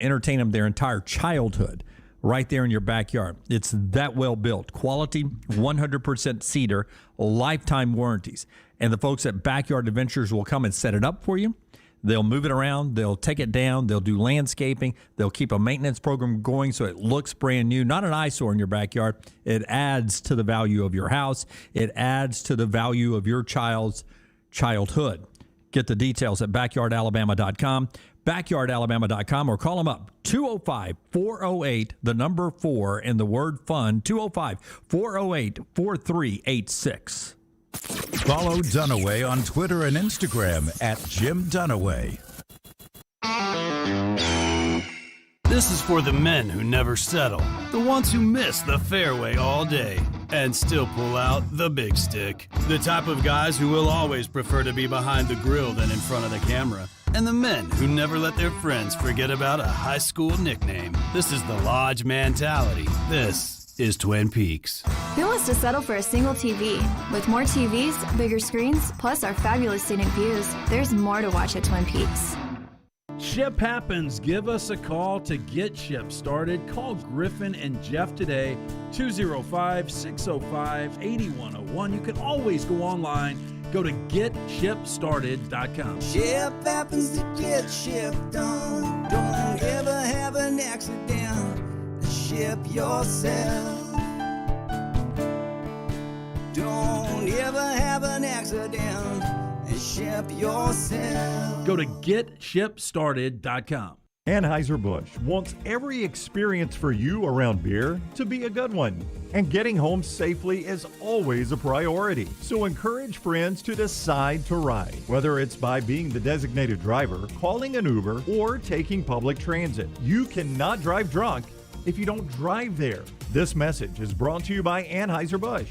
entertain them their entire childhood right there in your backyard. It's that well built. Quality, 100% cedar, lifetime warranties. And the folks at Backyard Adventures will come and set it up for you. They'll move it around. They'll take it down. They'll do landscaping. They'll keep a maintenance program going so it looks brand new. Not an eyesore in your backyard. It adds to the value of your house. It adds to the value of your child's childhood. Get the details at backyardalabama.com, backyardalabama.com, or call them up, 205-408, the number 4, and the word fun, 205-408-4386. Follow Dunaway on Twitter and Instagram at Jim Dunaway. This is for the men who never settle, the ones who miss the fairway all day and still pull out the big stick, the type of guys who will always prefer to be behind the grill than in front of the camera, and the men who never let their friends forget about a high school nickname. This is the Lodge mentality. This is Twin Peaks. Who wants to settle for a single TV? With more TVs, bigger screens, plus our fabulous scenic views, there's more to watch at Twin Peaks. Ship happens. Give us a call to get ship started. Call Griffin and Jeff today, 205-605-8101. You can always go online. Go to getshipstarted.com. Ship happens to get ship done. Don't ever have an accident. Ship yourself. Don't ever have an accident and ship yourself. Go to getshipstarted.com. Anheuser-Busch wants every experience for you around beer to be a good one. And getting home safely is always a priority. So encourage friends to decide to ride, whether it's by being the designated driver, calling an Uber, or taking public transit. You cannot drive drunk if you don't drive there. This message is brought to you by Anheuser-Busch,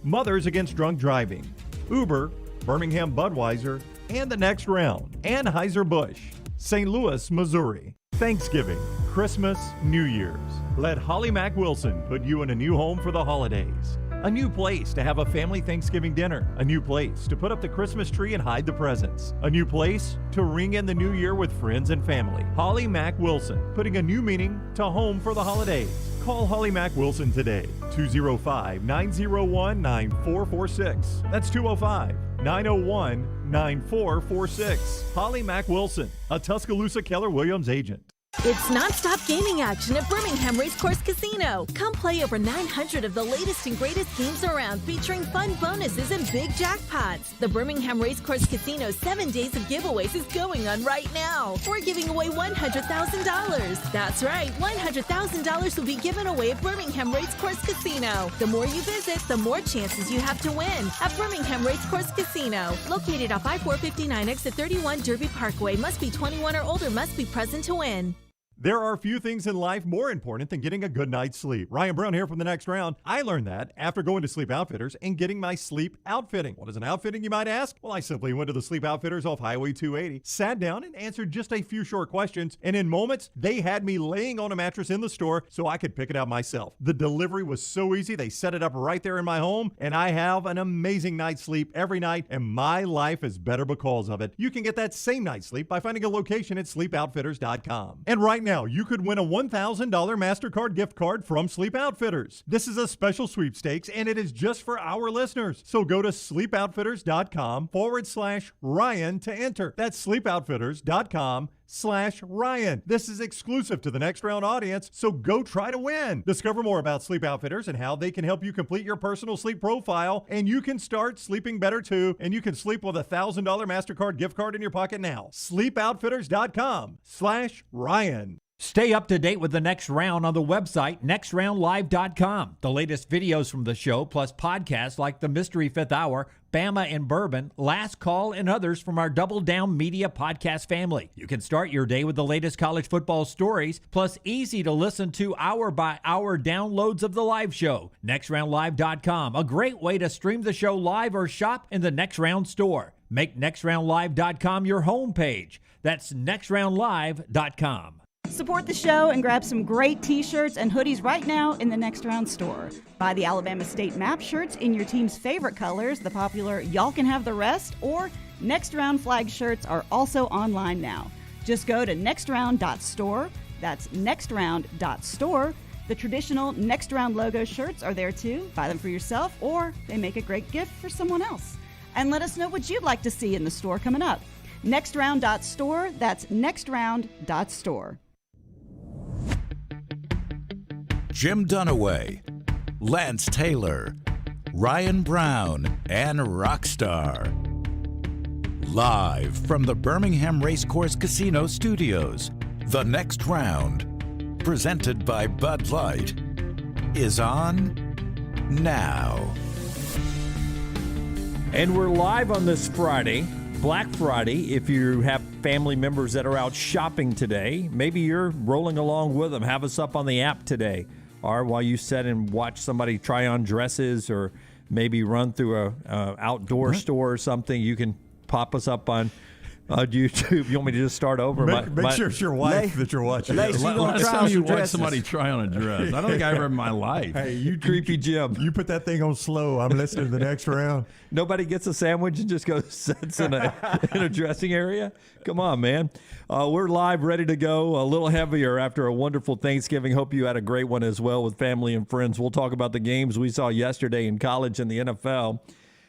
Mothers Against Drunk Driving, Uber, Birmingham Budweiser, and the Next Round. Anheuser-Busch, St. Louis, Missouri. Thanksgiving, Christmas, New Year's. Let Holly Mack Wilson put you in a new home for the holidays. A new place to have a family Thanksgiving dinner. A new place to put up the Christmas tree and hide the presents. A new place to ring in the new year with friends and family. Holly Mack Wilson, putting a new meaning to home for the holidays. Call Holly Mack Wilson today, 205-901-9446. That's 205-901-9446. Holly Mack Wilson, a Tuscaloosa Keller Williams agent. It's nonstop gaming action at Birmingham Racecourse Casino. Come play over 900 of the latest and greatest games around, featuring fun bonuses and big jackpots. The Birmingham Racecourse Casino 7 days of giveaways is going on right now. We're giving away $100,000. That's right, $100,000 will be given away at Birmingham Racecourse Casino. The more you visit, the more chances you have to win at Birmingham Racecourse Casino. Located off I-459 exit 31 Derby Parkway. Must be 21 or older. Must be present to win. There are few things in life more important than getting a good night's sleep. Ryan Brown here from The Next Round. I learned that after going to Sleep Outfitters and getting my sleep outfitting. What is an outfitting, you might ask? Well, I simply went to the Sleep Outfitters off Highway 280, sat down and answered just a few short questions, and in moments, they had me laying on a mattress in the store so I could pick it out myself. The delivery was so easy. They set it up right there in my home, and I have an amazing night's sleep every night, and my life is better because of it. You can get that same night's sleep by finding a location at sleepoutfitters.com. And right now, you could win a $1,000 MasterCard gift card from Sleep Outfitters. This is a special sweepstakes, and it is just for our listeners. So go to sleepoutfitters.com/Ryan to enter. That's sleepoutfitters.com/Ryan. This is exclusive to the Next Round audience, so go try to win. Discover more about Sleep Outfitters and how they can help you complete your personal sleep profile, and you can start sleeping better too, and you can sleep with a $1,000 MasterCard gift card in your pocket now. sleepoutfitters.com/Ryan. Stay up to date with the Next Round on the website, nextroundlive.com. The latest videos from the show, plus podcasts like The Mystery Fifth Hour, Bama and Bourbon, Last Call, and others from our Double Down Media podcast family. You can start your day with the latest college football stories, plus easy to listen to hour-by-hour downloads of the live show. Nextroundlive.com, a great way to stream the show live or shop in the Next Round store. Make nextroundlive.com your homepage. That's nextroundlive.com. Support the show and grab some great t-shirts and hoodies right now in the Next Round store. Buy the Alabama State map shirts in your team's favorite colors, the popular Y'all Can Have the Rest, or Next Round flag shirts are also online now. Just go to nextround.store, That's nextround.store. The traditional Next Round logo shirts are there too. Buy them for yourself, or they make a great gift for someone else. And let us know what you'd like to see in the store coming up. Nextround.store. That's nextround.store. Jim Dunaway, Lance Taylor, Ryan Brown, and Rockstar. Live from the Birmingham Racecourse Casino Studios, the Next Round, presented by Bud Light, is on now. And we're live on this Friday, Black Friday. If you have family members that are out shopping today, maybe you're rolling along with them. Have us up on the app today. Or while you sit and watch somebody try on dresses, or maybe run through a outdoor store or something, you can pop us up on YouTube. You want me to just start over? Make sure it's your wife that you're watching. Last time you watch somebody try on a dress. I don't think I ever in my life. Hey, you creepy Jim. You put that thing on slow. I'm listening to the next round. Nobody gets a sandwich and just goes sits in a dressing area. Come on, man. We're live, ready to go. A little heavier after a wonderful Thanksgiving. Hope you had a great one as well with family and friends. We'll talk about the games we saw yesterday in college and the NFL,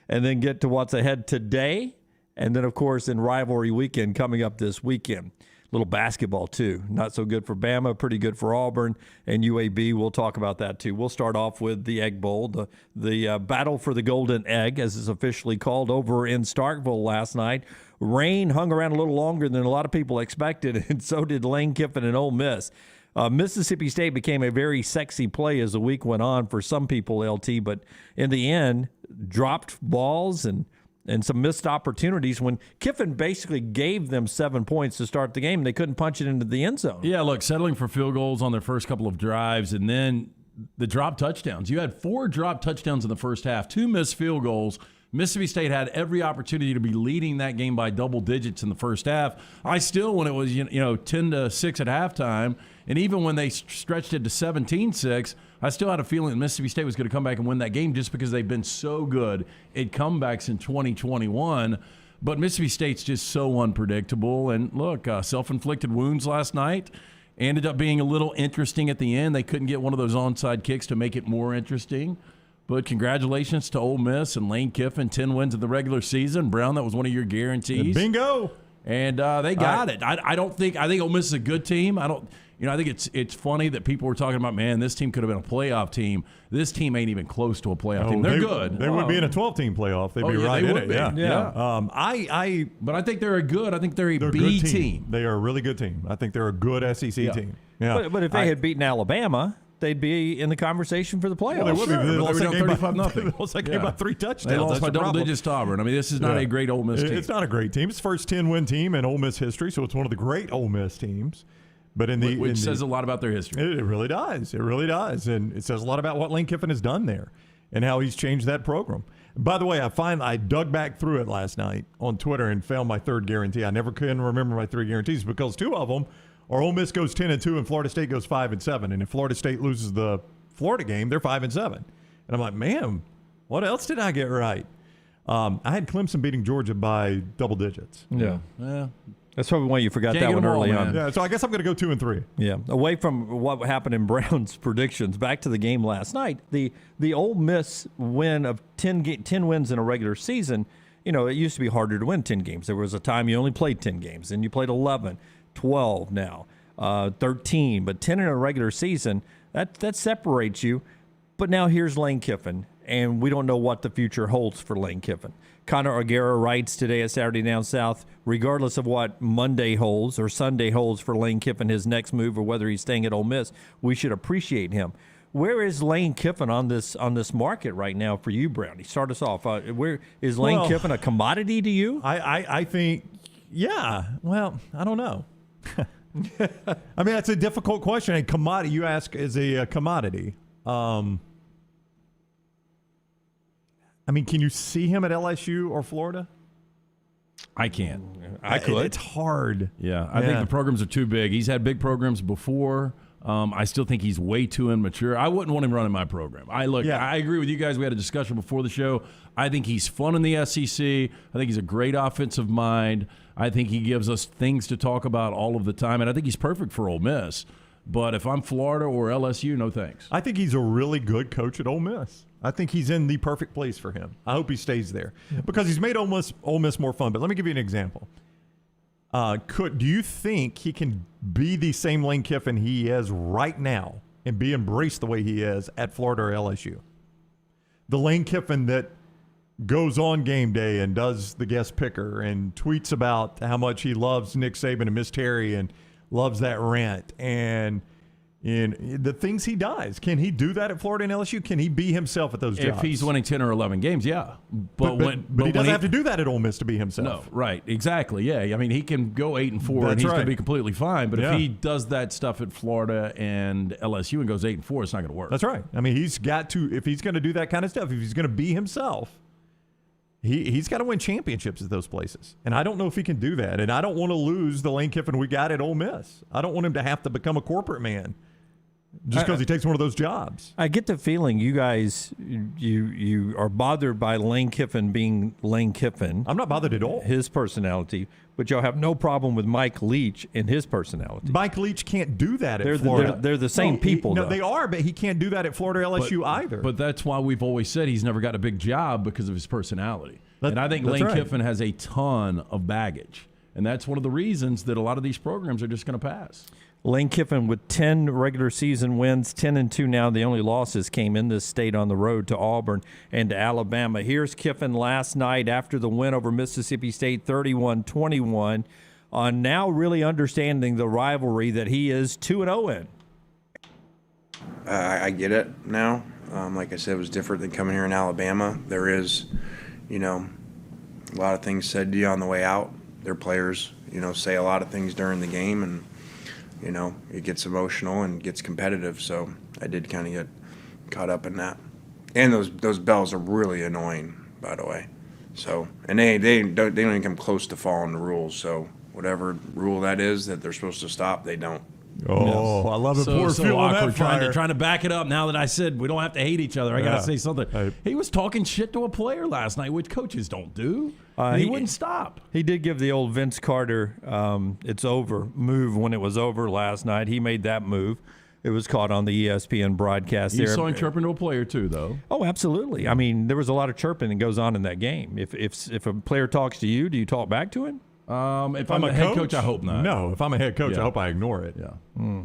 and then get to what's ahead today. And then, of course, in rivalry weekend coming up this weekend. A little basketball, too. Not so good for Bama, pretty good for Auburn and UAB. We'll talk about that, too. We'll start off with the Egg Bowl, the battle for the Golden Egg, as it's officially called, over in Starkville last night. Rain hung around a little longer than a lot of people expected, and so did Lane Kiffin and Ole Miss. Mississippi State became a very sexy play as the week went on for some people, LT, but in the end, dropped balls and some missed opportunities when Kiffin basically gave them 7 points to start the game, and they couldn't punch it into the end zone. Yeah, look, settling for field goals on their first couple of drives, and then the drop touchdowns. You had 4 drop touchdowns in the first half, 2 missed field goals. Mississippi State had every opportunity to be leading that game by double digits in the first half. I still, when it was 10-6 at halftime, and even when they stretched it to 17-6, I still had a feeling that Mississippi State was going to come back and win that game just because they've been so good at comebacks in 2021. But Mississippi State's just so unpredictable. And look, self-inflicted wounds last night ended up being a little interesting at the end. They couldn't get one of those onside kicks to make it more interesting. But congratulations to Ole Miss and Lane Kiffin, 10 wins in the regular season. Brown, that was one of your guarantees. Bingo. And they got it. I think Ole Miss is a good team. I think it's funny that people were talking about, man, this team could have been a playoff team. This team ain't even close to a playoff team. They're good. They would be in a 12-team playoff. They'd be right in it. Yeah. But I think they're a B team. They are a really good team. I think they're a good SEC team. Yeah. But if they had beaten Alabama, they'd be in the conversation for the playoffs. Well, they would be. They lost that game by 35-0. They lost that game by 3 touchdowns. They lost by That's double digits to Auburn. I mean, this is not a great Ole Miss team. It's not a great team. It's the first 10-win team in Ole Miss history, so it's one of the great Ole Miss teams. But which says a lot about their history. It really does. It really does. And it says a lot about what Lane Kiffin has done there and how he's changed that program. By the way, I dug back through it last night on Twitter and found my third guarantee. I never can remember my 3 guarantees because 2 of them are Ole Miss goes 10-2 and Florida State goes 5-7. And if Florida State loses the Florida game, they're 5-7. And I'm like, man, what else did I get right? I had Clemson beating Georgia by double digits. Yeah. That's probably why you forgot that one early on. Yeah, so I guess I'm going to go 2 and 3. Yeah, away from what happened in Brown's predictions, back to the game last night. The Ole Miss win of 10 wins in a regular season, it used to be harder to win 10 games. There was a time you only played 10 games, and you played 11, 12 now, 13. But 10 in a regular season, that separates you. But now here's Lane Kiffin, and we don't know what the future holds for Lane Kiffin. Connor O'Gara writes today at Saturday Down South, regardless of what Monday holds or Sunday holds for Lane Kiffin, his next move, or whether he's staying at Ole Miss, we should appreciate him. Where is Lane Kiffin on this market right now for you, Brownie? Start us off. Where is Lane Kiffin a commodity to you? I think, yeah. Well, I don't know. I mean, that's a difficult question. A commodity, you ask, is a commodity. I mean, can you see him at LSU or Florida? I can't. I could. It's hard. Yeah, I think the programs are too big. He's had big programs before. I still think he's way too immature. I wouldn't want him running my program. I agree with you guys. We had a discussion before the show. I think he's fun in the SEC. I think he's a great offensive mind. I think he gives us things to talk about all of the time, and I think he's perfect for Ole Miss. But if I'm Florida or LSU, no thanks. I think he's a really good coach at Ole Miss. I think he's in the perfect place for him. I hope he stays there because he's made Ole Miss more fun. But let me give you an example. Do you think he can be the same Lane Kiffin he is right now and be embraced the way he is at Florida or LSU? The Lane Kiffin that goes on game day and does the guest picker and tweets about how much he loves Nick Sabin and Miss Terry and loves that rant and the things he does. Can he do that at Florida and LSU? Can he be himself at those jobs? If he's winning 10 or 11 games, yeah. But he doesn't have to do that at Ole Miss to be himself. No, right, exactly, yeah. I mean, he can go 8-4 and That's he's going right. to be completely fine. But Yeah. if he does that stuff at Florida and LSU and goes 8-4, it's not going to work. That's right. I mean, he's got to, if he's going to do that kind of stuff, if he's going to be himself, he's got to win championships at those places. And I don't know if he can do that. And I don't want to lose the Lane Kiffin we got at Ole Miss. I don't want him to have to become a corporate man just because he takes one of those jobs. I get the feeling you guys, you are bothered by Lane Kiffin being Lane Kiffin. I'm not bothered at all. His personality, but y'all have no problem with Mike Leach and his personality. Mike Leach can't do that at Florida. They're the same people, No, though. they are, but he can't do that at Florida or LSU either. But that's why we've always said he's never got a big job because of his personality. And I think that's Lane right. Kiffin has a ton of baggage. And that's one of the reasons that a lot of these programs are just going to pass. Lane Kiffin with 10 regular season wins, 10-2 now. The only losses came in this state on the road to Auburn and to Alabama. Here's Kiffin last night after the win over Mississippi State, 31-21, on now really understanding the rivalry that he is 2-0 in. I get it now. Like I said, it was different than coming here in Alabama. There is, a lot of things said to you on the way out. Their players, say a lot of things during the game, and it gets emotional and gets competitive. So I did kind of get caught up in that. And those bells are really annoying, by the way. So, and they don't even come close to following the rules. So whatever rule that is that they're supposed to stop, they don't. I love it. So Fuel awkward that trying to back it up now that I said we don't have to hate each other. I got to say something. He was talking shit to a player last night, which coaches don't do. And he wouldn't stop. He did give the old Vince Carter it's over move when it was over last night. He made that move. It was caught on the ESPN broadcast You there. saw him chirping to a player too, though. Oh, absolutely. I mean, there was a lot of chirping that goes on in that game. If a player talks to you, do you talk back to him? If I'm a head coach, I hope not. No, if I'm a head coach, I hope I ignore it. Yeah.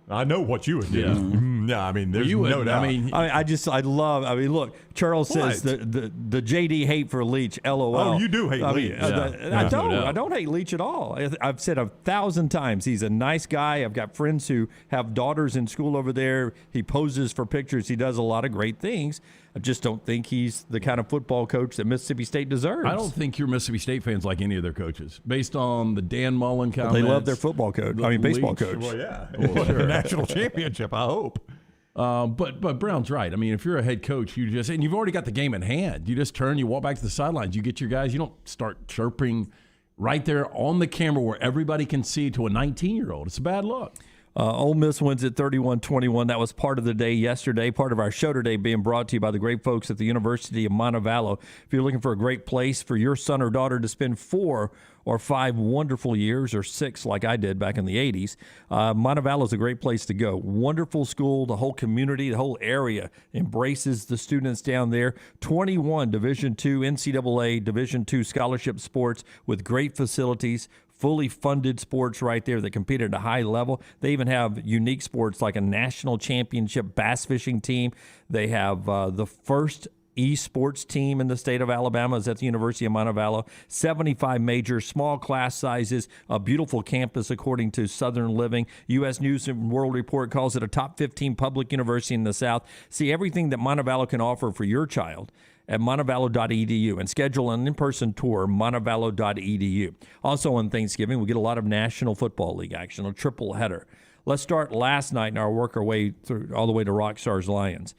I know what you would do. Yeah. I mean, there's You no would. doubt. I mean, look, Charles says What? the JD hate for Leach, LOL. Oh, you do hate I Leach. mean, Yeah. I don't hate Leach at all. I've said 1,000 times he's a nice guy. I've got friends who have daughters in school over there. He poses for pictures. He does a lot of great things. I just don't think he's the kind of football coach that Mississippi State deserves. I don't think your Mississippi State fans like any of their coaches, based on the Dan Mullen comments. They love their football coach. I mean, baseball Leach. coach. Well, yeah. Well, sure. National championship, I hope. But Brown's right. I mean, if you're a head coach, and you've already got the game in hand. You just turn, you walk back to the sidelines, you get your guys. You don't start chirping right there on the camera where everybody can see to a 19-year-old. It's a bad look. Ole Miss wins at 31-21. That was part of the day yesterday, part of our show today being brought to you by the great folks at the University of Montevallo. If you're looking for a great place for your son or daughter to spend 4 or 5 wonderful years, or 6 like I did back in the 80s, Montevallo is a great place to go. Wonderful school. The whole community, the whole area embraces the students down there. 21 Division II, NCAA Division II scholarship sports with great facilities, fully funded sports right there that compete at a high level. They even have unique sports like a national championship bass fishing team. They have the first esports team in the state of Alabama is at the University of Montevallo. 75 majors, small class sizes, a beautiful campus according to Southern Living. U.S. News and World Report calls it a top 15 public university in the South. See everything that Montevallo can offer for your child at montevallo.edu and schedule an in-person tour, montevallo.edu. Also on Thanksgiving, we get a lot of National Football League action, a triple header. Let's start last night and I'll work our way through all the way to Rockstar's Lions.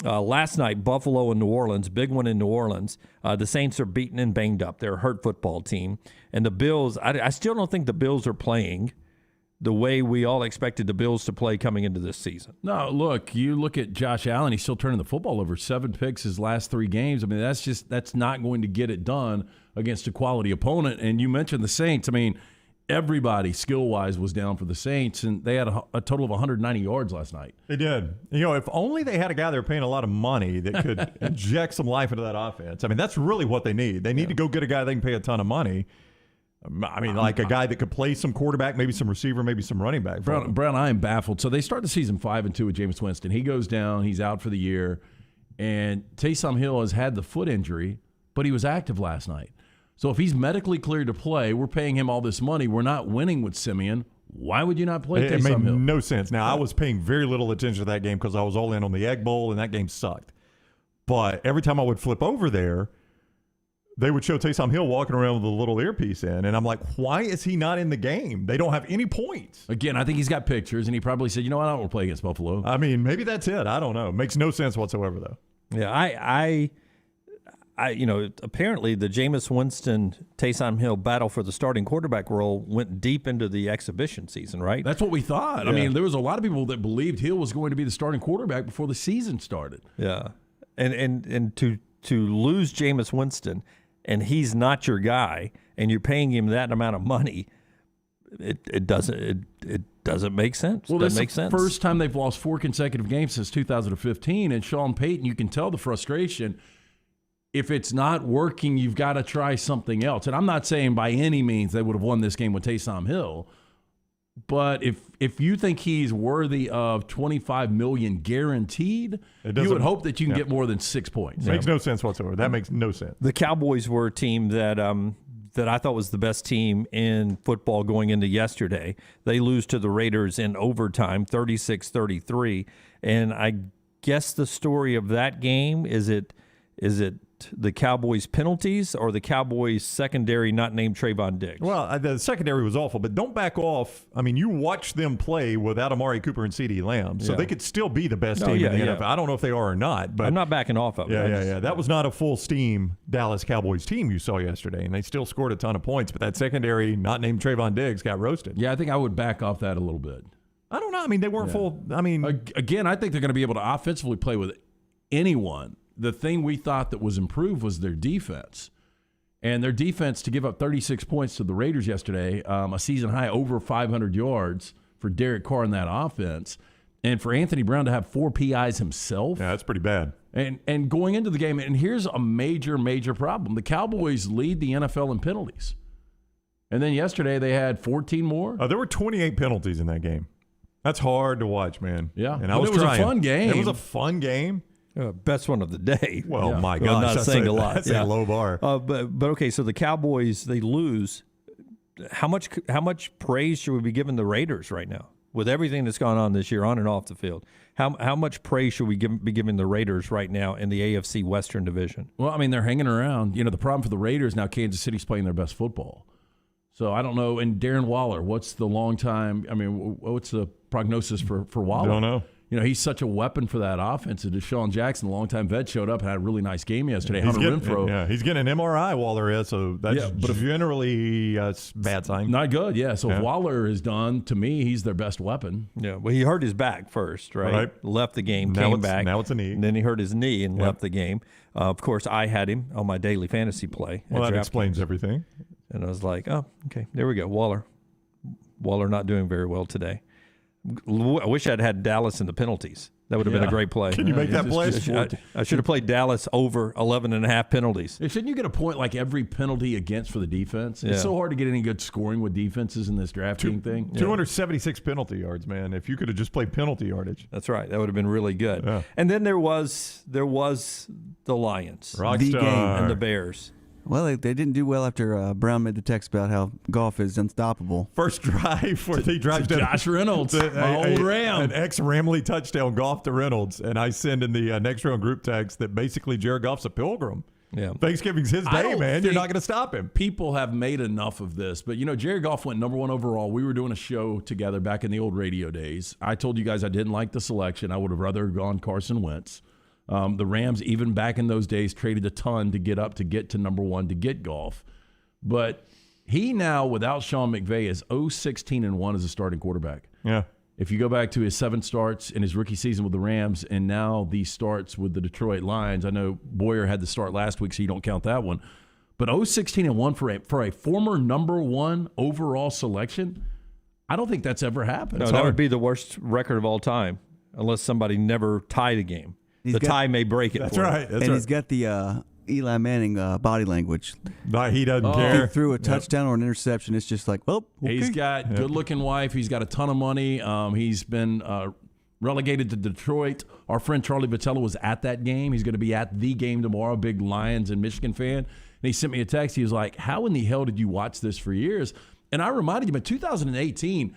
Last night, Buffalo and New Orleans, big one in New Orleans. The Saints are beaten and banged up. They're a hurt football team. And the Bills, I still don't think the Bills are playing the way we all expected the Bills to play coming into this season. No, look, you look at Josh Allen, he's still turning the football over. 7 picks his last 3 games. I mean, that's not going to get it done against a quality opponent. And you mentioned the Saints. I mean, everybody skill-wise was down for the Saints, and they had a total of 190 yards last night. They did. If only they had a guy they were paying a lot of money that could inject some life into that offense. I mean, that's really what they need. They need to go get a guy they can pay a ton of money. I mean, like a guy that could play some quarterback, maybe some receiver, maybe some running back. Brown, I am baffled. So they start the season 5-2 with Jameis Winston. He goes down. He's out for the year. And Taysom Hill has had the foot injury, but he was active last night. So if he's medically cleared to play, we're paying him all this money. We're not winning with Simeon. Why would you not play Taysom Hill? It made no sense. Now, I was paying very little attention to that game because I was all in on the Egg Bowl, and that game sucked. But every time I would flip over there, they would show Taysom Hill walking around with a little earpiece in, and I'm like, why is he not in the game? They don't have any points. Again, I think he's got pictures, and he probably said, you know what, I don't want to play against Buffalo. I mean, maybe that's it. I don't know. Makes no sense whatsoever, though. Yeah, I apparently the Jameis Winston, Taysom Hill battle for the starting quarterback role went deep into the exhibition season, right? That's what we thought. Yeah. I mean, there was a lot of people that believed Hill was going to be the starting quarterback before the season started. Yeah, and to lose Jameis Winston, and he's not your guy, and you're paying him that amount of money, it doesn't make sense. Well, doesn't this make is the sense. first time they've lost 4 consecutive games since 2015, and Sean Payton, you can tell the frustration. If it's not working, you've got to try something else. And I'm not saying by any means they would have won this game with Taysom Hill, but if you think he's worthy of $25 million guaranteed, you would hope that you can get more than 6 points. It makes no sense whatsoever. That makes no sense. The Cowboys were a team that I thought was the best team in football going into yesterday. They lose to the Raiders in overtime, 36-33. And I guess the story of that game, is it the Cowboys' penalties or the Cowboys' secondary not named Trayvon Diggs? Well, the secondary was awful, but don't back off. I mean, you watch them play without Amari Cooper and CeeDee Lamb, so they could still be the best team in the NFL. I don't know if they are or not, but I'm not backing off of it. Yeah. That was not a full steam Dallas Cowboys team you saw yesterday, and they still scored a ton of points, but that secondary not named Trayvon Diggs got roasted. Yeah, I think I would back off that a little bit. I don't know. I mean, they weren't full. I mean, again, I think they're going to be able to offensively play with anyone. The thing we thought that was improved was their defense. And their defense, to give up 36 points to the Raiders yesterday, a season high over 500 yards for Derek Carr in that offense, and for Anthony Brown to have 4 PIs himself. Yeah, that's pretty bad. And going into the game, and here's a major, major problem. The Cowboys lead the NFL in penalties. And then yesterday they had 14 more. There were 28 penalties in that game. That's hard to watch, man. Yeah. And it was a fun game. It was a fun game. Best one of the day. Well, my gosh, not saying a lot. That's a low bar. But okay, so the Cowboys, they lose. How much praise should we be giving the Raiders right now with everything that's gone on this year, on and off the field? How much praise should we be giving the Raiders right now in the AFC Western Division? Well, I mean, they're hanging around. The problem for the Raiders now, Kansas City's playing their best football. So I don't know. And Darren Waller, what's the what's the prognosis for Waller? Don't know. He's such a weapon for that offense. And Deshaun Jackson, the longtime vet, showed up and had a really nice game yesterday. Hunter Renfrow. Yeah, he's getting an MRI, Waller is, so that's generally a bad sign. Not good, yeah. So if Waller is done, to me, he's their best weapon. Yeah, well, he hurt his back first, right? Left the game, came back. Now it's a knee. And then he hurt his knee and left the game. Of course, I had him on my daily fantasy play. Well, that explains everything. And I was like, oh, okay, there we go. Waller not doing very well today. I wish I'd had Dallas in the penalties. That would have been a great play. Can you make that play? I should have played Dallas over 11.5 penalties. Shouldn't you get a point like every penalty against for the defense? It's so hard to get any good scoring with defenses in this drafting thing. 276 penalty yards, man. If you could have just played penalty yardage. That's right. That would have been really good. Yeah. And then there was the Lions, Rockstar. the game, and the Bears. Well, they didn't do well after Brown made the text about how golf is unstoppable. First drive where he drives to Josh Reynolds, my old Ram. An ex-Ramley touchdown golf to Reynolds. And I send in the next round group text that basically Jared Goff's a pilgrim. Yeah. Thanksgiving's his day, man. You're not going to stop him. People have made enough of this. But, Jared Goff went number 1 overall. We were doing a show together back in the old radio days. I told you guys I didn't like the selection. I would have rather gone Carson Wentz. The Rams, even back in those days, traded a ton to get to number 1 to get Goff. But he now, without Sean McVay, is 0-16-1 as a starting quarterback. Yeah. If you go back to his 7 starts in his rookie season with the Rams and now these starts with the Detroit Lions, I know Boyer had the start last week, so you don't count that one. But 0-16-1 for a former number 1 overall selection, I don't think that's ever happened. No, that would be the worst record of all time, unless somebody never tied a game. The tie may break it. That's for right. him. He's got the Eli Manning body language. But he doesn't If care. he threw a touchdown or an interception, it's just like, well, okay. He's got good-looking wife. He's got a ton of money. He's been relegated to Detroit. Our friend Charlie Vitello was at that game. He's going to be at the game tomorrow, big Lions and Michigan fan. And he sent me a text. He was like, how in the hell did you watch this for years? And I reminded him, in 2018,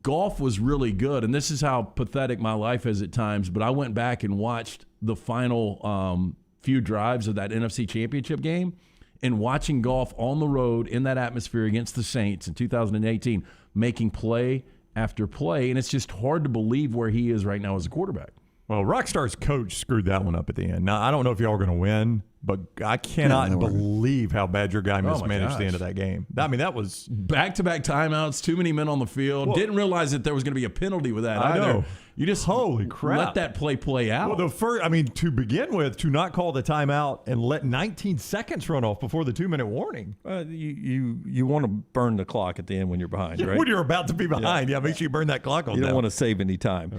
golf was really good. And this is how pathetic my life is at times. But I went back and watched the final few drives of that NFC Championship game. And watching golf on the road in that atmosphere against the Saints in 2018, making play after play. And it's just hard to believe where he is right now as a quarterback. Well, Rockstar's coach screwed that one up at the end. Now, I don't know if y'all are going to win, but I cannot believe how bad your guy mismanaged the end of that game. I mean, that was back-to-back timeouts, too many men on the field. Well, didn't realize that there was going to be a penalty with that I either. know. You just holy crap. let that play out. Well, to begin with, to not call the timeout and let 19 seconds run off before the 2-minute warning. You want to burn the clock at the end when you're behind, right? When you're about to be behind, make sure you burn that clock on. You don't want to save any time.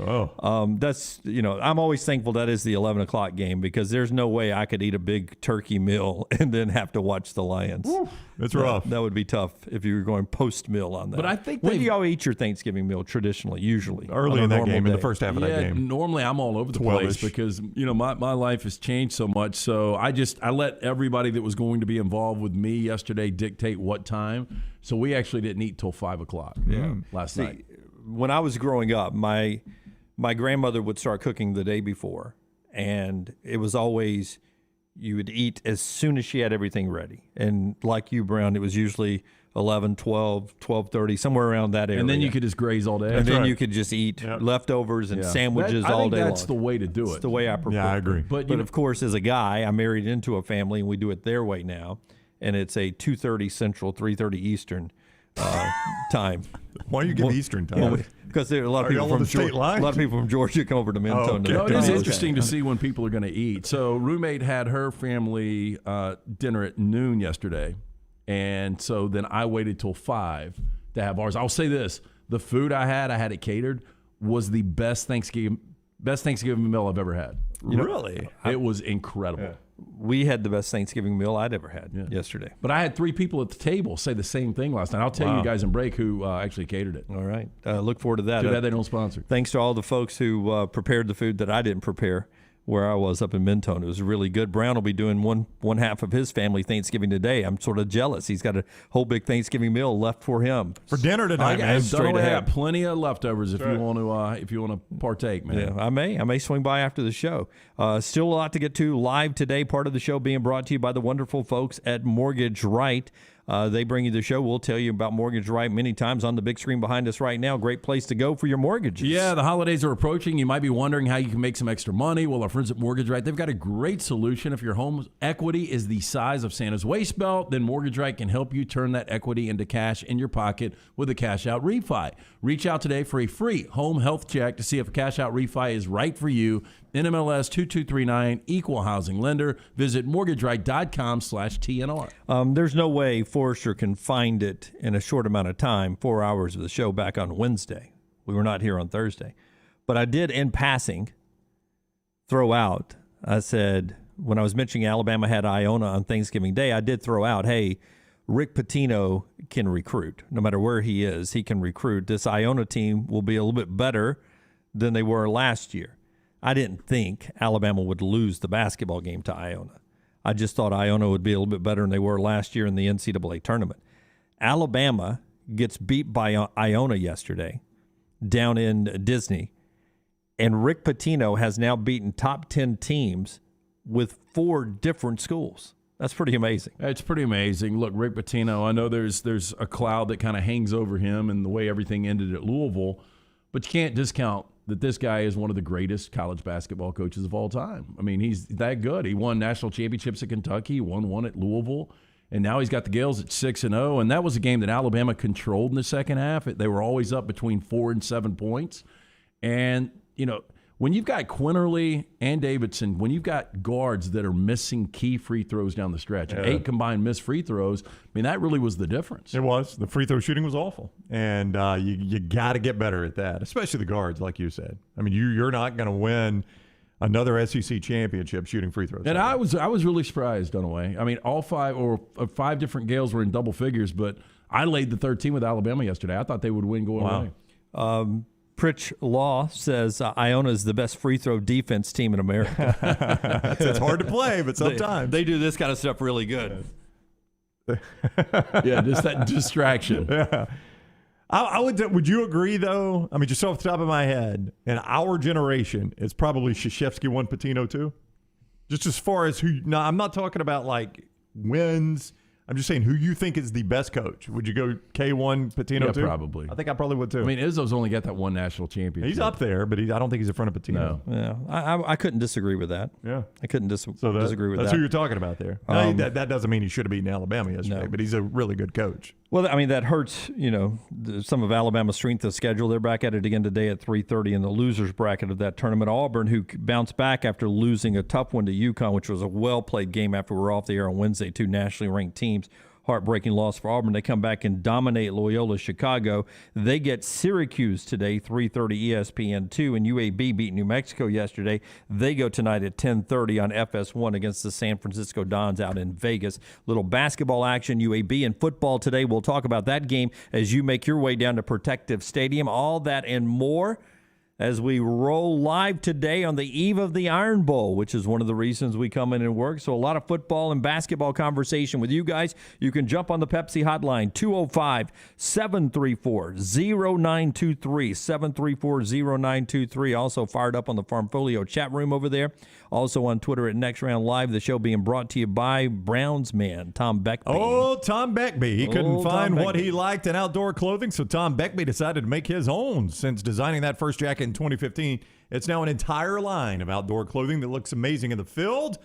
That's I'm always thankful that is the 11 o'clock game, because there's no way I could eat a big turkey meal and then have to watch the Lions. That's rough. That would be tough if you were going post meal on that. But I think when do y'all eat your Thanksgiving meal traditionally? Usually early in that game, in the first half of that game. Normally I'm all over the 12-ish. place because my life has changed so much. So I let everybody that was going to be involved with me yesterday dictate what time. So we actually didn't eat till 5 o'clock last night. When I was growing up, my grandmother would start cooking the day before, and it was always you would eat as soon as she had everything ready. And like you, Brown, it was usually 11, 12, 12:30, somewhere around that area. And then you could just graze all day. And then you could just eat leftovers and sandwiches all day long. That's the way to do it. It's the way I prefer. Yeah, I agree. But of course, as a guy, I married into a family, and we do it their way now. And it's a 2:30 Central, 3:30 Eastern time. Why do you give Eastern time? Because there are a lot of people from Georgia come over to Mentone. It is interesting to see when people are going to eat. So roommate had her family dinner at noon yesterday, and so then I waited till 5 to have ours. I'll say this: the food I had it catered, was the best Thanksgiving meal I've ever had. Really? It was incredible. Yeah. We had the best Thanksgiving meal I'd ever had yesterday. But I had 3 people at the table say the same thing last night. I'll tell you guys in break who actually catered it. All right. Look forward to that. Too bad they don't sponsor. Thanks to all the folks who prepared the food that I didn't prepare where I was up in Mentone. It was really good. Brown will be doing one half of his family Thanksgiving today. I'm sort of jealous. He's got a whole big Thanksgiving meal left for him. For dinner tonight, man. I got plenty of leftovers if you want to partake, man. Yeah, I may swing by after the show. Still a lot to get to live today. Part of the show being brought to you by the wonderful folks at Mortgage Right. They bring you the show. We'll tell you about Mortgage Right many times on the big screen behind us right now. Great place to go for your mortgages. Yeah, the holidays are approaching. You might be wondering how you can make some extra money. Well, our friends at Mortgage Right, they've got a great solution. If your home's equity is the size of Santa's waist belt, then Mortgage Right can help you turn that equity into cash in your pocket with a cash-out refi. Reach out today for a free home health check to see if a cash-out refi is right for you. NMLS 2239, Equal Housing Lender. Visit mortgageright.com/TNR. There's no way Forrester can find it in a short amount of time, 4 hours of the show back on Wednesday. We were not here on Thursday. But I did, in passing, throw out, I said, when I was mentioning Alabama had Iona on Thanksgiving Day, I did throw out, hey, Rick Pitino can recruit. No matter where he is, he can recruit. This Iona team will be a little bit better than they were last year. I didn't think Alabama would lose the basketball game to Iona. I just thought Iona would be a little bit better than they were last year in the NCAA tournament. Alabama gets beat by Iona yesterday down in Disney, and Rick Pitino has now beaten top 10 teams with 4 different schools. That's pretty amazing. It's pretty amazing. Look, Rick Pitino, I know there's a cloud that kind of hangs over him and the way everything ended at Louisville, but you can't discount that this guy is one of the greatest college basketball coaches of all time. I mean, he's that good. He won national championships at Kentucky, won one at Louisville, and now he's got the Gales at 6-0, and that was a game that Alabama controlled in the second half. They were always up between 4 and 7 points. And, when you've got Quinterly and Davidson, when you've got guards that are missing key free throws down the stretch, 8 combined missed free throws, I mean, that really was the difference. It was. The free throw shooting was awful. And you got to get better at that, especially the guards, like you said. I mean, you're not going to win another SEC championship shooting free throws. And I was really surprised, Dunaway. I mean, all 5 different Gales were in double figures, but I laid the 13 with Alabama yesterday. I thought they would win going away. Pritch Law says Iona is the best free throw defense team in America. It's hard to play, but sometimes. They do this kind of stuff really good. Yeah, just that distraction. Yeah. Would you agree, though? I mean, just off the top of my head, in our generation, it's probably Krzyzewski 1, Pitino 2? Just as far as who – no, I'm not talking about, like, wins. I'm just saying who you think is the best coach. Would you go K1, Pitino 2? Yeah, probably. I think I probably would, too. I mean, Izzo's only got that one national championship. He's up there, but I don't think he's in front of Pitino. No. Yeah, I couldn't disagree with that. Yeah. I couldn't disagree with that. That's who you're talking about there. That doesn't mean he should have beaten Alabama yesterday, but he's a really good coach. Well, I mean, that hurts, some of Alabama's strength of schedule. They're back at it again today at 3:30 in the losers bracket of that tournament. Auburn, who bounced back after losing a tough one to UConn, which was a well-played game after we were off the air on Wednesday, 2 nationally ranked teams. Heartbreaking loss for Auburn. They come back and dominate Loyola Chicago. They get Syracuse today, 3:30 ESPN2, and UAB beat New Mexico yesterday. They go tonight at 10:30 on FS1 against the San Francisco Dons out in Vegas. Little basketball action, UAB, and football today. We'll talk about that game as you make your way down to Protective Stadium. All that and more as we roll live today on the eve of the Iron Bowl, which is one of the reasons we come in and work. So a lot of football and basketball conversation with you guys. You can jump on the Pepsi hotline, 205-734-0923, 734-0923. Also fired up on the Farmfolio chat room over there. Also on Twitter at Next Round Live. The show being brought to you by Browns man, Tom Beckby. Oh, Tom Beckby. He couldn't find what he liked in outdoor clothing, so Tom Beckby decided to make his own. Since designing that first jacket in 2015, it's now an entire line of outdoor clothing that looks amazing in the field,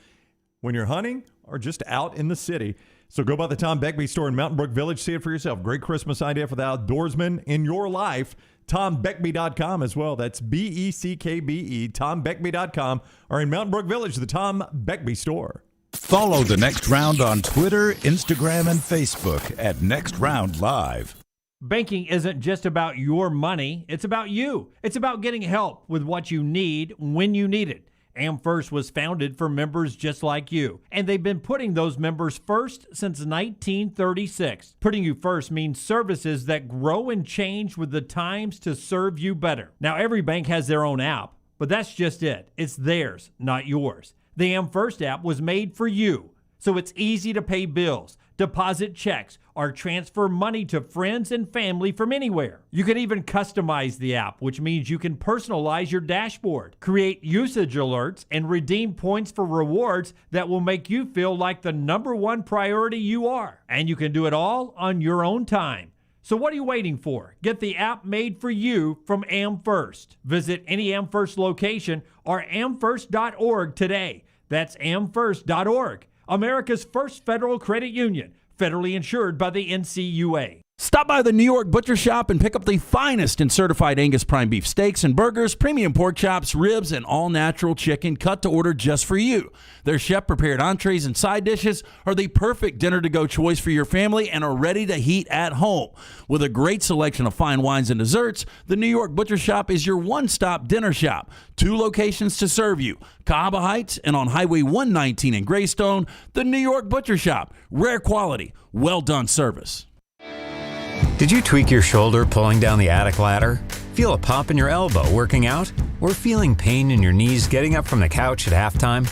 when you're hunting, or just out in the city. So go by the Tom Beckby store in Mountain Brook Village. See it for yourself. Great Christmas idea for the outdoorsman in your life. TomBeckby.com as well. That's BECKBE, TomBeckby.com, or in Mountain Brook Village, the Tom Beckby store. Follow The Next Round on Twitter, Instagram, and Facebook at Next Round Live. Banking isn't just about your money. It's about you. It's about getting help with what you need when you need it. AmFirst was founded for members just like you, and they've been putting those members first since 1936. Putting you first means services that grow and change with the times to serve you better. Now, every bank has their own app, but that's just it. It's theirs, not yours. The AmFirst app was made for you, so it's easy to pay bills, deposit checks, or transfer money to friends and family from anywhere. You can even customize the app, which means you can personalize your dashboard, create usage alerts, and redeem points for rewards that will make you feel like the #1 priority you are. And you can do it all on your own time. So what are you waiting for? Get the app made for you from AmFirst. Visit any AmFirst location or amfirst.org today. That's amfirst.org. America's first federal credit union, federally insured by the NCUA. Stop by the New York Butcher Shop and pick up the finest in certified Angus prime beef steaks and burgers, premium pork chops, ribs, and all-natural chicken cut to order just for you. Their chef-prepared entrees and side dishes are the perfect dinner-to-go choice for your family and are ready to heat at home. With a great selection of fine wines and desserts, the New York Butcher Shop is your one-stop dinner shop. 2 locations to serve you, Cahaba Heights and on Highway 119 in Greystone. The New York Butcher Shop, rare quality, well-done service. Did you tweak your shoulder pulling down the attic ladder? Feel a pop in your elbow working out? Or feeling pain in your knees getting up from the couch at halftime?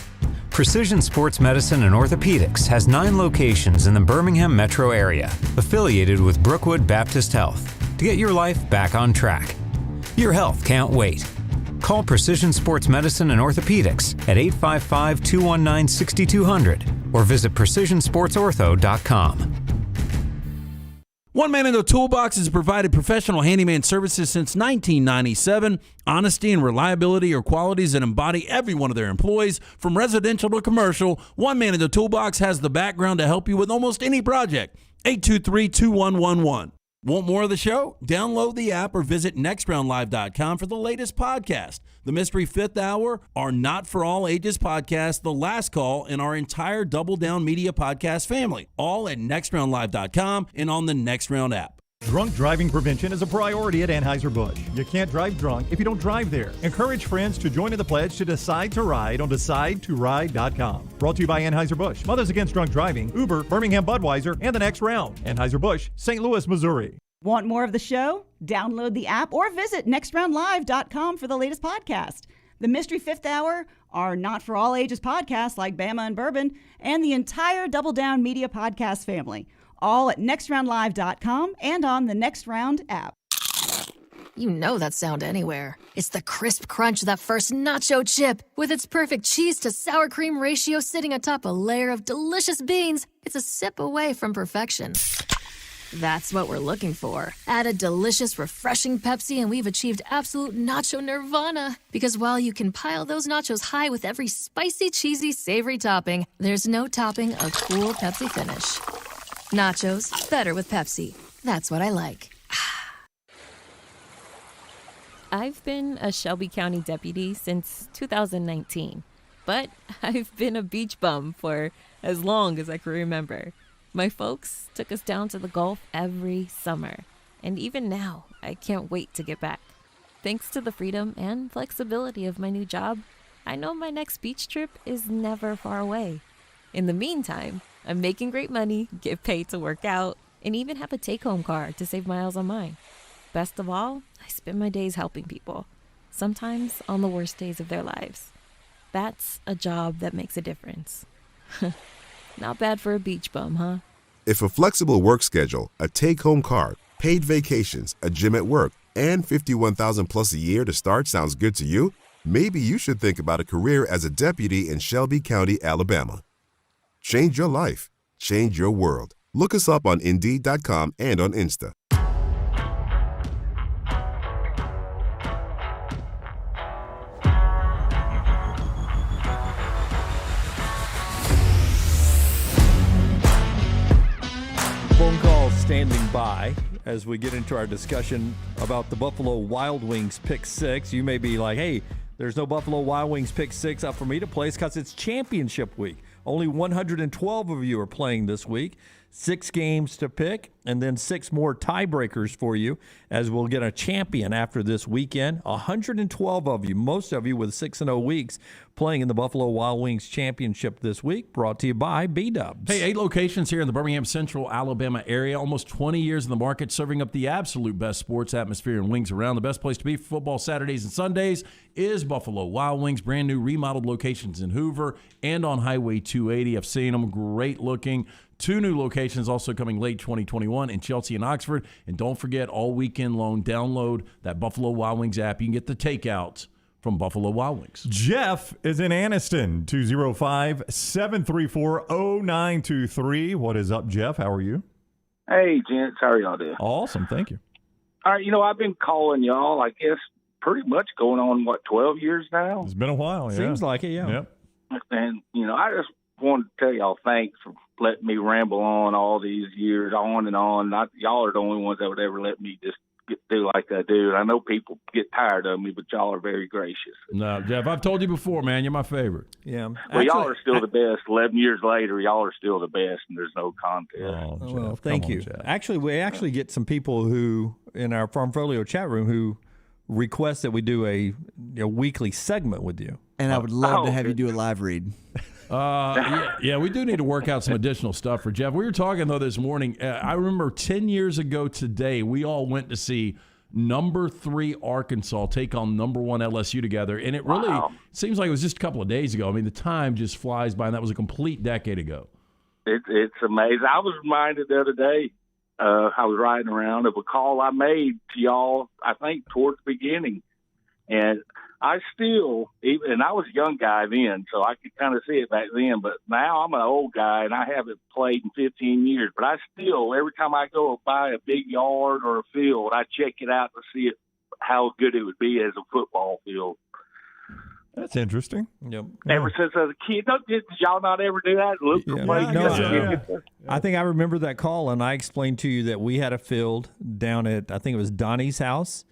Precision Sports Medicine and Orthopedics has 9 locations in the Birmingham metro area, affiliated with Brookwood Baptist Health, to get your life back on track. Your health can't wait. Call Precision Sports Medicine and Orthopedics at 855-219-6200 or visit precisionsportsortho.com. One Man in the Toolbox has provided professional handyman services since 1997. Honesty and reliability are qualities that embody every one of their employees. From residential to commercial, One Man in the Toolbox has the background to help you with almost any project. 823-2111. Want more of the show? Download the app or visit nextroundlive.com for the latest podcast. The Mystery Fifth Hour, our Not For All Ages podcast, The Last Call, and our entire Double Down Media podcast family. All at nextroundlive.com and on the Next Round app. Drunk driving prevention is a priority at Anheuser-Busch. You can't drive drunk if you don't drive there. Encourage friends to join in the pledge to Decide to Ride on DecideToRide.com. Brought to you by Anheuser-Busch, Mothers Against Drunk Driving, Uber, Birmingham Budweiser, and the Next Round. Anheuser-Busch, St. Louis, Missouri. Want more of the show? Download the app or visit nextroundlive.com for the latest podcast. The Mystery Fifth Hour, our Not For All Ages podcast like Bama and Bourbon, and the entire Double Down Media podcast family. All at nextroundlive.com and on the Next Round app. You know that sound anywhere. It's the crisp crunch of that first nacho chip. With its perfect cheese to sour cream ratio sitting atop a layer of delicious beans, it's a sip away from perfection. That's what we're looking for. Add a delicious, refreshing Pepsi and we've achieved absolute nacho nirvana. Because while you can pile those nachos high with every spicy, cheesy, savory topping, there's no topping a cool Pepsi finish. Nachos, better with Pepsi. That's what I like. I've been a Shelby County deputy since 2019, but I've been a beach bum for as long as I can remember. My folks took us down to the Gulf every summer, and even now, I can't wait to get back. Thanks to the freedom and flexibility of my new job, I know my next beach trip is never far away. In the meantime, I'm making great money, get paid to work out, and even have a take-home car to save miles on mine. Best of all, I spend my days helping people, sometimes on the worst days of their lives. That's a job that makes a difference. Not bad for a beach bum, huh? If a flexible work schedule, a take-home car, paid vacations, a gym at work, and $51,000 plus a year to start sounds good to you, maybe you should think about a career as a deputy in Shelby County, Alabama. Change your life. Change your world. Look us up on Indeed.com and on Insta. Phone call standing by as we get into our discussion about the Buffalo Wild Wings Pick 6. You may be like, hey, there's no Buffalo Wild Wings Pick 6 up for me to place because it's championship week. Only 112 of you are playing this week. 6 games to pick, and then 6 more tiebreakers for you as we'll get a champion after this weekend. 112 of you, most of you with 6-0 weeks, playing in the Buffalo Wild Wings Championship this week, brought to you by B-Dubs. Hey, 8 locations here in the Birmingham Central Alabama area, almost 20 years in the market, serving up the absolute best sports atmosphere and wings around. The best place to be for football Saturdays and Sundays is Buffalo Wild Wings, brand new remodeled locations in Hoover and on Highway 280. I've seen them, great looking. 2 new locations also coming late 2021 in Chelsea and Oxford. And don't forget, all weekend long, download that Buffalo Wild Wings app. You can get the takeout from Buffalo Wild Wings. Jeff is in Anniston, 205-734-0923. What is up, Jeff? How are you? Hey, gents. How are y'all doing? Awesome. Thank you. All right. I've been calling y'all, I guess, pretty much going on, 12 years now? It's been a while, yeah. Seems like it, yeah. Yep. And, I just wanted to tell y'all thanks for letting me ramble on all these years, on and on. Y'all are the only ones that would ever let me just do like I do. And I know people get tired of me, but y'all are very gracious. No, Jeff, I've told you before, man, you're my favorite. Yeah. Well, y'all are still the best. 11 years later, y'all are still the best, and there's no contest. Oh, Jeff, well, thank you. Jeff. Actually, we get some people who, in our Farmfolio chat room, who request that we do a weekly segment with you. And I would love to have you do a live read. Yeah, we do need to work out some additional stuff for Jeff. We were talking, though, this morning. I remember 10 years ago today, we all went to see number 3 Arkansas take on number 1 LSU together. And it really seems like it was just a couple of days ago. I mean, the time just flies by, and that was a complete decade ago. It's amazing. I was reminded the other day, I was riding around, of a call I made to y'all, I think, towards the beginning. And I still, and I was a young guy then, so I could kind of see it back then, but now I'm an old guy, and I haven't played in 15 years. But I still, every time I go by a big yard or a field, I check it out to see how good it would be as a football field. That's interesting. Yep. Ever since I was a kid, did y'all not ever do that? Look for places. I think I remember that call, and I explained to you that we had a field down at, I think it was Donnie's house,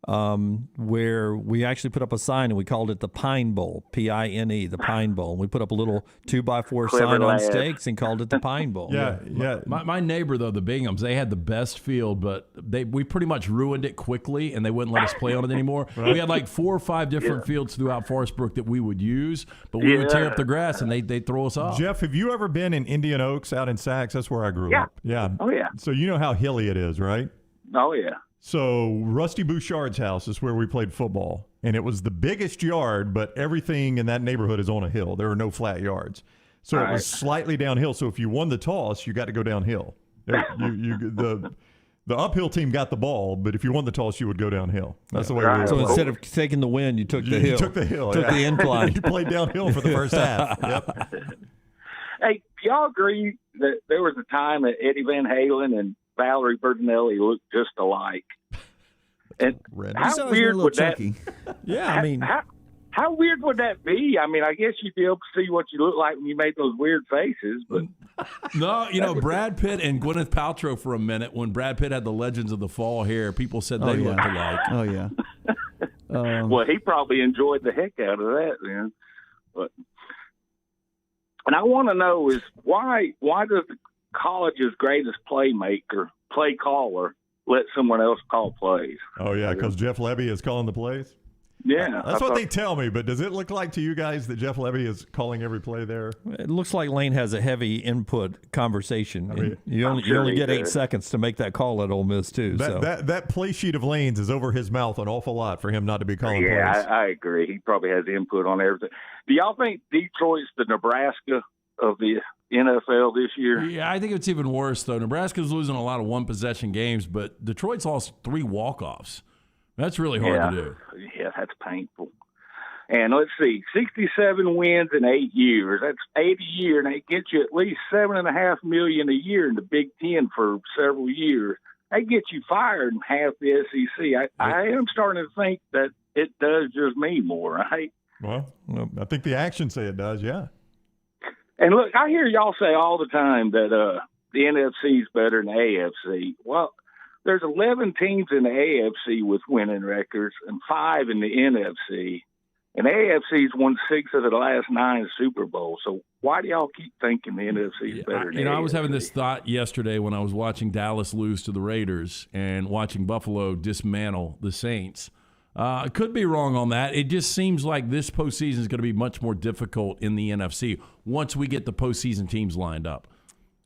where we actually put up a sign, and we called it the Pine Bowl, P-I-N-E, the Pine Bowl. And we put up a little 2x4 sign on stakes and called it the Pine Bowl. Yeah. My neighbor, though, the Binghams, they had the best field, but we pretty much ruined it quickly, and they wouldn't let us play on it anymore. We had like 4 or 5 different fields throughout Forest Brook that we would use, but we would tear up the grass, and they'd throw us off. Jeff, have you ever been in Indian Oaks out in Sax? That's where I grew up. Yeah. Oh, yeah. So you know how hilly it is, right? Oh, yeah. So Rusty Bouchard's house is where we played football, and it was the biggest yard, but everything in that neighborhood is on a hill. There are no flat yards. So it was slightly downhill. So if you won the toss, you got to go downhill. The uphill team got the ball, but if you won the toss, you would go downhill. That's the way we were. So instead of taking the win, you took the hill. You took the hill. Took the incline. You played downhill for the first half. Yep. Hey, do y'all agree that there was a time that Eddie Van Halen and Valerie Bertinelli looked just alike? And how weird would that? Yeah, I mean, how weird would that be? I mean, I guess you'd be able to see what you look like when you made those weird faces, but no, Brad Pitt and Gwyneth Paltrow for a minute. When Brad Pitt had the Legends of the Fall hair, people said they looked alike. Oh yeah. Well, he probably enjoyed the heck out of that then. But and I want to know is why does the college's greatest play caller, let someone else call plays? Oh, yeah, because Jeff Levy is calling the plays? Yeah. That's what they tell me, but does it look like to you guys that Jeff Levy is calling every play there? It looks like Lane has a heavy input conversation. I mean, you only get 8 seconds to make that call at Ole Miss, too. That play sheet of Lane's is over his mouth an awful lot for him not to be calling plays. Yeah, I agree. He probably has input on everything. Do y'all think Detroit's the Nebraska of the NFL this year? Yeah, I think it's even worse, though. Nebraska's losing a lot of one-possession games, but Detroit's lost 3 walk-offs. That's really hard to do. Yeah, that's painful. And let's see, 67 wins in 8 years. That's 80 a year, and they get you at least $7.5 million a year in the Big Ten for several years. They get you fired in half the SEC. I am starting to think that it does just mean more, right? Well, I think the actions say it does, yeah. And look, I hear y'all say all the time that the NFC is better than the AFC. Well, there's 11 teams in the AFC with winning records and 5 in the NFC. And the AFC's won 6 of the last 9 Super Bowls. So why do y'all keep thinking the NFC is better than the AFC? I was having this thought yesterday when I was watching Dallas lose to the Raiders and watching Buffalo dismantle the Saints. I could be wrong on that. It just seems like this postseason is going to be much more difficult in the NFC once we get the postseason teams lined up.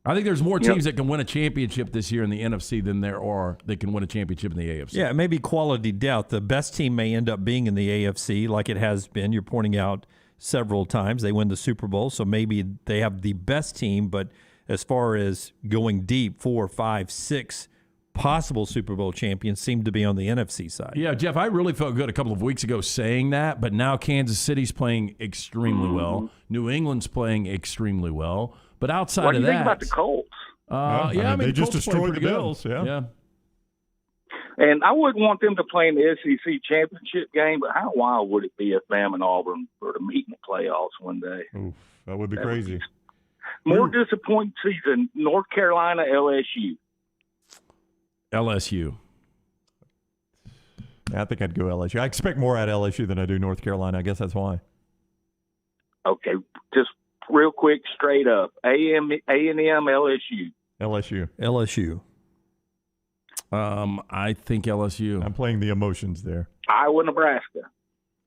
I think there's more teams that can win a championship this year in the NFC than there are that can win a championship in the AFC. Yeah, maybe quality depth. The best team may end up being in the AFC like it has been. You're pointing out several times. They win the Super Bowl, so maybe they have the best team. But as far as going deep, 4, 5, 6 possible Super Bowl champions seem to be on the NFC side. Yeah, Jeff, I really felt good a couple of weeks ago saying that, but now Kansas City's playing extremely well. New England's playing extremely well. But outside of that, what do you think about the Colts? I mean, they just Colts destroyed the good. Bills. Yeah. And I wouldn't want them to play in the SEC championship game, but how wild would it be if Bama and Auburn were to meet in the playoffs one day? Oof, that would be crazy. More disappointing season, North Carolina, LSU. LSU. I think I'd go LSU. I expect more at LSU than I do North Carolina. I guess that's why. Okay, just real quick, straight up. A&M, LSU. LSU. I think LSU. I'm playing the emotions there. Iowa, Nebraska.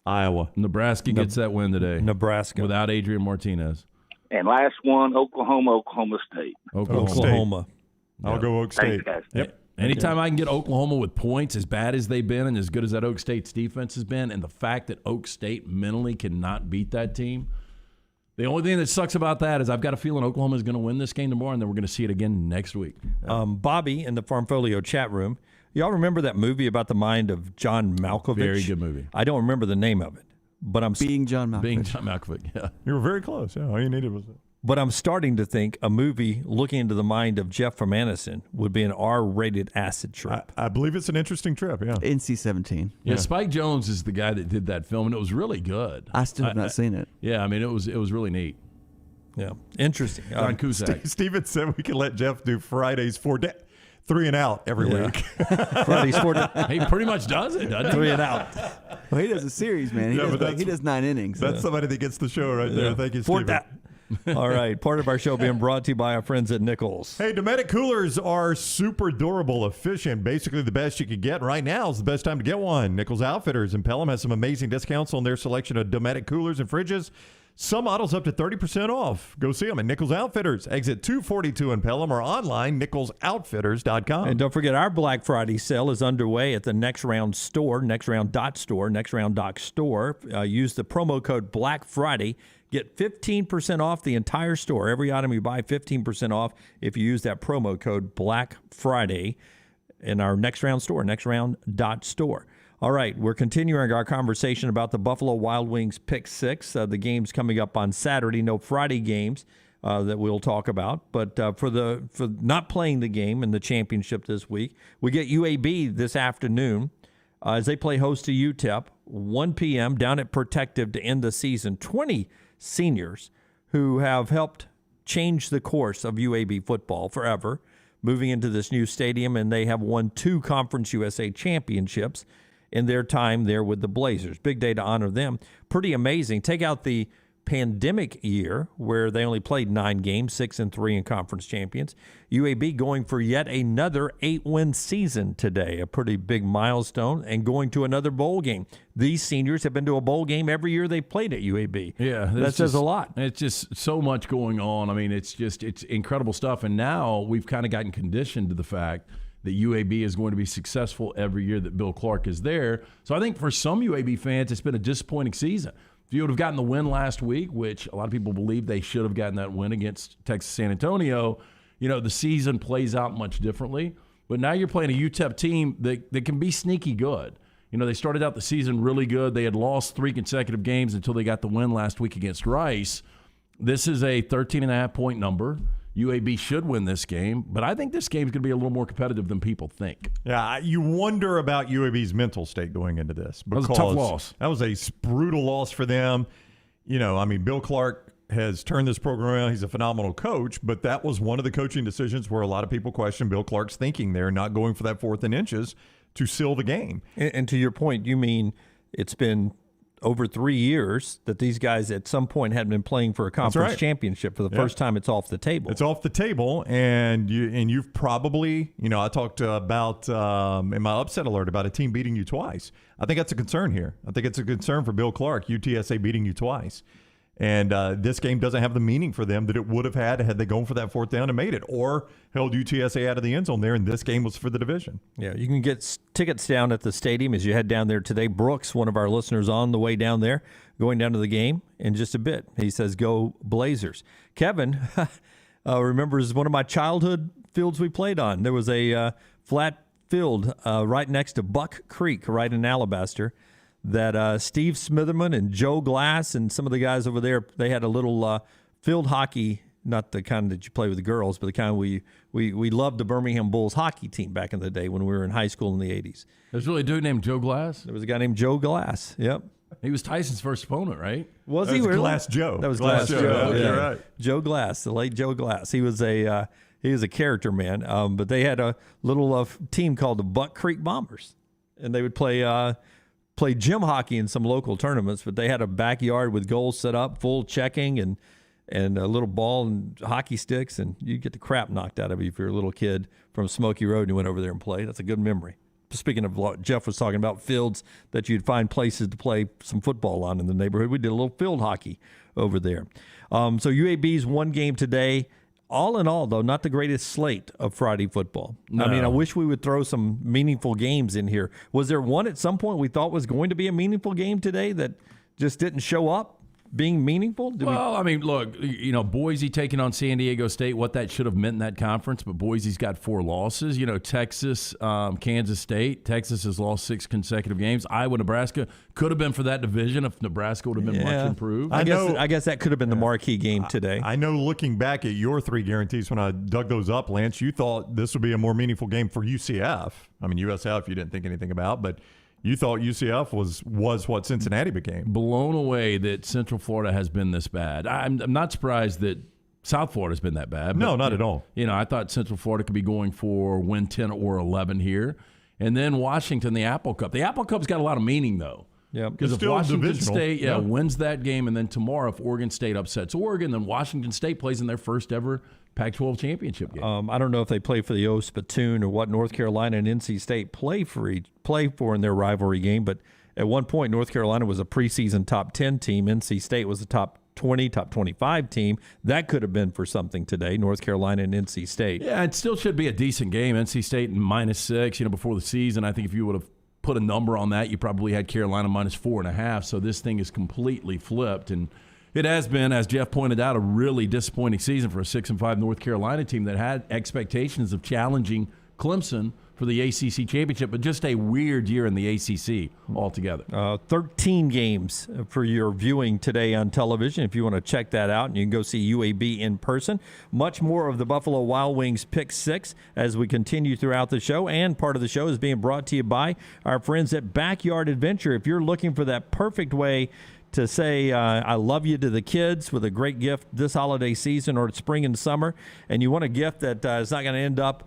Iowa. Nebraska gets that win today. Nebraska. Without Adrian Martinez. And last one, Oklahoma State. Oklahoma. I'll go Oak State. Thanks, guys. Yep. Anytime I can get Oklahoma with points, as bad as they've been and as good as that Oak State's defense has been, and the fact that Oak State mentally cannot beat that team, the only thing that sucks about that is I've got a feeling Oklahoma is going to win this game tomorrow, and then we're going to see it again next week. Bobby in the Farmfolio chat room, y'all remember that movie about the mind of John Malkovich? Very good movie. I don't remember the name of it, but Being John Malkovich. Being John Malkovich, yeah. You were very close. Yeah, all you needed was it. But I'm starting to think a movie looking into the mind of Jeff from Anniston would be an R-rated acid trip. I believe it's an interesting trip, yeah. NC-17. Yeah, Spike Jonze is the guy that did that film, and it was really good. I still have not seen it. Yeah, I mean, it was really neat. Yeah, interesting. Don Cusack. Steven said we can let Jeff do Fridays 3 and out every week. Fridays 4 He pretty much does it, doesn't he? 3 and out. Well, he does a series, man. He does 9 innings. That's somebody that gets the show right there. Thank you, For Steven. that. All right. Part of our show being brought to you by our friends at Nichols. Hey, Dometic coolers are super durable, efficient, basically the best you could get. Right now is the best time to get one. Nichols Outfitters in Pelham has some amazing discounts on their selection of Dometic coolers and fridges. Some models up to 30% off. Go see them at Nichols Outfitters, exit 242 in Pelham, or online, nicholsoutfitters.com. And don't forget, our Black Friday sale is underway at the Next Round store, nextround.store, nextround.store. Use the promo code Black Friday. Get 15% off the entire store. Every item you buy, 15% off if you use that promo code Black Friday in our Next Round store, nextround.store. All right, we're continuing our conversation about the Buffalo Wild Wings Pick 6. The game's coming up on Saturday. No Friday games that we'll talk about. But for not playing the game in the championship this week, we get UAB this afternoon as they play host to UTEP, 1 p.m. down at Protective to end the season. 20 seniors who have helped change the course of UAB football forever, moving into this new stadium, and they have won 2 Conference USA championships in their time there with the Blazers. Big day to honor them. Pretty amazing. Take out the pandemic year where they only played 9 games, 6-3 in conference champions. UAB going for yet another 8-win season today, a pretty big milestone, and going to another bowl game. These seniors have been to a bowl game every year they played at UAB. Yeah, that says a lot. It's just so much going on. I mean, it's incredible stuff. And now we've kind of gotten conditioned to the fact that UAB is going to be successful every year that Bill Clark is there. So I think for some UAB fans, it's been a disappointing season. If you would have gotten the win last week, which a lot of people believe they should have gotten that win against Texas San Antonio, the season plays out much differently. But now you're playing a UTEP team that can be sneaky good. They started out the season really good. They had lost 3 consecutive games until they got the win last week against Rice. This is a 13.5-point number. UAB should win this game, but I think this game is going to be a little more competitive than people think. Yeah, you wonder about UAB's mental state going into this. That was a tough loss. That was a brutal loss for them. Bill Clark has turned this program around. He's a phenomenal coach, but that was one of the coaching decisions where a lot of people question Bill Clark's thinking there, not going for that 4th and inches to seal the game. And to your point, you mean it's been over 3 years that these guys at some point had been playing for a conference championship. For the first time, it's off the table. It's off the table, and you've probably, I talked about in my upset alert about a team beating you twice. I think that's a concern here. I think it's a concern for Bill Clark, UTSA beating you twice. And this game doesn't have the meaning for them that it would have had they gone for that 4th down and made it, or held UTSA out of the end zone there, and this game was for the division. Yeah, you can get tickets down at the stadium as you head down there today. Brooks, one of our listeners on the way down there, going down to the game in just a bit. He says, go Blazers. Kevin remembers one of my childhood fields we played on. There was a flat field right next to Buck Creek, right in Alabaster, that Steve Smitherman and Joe Glass and some of the guys over there, they had a little field hockey, not the kind that you play with the girls, but the kind we loved the Birmingham Bulls hockey team back in the day when we were in high school in the 80s. There's really a dude named Joe Glass? There was a guy named Joe Glass, yep. He was Tyson's first opponent, right? Was he really? Glass Joe. That was Glass Joe. Yeah, right. Joe Glass, the late Joe Glass. He was a character, man. But they had a little team called the Buck Creek Bombers, and they would play gym hockey in some local tournaments, but they had a backyard with goals set up, full checking, and a little ball and hockey sticks, and you get the crap knocked out of you if you're a little kid from Smoky Road and you went over there and played. That's a good memory. Speaking of what Jeff was talking about, fields that you'd find places to play some football on in the neighborhood, we did a little field hockey over there. So UAB's 1 game today. All in all, though, not the greatest slate of Friday football. No. I mean, I wish we would throw some meaningful games in here. Was there one at some point we thought was going to be a meaningful game today that just didn't show up being meaningful? I mean, look, Boise taking on San Diego State, what that should have meant in that conference, but Boise's got 4 losses. Texas, Kansas State. Texas has lost 6 consecutive games. Iowa, Nebraska could have been for that division if Nebraska would have been much improved. I guess that could have been the marquee game today. I know looking back at your 3 guarantees when I dug those up, Lance, you thought this would be a more meaningful game for UCF. I mean, USF you didn't think anything about, but You thought UCF was what Cincinnati became. Blown away that Central Florida has been this bad. I'm not surprised that South Florida's been that bad. No, not at all. I thought Central Florida could be going for win 10 or 11 here. And then Washington, the Apple Cup. The Apple Cup's got a lot of meaning, though. Yeah, because if Washington State wins that game, and then tomorrow if Oregon State upsets Oregon, then Washington State plays in their first ever Pac-12 championship game. I don't know if they play for the O Spittoon or what North Carolina and NC State play for in their rivalry game, but at one point North Carolina was a preseason top 10 team. NC State was a top 20, top 25 team. That could have been for something today, North Carolina and NC State. Yeah, it still should be a decent game. NC State -6, before the season. I think if you would have put a number on that, you probably had Carolina -4.5. So this thing is completely flipped. And it has been, as Jeff pointed out, a really disappointing season for a 6-5 North Carolina team that had expectations of challenging Clemson for the ACC championship, but just a weird year in the ACC altogether. 13 games for your viewing today on television if you want to check that out, and you can go see UAB in person. Much more of the Buffalo Wild Wings Pick 6 as we continue throughout the show, and part of the show is being brought to you by our friends at Backyard Adventure. If you're looking for that perfect way to say I love you to the kids with a great gift this holiday season or spring and summer, and you want a gift that is not going to end up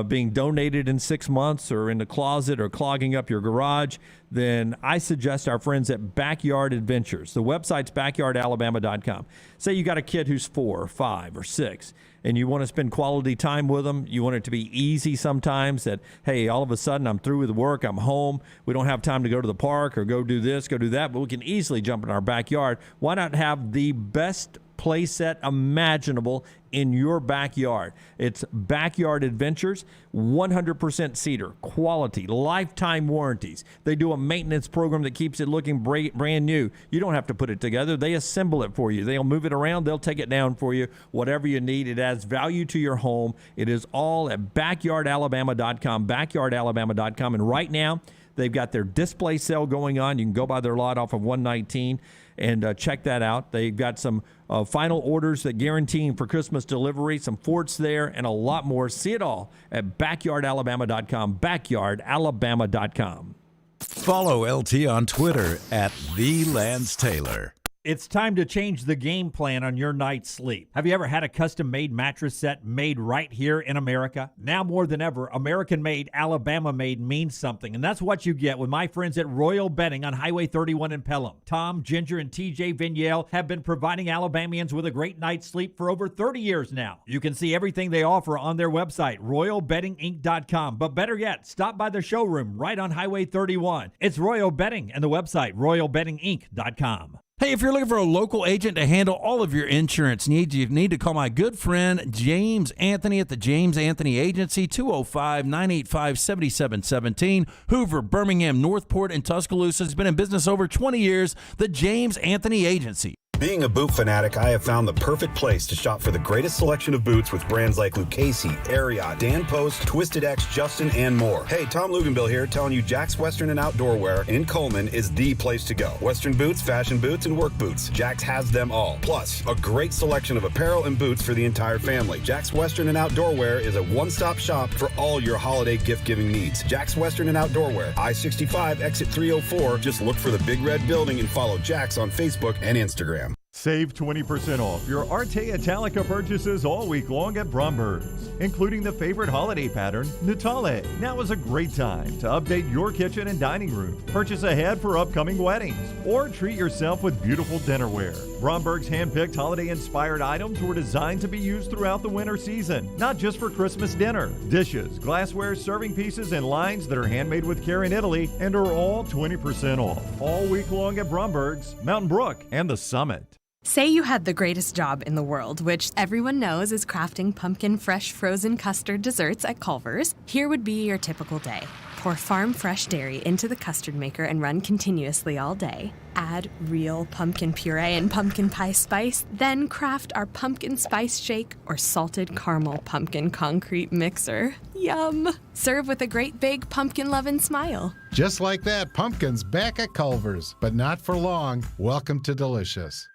being donated in 6 months or in the closet or clogging up your garage, then I suggest our friends at Backyard Adventures. The website's backyardalabama.com. Say you got a kid who's 4 or 5 or 6, and you want to spend quality time with them. You want it to be easy sometimes that, hey, all of a sudden I'm through with work, I'm home, we don't have time to go to the park or go do this, go do that, but we can easily jump in our backyard. Why not have the best play set imaginable in your backyard? It's Backyard Adventures, 100% cedar, quality, lifetime warranties. They do a maintenance program that keeps it looking brand new. You don't have to put it together. They assemble it for you. They'll move it around. They'll take it down for you, whatever you need. It adds value to your home. It is all at backyardalabama.com, backyardalabama.com. And right now, they've got their display sale going on. You can go by their lot off of 119 and check that out. They've got some final orders that guaranteeing for Christmas delivery, some forts there, and a lot more. See it all at backyardalabama.com, backyardalabama.com. Follow LT on Twitter at @TheLanceTaylor. It's time to change the game plan on your night's sleep. Have you ever had a custom-made mattress set made right here in America? Now more than ever, American-made, Alabama-made means something, and that's what you get with my friends at Royal Bedding on Highway 31 in Pelham. Tom, Ginger, and TJ Vignale have been providing Alabamians with a great night's sleep for over 30 years now. You can see everything they offer on their website, royalbeddinginc.com. But better yet, stop by their showroom right on Highway 31. It's Royal Bedding and the website, royalbeddinginc.com. Hey, if you're looking for a local agent to handle all of your insurance needs, you need to call my good friend James Anthony at the James Anthony Agency, 205-985-7717, Hoover, Birmingham, Northport, and Tuscaloosa. Has been in business over 20 years. The James Anthony Agency. Being a boot fanatic, I have found the perfect place to shop for the greatest selection of boots with brands like Lucchese, Ariat, Dan Post, Twisted X, Justin, and more. Hey, Tom Luganbill here, telling you Jack's Western and Outdoor Wear in Coleman is the place to go. Western boots, fashion boots, and work boots. Jack's has them all. Plus, a great selection of apparel and boots for the entire family. Jack's Western and Outdoor Wear is a one-stop shop for all your holiday gift-giving needs. Jack's Western and Outdoor Wear, I-65, exit 304. Just look for the big red building and follow Jack's on Facebook and Instagram. Save 20% off your Arte Italica purchases all week long at Bromberg's, including the favorite holiday pattern, Natale. Now is a great time to update your kitchen and dining room. Purchase ahead for upcoming weddings, or treat yourself with beautiful dinnerware. Bromberg's hand-picked holiday-inspired items were designed to be used throughout the winter season, not just for Christmas dinner. Dishes, glassware, serving pieces, and lines that are handmade with care in Italy and are all 20% off. All week long at Bromberg's, Mountain Brook, and the Summit. Say you had the greatest job in the world, which everyone knows is crafting pumpkin fresh frozen custard desserts at Culver's. Here would be your typical day. Pour farm fresh dairy into the custard maker and run continuously all day. Add real pumpkin puree and pumpkin pie spice, then craft our pumpkin spice shake or salted caramel pumpkin concrete mixer. Yum! Serve with a great big pumpkin lovin' smile. Just like that, pumpkin's back at Culver's, but not for long. Welcome to Delicious.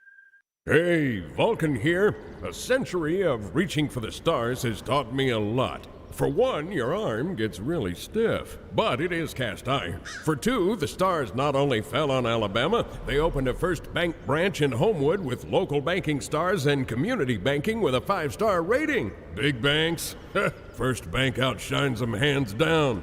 Hey, Vulcan here. A century of reaching for the stars has taught me a lot. For one, your arm gets really stiff, but it is cast iron. For two, the stars not only fell on Alabama, they opened a First Bank branch in Homewood with local banking stars and community banking with a 5-star rating. Big banks? First Bank outshines them hands down.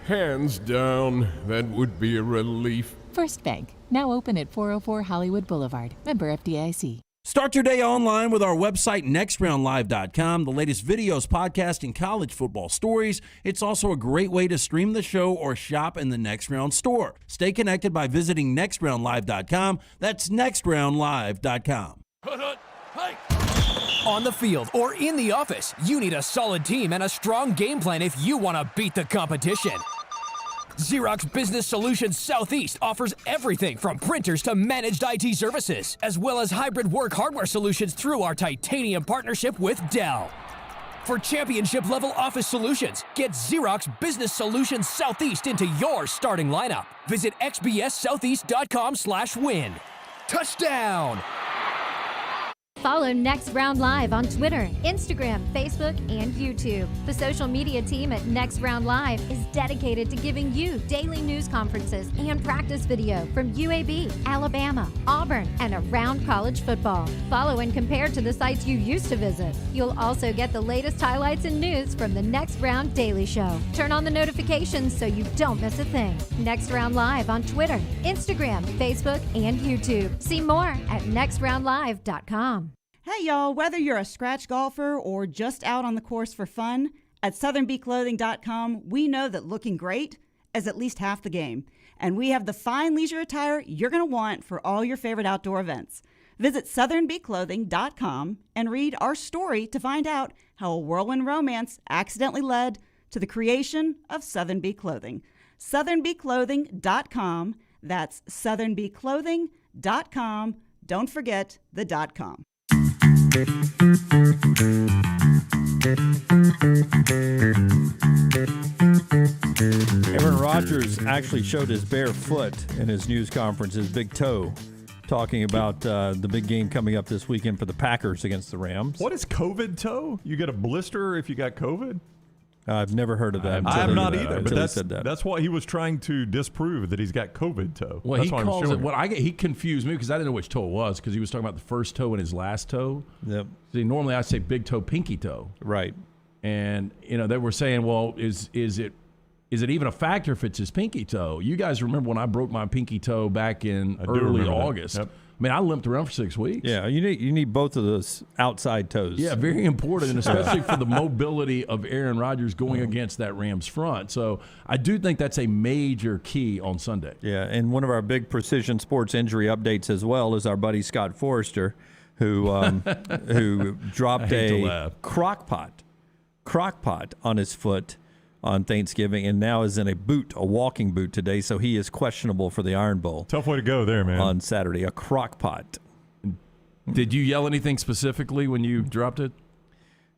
Hands down. That would be a relief. First Bank, now open at 404 Hollywood Boulevard. Member FDIC. Start your day online with our website, nextroundlive.com. The latest videos, podcasts, and college football stories. It's also a great way to stream the show or shop in the Next Round store. Stay connected by visiting nextroundlive.com. That's nextroundlive.com. On the field or in the office, you need a solid team and a strong game plan if you want to beat the competition. Xerox Business Solutions Southeast offers everything from printers to managed IT services, as well as hybrid work hardware solutions through our titanium partnership with Dell. For championship-level office solutions, get Xerox Business Solutions Southeast into your starting lineup. Visit xbssoutheast.com/win. Touchdown! Follow Next Round Live on Twitter, Instagram, Facebook, and YouTube. The social media team at Next Round Live is dedicated to giving you daily news conferences and practice video from UAB, Alabama, Auburn, and around college football. Follow and compare to the sites you used to visit. You'll also get the latest highlights and news from the Next Round Daily Show. Turn on the notifications so you don't miss a thing. Next Round Live on Twitter, Instagram, Facebook, and YouTube. See more at nextroundlive.com. Hey y'all, whether you're a scratch golfer or just out on the course for fun, at southernbclothing.com, we know that looking great is at least half the game. And we have the fine leisure attire you're going to want for all your favorite outdoor events. Visit southernbclothing.com and read our story to find out how a whirlwind romance accidentally led to the creation of Southern Bee Clothing. southernbclothing.com. That's southernbclothing.com. Don't forget the .com. Aaron Rodgers actually showed his bare foot in his news conference, his big toe, talking about the big game coming up this weekend for the Packers against the Rams. What is COVID toe? You get a blister if you got COVID? I've never heard of that. I have not either, but that. That's what he was trying to disprove, that he's got COVID toe. Well, that's he why calls I'm it, he confused me because I didn't know which toe it was because he was talking about the first toe and his last toe. Yep. See, normally I say big toe, pinky toe. Right. And, they were saying, well, is it even a factor if it's his pinky toe? You guys remember when I broke my pinky toe back in early August? Yep. I mean, I limped around for 6 weeks. Yeah, you need both of those outside toes. Yeah, very important, and especially for the mobility of Aaron Rodgers going against that Rams front. So I do think that's a major key on Sunday. Yeah, and one of our big precision sports injury updates as well is our buddy Scott Forrester, who dropped a crock pot on his foot on Thanksgiving, and now is in a walking boot today, so he is questionable for the Iron Bowl. Tough way to go there, man. On Saturday, a crock pot. Did you yell anything specifically when you dropped it?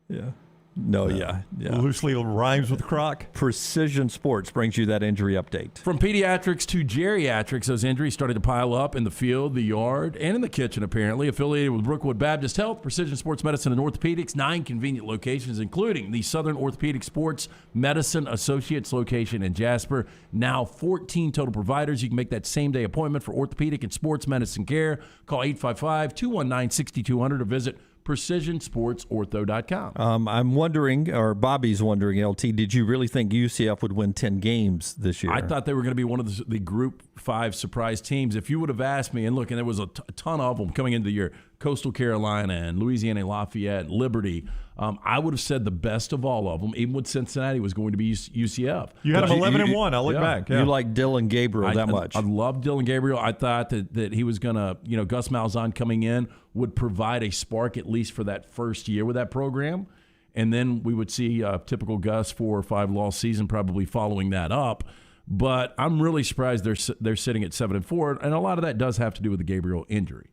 Yeah. No, yeah. Loosely rhymes with croc. Precision Sports brings you that injury update. From pediatrics to geriatrics, those injuries started to pile up in the field, the yard, and in the kitchen, apparently. Affiliated with Brookwood Baptist Health, Precision Sports Medicine and Orthopedics, 9 convenient locations, including the Southern Orthopedic Sports Medicine Associates location in Jasper. Now 14 total providers. You can make that same-day appointment for orthopedic and sports medicine care. Call 855-219-6200 or visit precisionsportsortho.com. I'm wondering, or Bobby's wondering, LT, did you really think UCF would win 10 games this year? I thought they were going to be one of the Group 5 surprise teams. If you would have asked me, and look, and there was a ton of them coming into the year, Coastal Carolina and Louisiana Lafayette, Liberty, I would have said the best of all of them, even with Cincinnati, was going to be UCF. You had them 11-1. I'll look back. Yeah. You like Dylan Gabriel that much. I love Dylan Gabriel. I thought that he was going to, Gus Malzahn coming in would provide a spark at least for that first year with that program. And then we would see a typical Gus 4 or 5 loss season probably following that up. But I'm really surprised they're sitting at 7-4, and a lot of that does have to do with the Gabriel injury.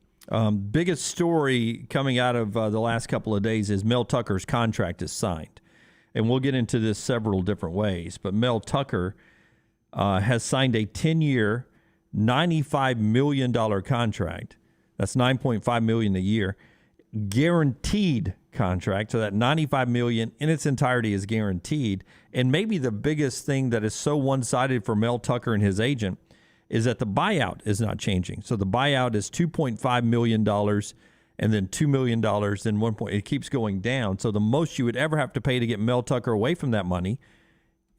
Biggest story coming out of the last couple of days is Mel Tucker's contract is signed. And we'll get into this several different ways. But Mel Tucker has signed a 10-year, $95 million contract. That's $9.5 million a year guaranteed contract. So that $95 million in its entirety is guaranteed. And maybe the biggest thing that is so one-sided for Mel Tucker and his agent is that the buyout is not changing. So the buyout is $2.5 million and then $2 million, then 1 point. It keeps going down. So the most you would ever have to pay to get Mel Tucker away from that money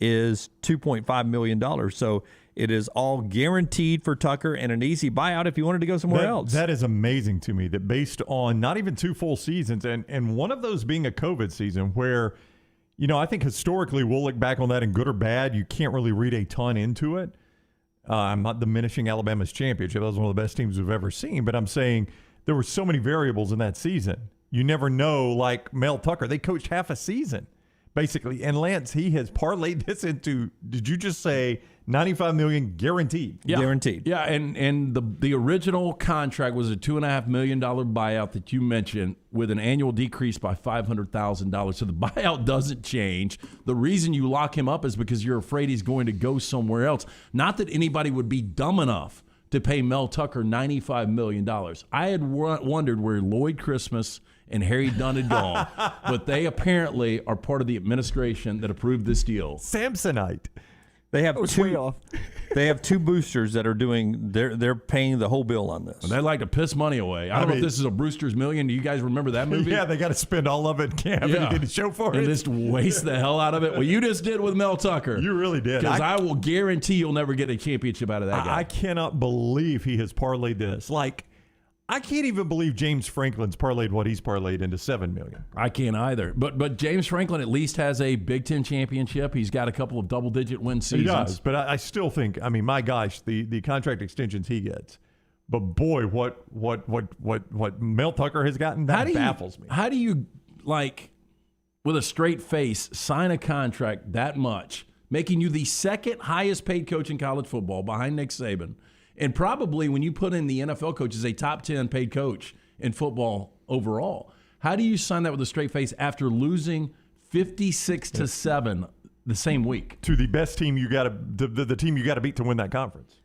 is $2.5 million. So it is all guaranteed for Tucker and an easy buyout if he wanted to go somewhere else. That is amazing to me, that based on not even 2 full seasons, and one of those being a COVID season where, I think historically we'll look back on that in good or bad. You can't really read a ton into it. I'm not diminishing Alabama's championship. That was one of the best teams we've ever seen. But I'm saying there were so many variables in that season. You never know, like Mel Tucker. They coached half a season, basically. And Lance, he has parlayed this into, did you just say $95 million guaranteed? Yeah. Guaranteed. Yeah, and the original contract was a $2.5 million buyout that you mentioned with an annual decrease by $500,000. So the buyout doesn't change. The reason you lock him up is because you're afraid he's going to go somewhere else. Not that anybody would be dumb enough to pay Mel Tucker $95 million. I had wondered where Lloyd Christmas and Harry Dunn had gone, but they apparently are part of the administration that approved this deal. Samsonite. They have They have 2 boosters that are they're paying the whole bill on this. And they like to piss money away. I don't know if this is a Brewster's Million. Do you guys remember that movie? Yeah, they got to spend all of it. Can't have anything to show for it. And just waste the hell out of it. Well, you just did with Mel Tucker. You really did. Because I will guarantee you'll never get a championship out of that guy. I cannot believe he has parlayed this. Like, I can't even believe James Franklin's parlayed what he's parlayed into $7 million. I can't either. But James Franklin at least has a Big Ten championship. He's got a couple of double-digit win seasons. He does, but I still think, my gosh, the contract extensions he gets. But boy, what Mel Tucker has gotten, that baffles me. How do you, with a straight face, sign a contract that much, making you the second highest paid coach in college football behind Nick Sabin? And probably when you put in the NFL coach as a top 10 paid coach in football overall, how do you sign that with a straight face after losing 56-7 the same week to the best team the team you got to beat to win that conference?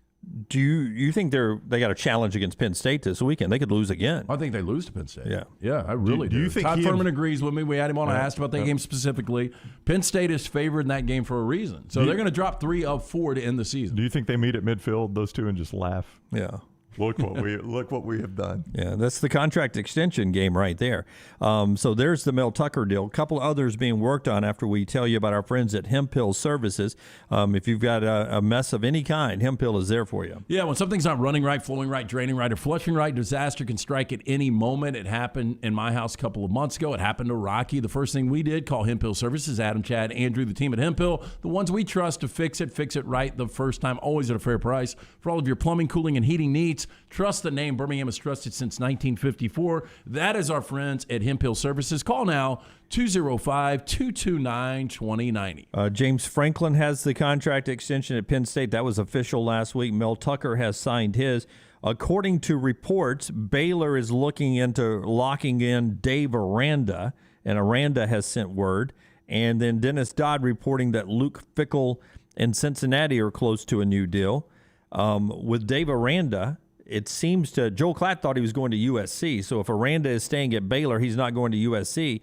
Do you think they got a challenge against Penn State this weekend? They could lose again. I think they lose to Penn State. Yeah, I really do. Do you think Todd Furman agrees with me? We had him on. I asked about that game specifically. Penn State is favored in that game for a reason. So they're going to drop 3 of 4 to end the season. Do you think they meet at midfield, those two, and just laugh? Yeah. Look what we have done. Yeah, that's the contract extension game right there. So there's the Mel Tucker deal. A couple others being worked on after we tell you about our friends at Hemphill Services. If you've got a mess of any kind, Hemphill is there for you. Yeah, when something's not running right, flowing right, draining right, or flushing right, disaster can strike at any moment. It happened in my house a couple of months ago. It happened to Rocky. The first thing we did, call Hemphill Services, Adam, Chad, Andrew, the team at Hemphill, the ones we trust to fix it right the first time, always at a fair price. For all of your plumbing, cooling, and heating needs, trust the name. Birmingham has trusted since 1954. That is our friends at Hemphill Services. Call now, 205-229-2090. James Franklin has the contract extension at Penn State. That was official last week. Mel Tucker has signed his. According to reports, Baylor is looking into locking in Dave Aranda, and Aranda has sent word. And then Dennis Dodd reporting that Luke Fickell and Cincinnati are close to a new deal. With Dave Aranda, it seems Joel Klatt thought he was going to USC. So if Aranda is staying at Baylor, he's not going to USC.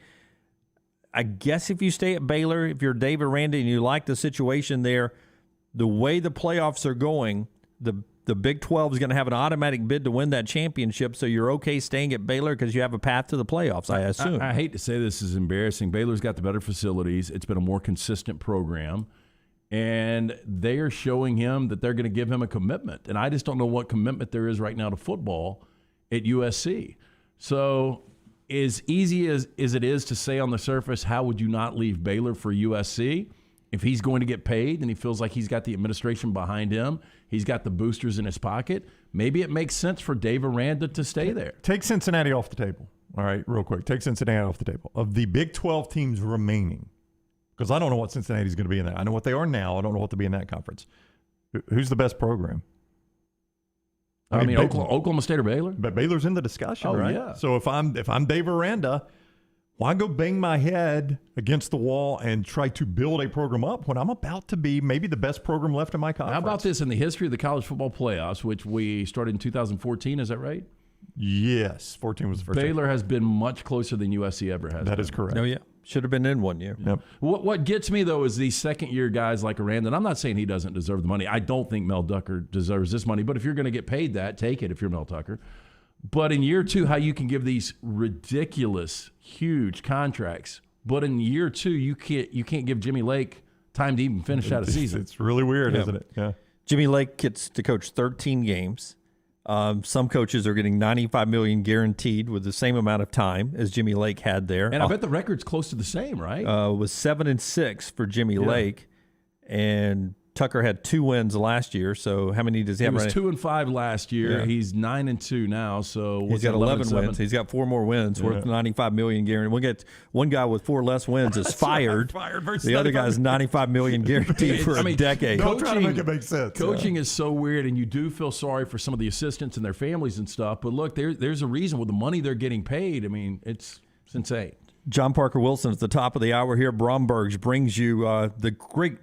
I guess if you stay at Baylor, if you're Dave Aranda and you like the situation there, the way the playoffs are going, the Big 12 is going to have an automatic bid to win that championship, so you're okay staying at Baylor because you have a path to the playoffs, I assume. I hate to say this is embarrassing. Baylor's got the better facilities. It's been a more consistent program. And they are showing him that they're going to give him a commitment. And I just don't know what commitment there is right now to football at USC. So as easy as it is to say on the surface, how would you not leave Baylor for USC? If he's going to get paid and he feels like he's got the administration behind him, he's got the boosters in his pocket, maybe it makes sense for Dave Aranda to stay there. Take Cincinnati off the table. All right, real quick. Take Cincinnati off the table. Of the Big 12 teams remaining, because I don't know what Cincinnati's going to be in that. I know what they are now. I don't know what to be in that conference. Who's the best program? I mean Oklahoma State or Baylor? But Baylor's in the discussion, right? Yeah. So if I'm Dave Aranda, why go bang my head against the wall and try to build a program up when I'm about to be maybe the best program left in my conference? How about this? In the history of the college football playoffs, which we started in 2014, is that right? Yes, 14 was the first. Baylor has been much closer than USC ever has. That is correct. Oh, yeah. Should have been in one year. Yep. What gets me, though, is these second-year guys like Aranda. I'm not saying he doesn't deserve the money. I don't think Mel Tucker deserves this money. But if you're going to get paid that, take it if you're Mel Tucker. But in year two, how you can give these ridiculous, huge contracts. But in year two, you can't give Jimmy Lake time to even finish out a season. It's really weird, isn't it? Yeah. Jimmy Lake gets to coach 13 games. Some coaches are getting $95 million guaranteed with the same amount of time as Jimmy Lake had there. And I bet the record's close to the same, right? Was 7-6 for Jimmy Lake, and Tucker had 2 wins last year. So how many does he have? He was 2-5 last year. Yeah. He's 9-2 now. So he's got 11 wins. He's got 4 more wins worth $95 million guaranteed. We'll get one guy with 4 less wins is fired. The other guy's $95 million guaranteed for a decade. Don't try to make it make sense. Coaching is so weird, and you do feel sorry for some of the assistants and their families and stuff. But look, there's a reason with the money they're getting paid. I mean, it's insane. John Parker Wilson at the top of the hour here. Bromberg's brings you the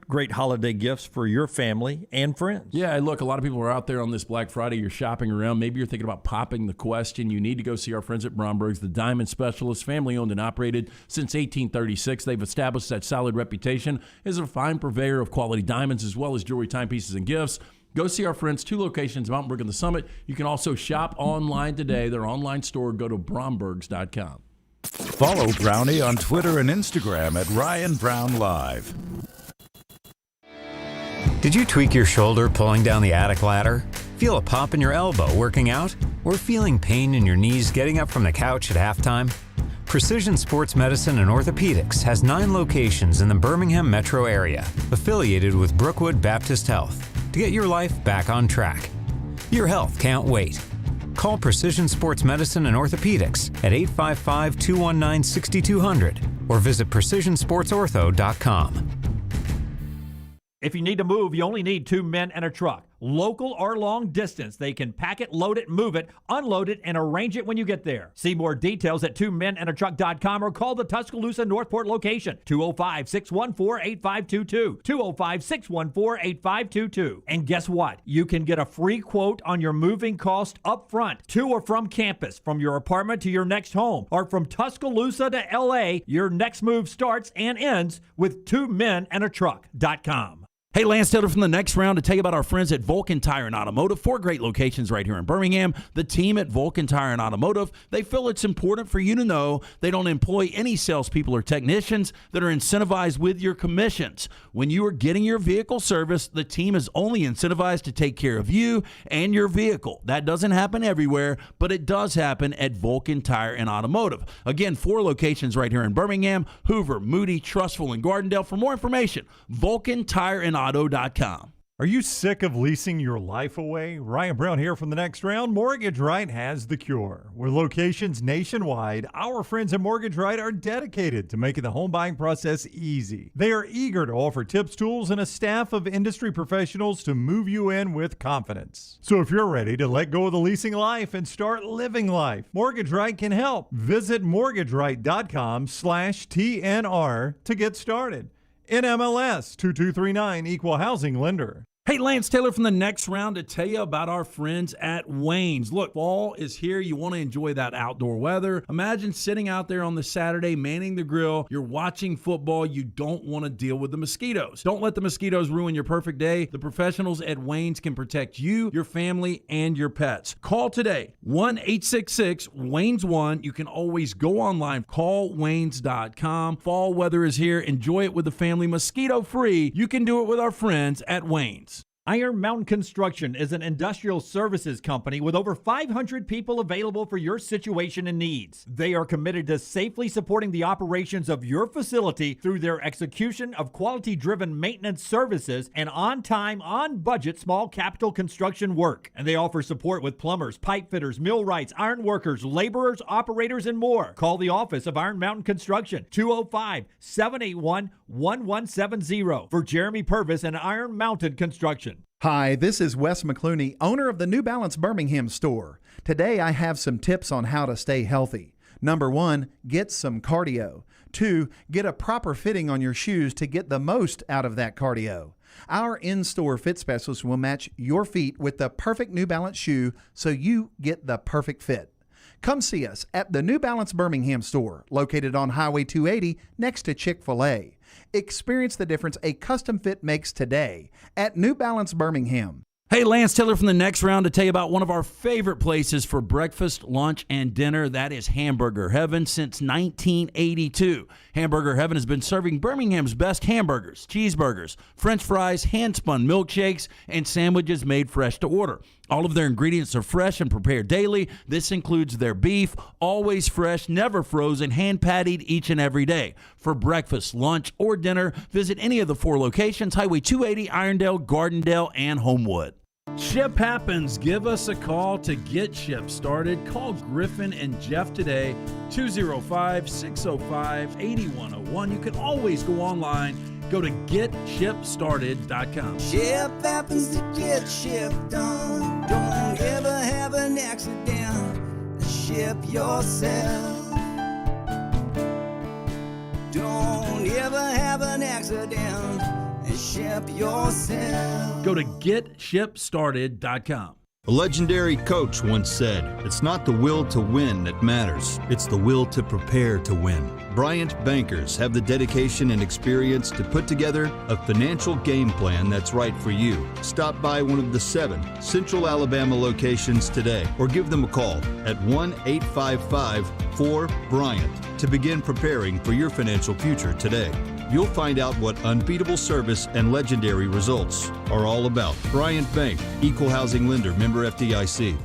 great holiday gifts for your family and friends. Yeah, look, a lot of people are out there on this Black Friday. You're shopping around. Maybe you're thinking about popping the question. You need to go see our friends at Bromberg's, the diamond specialist, family-owned and operated since 1836. They've established that solid reputation as a fine purveyor of quality diamonds as well as jewelry, timepieces, and gifts. Go see our friends, 2 locations, Mountain Brook and the Summit. You can also shop online today. Their online store, go to brombergs.com. Follow Brownie on Twitter and Instagram at Ryan Brown Live. Did you tweak your shoulder pulling down the attic ladder? Feel a pop in your elbow working out? Or feeling pain in your knees getting up from the couch at halftime? Precision Sports Medicine and Orthopedics has 9 locations in the Birmingham metro area, affiliated with Brookwood Baptist Health, to get your life back on track. Your health can't wait. Call Precision Sports Medicine and Orthopedics at 855-219-6200 or visit precisionsportsortho.com. If you need to move, you only need 2 men and a truck. Local or long distance, they can pack it, load it, move it, unload it, and arrange it when you get there. See more details at 2menandatruck.com or call the Tuscaloosa Northport location, 205-614-8522, 205-614-8522. And guess what? You can get a free quote on your moving cost up front, to or from campus, from your apartment to your next home, or from Tuscaloosa to L.A. Your next move starts and ends with 2menandatruck.com. Hey, Lance Taylor from the Next Round to tell you about our friends at Vulcan Tire and Automotive. 4 great locations right here in Birmingham. The team at Vulcan Tire and Automotive, they feel it's important for you to know they don't employ any salespeople or technicians that are incentivized with your commissions. When you are getting your vehicle serviced, the team is only incentivized to take care of you and your vehicle. That doesn't happen everywhere, but it does happen at Vulcan Tire and Automotive. Again, 4 locations right here in Birmingham, Hoover, Moody, Trussville, and Gardendale. For more information, Vulcan Tire and Auto.com. Are you sick of leasing your life away? Ryan Brown here from the Next Round. Mortgage Right has the cure. With locations nationwide, our friends at Mortgage Right are dedicated to making the home buying process easy. They are eager to offer tips, tools, and a staff of industry professionals to move you in with confidence. So if you're ready to let go of the leasing life and start living life, Mortgage Right can help. Visit mortgageright.com/TNR to get started. NMLS 2239, Equal Housing Lender. Hey, Lance Taylor from the Next Round to tell you about our friends at Wayne's. Look, fall is here. You want to enjoy that outdoor weather. Imagine sitting out there on the Saturday, manning the grill. You're watching football. You don't want to deal with the mosquitoes. Don't let the mosquitoes ruin your perfect day. The professionals at Wayne's can protect you, your family, and your pets. Call today, 1-866-WAYNES1. You can always go online, callwaynes.com. Fall weather is here. Enjoy it with the family, mosquito-free. You can do it with our friends at Wayne's. Iron Mountain Construction is an industrial services company with over 500 people available for your situation and needs. They are committed to safely supporting the operations of your facility through their execution of quality-driven maintenance services and on-time, on-budget small capital construction work. And they offer support with plumbers, pipe fitters, millwrights, iron workers, laborers, operators, and more. Call the office of Iron Mountain Construction, 205-781-1170 for Jeremy Purvis and Iron Mountain Construction. Hi, this is Wes McClooney, owner of the New Balance Birmingham store. Today I have some tips on how to stay healthy. Number 1, get some cardio. 2, get a proper fitting on your shoes to get the most out of that cardio. Our in-store fit specialist will match your feet with the perfect New Balance shoe so you get the perfect fit. Come see us at the New Balance Birmingham store, located on Highway 280 next to Chick-fil-A. Experience the difference a custom fit makes today at New Balance Birmingham. Hey, Lance Taylor from the Next Round to tell you about one of our favorite places for breakfast, lunch, and dinner. That is Hamburger Heaven since 1982. Hamburger Heaven has been serving Birmingham's best hamburgers, cheeseburgers, French fries, hand-spun milkshakes, and sandwiches made fresh to order. All of their ingredients are fresh and prepared daily. This includes their beef, always fresh, never frozen, hand-pattied each and every day. For breakfast, lunch, or dinner, visit any of the 4 locations, Highway 280, Irondale, Gardendale, and Homewood. Ship happens. Give us a call to get Ship started. Call Griffin and Jeff today, 205-605-8101. You can always go online. Go to getshipstarted.com. Ship happens to get ship done. Don't ever have an accident. Ship yourself. Don't ever have an accident. Ship yourself. Go to getshipstarted.com. A legendary coach once said, "It's not the will to win that matters, it's the will to prepare to win." Bryant bankers have the dedication and experience to put together a financial game plan that's right for you. Stop by one of the 7 Central Alabama locations today or give them a call at 1-855-4-BRYANT to begin preparing for your financial future today. You'll find out what unbeatable service and legendary results are all about. Bryant Bank, Equal Housing Lender, member FDIC.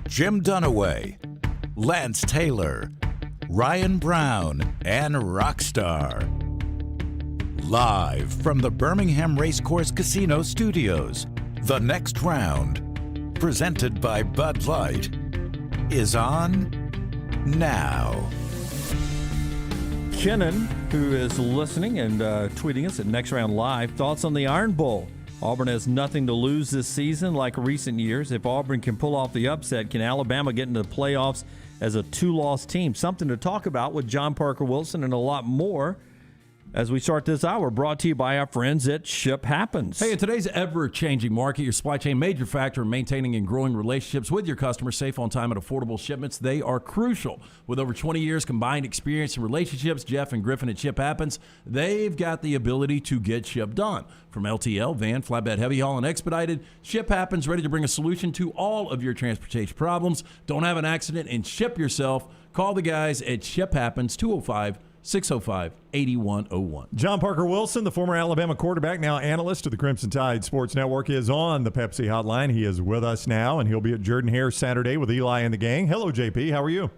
Jim Dunaway, Lance Taylor, Ryan Brown, and Rockstar. Live from the Birmingham Racecourse Casino Studios, the next round, presented by Bud Light, is on now. Shannon, who is listening and tweeting us at Next Round Live, thoughts on the Iron Bowl. Auburn has nothing to lose this season like recent years. If Auburn can pull off the upset, can Alabama get into the playoffs as a 2-loss team? Something to talk about with John Parker Wilson and a lot more as we start this hour, brought to you by our friends at Ship Happens. Hey, in today's ever-changing market, your supply chain major factor in maintaining and growing relationships with your customers, safe on time and affordable shipments, they are crucial. With over 20 years combined experience in relationships, Jeff and Griffin at Ship Happens, they've got the ability to get ship done. From LTL, van, flatbed, heavy haul, and expedited, Ship Happens ready to bring a solution to all of your transportation problems. Don't have an accident and ship yourself. Call the guys at Ship Happens, 205-605-8101. John Parker Wilson, the former Alabama quarterback, now analyst of the Crimson Tide Sports Network, is on the Pepsi hotline. He is with us now, and he'll be at Jordan-Hare Saturday with Eli and the gang. Hello, JP. How are you?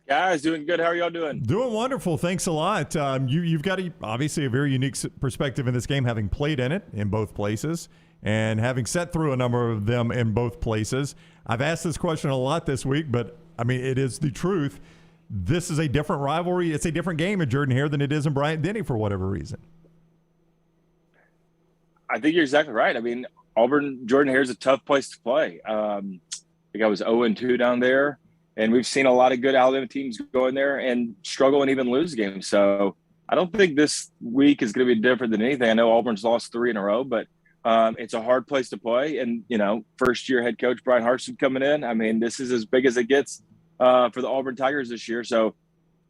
Guys, doing good. How are y'all doing? Doing wonderful. Thanks a lot. You've got obviously a very unique perspective in this game, having played in it in both places and having sat through a number of them in both places. I've asked this question a lot this week, but, I mean, it is the truth. This is a different rivalry. It's a different game in Jordan-Hare than it is in Bryant-Denny for whatever reason. I think you're exactly right. I mean, Jordan-Hare is a tough place to play. I think I was 0-2 down there, and we've seen a lot of good Alabama teams go in there and struggle and even lose games. So I don't think this week is going to be different than anything. I know Auburn's lost 3 in a row, but it's a hard place to play. And, you know, first-year head coach Brian Harsin coming in. I mean, this is as big as it gets for the Auburn Tigers this year. So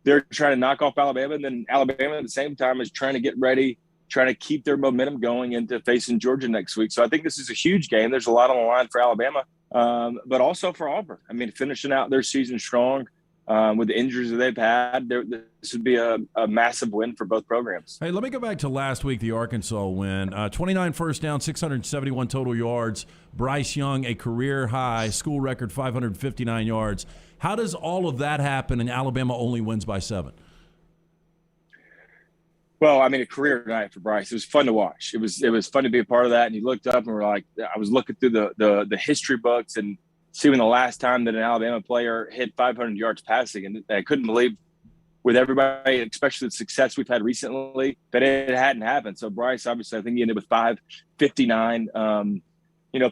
they're trying to knock off Alabama, and then Alabama at the same time is trying to get ready, trying to keep their momentum going into facing Georgia next week. So I think this is a huge game. There's a lot on the line for Alabama, but also for Auburn. I mean, finishing out their season strong with the injuries that they've had, this would be a massive win for both programs. Hey, let me go back to last week, the Arkansas win. 29 first down, 671 total yards. Bryce Young, a career high, school record 559 yards. How does all of that happen and Alabama only wins by 7? Well, I mean, a career night for Bryce. It was fun to watch. It was fun to be a part of that. And you looked up and were like, I was looking through the history books and seeing the last time that an Alabama player hit 500 yards passing. And I couldn't believe with everybody, especially the success we've had recently, that it hadn't happened. So Bryce, obviously, I think he ended with 559.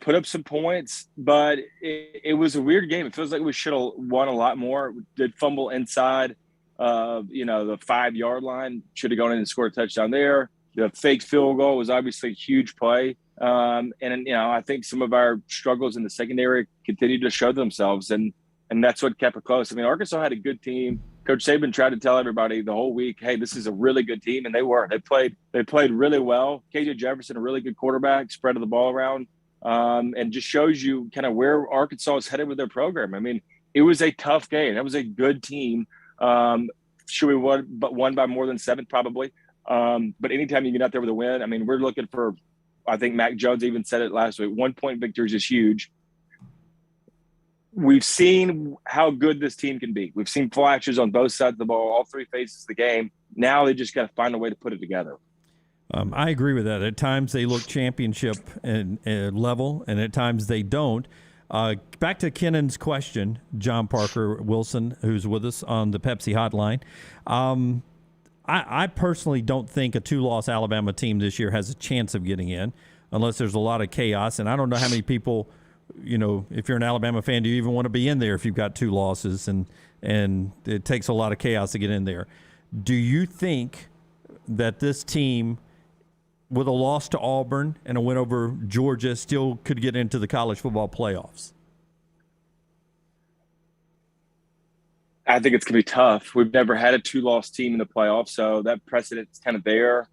Put up some points, but it was a weird game. It feels like we should have won a lot more. We did fumble inside the 5-yard line. Should have gone in and scored a touchdown there. The fake field goal was obviously a huge play. And I think some of our struggles in the secondary continue to show themselves, and that's what kept it close. I mean, Arkansas had a good team. Coach Sabin tried to tell everybody the whole week, hey, this is a really good team, and they were. They played really well. KJ Jefferson, a really good quarterback, spreading the ball around, and just shows you kind of where Arkansas is headed with their program. I mean, it was a tough game. That was a good team. Should we won by more than 7? Probably. But anytime you get out there with a win, I mean, we're looking for, I think Mac Jones even said it last week, 1-point victories is huge. We've seen how good this team can be. We've seen flashes on both sides of the ball, all three phases of the game. Now they just got to find a way to put it together. I agree with that. At times they look championship level, and at times they don't. Back to Kennan's question, John Parker Wilson, who's with us on the Pepsi hotline. I personally don't think a 2-loss Alabama team this year has a chance of getting in unless there's a lot of chaos. And I don't know how many people, if you're an Alabama fan, do you even want to be in there if you've got 2 losses and it takes a lot of chaos to get in there? Do you think that this team, with a loss to Auburn and a win over Georgia, still could get into the college football playoffs? I think it's going to be tough. We've never had a 2-loss team in the playoffs, so that precedent's kind of there.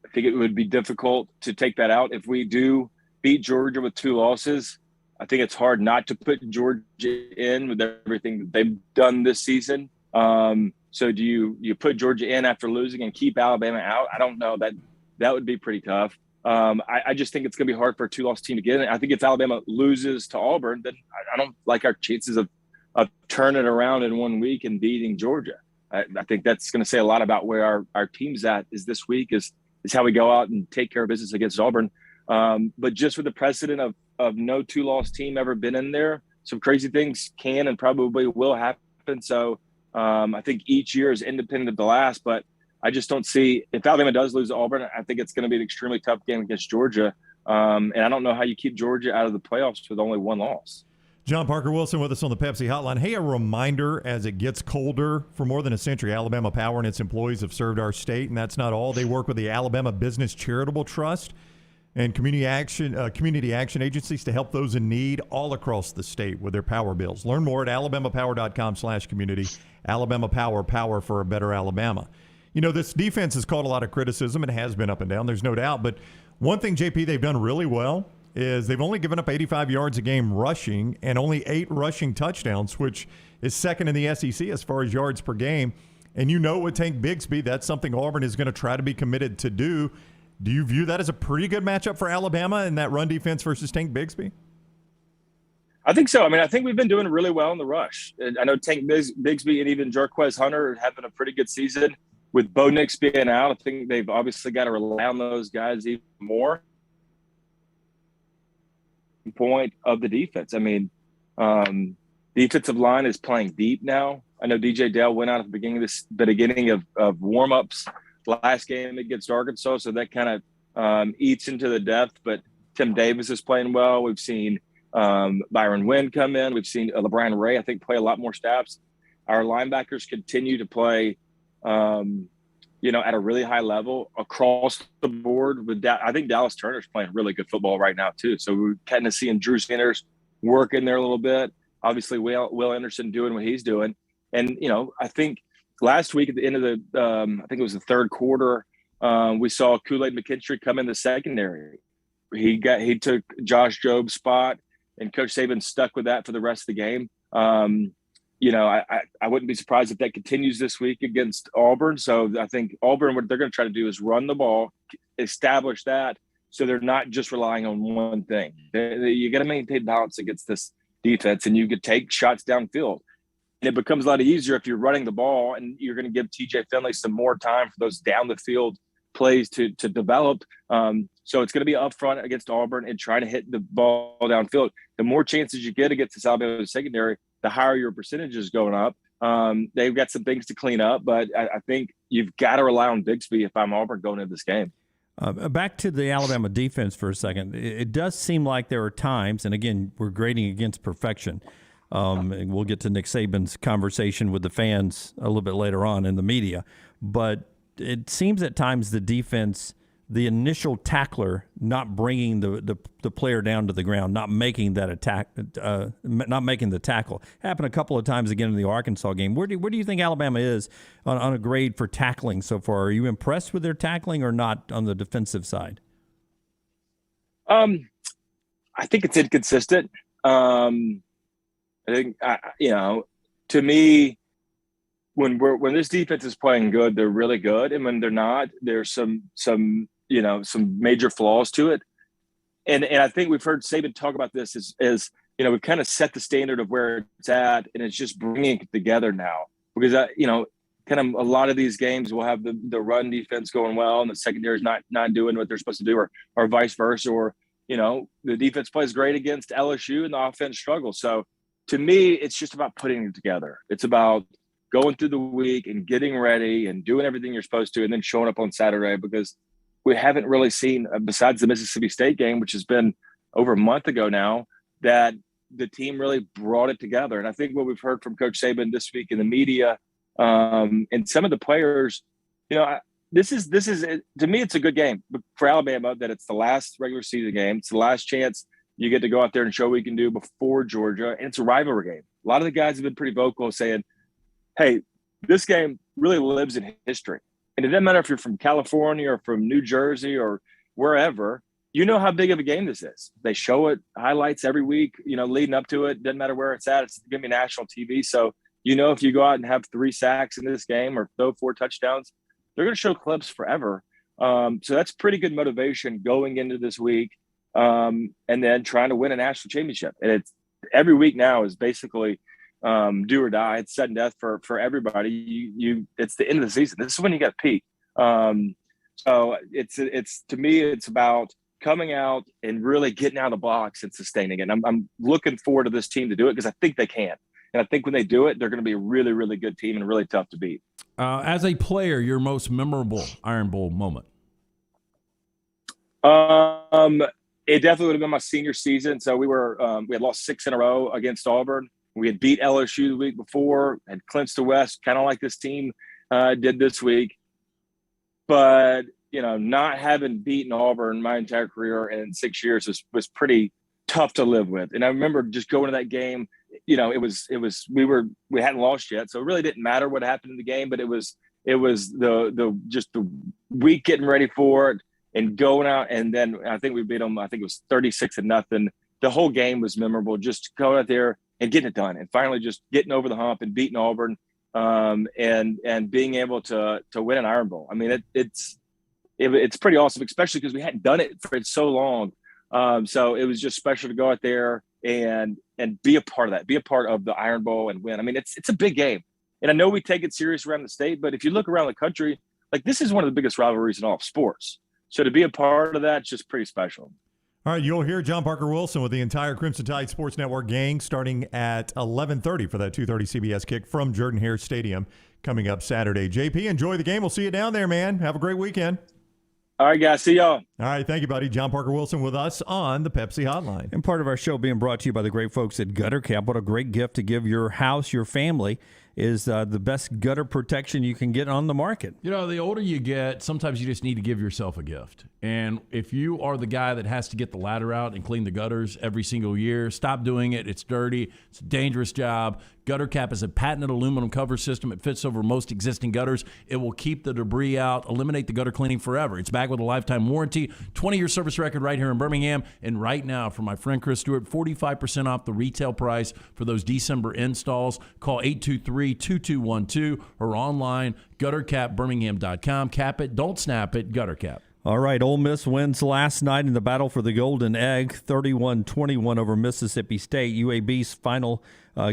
I think it would be difficult to take that out. If we do beat Georgia with 2 losses, I think it's hard not to put Georgia in with everything that they've done this season. So do you put Georgia in after losing and keep Alabama out? I don't know. That would be pretty tough. I just think it's going to be hard for a 2-loss team to get in. I think if Alabama loses to Auburn, then I don't like our chances of turning it around in 1 week and beating Georgia. I think that's going to say a lot about where our team's at is this week is how we go out and take care of business against Auburn. But just with the precedent of no 2-loss team ever been in there, some crazy things can and probably will happen. So I think each year is independent of the last, but I just don't see – if Alabama does lose to Auburn, I think it's going to be an extremely tough game against Georgia. And I don't know how you keep Georgia out of the playoffs with only 1 loss. John Parker Wilson with us on the Pepsi hotline. Hey, a reminder, as it gets colder, for more than a century, Alabama Power and its employees have served our state, and that's not all. They work with the Alabama Business Charitable Trust and community action agencies to help those in need all across the state with their power bills. Learn more at alabamapower.com/community. Alabama Power, power for a better Alabama. This defense has caught a lot of criticism. It has been up and down, there's no doubt. But one thing, JP, they've done really well is they've only given up 85 yards a game rushing and only 8 rushing touchdowns, which is second in the SEC as far as yards per game. And with Tank Bigsby, that's something Auburn is going to try to be committed to do. Do you view that as a pretty good matchup for Alabama in that run defense versus Tank Bigsby? I think so. I mean, I think we've been doing really well in the rush. I know Tank Bigsby and even Jarquez Hunter are having a pretty good season. With Bo Nix being out, I think they've obviously got to rely on those guys even more. Point of the defense. I mean, defensive line is playing deep now. I know DJ Dale went out at the beginning of warm-ups last game against Arkansas, so that kind of eats into the depth. But Tim Davis is playing well. We've seen Byron Wynn come in. We've seen LeBron Ray, I think, play a lot more snaps. Our linebackers continue to play at a really high level across the board. I think Dallas Turner's playing really good football right now too. So we're kind of seeing Drew Sanders work in there a little bit. Obviously, Will Anderson doing what he's doing. And, I think last week at the end of I think it was the third quarter, we saw Kool-Aid McKinstry come in the secondary. He took Josh Job's spot, and Coach Sabin stuck with that for the rest of the game. I wouldn't be surprised if that continues this week against Auburn. So I think Auburn, what they're going to try to do is run the ball, establish that, so they're not just relying on one thing. You got to maintain balance against this defense, and you could take shots downfield. And it becomes a lot easier if you're running the ball, and you're going to give TJ Finley some more time for those down the field plays to develop. So it's going to be up front against Auburn and try to hit the ball downfield. The more chances you get against this Alabama secondary, the higher your percentage is going up. They've got some things to clean up, but I think you've got to rely on Bigsby if I'm Auburn going into this game. Back to the Alabama defense for a second. It does seem like there are times, and again, we're grading against perfection. And we'll get to Nick Saban's conversation with the fans a little bit later on in the media. But it seems at times the defense the initial tackler not bringing the player down to the ground, not making that attack, not making the tackle. Happened a couple of times again in the Arkansas game. Where do you think Alabama is on a grade for tackling so far? Are you impressed with their tackling or not on the defensive side? I think it's inconsistent. I think to me, when this defense is playing good, they're really good, and when they're not, there's some major flaws to it. And I think we've heard Sabin talk about this as we've kind of set the standard of where it's at, and it's just bringing it together now. Because kind of a lot of these games will have the run defense going well, and the secondary is not doing what they're supposed to do, or vice versa, or the defense plays great against LSU and the offense struggles. So to me, it's just about putting it together. It's about going through the week and getting ready and doing everything you're supposed to, and then showing up on Saturday, because we haven't really seen, besides the Mississippi State game, which has been over a month ago now, that the team really brought it together. And I think what we've heard from Coach Sabin this week in the media and some of the players, this is to me, it's a good game for Alabama, that it's the last regular season game. It's the last chance you get to go out there and show what you can do before Georgia, and it's a rivalry game. A lot of the guys have been pretty vocal saying, hey, this game really lives in history. And it doesn't matter if you're from California or from New Jersey or wherever, how big of a game this is. They show it, highlights every week, leading up to it. Doesn't matter where it's at. It's going to be national TV. So, if you go out and have 3 sacks in this game or throw 4 touchdowns, they're going to show clips forever. So that's pretty good motivation going into this week, and then trying to win a national championship. And it's every week now is basically do or die. It's sudden death for everybody. It's the end of the season. This is when you got to peak. So it's to me, it's about coming out and really getting out of the box and sustaining it. And I'm looking forward to this team to do it, because I think they can. And I think when they do it, they're going to be a really, really good team and really tough to beat. As a player, your most memorable Iron Bowl moment? It definitely would have been my senior season. So we had lost 6 in a row against Auburn. We had beat LSU the week before, had clinched the West, kind of like this team did this week. But, not having beaten Auburn my entire career and in 6 years was pretty tough to live with. And I remember just going to that game, we hadn't lost yet. So it really didn't matter what happened in the game, but it was the week getting ready for it and going out. And then I think we beat them. I think it was 36-0. The whole game was memorable, just going out there and getting it done, and finally just getting over the hump and beating Auburn, and being able to win an Iron Bowl. I mean, it's pretty awesome, especially because we hadn't done it for so long. So it was just special to go out there and be a part of that, be a part of the Iron Bowl and win. I mean, it's a big game, and I know we take it serious around the state, but if you look around the country, like, this is one of the biggest rivalries in all of sports. So to be a part of that, it's just pretty special. All right, you'll hear John Parker Wilson with the entire Crimson Tide Sports Network gang starting at 11:30 for that 2:30 CBS kick from Jordan-Hare Stadium coming up Saturday. JP, enjoy the game. We'll see you down there, man. Have a great weekend. All right, guys. See y'all. All right, thank you, buddy. John Parker Wilson with us on the Pepsi Hotline. And part of our show being brought to you by the great folks at Gutter Cap. What a great gift to give your house, your family, is the best gutter protection you can get on the market. The older you get, sometimes you just need to give yourself a gift. And if you are the guy that has to get the ladder out and clean the gutters every single year, stop doing it. It's dirty. It's a dangerous job. Gutter Cap is a patented aluminum cover system. It fits over most existing gutters. It will keep the debris out, eliminate the gutter cleaning forever. It's back with a lifetime warranty, 20-year service record right here in Birmingham. And right now, for my friend Chris Stewart, 45% off the retail price for those December installs. Call 823-2212 or online, guttercapbirmingham.com. Cap it, don't snap it, Gutter Cap. All right, Ole Miss wins last night in the battle for the Golden Egg, 31-21 over Mississippi State. UAB's final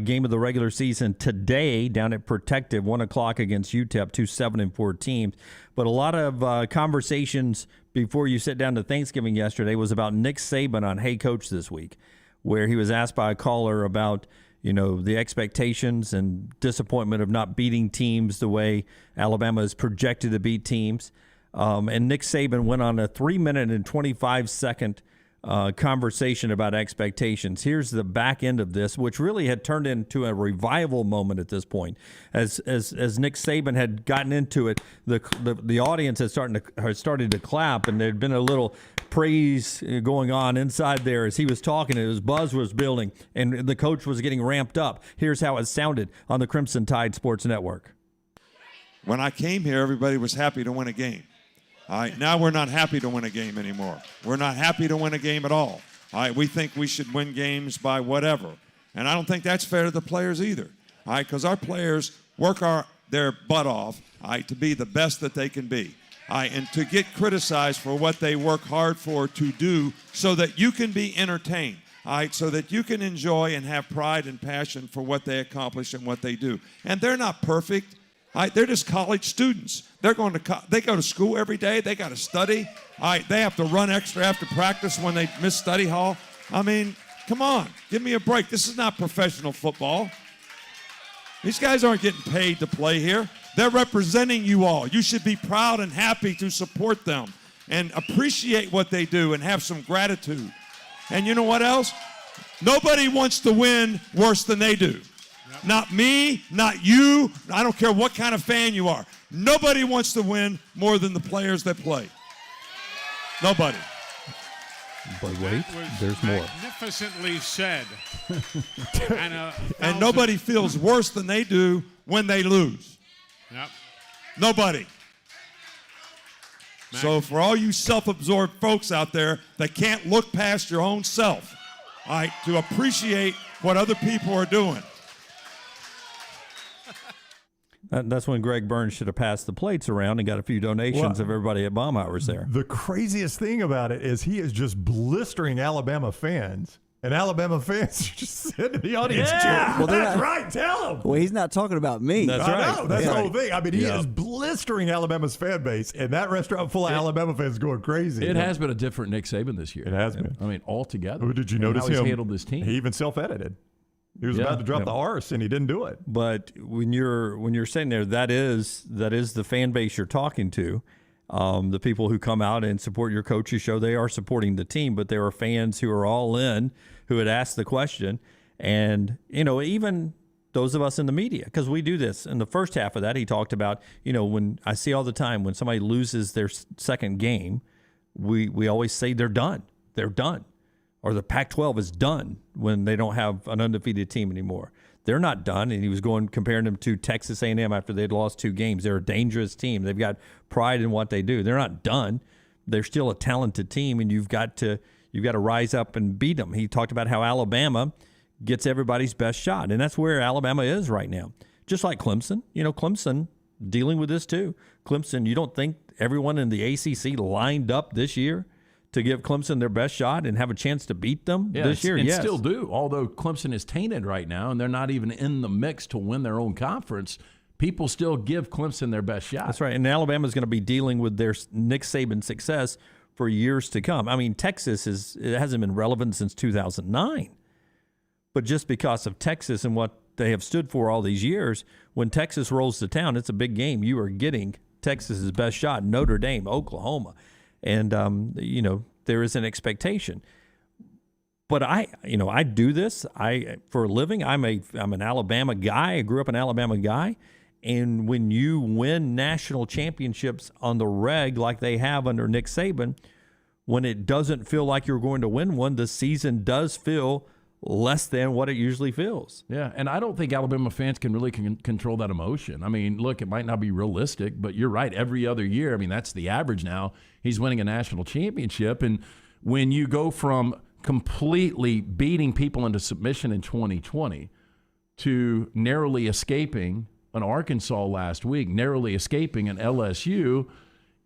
game of the regular season today down at Protective, 1 o'clock against UTEP, 2 7-4 teams. But a lot of conversations before you sit down to Thanksgiving yesterday was about Nick Sabin on Hey Coach this week, where he was asked by a caller about the expectations and disappointment of not beating teams the way Alabama is projected to beat teams. And Nick Sabin went on a 3-minute and 25-second conversation about expectations. Here's the back end of this, which really had turned into a revival moment at this point. As Nick Saban had gotten into it, the audience had started to clap, and there'd been a little praise going on inside there as he was talking, and his buzz was building, and the coach was getting ramped up. Here's how it sounded on the Crimson Tide Sports Network. When I came here, everybody was happy to win a game. All right, now we're not happy to win a game anymore. We're not happy to win a game at all. All right, we think we should win games by whatever. And I don't think that's fair to the players either. All right, because our players work their butt off, all right, to be the best that they can be. All right, and to get criticized for what they work hard for to do so that you can be entertained. All right, so that you can enjoy and have pride and passion for what they accomplish and what they do. And they're not perfect. All right, they're just college students. They go to school every day. They got to study. All right, they have to run extra after practice when they miss study hall. I mean, come on, give me a break. This is not professional football. These guys aren't getting paid to play here. They're representing you all. You should be proud and happy to support them and appreciate what they do and have some gratitude. And you know what else? Nobody wants to win worse than they do. Not me, not you. I don't care what kind of fan you are. Nobody wants to win more than the players that play. Nobody. But wait, there's more. Magnificently said. And nobody feels worse than they do when they lose. Yep. Nobody. So for all you self-absorbed folks out there that can't look past your own self, all right, to appreciate what other people are doing. That's when Greg Burns should have passed the plates around and got a few donations of everybody at Baumhower's there. The craziest thing about it is he is just blistering Alabama fans. And Alabama fans just sit in the audience cheering. Well, that's right, tell him. Well, he's not talking about me. That's right. I know, that's the whole thing. I mean, he is blistering Alabama's fan base, and that restaurant full of Alabama fans going crazy. It has been a different Nick Saban this year. It has been. I mean, altogether. Did you notice how he's him? handled this team? He even self-edited. He was about to drop the arse, and he didn't do it. But when you're sitting there, that is the fan base you're talking to. The people who come out and support your coaches show, they are supporting the team, but there are fans who are all in, who had asked the question. And, even those of us in the media, because we do this. In the first half of that, he talked about, when I see all the time when somebody loses their second game, we always say they're done. They're done. Or the Pac-12 is done when they don't have an undefeated team anymore. They're not done, and he was comparing them to Texas A&M after they'd lost 2 games. They're a dangerous team. They've got pride in what they do. They're not done. They're still a talented team, and you've got to rise up and beat them. He talked about how Alabama gets everybody's best shot, and that's where Alabama is right now. Just like Clemson. Clemson dealing with this too. Clemson, you don't think everyone in the ACC lined up this year to give Clemson their best shot and have a chance to beat them this year? And yes. still do, although Clemson is tainted right now and they're not even in the mix to win their own conference. People still give Clemson their best shot. That's right. And Alabama's going to be dealing with their Nick Saban success for years to come. I mean, Texas it hasn't been relevant since 2009. But just because of Texas and what they have stood for all these years, when Texas rolls to town, it's a big game. You are getting Texas's best shot, Notre Dame, Oklahoma. And, there is an expectation. But I do this. For a living, I'm an Alabama guy. I grew up an Alabama guy. And when you win national championships on the reg like they have under Nick Saban, when it doesn't feel like you're going to win one, the season does feel less than what it usually feels. Yeah, and I don't think Alabama fans can really control that emotion. I mean, look, it might not be realistic, but you're right. Every other year, I mean, that's the average now. He's winning a national championship. And when you go from completely beating people into submission in 2020 to narrowly escaping an Arkansas last week, narrowly escaping an LSU,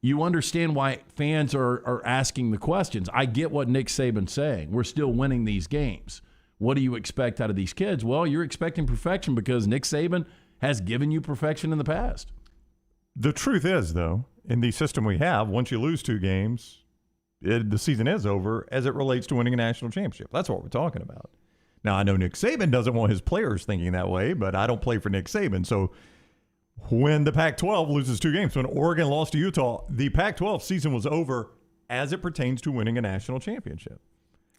you understand why fans are asking the questions. I get what Nick Saban's saying. We're still winning these games. What do you expect out of these kids? Well, you're expecting perfection because Nick Saban has given you perfection in the past. The truth is, though, in the system we have, once you lose 2 games, the season is over as it relates to winning a national championship. That's what we're talking about. Now, I know Nick Saban doesn't want his players thinking that way, but I don't play for Nick Saban. So when the Pac-12 loses 2 games, when Oregon lost to Utah, the Pac-12 season was over as it pertains to winning a national championship.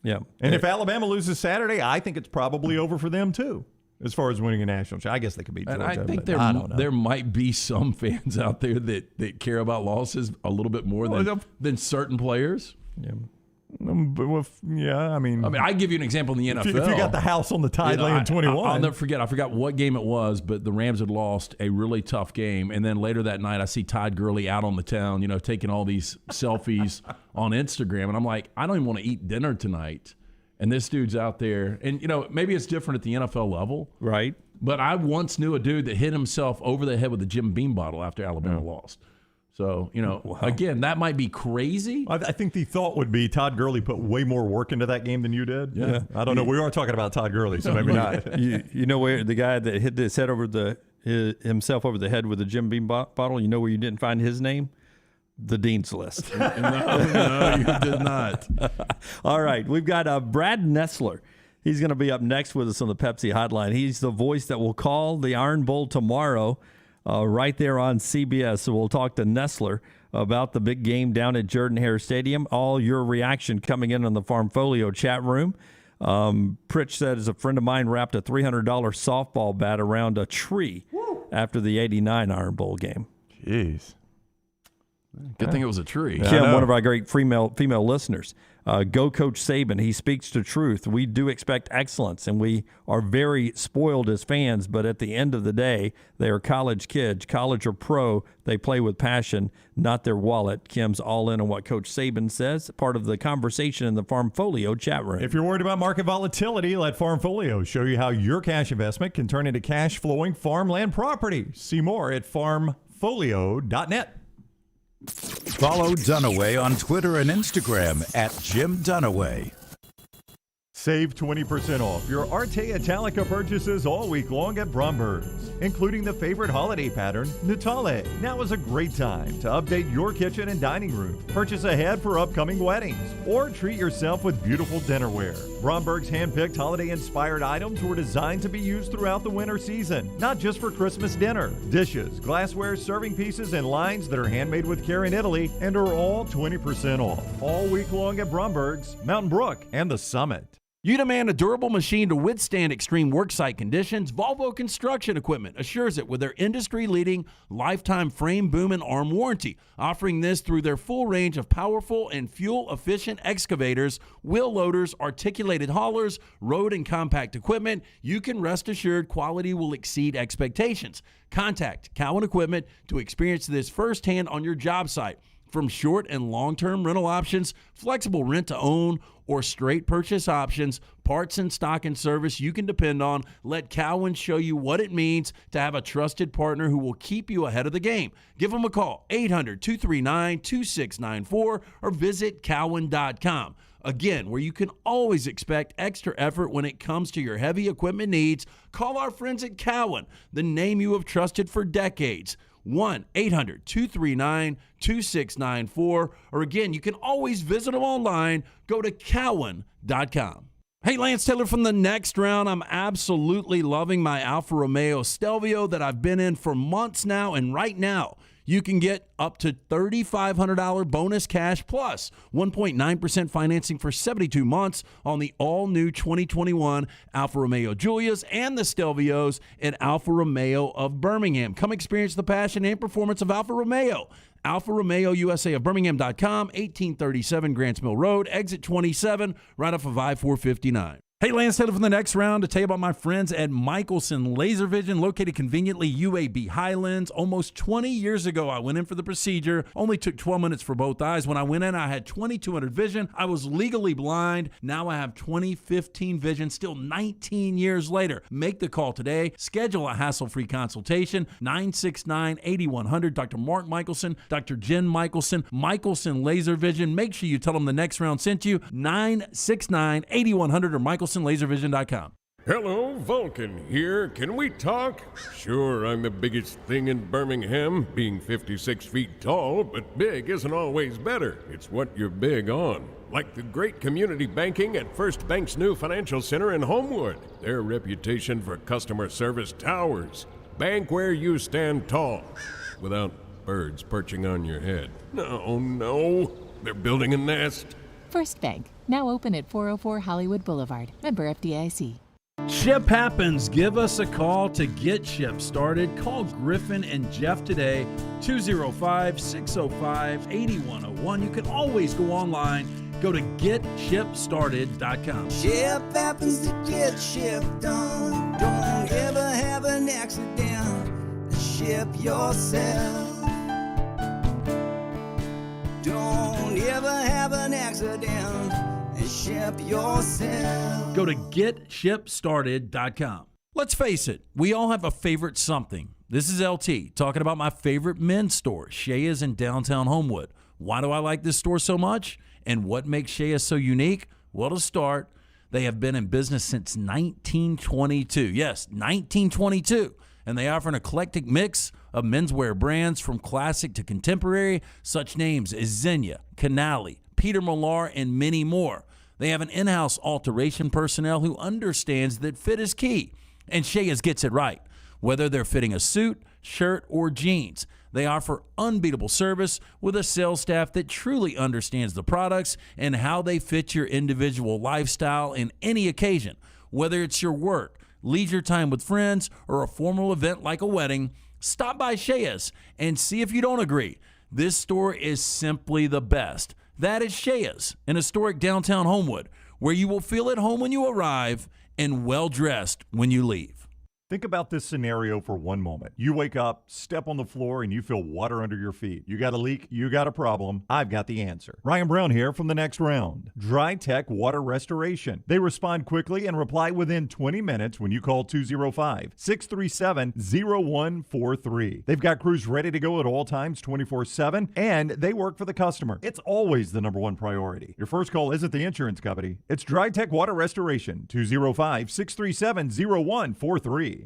Yeah. And if Alabama loses Saturday, I think it's probably over for them too, as far as winning a national championship. I guess they could beat Georgia. And I think I don't know. there might be some fans out there that care about losses a little bit more than certain players. Yeah. I mean, I give you an example in the NFL. If you got the house on the tide laying 21. I'll never forget. I forgot what game it was, but the Rams had lost a really tough game. And then later that night, I see Todd Gurley out on the town, taking all these selfies on Instagram. And I'm like, I don't even want to eat dinner tonight. And this dude's out there. And, maybe it's different at the NFL level. Right. But I once knew a dude that hit himself over the head with a Jim Beam bottle after Alabama lost. So, again, that might be crazy. I think the thought would be Todd Gurley put way more work into that game than you did. Yeah. I don't know. We are talking about Todd Gurley, so maybe not. You know where the guy that hit his head himself over the head with a Jim Beam bottle, you know where you didn't find his name? The Dean's List. No, you did not. All right. We've got Brad Nessler. He's going to be up next with us on the Pepsi Hotline. He's the voice that will call the Iron Bowl tomorrow. Right there on CBS. So we'll talk to Nestler about the big game down at Jordan-Hare Stadium. All your reaction coming in on the Farmfolio chat room. Pritch said, as a friend of mine wrapped a $300 softball bat around a tree after the 89 Iron Bowl game. Jeez. Good thing it was a tree. Kim, one of our great female listeners. Go Coach Sabin. He speaks the truth. We do expect excellence, and we are very spoiled as fans, but at the end of the day, they are college kids. College or pro, they play with passion, not their wallet. Kim's all in on what Coach Sabin says, part of the conversation in the Farmfolio chat room. If you're worried about market volatility, let Farmfolio show you how your cash investment can turn into cash-flowing farmland property. See more at farmfolio.net. Follow Dunaway on Twitter and Instagram at Jim Dunaway. Save 20% off your Arte Italica purchases all week long at Bromberg's, including the favorite holiday pattern, Natale. Now is a great time to update your kitchen and dining room. Purchase ahead for upcoming weddings, or treat yourself with beautiful dinnerware. Bromberg's hand-picked holiday-inspired items were designed to be used throughout the winter season, not just for Christmas dinner. Dishes, glassware, serving pieces, and lines that are handmade with care in Italy and are all 20% off. All week long at Bromberg's, Mountain Brook, and the Summit. You demand a durable machine to withstand extreme worksite conditions? Volvo Construction Equipment assures it with their industry-leading lifetime frame, boom, and arm warranty, offering this through their full range of powerful and fuel-efficient excavators, wheel loaders, articulated haulers, road and compact equipment. You can rest assured quality will exceed expectations. Contact Cowan Equipment to experience this firsthand on your job site. From short and long-term rental options, flexible rent-to-own, or straight purchase options, parts and stock and service you can depend on, let Cowan show you what it means to have a trusted partner who will keep you ahead of the game. Give them a call, 800-239-2694, or visit Cowan.com. Again, where you can always expect extra effort when it comes to your heavy equipment needs, call our friends at Cowan, the name you have trusted for decades. 1-800-239-2694. Or again, you can always visit them online. Go to Cowan.com. Hey, Lance Taylor from the Next Round. I'm absolutely loving my Alfa Romeo Stelvio that I've been in for months now. And right now, you can get up to $3,500 bonus cash plus 1.9% financing for 72 months on the all-new 2021 Alfa Romeo Giulias and the Stelvios at Alfa Romeo of Birmingham. Come experience the passion and performance of Alfa Romeo. Alfa Romeo USA of Birmingham.com, 1837 Grants Mill Road, exit 27, right off of I-459. Hey, Lance Taylor from the Next Round to tell you about my friends at Michelson Laser Vision, located conveniently UAB Highlands. Almost 20 years ago, I went in for the procedure. Only took 12 minutes for both eyes. When I went in, I had 2200 vision. I was legally blind. Now I have 20/15 vision, still 19 years later. Make the call today. Schedule a hassle-free consultation, 969-8100. Dr. Mark Michelson, Dr. Jen Michelson, Michelson Laser Vision. Make sure you tell them the Next Round sent you, 969-8100 or MichelsonLaserVision.com. Hello, Vulcan here. Can we talk? Sure, I'm the biggest thing in Birmingham, being 56 feet tall, but big isn't always better. It's what you're big on. Like the great community banking at First Bank's new financial center in Homewood. Their reputation for customer service towers. Bank where you stand tall, without birds perching on your head. No, they're building a nest. First Bank. Now open at 404 Hollywood Boulevard. Member FDIC. Ship happens. Give us a call to get ship started. Call Griffin and Jeff today, 205-605-8101. You can always go online. Go to getshipstarted.com. Ship happens to get ship done. Don't ever have an accident. Ship yourself. Don't ever have an accident. Ship yourself. Go to getshipstarted.com. Let's face it, we all have a favorite something. This is LT talking about my favorite men's store, Shea's in downtown Homewood. Why do I like this store so much? And what makes Shea's so unique? Well, to start, they have been in business since 1922. Yes, 1922. And they offer an eclectic mix of menswear brands from classic to contemporary, such names as Xenia, Canali, Peter Millar, and many more. They have an in-house alteration personnel who understands that fit is key, and Shea's gets it right. Whether they're fitting a suit, shirt, or jeans, they offer unbeatable service with a sales staff that truly understands the products and how they fit your individual lifestyle in any occasion. Whether it's your work, leisure time with friends, or a formal event like a wedding, stop by Shea's and see if you don't agree. This store is simply the best. That is Shea's in historic downtown Homewood, where you will feel at home when you arrive and well-dressed when you leave. Think about this scenario for one moment. You wake up, step on the floor, and you feel water under your feet. You got a leak, you got a problem, I've got the answer. Ryan Brown here from The Next Round. Dry Tech Water Restoration. They respond quickly and reply within 20 minutes when you call 205-637-0143. They've got crews ready to go at all times, 24/7, and they work for the customer. It's always the number one priority. Your first call isn't the insurance company. It's Dry Tech Water Restoration, 205-637-0143.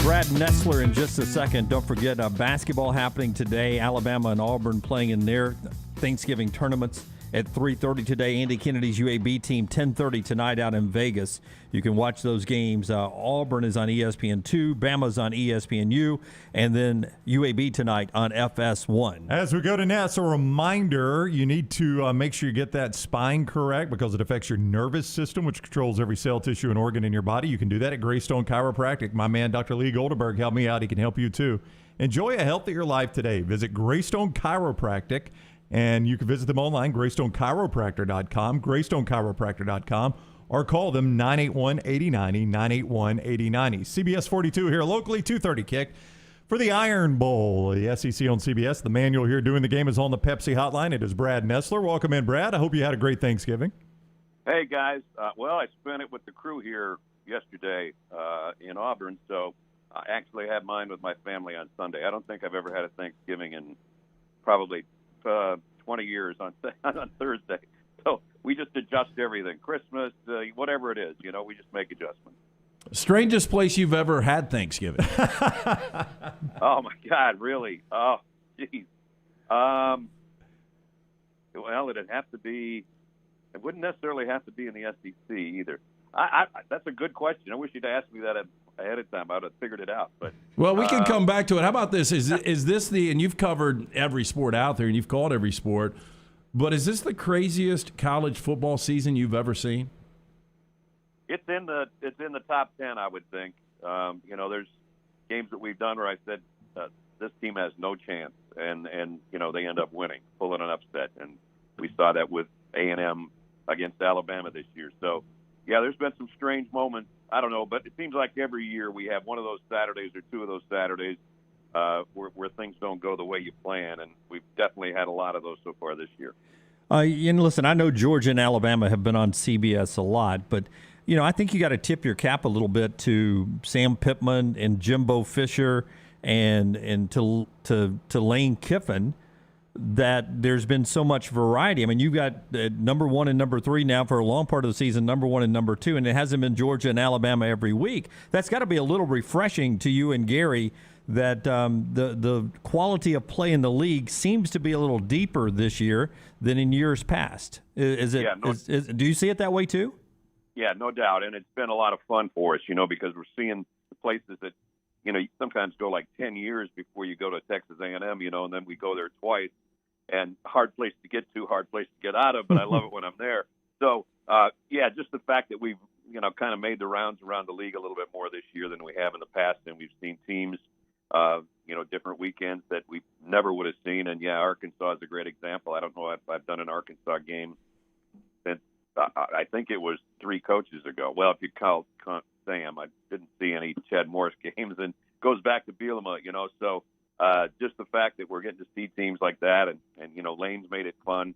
Brad Nessler in just a second. Don't forget basketball happening today. Alabama and Auburn playing in their Thanksgiving tournaments at 3:30 today. Andy Kennedy's UAB team 10:30 tonight out in Vegas. You can watch those games. Auburn is on ESPN2, Bama's on ESPNU, and then UAB tonight on FS1. As we go to Ness, a reminder, you need to make sure you get that spine correct because it affects your nervous system, which controls every cell, tissue, and organ in your body. You can do that at Greystone Chiropractic. My man, Dr. Lee Goldenberg, helped me out. He can help you too. Enjoy a healthier life today. Visit Greystone Chiropractic. And you can visit them online, GreystoneChiropractor.com, GreystoneChiropractor.com, or call them 981-8090, 981-8090. CBS 42 here locally, 2:30 kick for the Iron Bowl. The SEC on CBS. The man you'll hear doing the game is on the Pepsi hotline. It is Brad Nessler. Welcome in, Brad. I hope you had a great Thanksgiving. Hey, guys. Well, I spent it with the crew here yesterday in Auburn, so I actually had mine with my family on Sunday. I don't think I've ever had a Thanksgiving in probably 20 years on Thursday. So we just adjust everything. Christmas, whatever it is, we just make adjustments. Strangest place you've ever had Thanksgiving? Oh, my God, really? Oh, geez. Well, it'd have to be – it wouldn't necessarily have to be in the SEC either. That's a good question. I wish you'd asked me that ahead of time. I would have figured it out. But well, we can come back to it. How about this? Is this the – and you've covered every sport out there and you've called every sport, but is this the craziest college football season you've ever seen? It's in the top 10, I would think. There's games that we've done where I said this team has no chance, and they end up winning, pulling an upset, and we saw that with A&M against Alabama this year. So, yeah, there's been some strange moments. I don't know, but it seems like every year we have one of those Saturdays or two of those Saturdays where things don't go the way you plan, and we've definitely had a lot of those so far this year. And listen, I know Georgia and Alabama have been on CBS a lot, but I think you got to tip your cap a little bit to Sam Pittman and Jimbo Fisher and to Lane Kiffin, that there's been so much variety. I mean, you've got number 1 and number 3 now for a long part of the season, number 1 and number 2, and it hasn't been Georgia and Alabama every week. That's got to be a little refreshing to you and Gary that the quality of play in the league seems to be a little deeper this year than in years past. Do you see it that way too? Yeah, no doubt. And it's been a lot of fun for us, because we're seeing the places that, you sometimes go like 10 years before you go to Texas A&M, and then we go there twice. And hard place to get to, hard place to get out of, but I love it when I'm there. So, just the fact that we've, kind of made the rounds around the league a little bit more this year than we have in the past, and we've seen teams, different weekends that we never would have seen. And, Arkansas is a great example. I don't know if I've done an Arkansas game since I think it was 3 coaches ago. Well, if you count Sam, I didn't see any Chad Morris games, and goes back to Bielema, so just the fact that we're getting to see teams like that, and Lane's made it fun.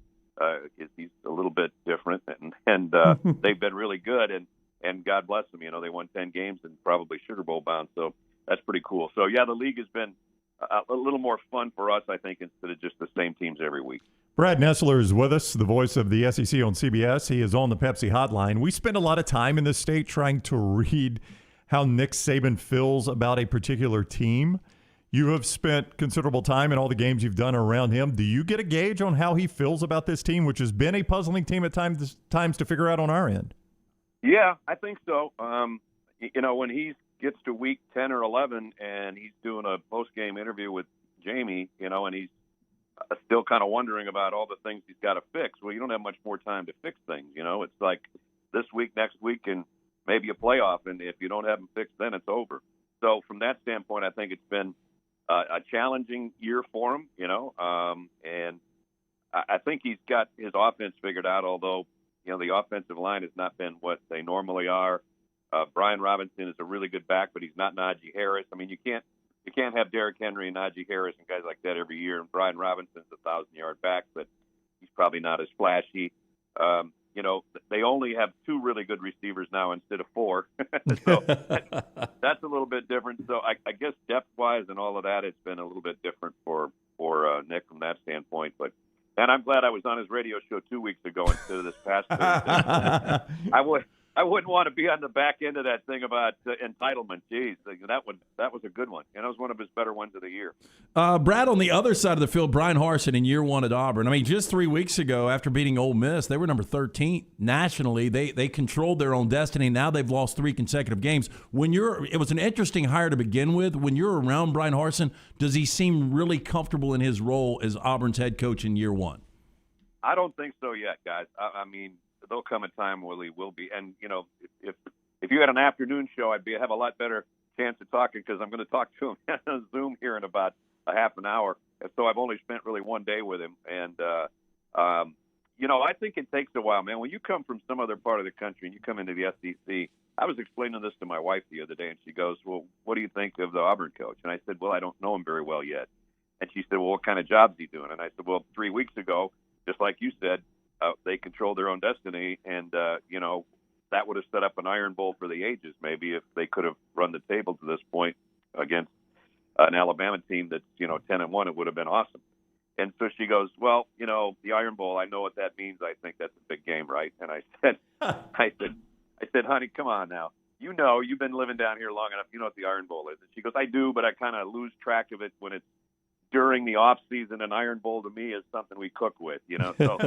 He's a little bit different, and they've been really good, and God bless them. They won 10 games and probably Sugar Bowl bound, so that's pretty cool. So, the league has been a little more fun for us, I think, instead of just the same teams every week. Brad Nessler is with us, the voice of the SEC on CBS. He is on the Pepsi hotline. We spend a lot of time in this state trying to read how Nick Saban feels about a particular team. You have spent considerable time in all the games you've done around him. Do you get a gauge on how he feels about this team, which has been a puzzling team at times to figure out on our end? Yeah, I think so. When he gets to week 10 or 11 and he's doing a post-game interview with Jamie, and he's still kind of wondering about all the things he's got to fix. Well, you don't have much more time to fix things. It's like this week, next week, and maybe a playoff. And if you don't have them fixed, then it's over. So from that standpoint, I think it's been a challenging year for him, and I think he's got his offense figured out, although, the offensive line has not been what they normally are. Brian Robinson is a really good back, but he's not Najee Harris. I mean, you can't have Derrick Henry and Najee Harris and guys like that every year. And Brian Robinson's a 1,000-yard back, but he's probably not as flashy. They only have 2 really good receivers now instead of 4. So that's a little bit different. So I guess depth-wise and all of that, it's been a little bit different for Nick from that standpoint. And I'm glad I was on his radio show 2 weeks ago instead of this past Thursday. I wouldn't want to be on the back end of that thing about entitlement. Jeez, that was a good one, and it was one of his better ones of the year. Brad, on the other side of the field, Brian Harsin in year 1 at Auburn. I mean, just 3 weeks ago, after beating Ole Miss, they were number 13 nationally. They controlled their own destiny. Now they've lost 3 consecutive games. It was an interesting hire to begin with. When you're around Brian Harsin, does he seem really comfortable in his role as Auburn's head coach in year 1? I don't think so yet, guys. I mean, there'll come a time where he will be. And, if you had an afternoon show, I'd have a lot better chance of talking, because I'm going to talk to him on Zoom here in about a half an hour. And so I've only spent really 1 day with him. And, I think it takes a while, man. When you come from some other part of the country and you come into the SEC, I was explaining this to my wife the other day, and she goes, well, what do you think of the Auburn coach? And I said, well, I don't know him very well yet. And she said, well, what kind of job's he doing? And I said, well, 3 weeks ago, just like you said, they controlled their own destiny, and, that would have set up an Iron Bowl for the ages, maybe, if they could have run the table to this point against an Alabama team that's, 10-1, it would have been awesome. And so she goes, well, the Iron Bowl, I know what that means. I think that's a big game, right? And I said, honey, come on now. You've been living down here long enough. You know what the Iron Bowl is. And she goes, I do, but I kind of lose track of it when it's during the off season. An Iron Bowl to me is something we cook with, so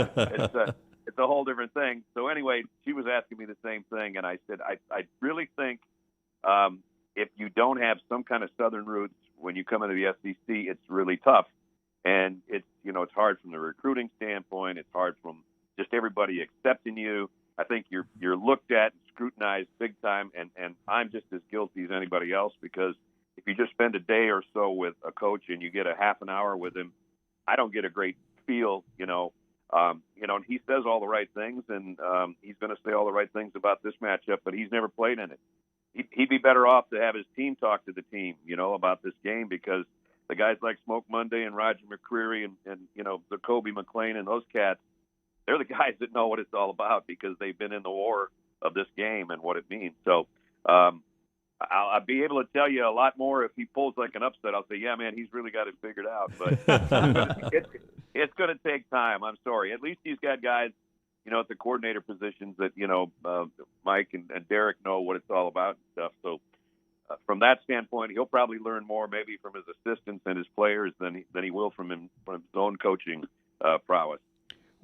it's a whole different thing. So anyway, she was asking me the same thing. And I said, I really think if you don't have some kind of Southern roots when you come into the SEC, it's really tough. And it's hard from the recruiting standpoint. It's hard from just everybody accepting you. I think you're looked at and scrutinized big time. And I'm just as guilty as anybody else, because if you just spend a day or so with a coach and you get a half an hour with him, I don't get a great feel, and he says all the right things, and he's going to say all the right things about this matchup, but he's never played in it. He'd be better off to have his team talk to the team, about this game, because the guys like Smoke Monday and Roger McCreary and the Kobe McLean and those cats, they're the guys that know what it's all about, because they've been in the war of this game and what it means. So, I'll be able to tell you a lot more if he pulls like an upset. I'll say, yeah, man, he's really got it figured out. But it's going to take time. I'm sorry. At least he's got guys, at the coordinator positions that, Mike and Derek know what it's all about and stuff. So from that standpoint, he'll probably learn more maybe from his assistants and his players than he will from his own coaching prowess.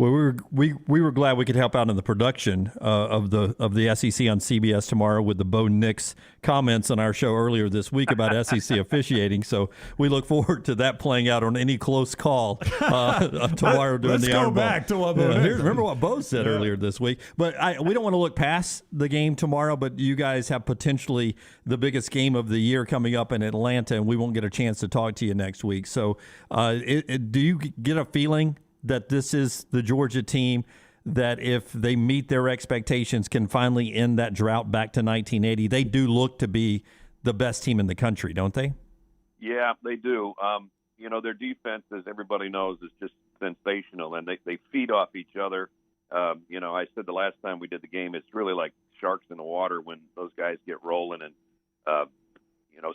Well, we were glad we could help out in the production of the SEC on CBS tomorrow with the Bo Nix comments on our show earlier this week about SEC officiating. So we look forward to that playing out on any close call tomorrow during the Iron Bowl. Let's go back to what Bo Nix. Remember what Bo said earlier this week. But we don't want to look past the game tomorrow, but you guys have potentially the biggest game of the year coming up in Atlanta, and we won't get a chance to talk to you next week. So do you get a feeling that this is the Georgia team that if they meet their expectations can finally end that drought back to 1980? They do look to be the best team in the country, don't they? Yeah, they do. Their defense, as everybody knows, is just sensational, and they feed off each other. I said the last time we did the game, it's really like sharks in the water when those guys get rolling and,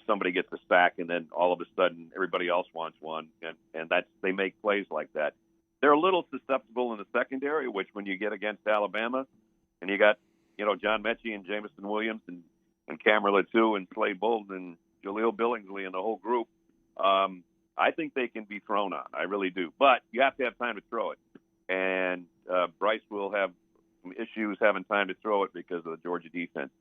somebody gets a sack and then all of a sudden everybody else wants one, and they make plays like that. They're a little susceptible in the secondary, which when you get against Alabama and you got, John Mechie and Jamison Williams and Cameron Latou and Slade Bolden and Jaleel Billingsley and the whole group, I think they can be thrown on. I really do. But you have to have time to throw it. And Bryce will have some issues having time to throw it because of the Georgia defense.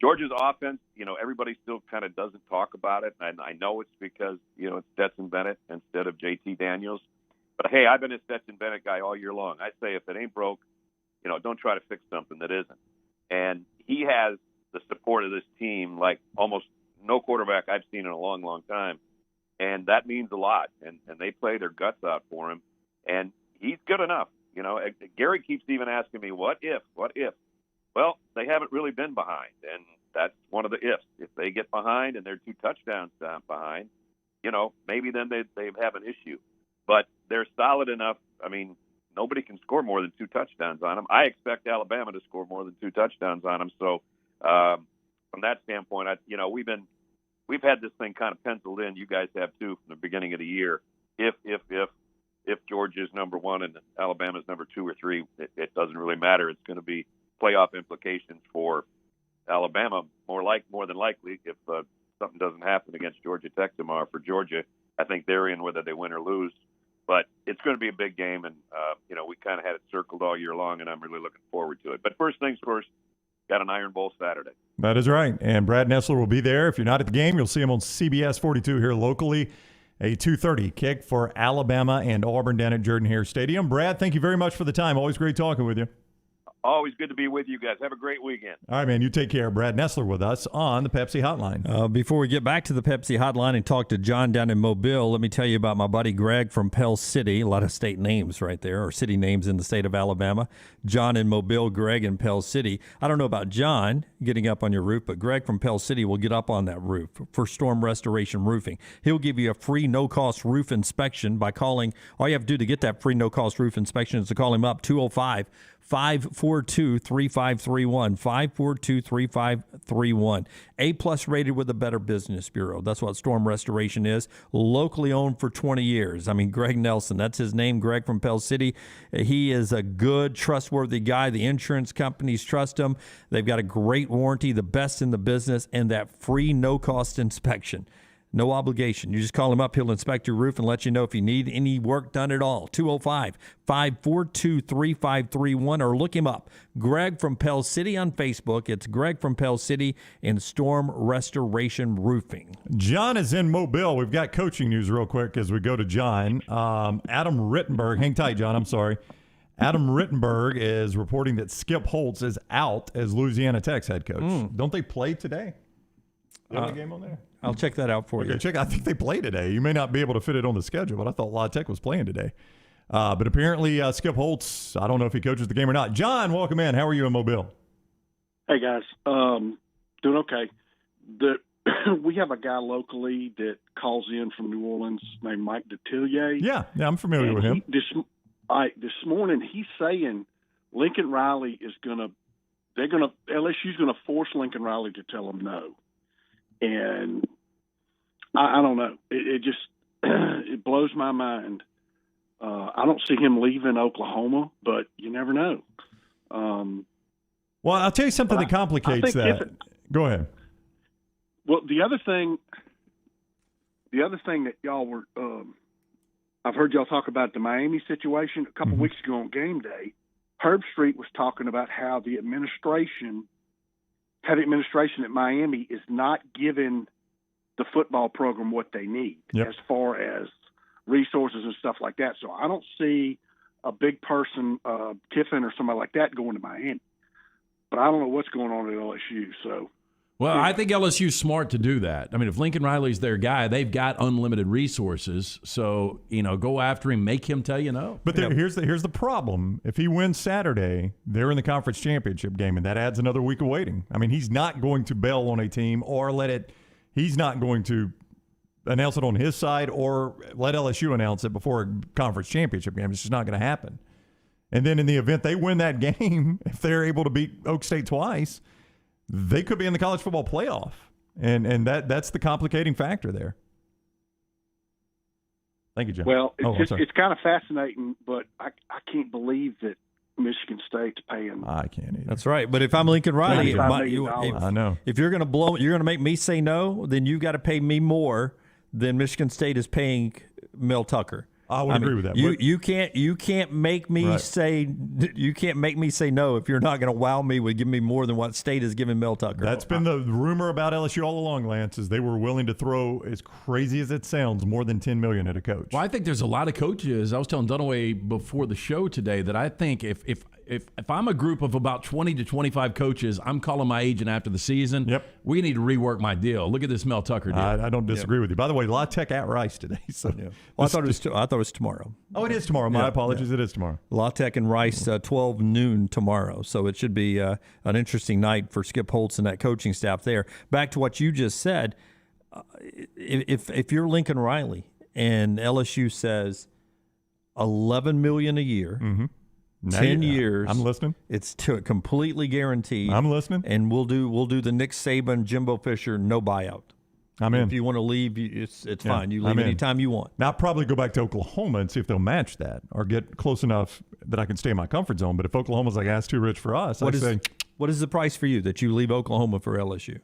Georgia's offense, everybody still kind of doesn't talk about it. And I know it's because, it's Stetson Bennett instead of JT Daniels. But, hey, I've been a Stetson Bennett guy all year long. I say if it ain't broke, don't try to fix something that isn't. And he has the support of this team like almost no quarterback I've seen in a long, long time. And that means a lot. And they play their guts out for him. And he's good enough. Gary keeps even asking me, what if? Well, they haven't really been behind. And that's one of the ifs. If they get behind and they're 2 touchdowns behind, maybe then they have an issue. But they're solid enough. I mean, nobody can score more than 2 touchdowns on them. I expect Alabama to score more than 2 touchdowns on them. So from that standpoint, we've had this thing kind of penciled in. You guys have too from the beginning of the year. If Georgia's number 1 and Alabama's number 2 or 3, it doesn't really matter. It's going to be playoff implications for Alabama more than likely if something doesn't happen against Georgia Tech tomorrow. For Georgia, I think they're in whether they win or lose. But it's going to be a big game, and, we kind of had it circled all year long, and I'm really looking forward to it. But first things first, got an Iron Bowl Saturday. That is right. And Brad Nessler will be there. If you're not at the game, you'll see him on CBS 42 here locally. A 2:30 kick for Alabama and Auburn down at Jordan-Hare Stadium. Brad, thank you very much for the time. Always great talking with you. Always good to be with you guys. Have a great weekend. All right, man. You take care. Brad Nessler with us on the Pepsi Hotline. Before we get back to the Pepsi Hotline and talk to John down in Mobile, let me tell you about my buddy Greg from Pell City. A lot of state names right there, or city names in the state of Alabama. John in Mobile, Greg in Pell City. I don't know about John getting up on your roof, but Greg from Pell City will get up on that roof for storm restoration roofing. He'll give you a free no-cost roof inspection by calling. All you have to do to get that free no-cost roof inspection is to call him up, 205-542-3531, 542-3531. A-plus rated with the Better Business Bureau. That's what Storm Restoration is. Locally owned for 20 years. I mean, Greg Nelson, that's his name, Greg from Pell City. He is a good, trustworthy guy. The insurance companies trust him. They've got a great warranty, the best in the business, and that free no-cost inspection. No obligation. You just call him up. He'll inspect your roof and let you know if you need any work done at all. 205-542-3531 or look him up. Greg from Pell City on Facebook. It's Greg from Pell City in Storm Restoration Roofing. John is in Mobile. We've got coaching news real quick as we go to John. Adam Rittenberg. Hang tight, John. I'm sorry. Adam Rittenberg is reporting that Skip Holtz is out as Louisiana Tech's head coach. Don't they play today? The game on there? I'll check that out for you. I think they play today. You may not be able to fit it on the schedule, but I thought La Tech was playing today. But apparently Skip Holtz, I don't know if he coaches the game or not. John, welcome in. How are you in Mobile? Hey, guys. Doing okay. We have a guy locally that calls in from New Orleans named Mike Detillier. Yeah, I'm familiar with him. This morning he's saying Lincoln Riley is LSU's going to force Lincoln Riley to tell him no. And I don't know. It just it blows my mind. I don't see him leaving Oklahoma, but you never know. Well, I'll tell you something that complicates that. Go ahead. Well, the other thing that y'all were, I've heard y'all talk about the Miami situation a couple weeks ago on game day. Herb Street was talking about how the administration at Miami is not giving the football program what they need as far as resources and stuff like that. So I don't see a big person, Kiffin or somebody like that, going to Miami. But I don't know what's going on at LSU. So, well, I think LSU's smart to do that. I mean, if Lincoln Riley's their guy, they've got unlimited resources. So, go after him, make him tell you no. But here's the problem. If he wins Saturday, they're in the conference championship game, and that adds another week of waiting. I mean, he's not going to bail on a team or he's not going to announce it on his side or let LSU announce it before a conference championship game. It's just not going to happen. And then in the event they win that game, if they're able to beat Oak State twice, they could be in the college football playoff. And that's the complicating factor there. Thank you, John. Well, it's kind of fascinating, but I can't believe that Michigan State's paying. I can't either. That's right. But if I'm Lincoln Riley, I know. If you're going to make me say no, then you got to pay me more than Michigan State is paying Mel Tucker. I would agree with that. You can't make me say no if you're not going to wow me with giving me more than what State is giving Mel Tucker. That's been the rumor about LSU all along, Lance, is they were willing to throw, as crazy as it sounds, more than $10 million at a coach. Well, I think there's a lot of coaches. I was telling Dunaway before the show today that I think if I'm a group of about 20 to 25 coaches, I'm calling my agent after the season. Yep. We need to rework my deal. Look at this Mel Tucker deal. I don't disagree with you. By the way, La Tech at Rice today. So well, I thought it was tomorrow. Oh, it is tomorrow. My apologies. It is tomorrow. La Tech and Rice, 12 noon tomorrow. So it should be an interesting night for Skip Holtz and that coaching staff there. Back to what you just said, if you're Lincoln Riley and LSU says $11 million a year, 10 years. I'm listening. It's completely guaranteed. I'm listening. And we'll do the Nick Saban, Jimbo Fisher, no buyout. I'm in. If you want to leave, it's fine. You leave anytime you want. Now, I'll probably go back to Oklahoma and see if they'll match that or get close enough that I can stay in my comfort zone. But if Oklahoma's like, that's too rich for us, what is the price for you that you leave Oklahoma for LSU?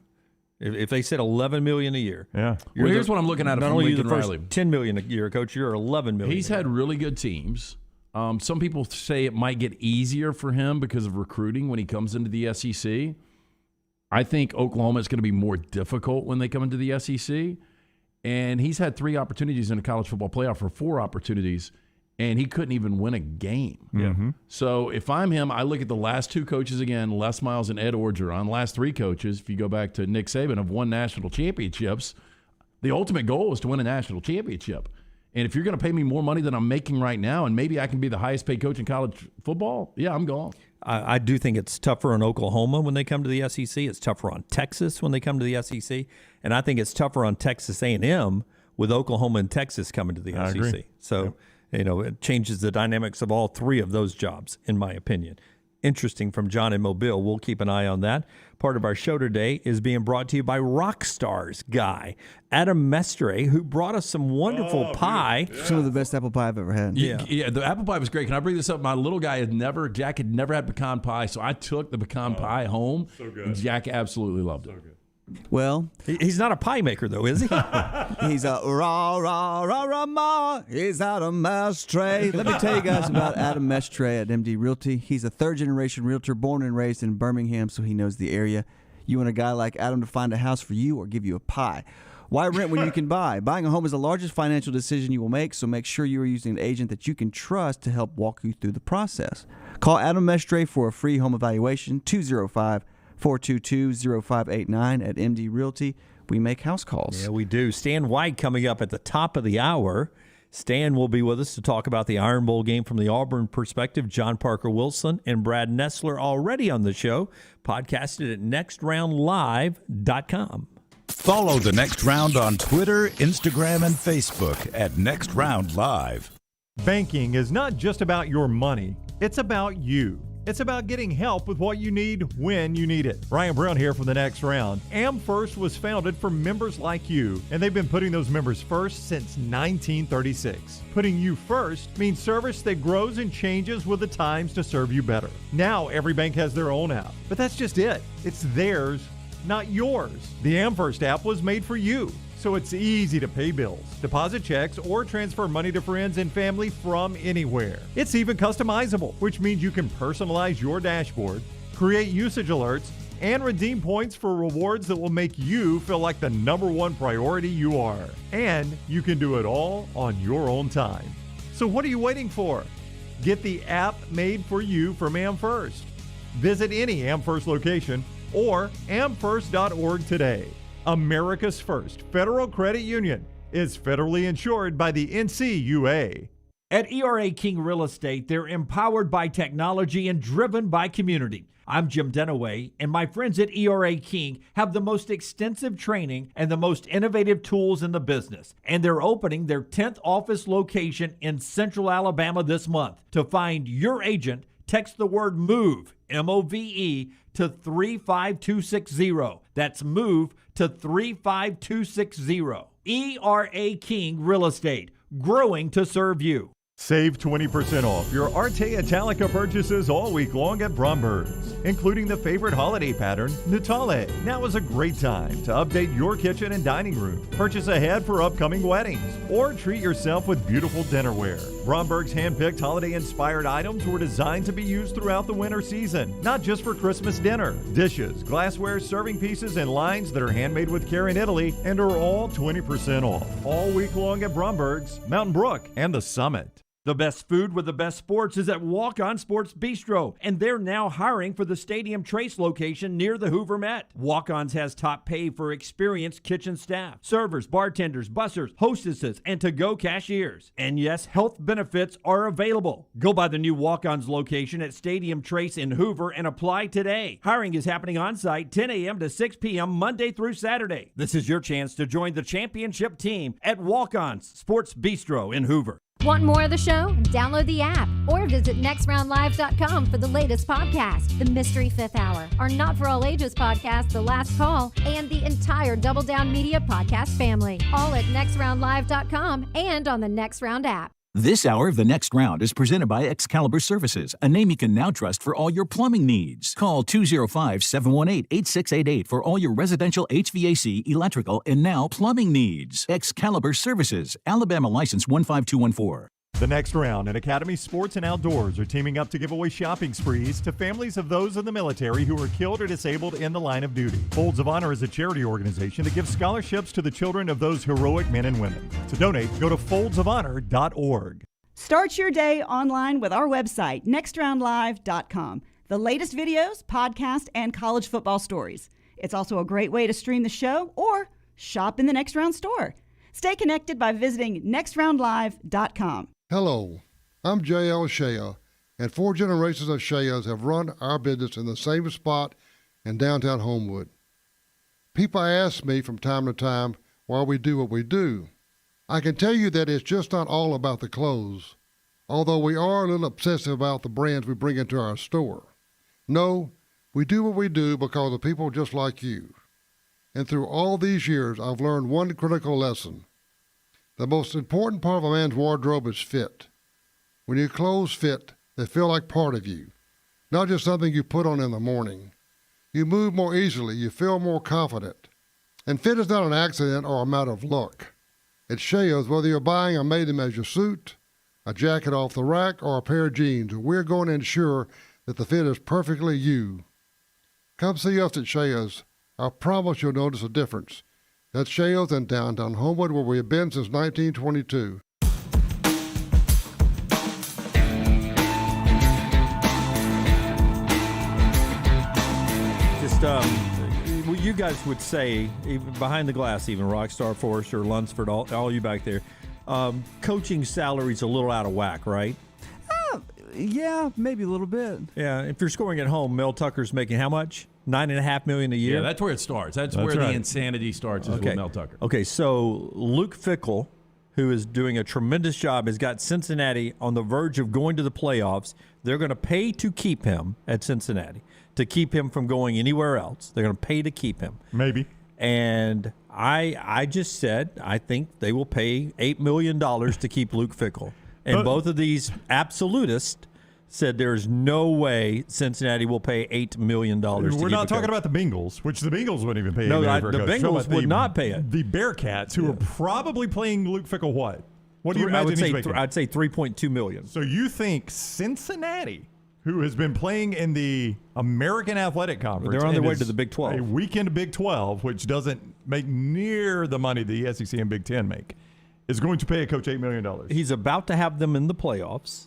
If they said $11 million a year, well, here's what I'm looking at. Not from only Lincoln the first Riley. $10 million a year, Coach, you're $11 million. He's had really good teams. Some people say it might get easier for him because of recruiting when he comes into the SEC. I think Oklahoma is going to be more difficult when they come into the SEC. And he's had 3 opportunities in a college football playoff, or 4 opportunities, and he couldn't even win a game. Mm-hmm. So if I'm him, I look at the last 2 coaches again, Les Miles and Ed Orgeron. The last 3 coaches, if you go back to Nick Saban, have won national championships. The ultimate goal is to win a national championship. And if you're going to pay me more money than I'm making right now, and maybe I can be the highest paid coach in college football, I'm gone. I do think it's tougher on Oklahoma when they come to the SEC. It's tougher on Texas when they come to the SEC. And I think it's tougher on Texas A&M with Oklahoma and Texas coming to the SEC. Agree. So, it changes the dynamics of all 3 of those jobs, in my opinion. Interesting from John in Mobile. We'll keep an eye on that. Part of our show today is being brought to you by Rockstar's guy, Adam Mestre, who brought us some wonderful pie. Yeah. Some of the best apple pie I've ever had. Yeah, the apple pie was great. Can I bring this up? My little guy Jack had never had pecan pie, so I took the pecan pie home. So good. And Jack absolutely loved it. So good. Well, he's not a pie maker, though, is he? He's a rah-rah-rah-rah-ma. He's Adam Mestre. Let me tell you guys about Adam Mestre at MD Realty. He's a 3rd-generation realtor born and raised in Birmingham, so he knows the area. You want a guy like Adam to find a house for you or give you a pie. Why rent when you can buy? Buying a home is the largest financial decision you will make, so make sure you are using an agent that you can trust to help walk you through the process. Call Adam Mestre for a free home evaluation, 205-422-0589 at MD Realty. We make house calls. Yeah, we do. Stan White coming up at the top of the hour. Stan will be with us to talk about the Iron Bowl game from the Auburn perspective. John Parker Wilson and Brad Nessler already on the show. Podcasted at nextroundlive.com. Follow The Next Round on Twitter, Instagram, and Facebook at Next Round Live. Banking is not just about your money. It's about you. It's about getting help with what you need when you need it. Ryan Brown here for The Next Round. AmFirst was founded for members like you, and they've been putting those members first since 1936. Putting you first means service that grows and changes with the times to serve you better. Now every bank has their own app, but that's just it. It's theirs, not yours. The AmFirst app was made for you. so it's easy to pay bills, deposit checks, or transfer money to friends and family from anywhere. It's even customizable, which means you can personalize your dashboard, create usage alerts, and redeem points for rewards that will make you feel like the number one priority you are. And you can do it all on your own time. So what are you waiting for? Get the app made for you from AmFirst. Visit any AmFirst location or amfirst.org today. America's First Federal Credit Union is federally insured by the NCUA. At ERA King Real Estate, they're empowered by technology and driven by community. I'm Jim Denaway, and my friends at ERA King have the most extensive training and the most innovative tools in the business. And they're opening their 10th office location in Central Alabama this month. To find your agent, text the word MOVE, M-O-V-E, to 35260. That's MOVE to 35260. ERA King Real Estate, growing to serve you. Save 20% off your Arte Italica purchases all week long at Bromberg's, including the favorite holiday pattern, Natale. Now is a great time to update your kitchen and dining room. Purchase ahead for upcoming weddings, or treat yourself with beautiful dinnerware. Bromberg's hand-picked holiday-inspired items were designed to be used throughout the winter season, not just for Christmas dinner. Dishes, glassware, serving pieces, and lines that are handmade with care in Italy and are all 20% off. All week long at Bromberg's, Mountain Brook, and the Summit. The best food with the best sports is at Walk-On Sports Bistro, and they're now hiring for the Stadium Trace location near the Hoover Met. Walk-On's has top pay for experienced kitchen staff, servers, bartenders, bussers, hostesses, and to-go cashiers. And yes, health benefits are available. Go by the new Walk-On's location at Stadium Trace in Hoover and apply today. Hiring is happening on site 10 a.m. to 6 p.m. Monday through Saturday. This is your chance to join the championship team at Walk-On's Sports Bistro in Hoover. Want more of the show? Download the app or visit nextroundlive.com for the latest podcast, The Mystery Fifth Hour, our Not For All Ages podcast, The Last Call, and the entire Double Down Media podcast family. All at nextroundlive.com and on the Next Round app. This hour of The Next Round is presented by Excalibur Services, a name you can now trust for all your plumbing needs. Call 205-718-8688 for all your residential HVAC, electrical, and now plumbing needs. Excalibur Services, Alabama license 15214. The Next Round and Academy Sports and Outdoors are teaming up to give away shopping sprees to families of those in the military who were killed or disabled in the line of duty. Folds of Honor is a charity organization that gives scholarships to the children of those heroic men and women. To donate, go to foldsofhonor.org. Start your day online with our website, nextroundlive.com. The latest videos, podcasts, and college football stories. It's also a great way to stream the show or shop in the Next Round store. Stay connected by visiting nextroundlive.com. Hello, I'm J.L. Shea, and 4 generations of Sheas have run our business in the same spot in downtown Homewood. People ask me from time to time why we do what we do. I can tell you that it's just not all about the clothes, although we are a little obsessive about the brands we bring into our store. No, we do what we do because of people just like you. And through all these years, I've learned one critical lesson. The most important part of a man's wardrobe is fit. When your clothes fit, they feel like part of you, not just something you put on in the morning. You move more easily, you feel more confident. And fit is not an accident or a matter of luck. It shows whether you're buying a made-to-measure suit, a jacket off the rack, or a pair of jeans. We're going to ensure that the fit is perfectly you. Come see us at Shea's. I promise you'll notice a difference. That's Shea's in downtown Homewood, where we have been since 1922. You guys would say, even behind the glass, even Rockstar, Forrester, Lunsford, all you back there, coaching salary's a little out of whack, right? Yeah, maybe a little bit. Yeah, if you're scoring at home, Mel Tucker's making how much? $9.5 million a year? Yeah, that's where it starts. That's where the insanity starts is with Mel Tucker. Okay, so Luke Fickell, who is doing a tremendous job, has got Cincinnati on the verge of going to the playoffs. They're going to pay to keep him at Cincinnati, to keep him from going anywhere else. They're going to pay to keep him. Maybe. And I just said I think they will pay $8 million to keep Luke Fickell. And both of these absolutists said there's no way Cincinnati will pay $8 million. We're not talking about the Bengals, which the Bengals wouldn't even pay. No, $8 million for a the coach. Bengals would not pay it. The Bearcats, who are probably playing Luke Fickell, what? What do you imagine he's making? I'd say $3.2 million. So you think Cincinnati, who has been playing in the American Athletic Conference, they're on their way to the Big 12, a weekend Big 12, which doesn't make near the money the SEC and Big 10 make, is going to pay a coach $8 million? He's about to have them in the playoffs,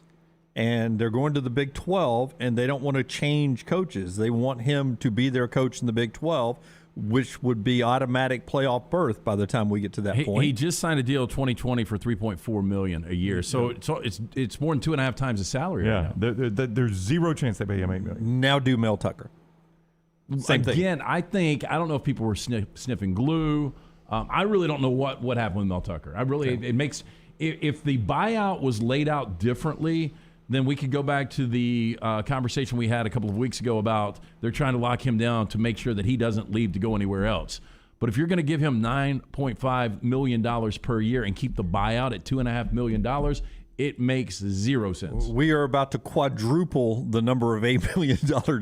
and they're going to the Big 12, and they don't want to change coaches. They want him to be their coach in the Big 12, which would be automatic playoff berth by the time we get to that point. He just signed a deal 2020 for $3.4 million a year, so it's more than 2.5 times his salary. Yeah, right now. there's zero chance they pay him $8 million. Now do Mel Tucker. Same Again, I don't know if people were sniffing glue. I really don't know what happened with Mel Tucker. It makes if the buyout was laid out differently, then we could go back to the conversation we had a couple of weeks ago about they're trying to lock him down to make sure that he doesn't leave to go anywhere else. But if you're going to give him $9.5 million per year and keep the buyout at $2.5 million, it makes zero sense. We are about to quadruple the number of $8 million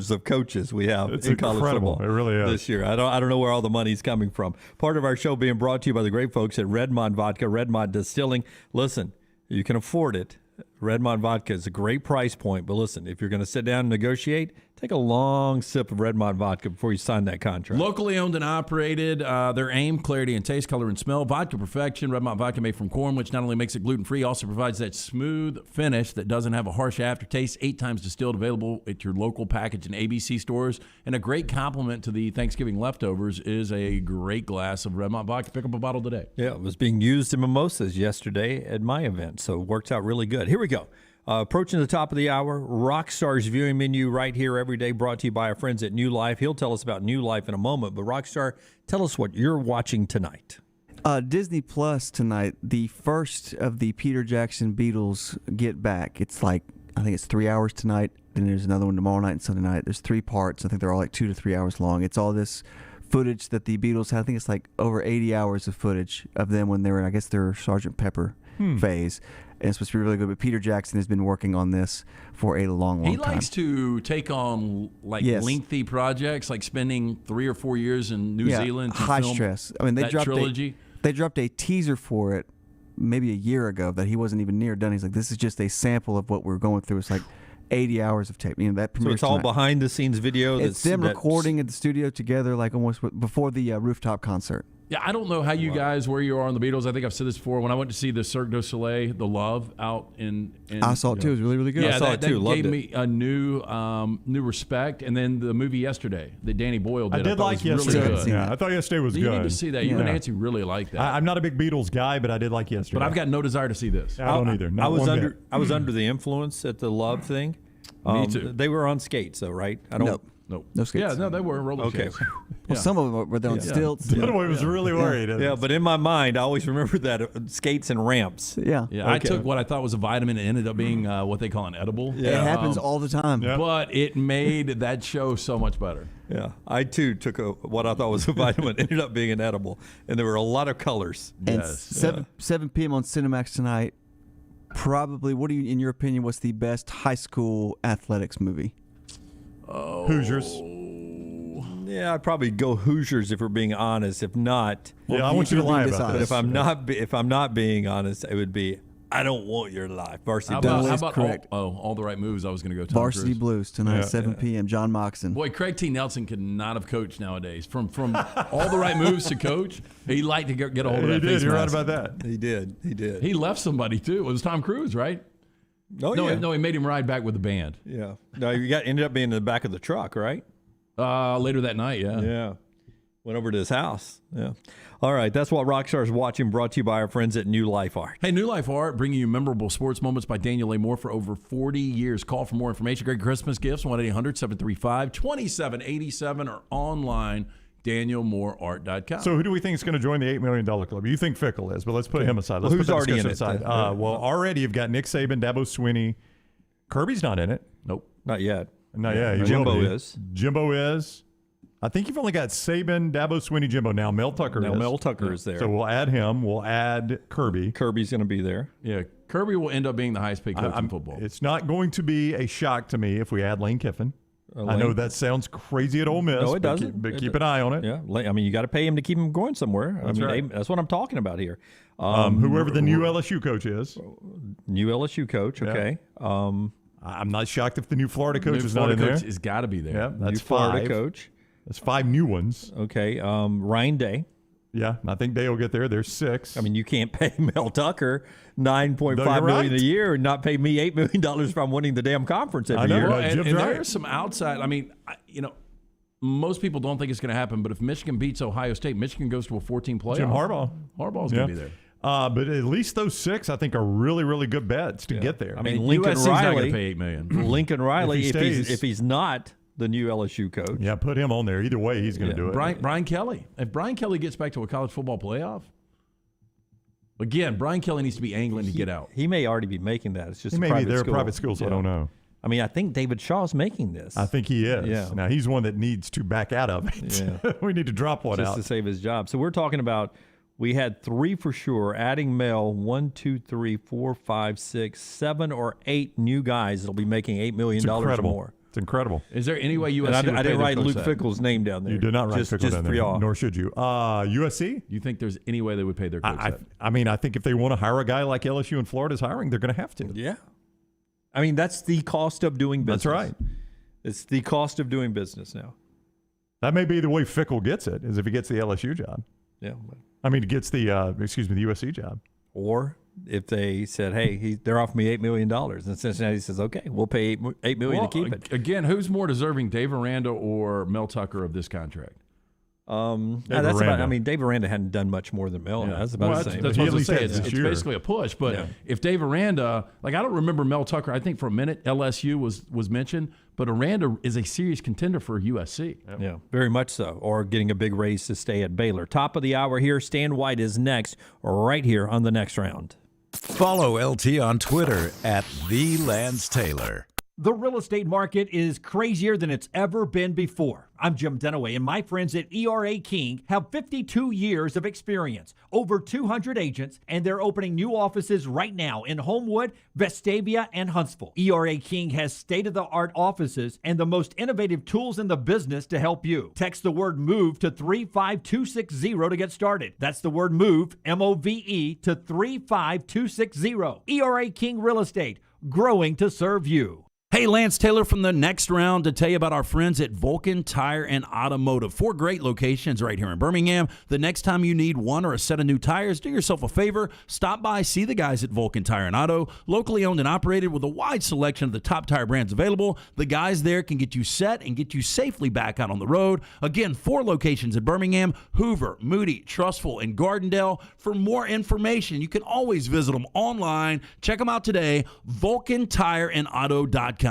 of coaches we have in college incredible. football. It really is. This year. I don't know where all the money's coming from. Part of our show being brought to you by the great folks at Redmond Vodka, Redmond Distilling. Listen, you can afford it. Redmond Vodka is a great price point, but listen, if you're going to sit down and negotiate, take a long sip of Redmond Vodka before you sign that contract. Locally owned and operated, their aim, clarity and taste, color and smell, vodka perfection. Redmond Vodka made from corn, which not only makes it gluten-free, also provides that smooth finish that doesn't have a harsh aftertaste. 8 times distilled, available at your local package and ABC stores. And a great complement to the Thanksgiving leftovers is a great glass of Redmond Vodka. Pick up a bottle today. Yeah, it was being used in mimosas yesterday at my event, so it worked out really good. Here we go. Approaching the top of the hour, Rockstar's viewing menu right here every day, brought to you by our friends at New Life. He'll tell us about New Life in a moment, but Rockstar, tell us what you're watching tonight. Disney Plus tonight, the first of the Peter Jackson Beatles Get Back. It's like, I think it's 3 hours tonight, then there's another one tomorrow night and Sunday night. There's 3 parts. I think they're all like 2 to 3 hours long. It's all this footage that the Beatles had. I think it's like over 80 hours of footage of them when they were in, I guess, their Sgt. Pepper phase. And it's supposed to be really good, but Peter Jackson has been working on this for a long time. He likes to take on lengthy projects, like spending 3 or 4 years in New Zealand to high film stress. I mean, they dropped trilogy. They dropped a teaser for it maybe a year ago that he wasn't even near done. He's like, this is just a sample of what we're going through. It's like 80 hours of tape. That so it's all behind the scenes video. It's them recording at the studio together, like almost before the rooftop concert. Yeah, I don't know how you guys, where you are on the Beatles. I think I've said this before. When I went to see the Cirque du Soleil, The Love, out in I saw it too. It was really, really good. Yeah, I saw it too. That Loved gave it. me a new respect. And then the movie Yesterday that Danny Boyle did. I did like Yesterday. Really good. Yeah, I thought Yesterday was You good. need to see that. You and Nancy really like that. I'm not a big Beatles guy, but I did like Yesterday. But I've got no desire to see this. I don't either. Not one bit. I was under the influence at the Love thing. Me too. They were on skates, though, right? I don't. Nope. No skates. Yeah, no, they were roller skates. Well, some of them were on stilts. Dunaway was really worried. Yeah, but in my mind, I always remember that skates and ramps. Yeah. Yeah, I took what I thought was a vitamin and ended up being what they call an edible. It happens all the time. But it made that show so much better. Yeah, I too took what I thought was a vitamin, ended up being an edible, and there were a lot of colors. And 7 p.m. on Cinemax tonight. Probably, what do you, in your opinion, what's the best high school athletics movie? Hoosiers. Yeah, I'd probably go Hoosiers if we're being honest. If not, I want you to lie about But this. if I'm not being honest, it would be I Don't Want Your Life. Varsity Blues. How about correct. all the right moves? I was going to go Tom Varsity Cruise. Blues tonight, 7 p.m. John Moxon. Boy, Craig T. Nelson could not have coached nowadays. From all the right moves to coach, he liked to get a hold of that. He did. face You're right mask. about that. He did. He left somebody too. It was Tom Cruise, right? Oh, yeah. No, he made him ride back with the band. Yeah. No, ended up being in the back of the truck, right? Later that night, yeah. Yeah. Went over to his house. Yeah. All right. That's what Rockstar's watching, brought to you by our friends at New Life Art. Hey, New Life Art, bringing you memorable sports moments by Daniel A. Moore for over 40 years. Call for more information. Great Christmas gifts, 1-800-735-2787 or online, DanielMooreArt.com. So who do we think is going to join the $8 million club? You think Fickell is, but let's put him aside. Let's Who's put that already in discussion it? aside. Well, already you've got Nick Saban, Dabo Swinney. Kirby's not in it. Nope. Not yet. Not yet. He Jimbo will be. is. Jimbo is. I think you've only got Sabin, Dabo Swinney, Jimbo. Now Mel Tucker Now is. Mel Tucker is there. So we'll add him. We'll add Kirby. Kirby's going to be there. Yeah, Kirby will end up being the highest paid coach in football. It's not going to be a shock to me if we add Lane Kiffin. I know that sounds crazy at Ole Miss. No, it doesn't. But keep an eye on it. Yeah, I mean, you got to pay him to keep him going somewhere. That's right. That's what I'm talking about here. Whoever the new LSU coach is. New LSU coach, okay. Yeah. I'm not shocked if the new Florida coach New is Florida not in coach there. has got to be there. Yeah, that's New Florida 5. coach. That's 5 new ones. Okay. Ryan Day. Yeah, I think Day will get there. There's 6. I mean, you can't pay Mel Tucker $9.5 No, you're million right. a year and not pay me $8 million if I'm winning the damn conference every I know, year. right? And Jim's right. there's some outside. I mean, most people don't think it's going to happen, but if Michigan beats Ohio State, Michigan goes to a 14 playoff. Jim Harbaugh. Harbaugh's going to be there. But at least those 6, I think, are really, really good bets to get there. I mean, And Lincoln USC's not Riley. going to pay $8 million. Lincoln Riley, If he stays. if he's not the new LSU coach. Yeah, put him on there. Either way, he's going to do it. Brian Kelly. If Brian Kelly gets back to a college football playoff, again, Brian Kelly needs to be angling to get out. He may already be making that. It's just He a may be private there school. at private school, so I don't know. I mean, I think David Shaw's making this. I think he is. Yeah. Now, he's one that needs to back out of it. Yeah. We need to drop one just out. to save his job. So we're talking about, we had 3 for sure, adding Mel, 1, 2, 3, 4, 5, 6, 7 or 8 new guys that'll be making $8 million It's incredible. more. It's incredible. Is there any way USC And would I pay didn't their write coach Luke that? Fickle's name down there. You did not write just, Fickle just down for there, y'all. nor should you. USC? You think there's any way they would pay their coach that? I mean, I think if they want to hire a guy like LSU and Florida's hiring, they're going to have to. Yeah. I mean, that's the cost of doing business. That's right. It's the cost of doing business now. That may be the way Fickle gets it, is if he gets the LSU job. Yeah. I mean, he gets the the USC job. Or if they said, hey, they're offering me $8 million, and Cincinnati says, okay, we'll pay $8 million to keep it. Again, who's more deserving, Dave Aranda or Mel Tucker of this contract? That's about, I mean, Dave Aranda hadn't done much more than Mel. Yeah. That's about the same. That's He what I at was least saying. had It's this year. basically a push. But Yeah. if Dave Aranda, I don't remember Mel Tucker. I think for a minute LSU was mentioned, but Aranda is a serious contender for USC. Yeah, very much so. Or getting a big raise to stay at Baylor. Top of the hour here. Stan White is next, right here on the next round. Follow LT on Twitter at @TheLanceTaylor. The real estate market is crazier than it's ever been before. I'm Jim Dunaway, and my friends at ERA King have 52 years of experience, over 200 agents, and they're opening new offices right now in Homewood, Vestavia, and Huntsville. ERA King has state-of-the-art offices and the most innovative tools in the business to help you. Text the word MOVE to 35260 to get started. That's the word MOVE, M-O-V-E, to 35260. ERA King Real Estate, growing to serve you. Hey, Lance Taylor from the Next Round to tell you about our friends at Vulcan Tire and Automotive. 4 great locations right here in Birmingham. The next time you need one or a set of new tires, do yourself a favor. Stop by, see the guys at Vulcan Tire and Auto. Locally owned and operated with a wide selection of the top tire brands available. The guys there can get you set and get you safely back out on the road. Again, 4 locations in Birmingham, Hoover, Moody, Trustful, and Gardendale. For more information, you can always visit them online. Check them out today, vulcantireandauto.com.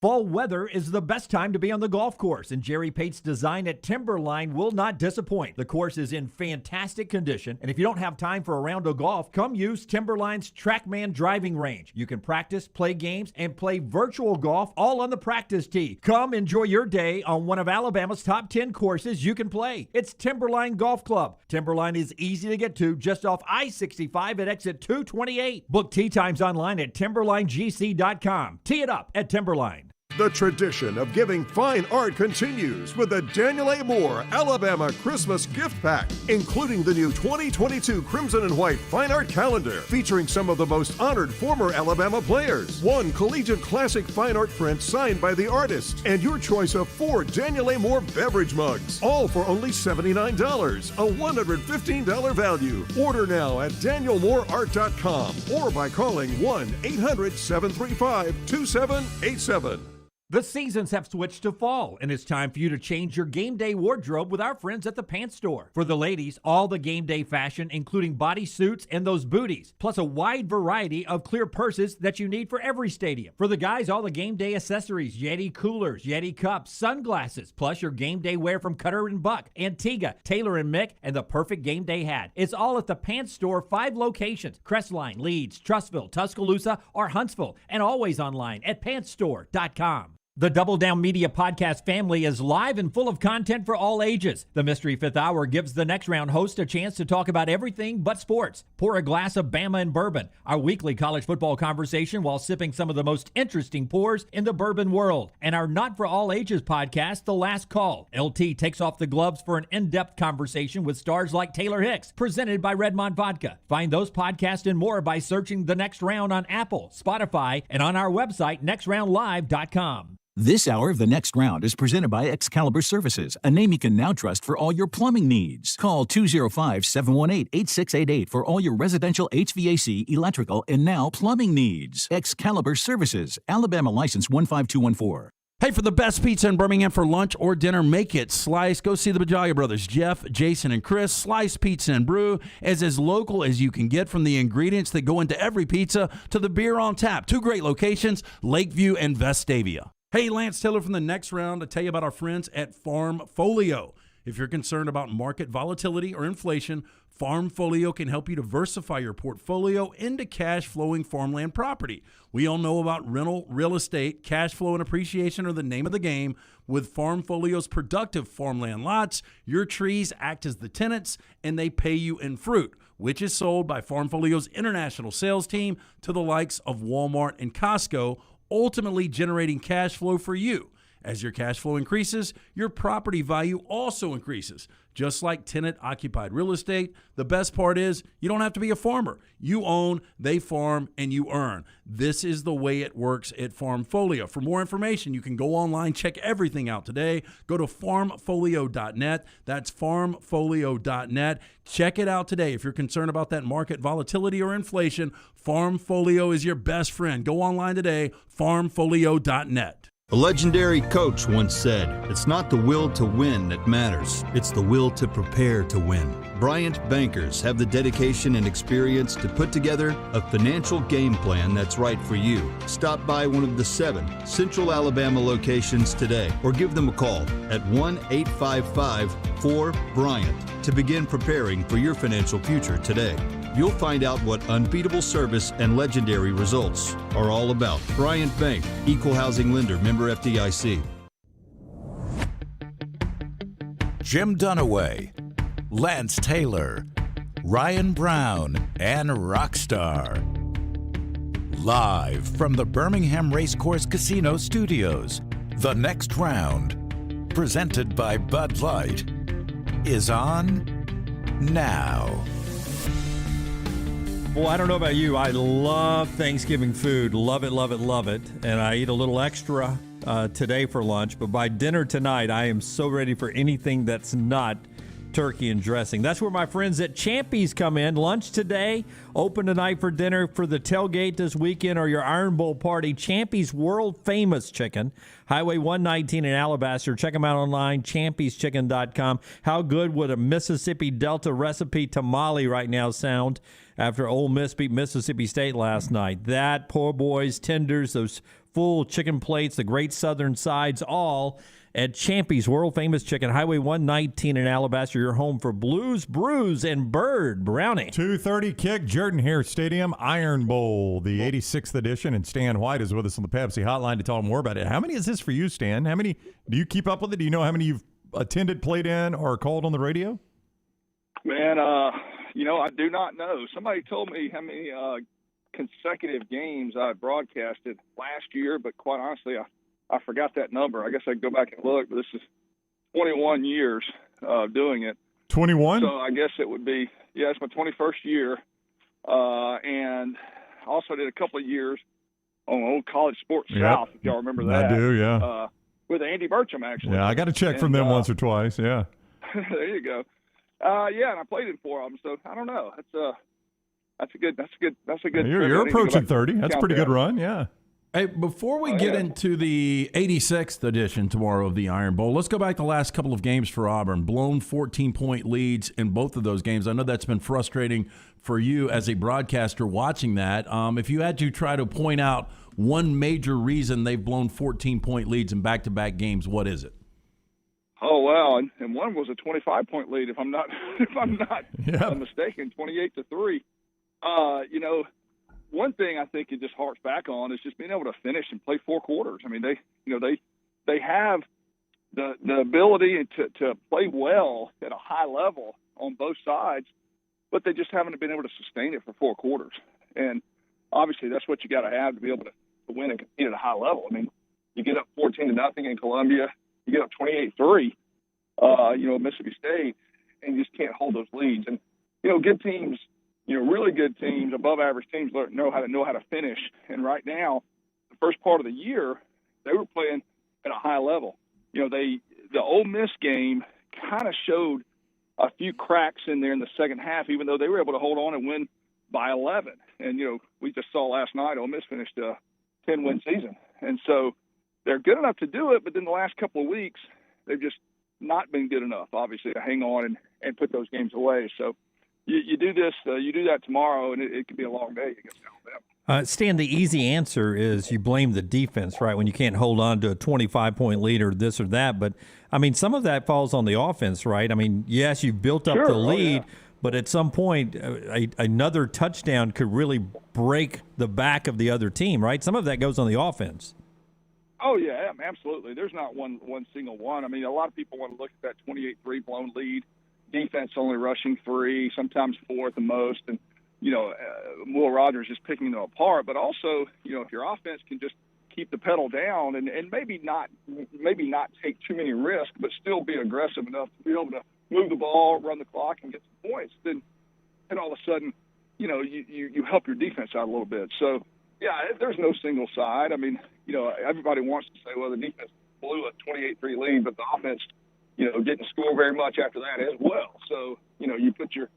Fall weather is the best time to be on the golf course, and Jerry Pate's design at Timberline will not disappoint. The course is in fantastic condition, and if you don't have time for a round of golf, come use Timberline's TrackMan driving range. You can practice, play games, and play virtual golf all on the practice tee. Come enjoy your day on one of Alabama's top 10 courses you can play. It's Timberline Golf Club. Timberline is easy to get to just off I-65 at exit 228. Book tee times online at timberlinegc.com. Tee it up at Timberline. The tradition of giving fine art continues with the Daniel A. Moore Alabama Christmas Gift Pack, including the new 2022 Crimson and White Fine Art Calendar, featuring some of the most honored former Alabama players, 1 collegiate classic fine art print signed by the artist, and your choice of 4 Daniel A. Moore beverage mugs, all for only $79, a $115 value. Order now at danielmooreart.com or by calling 1-800-735-2787. The seasons have switched to fall, and it's time for you to change your game day wardrobe with our friends at the Pants Store. For the ladies, all the game day fashion, including bodysuits and those booties, plus a wide variety of clear purses that you need for every stadium. For the guys, all the game day accessories, Yeti coolers, Yeti cups, sunglasses, plus your game day wear from Cutter and Buck, Antigua, Taylor and Mick, and the perfect game day hat. It's all at the Pants Store, 5 locations: Crestline, Leeds, Trussville, Tuscaloosa, or Huntsville, and always online at pantsstore.com. The Double Down Media podcast family is live and full of content for all ages. The Mystery Fifth Hour gives the Next Round host a chance to talk about everything but sports. Pour a glass of Bama and bourbon, our weekly college football conversation while sipping some of the most interesting pours in the bourbon world. And our Not For All Ages podcast, The Last Call. LT takes off the gloves for an in-depth conversation with stars like Taylor Hicks, presented by Redmond Vodka. Find those podcasts and more by searching The Next Round on Apple, Spotify, and on our website, nextroundlive.com. This hour of The Next Round is presented by Excalibur Services, a name you can now trust for all your plumbing needs. Call 205-718-8688 for all your residential HVAC, electrical, and now plumbing needs. Excalibur Services, Alabama license 15214. Hey, for the best pizza in Birmingham for lunch or dinner, make it Slice. Go see the Bajalia brothers, Jeff, Jason, and Chris. Slice Pizza and Brew is as local as you can get, from the ingredients that go into every pizza to the beer on tap. Two great locations, Lakeview and Vestavia. Hey, Lance Taylor from the Next Round to tell you about our friends at Farmfolio. If you're concerned about market volatility or inflation, Farmfolio can help you diversify your portfolio into cash-flowing farmland property. We all know about rental real estate. Cash flow and appreciation are the name of the game. With Farmfolio's productive farmland lots, your trees act as the tenants, and they pay you in fruit, which is sold by Farmfolio's international sales team to the likes of Walmart and Costco, ultimately generating cash flow for you. As your cash flow increases, your property value also increases. Just like tenant-occupied real estate, the best part is you don't have to be a farmer. You own, they farm, and you earn. This is the way it works at Farmfolio. For more information, you can go online, check everything out today. Go to farmfolio.net. That's farmfolio.net. Check it out today. If you're concerned about that market volatility or inflation, Farmfolio is your best friend. Go online today, farmfolio.net. A legendary coach once said, "It's not the will to win that matters, it's the will to prepare to win." Bryant bankers have the dedication and experience to put together a financial game plan that's right for you. Stop by one of the 7 Central Alabama locations today or give them a call at 1-855-4-BRYANT to begin preparing for your financial future today. You'll find out what unbeatable service and legendary results are all about. Bryant Bank, Equal Housing Lender, member FDIC. Jim Dunaway, Lance Taylor, Ryan Brown, and Rockstar. Live from the Birmingham Racecourse Casino Studios, The Next Round, presented by Bud Light, is on now. Well, I don't know about you. I love Thanksgiving food. Love it, love it, love it. And I eat a little extra today for lunch. But by dinner tonight, I am so ready for anything that's not turkey and dressing. That's where my friends at Champy's come in. Lunch today, open tonight for dinner, for the tailgate this weekend or your Iron Bowl party. Champy's world-famous chicken, Highway 119 in Alabaster. Check them out online, champyschicken.com. How good would a Mississippi Delta recipe tamale right now sound after Ole Miss beat Mississippi State last night? That, poor boys, tenders, those full chicken plates, the great southern sides, all at Champy's world-famous chicken, Highway 119 in Alabaster, your home for Blues, Brews, and Bird Brownie. 2:30 kick, Jordan-Hare Stadium, Iron Bowl, the 86th edition, and Stan White is with us on the Pepsi hotline to talk more about it. How many is this for you, Stan? How many, do you keep up with it? Do you know how many you've attended, played in, or called on the radio? Man, I do not know. Somebody told me how many consecutive games I broadcasted last year, but quite honestly, I forgot that number. I guess I'd go back and look, but this is 21 years of doing it. 21? So I guess it would be, it's my 21st year. And I also did a couple of years on Old College Sports South, if y'all remember that. I do, yeah. With Andy Burcham, actually. Yeah, I got a check from them once or twice, yeah. There you go. And I played in 4 of them, so I don't know. That's a good. You're approaching 30. That's a pretty good run, yeah. Hey, before we get into the 86th edition tomorrow of the Iron Bowl, let's go back to the last couple of games for Auburn. Blown 14-point leads in both of those games. I know that's been frustrating for you as a broadcaster watching that. If you had to try to point out one major reason they've blown 14-point leads in back-to-back games, what is it? Oh, wow, and one was a 25-point lead, if I'm not mistaken, 28-3. one thing I think it just harks back on is just being able to finish and play 4 quarters. I mean, they have the ability to play well at a high level on both sides, but they just haven't been able to sustain it for 4 quarters. And obviously that's what you got to have to be able to win and compete at a high level. I mean, you get up 14-0 in Columbia, you get up 28-3, Mississippi State, and you just can't hold those leads. And, good teams, really good teams, above average teams know how to finish. And right now, the first part of the year, they were playing at a high level. The Ole Miss game kind of showed a few cracks in there in the second half, even though they were able to hold on and win by 11. And, we just saw last night Ole Miss finished a 10-win season. And so they're good enough to do it, but then the last couple of weeks, they've just not been good enough, obviously, to hang on and put those games away. So you do this, you do that tomorrow, and it could be a long day against Alabama. Stan, the easy answer is you blame the defense, right, when you can't hold on to a 25-point lead or this or that. But, I mean, some of that falls on the offense, right? I mean, yes, you've built up the lead, but at some point another touchdown could really break the back of the other team, right? Some of that goes on the offense. Oh, yeah, absolutely. There's not one single one. I mean, a lot of people want to look at that 28-3 blown lead, defense only rushing 3, sometimes 4 at the most, and Will Rogers is picking them apart. But also, if your offense can just keep the pedal down and maybe not take too many risks, but still be aggressive enough to be able to move the ball, run the clock, and get some points, then all of a sudden, you help your defense out a little bit. So, yeah, there's no single side. I mean, everybody wants to say, well, the defense blew a 28-3 lead, but the offense, didn't score very much after that as well. So, you put your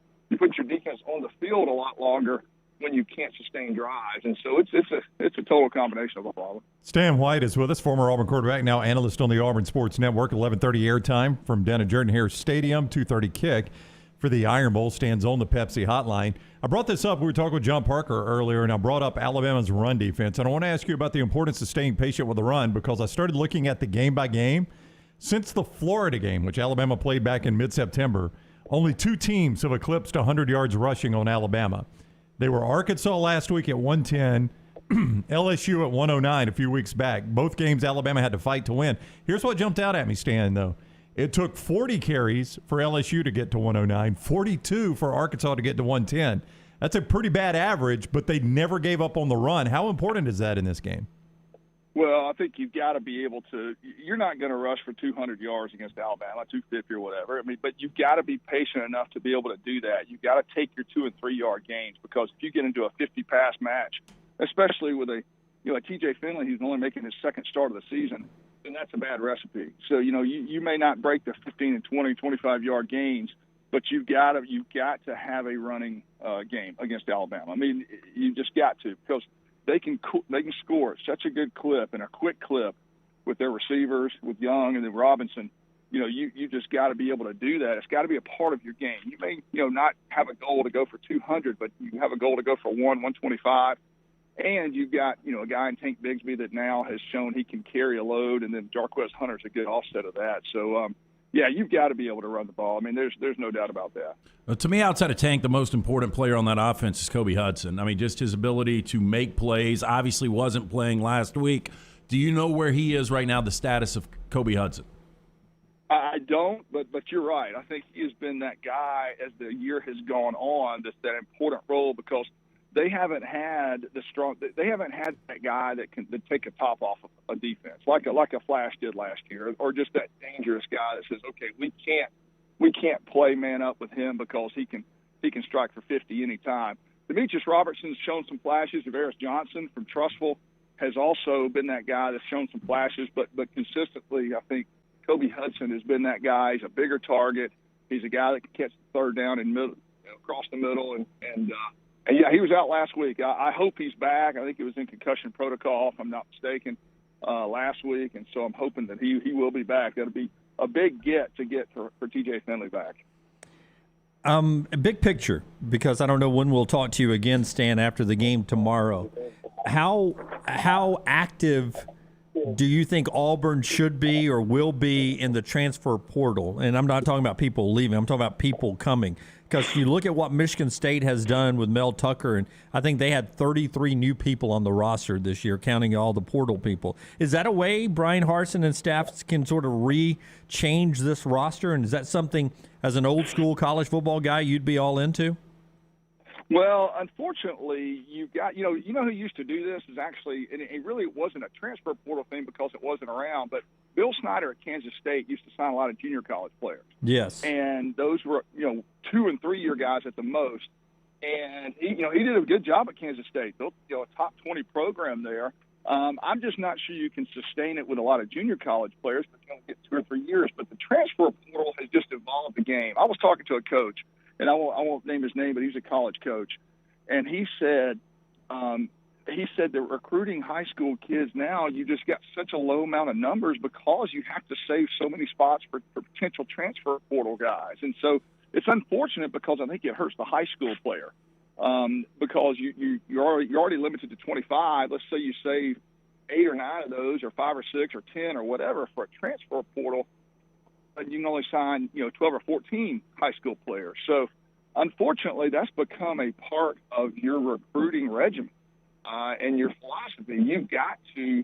defense on the field a lot longer when you can't sustain drives. And so it's a total combination of a problem. Stan White is with us, former Auburn quarterback, now analyst on the Auburn Sports Network. 11:30 airtime from down at Jordan-Hare Stadium, 2:30 kick for the Iron Bowl. Stan's on the Pepsi hotline. I brought this up. We were talking with John Parker earlier, and I brought up Alabama's run defense. And I want to ask you about the importance of staying patient with the run, because I started looking at the game by game. Since the Florida game, which Alabama played back in mid-September, only 2 teams have eclipsed 100 yards rushing on Alabama. They were Arkansas last week at 110, LSU at 109 a few weeks back. Both games Alabama had to fight to win. Here's what jumped out at me, Stan, though. It took 40 carries for LSU to get to 109, 42 for Arkansas to get to 110. That's a pretty bad average, but they never gave up on the run. How important is that in this game? Well, I think you've got to be able to – you're not going to rush for 200 yards against Alabama, 250 or whatever. I mean, but you've got to be patient enough to be able to do that. You've got to take your 2- and 3-yard gains, because if you get into a 50-pass match, especially with a T.J. Finley, who's only making his second start of the season, then that's a bad recipe. So, you may not break the 15 and 20, 25-yard gains, but you've got to have a running game against Alabama. I mean, you just got to, because – they can score at such a good clip and a quick clip with their receivers, with Young and then Robinson. You just got to be able to do that. It's got to be a part of your game. You may not have a goal to go for 200, but you have a goal to go for 125. And you've got a guy in Tank Bigsby that now has shown he can carry a load, and then Jarquez Hunter's a good offset of that. So yeah, you've got to be able to run the ball. I mean, there's no doubt about that. Well, to me, outside of Tank, the most important player on that offense is Kobe Hudson. I mean, just his ability to make plays. Obviously wasn't playing last week. Do you know where he is right now, the status of Kobe Hudson? I don't, but you're right. I think he has been that guy as the year has gone on, that's that important role, because they haven't had that guy that can take a top off of a defense like a Flash did last year, or just that dangerous guy that says, okay, we can't play man up with him because he can strike for 50 anytime. Demetrius Robertson's shown some flashes. Avaris Johnson from Trussville has also been that guy that's shown some flashes, but consistently, I think Kobe Hudson has been that guy. He's a bigger target. He's a guy that can catch the third down and middle, across the middle, and yeah, he was out last week. I hope he's back. I think he was in concussion protocol, if I'm not mistaken, last week, and so I'm hoping that he will be back. That'll be a big get for T.J. Finley back. A big picture, because I don't know when we'll talk to you again, Stan, after the game tomorrow. How active do you think Auburn should be or will be in the transfer portal? And I'm not talking about people leaving. I'm talking about people coming. because you look at what Michigan State has done with Mel Tucker, and I think they had 33 new people on the roster this year, counting all the portal people. Is that a way Brian Harsin and staff can sort of change this roster? And is that something, as an old school college football guy, you'd be all into? Well, unfortunately, you know who used to do this is actually, and it really wasn't a transfer portal thing because it wasn't around, but Bill Snyder at Kansas State used to sign a lot of junior college players. Yes. And those were, 2- and 3-year guys at the most. And he did a good job at Kansas State, built a top 20 program there. I'm just not sure you can sustain it with a lot of junior college players, but you don't get 2 or 3 years. But the transfer portal has just evolved the game. I was talking to a coach, and I won't name his name, but he's a college coach, and he said that recruiting high school kids now, you just got such a low amount of numbers because you have to save so many spots for potential transfer portal guys. And so it's unfortunate because I think it hurts the high school player because you're already limited to 25. Let's say you save 8 or 9 of those, or 5 or 6 or 10 or whatever for a transfer portal, but you can only sign 12 or 14 high school players. So unfortunately, that's become a part of your recruiting regimen and your philosophy. You've got to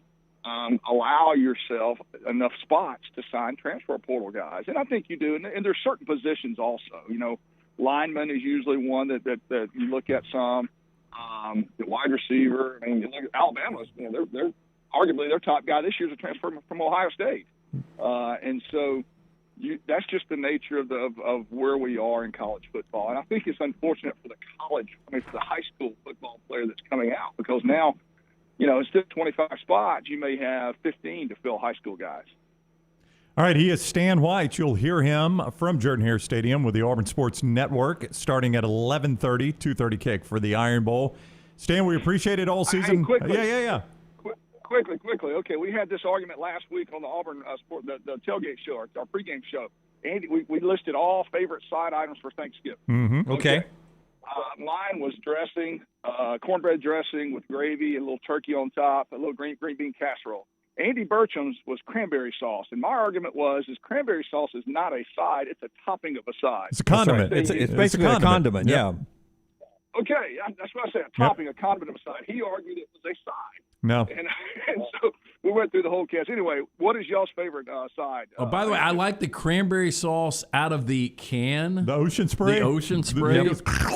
allow yourself enough spots to sign transfer portal guys, and I think you do. And there's certain positions also. Lineman is usually one that you look at some. The wide receiver. I mean, you look at Alabama's. They're arguably their top guy this year is a transfer from Ohio State, and so. That's just the nature of where we are in college football. And I think it's unfortunate for the high school football player that's coming out, because now, instead of 25 spots, you may have 15 to fill high school guys. All right, he is Stan White. You'll hear him from Jordan-Hare Stadium with the Auburn Sports Network starting at 11:30, 2:30 kick for the Iron Bowl. Stan, we appreciate it all season. Hey, quickly. Yeah. Quickly. Okay, we had this argument last week on the Auburn sport, the tailgate show, our pregame show. Andy, we listed all favorite side items for Thanksgiving. Mm-hmm. Okay. Mine was dressing, cornbread dressing with gravy, and a little turkey on top, a little green bean casserole. Andy Burcham's was cranberry sauce, and my argument was cranberry sauce is not a side; it's a topping of a side. It's a condiment. It's basically a condiment. Yeah. Okay, that's what I said. A topping, a condiment of a side. He argued it was a side. No. And so we went through the whole cast. Anyway, what is y'all's favorite side? Oh, by the way, I like the cranberry sauce out of the can. The Ocean Spray? The Ocean Spray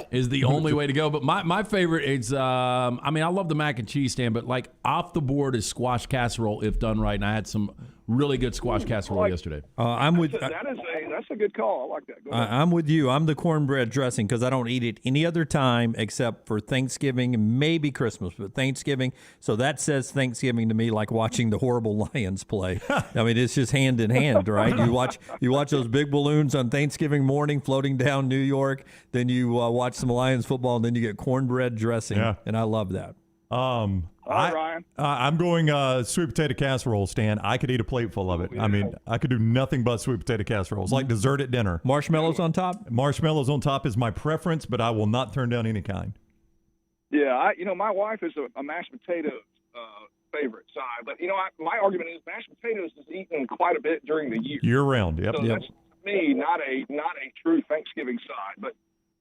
is the only way to go. But my favorite is, I love the mac and cheese stand, but like off the board is squash casserole if done right. And I had some really good squash casserole yesterday. That's a good call. I like that. I'm with you. I'm the cornbread dressing because I don't eat it any other time except for Thanksgiving and maybe Christmas, but Thanksgiving. So that says Thanksgiving to me like watching the horrible Lions play. I mean, it's just hand in hand, right? You watch those big balloons on Thanksgiving morning floating down New York. Then you watch some Lions football, and then you get cornbread dressing. Yeah. And I love that. Ryan. I'm going sweet potato casserole, Stan. I could eat a plate full of it. Yeah. I mean, I could do nothing but sweet potato casseroles, like dessert at dinner. Marshmallows on top? Marshmallows on top is my preference, but I will not turn down any kind. Yeah, my wife is a mashed potatoes favorite side, but my argument is mashed potatoes is eaten quite a bit during the year. Year round, yep. So that's, to me, not a true Thanksgiving side, but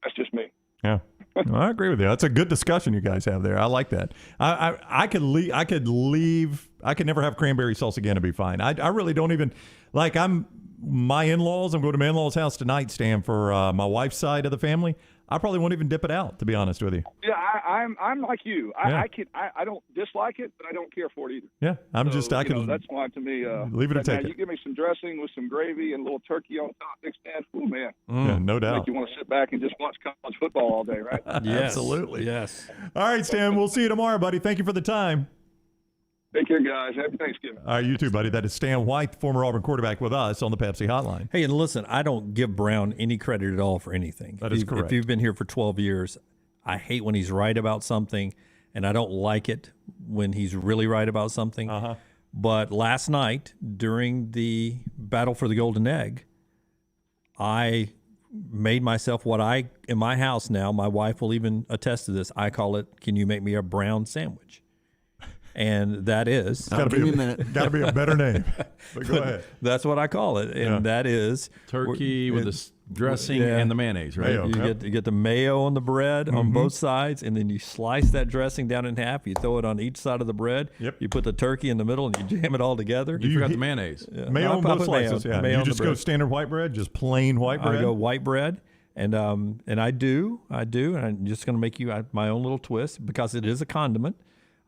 that's just me. Yeah. Well, I agree with you. That's a good discussion you guys have there. I like that. I could leave. I could never have cranberry sauce again and be fine. I really don't even like. My in-laws. I'm going to my in-laws' house tonight, Stan, for my wife's side of the family. I probably won't even dip it out, to be honest with you. Yeah, I'm like you. I don't dislike it, but I don't care for it either. Yeah, that's why to me. Leave it or take it. You give me some dressing with some gravy and a little turkey on top, big stand. Oh man. Yeah, no doubt. Make you want to sit back and just watch college football all day, right? Yes, absolutely. Yes. All right, Stan. We'll see you tomorrow, buddy. Thank you for the time. Take care, guys. Happy Thanksgiving. All right, you too, buddy. That is Stan White, former Auburn quarterback, with us on the Pepsi Hotline. Hey, and listen, I don't give Brown any credit at all for anything. That is correct. If you've been here for 12 years, I hate when he's right about something, and I don't like it when he's really right about something. Uh-huh. But last night, during the battle for the Golden Egg, I made myself in my house now, my wife will even attest to this, I call it, can you make me a brown sandwich? And that is got to be a better name. But go ahead. That's what I call it, and that is turkey with a dressing and the mayonnaise, right? You get the mayo on the bread on both sides, and then you slice that dressing down in half. You throw it on each side of the bread. Yep. You put the turkey in the middle, and you jam it all together. You forgot the mayonnaise. Yeah. Mayo on both slices. Yeah. Mayo You on just the go bread. standard white bread, just plain white bread. I go white bread, and I do, and I'm just going to make you my own little twist because it is a condiment.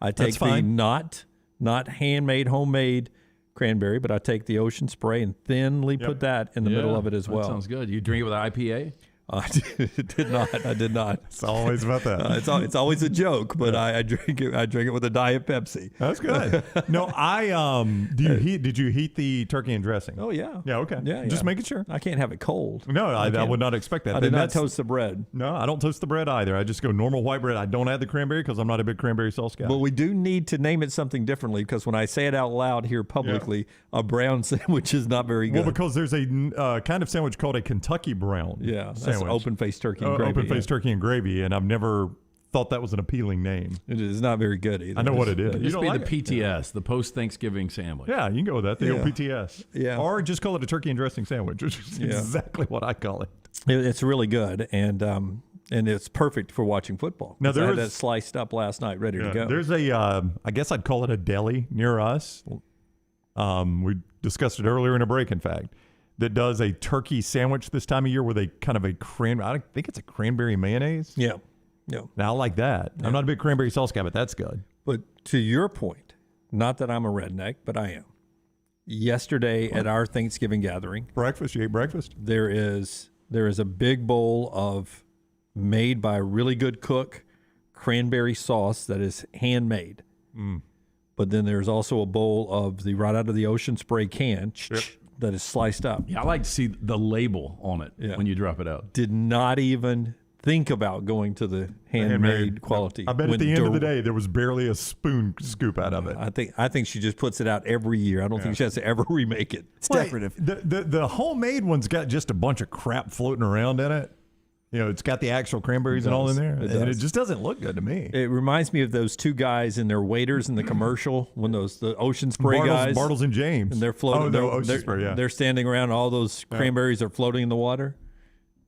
I take That's fine. the not handmade, homemade cranberry, but I take the Ocean Spray and thinly put that in the middle of it as well. That sounds good. You drink it with an IPA? I did not. It's always about that. It's always a joke, but I drink it. I drink it with a Diet Pepsi. That's good. No, did you heat the turkey and dressing? Oh yeah. Yeah. Okay. Yeah. Just making sure. I can't have it cold. No, I would not expect that. I did not toast the bread. No, I don't toast the bread either. I just go normal white bread. I don't add the cranberry because I'm not a big cranberry sauce guy. But we do need to name it something differently because when I say it out loud here publicly, a brown sandwich is not very good. Well, because there's a kind of sandwich called a Kentucky brown. Yeah, that's sandwich. open-faced turkey and gravy. Open-faced turkey and gravy, and I've never thought that was an appealing name. It is not very good either. I know what it is. It You used to don't be like the it? PTS, the post-Thanksgiving sandwich. Yeah, you can go with that. The old PTS. Yeah. Or just call it a turkey and dressing sandwich, which is exactly what I call it. It's really good, and it's perfect for watching football. Now, I had that sliced up last night, ready to go. There's I guess I'd call it a deli near us. We discussed it earlier in a break, in fact, that does a turkey sandwich this time of year with a kind of a I think it's a cranberry mayonnaise. Yeah. Now, I like that. I'm not a big cranberry sauce guy, but that's good. But to your point, not that I'm a redneck, but I am. Yesterday at our Thanksgiving gathering, breakfast. You ate breakfast? There is a big bowl of made by a really good cook cranberry sauce that is handmade. But then there's also a bowl of the right out of the Ocean Spray can that is sliced up. Yeah, I like to see the label on it when you drop it out. Did not even think about going to the handmade quality. I bet at the end of the day, there was barely a spoon scoop out of it. I think she just puts it out every year. I don't think she has to ever remake it. It's decorative. The homemade one's got just a bunch of crap floating around in it. You know, it's got the actual cranberries and all in there. And it just doesn't look good to me. It reminds me of those two guys and their waiters in the commercial when the Ocean Spray guys. Bartles and James. And they're floating. Ocean Spray, yeah. They're standing around. All those cranberries are floating in the water.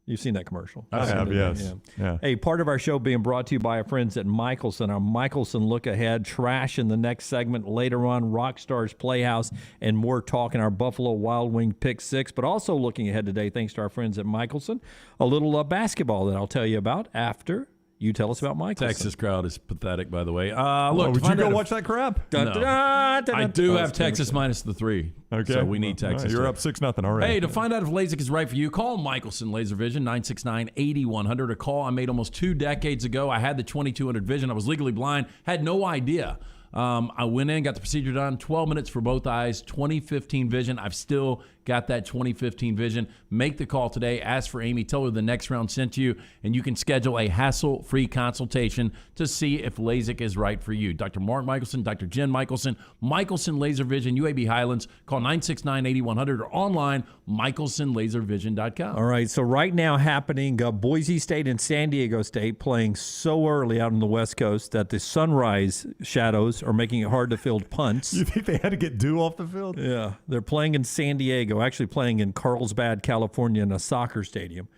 You've seen that commercial. I have, yes. Yeah. Hey, part of our show being brought to you by our friends at Michelson. Our Michelson look ahead, trash in the next segment. Later on, Rockstar's Playhouse, and more talk in our Buffalo Wild Wing Pick 6. But also looking ahead today, thanks to our friends at Michelson, a little basketball that I'll tell you about after you tell us about Michelson. Texas crowd is pathetic, by the way. Look, would you go watch that crap? No. I do have Texas minus the 3. Okay. So we need Texas. You're up 6-0 already. Hey, to find out if LASIK is right for you, call Michelson Laser Vision, 969-8100. A call I made almost 2 decades ago. I had the 2200 vision. I was legally blind. Had no idea. I went in, got the procedure done, 12 minutes for both eyes, 2015 vision. I've still got that 2015 vision. Make the call today. Ask for Amy. Tell her the next round sent you, and you can schedule a hassle-free consultation to see if LASIK is right for you. Dr. Mark Michelson, Dr. Jen Michelson, Michelson Laser Vision, UAB Highlands. Call 969-8100 or online, michelsonlaservision.com. All right, so right now happening, Boise State and San Diego State playing so early out on the West Coast that the sunrise shadows are making it hard to field punts. You think they had to get dew off the field? Yeah, they're playing in San Diego, actually playing in Carlsbad, California in a soccer stadium.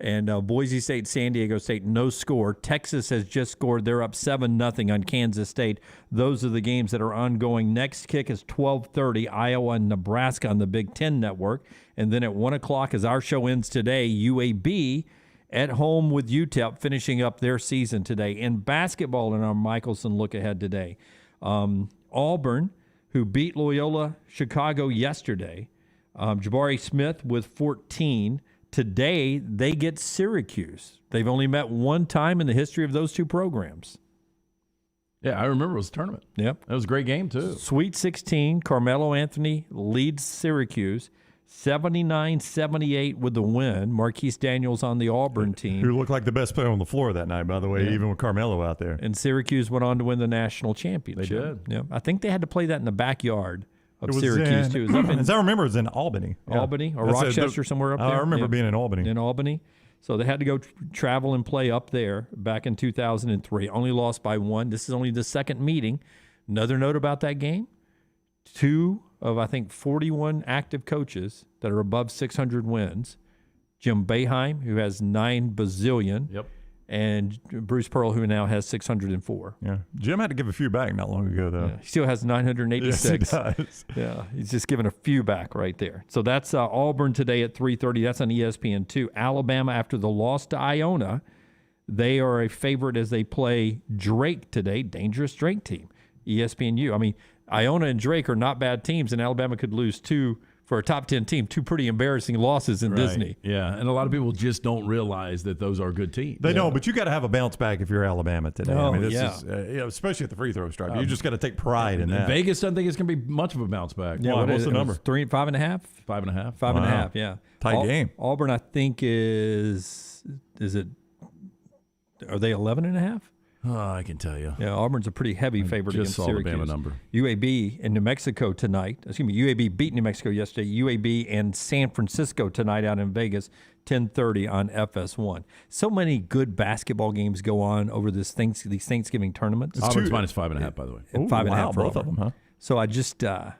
And Boise State, San Diego State, no score. Texas has just scored. They're up 7-0 on Kansas State. Those are the games that are ongoing. Next kick is 12:30, Iowa and Nebraska on the Big Ten Network. And then at 1 o'clock, as our show ends today, UAB at home with UTEP finishing up their season today. In basketball in our Michelson look ahead today, Auburn, who beat Loyola Chicago yesterday, Jabari Smith with 14. Today, they get Syracuse. They've only met one time in the history of those two programs. Yeah, I remember it was a tournament. Yep. That was a great game, too. Sweet 16, Carmelo Anthony leads Syracuse, 79-78 with the win. Marquise Daniels on the Auburn team. Who looked like the best player on the floor that night, by the way, even with Carmelo out there. And Syracuse went on to win the national championship. They did. Yeah, I think they had to play that in the backyard of Syracuse, too. It was up in, as I remember, it was in Albany. Albany or Rochester, somewhere up there. I remember being in Albany. In Albany. So they had to go travel and play up there back in 2003. Only lost by 1. This is only the second meeting. Another note about that game, 2 of, I think, 41 active coaches that are above 600 wins Jim Boeheim, who has 9 bazillion. Yep. And Bruce Pearl, who now has 604. Yeah. Jim had to give a few back not long ago, though. Yeah. He still has 986. Yes, he does. Yeah, he's just giving a few back right there. So that's Auburn today at 3:30. That's on ESPN2. Alabama, after the loss to Iona, they are a favorite as they play Drake today. Dangerous Drake team. ESPNU. I mean, Iona and Drake are not bad teams, and Alabama could lose 2 for a top 10 team, 2 pretty embarrassing losses in Disney. Yeah, and a lot of people just don't realize that those are good teams. They don't, but you got to have a bounce back if you're Alabama today. Oh, I mean, this yeah. is, especially at the free throw stripe. You just got to take pride in that. Vegas doesn't think it's going to be much of a bounce back. Yeah, what's the number? 3, 5.5? 5.5. 5.5, yeah. Tight game. Auburn, I think, is it, are they 11.5? Oh, I can tell you. Yeah, Auburn's a pretty heavy favorite just against saw the Syracuse. Bama number. UAB in New Mexico tonight. UAB beat New Mexico yesterday. UAB and San Francisco tonight out in Vegas, 10:30 on FS1. So many good basketball games go on over these Thanksgiving tournaments. Auburn's minus 5.5, by the way. 5.5 for both of Auburn. them, huh? So I just, I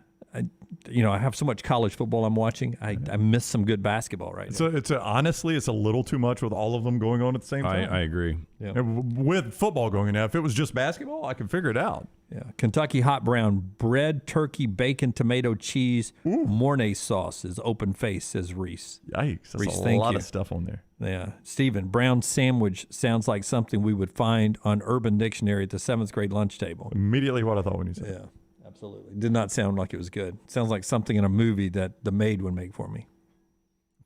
have so much college football I'm watching. I miss some good basketball right now. Honestly, it's a little too much with all of them going on at the same time. I agree. Yeah. And with football going now, if it was just basketball, I could figure it out. Yeah, Kentucky hot brown bread, turkey, bacon, tomato, cheese, Mornay sauce is open face, says Reese. Yikes, that's Reese, a thank lot you. of stuff on there. Yeah, Stephen, brown sandwich sounds like something we would find on Urban Dictionary at the 7th grade lunch table. Immediately what I thought when you said it. Yeah, absolutely. Did not sound like it was good. Sounds like something in a movie that the maid would make for me.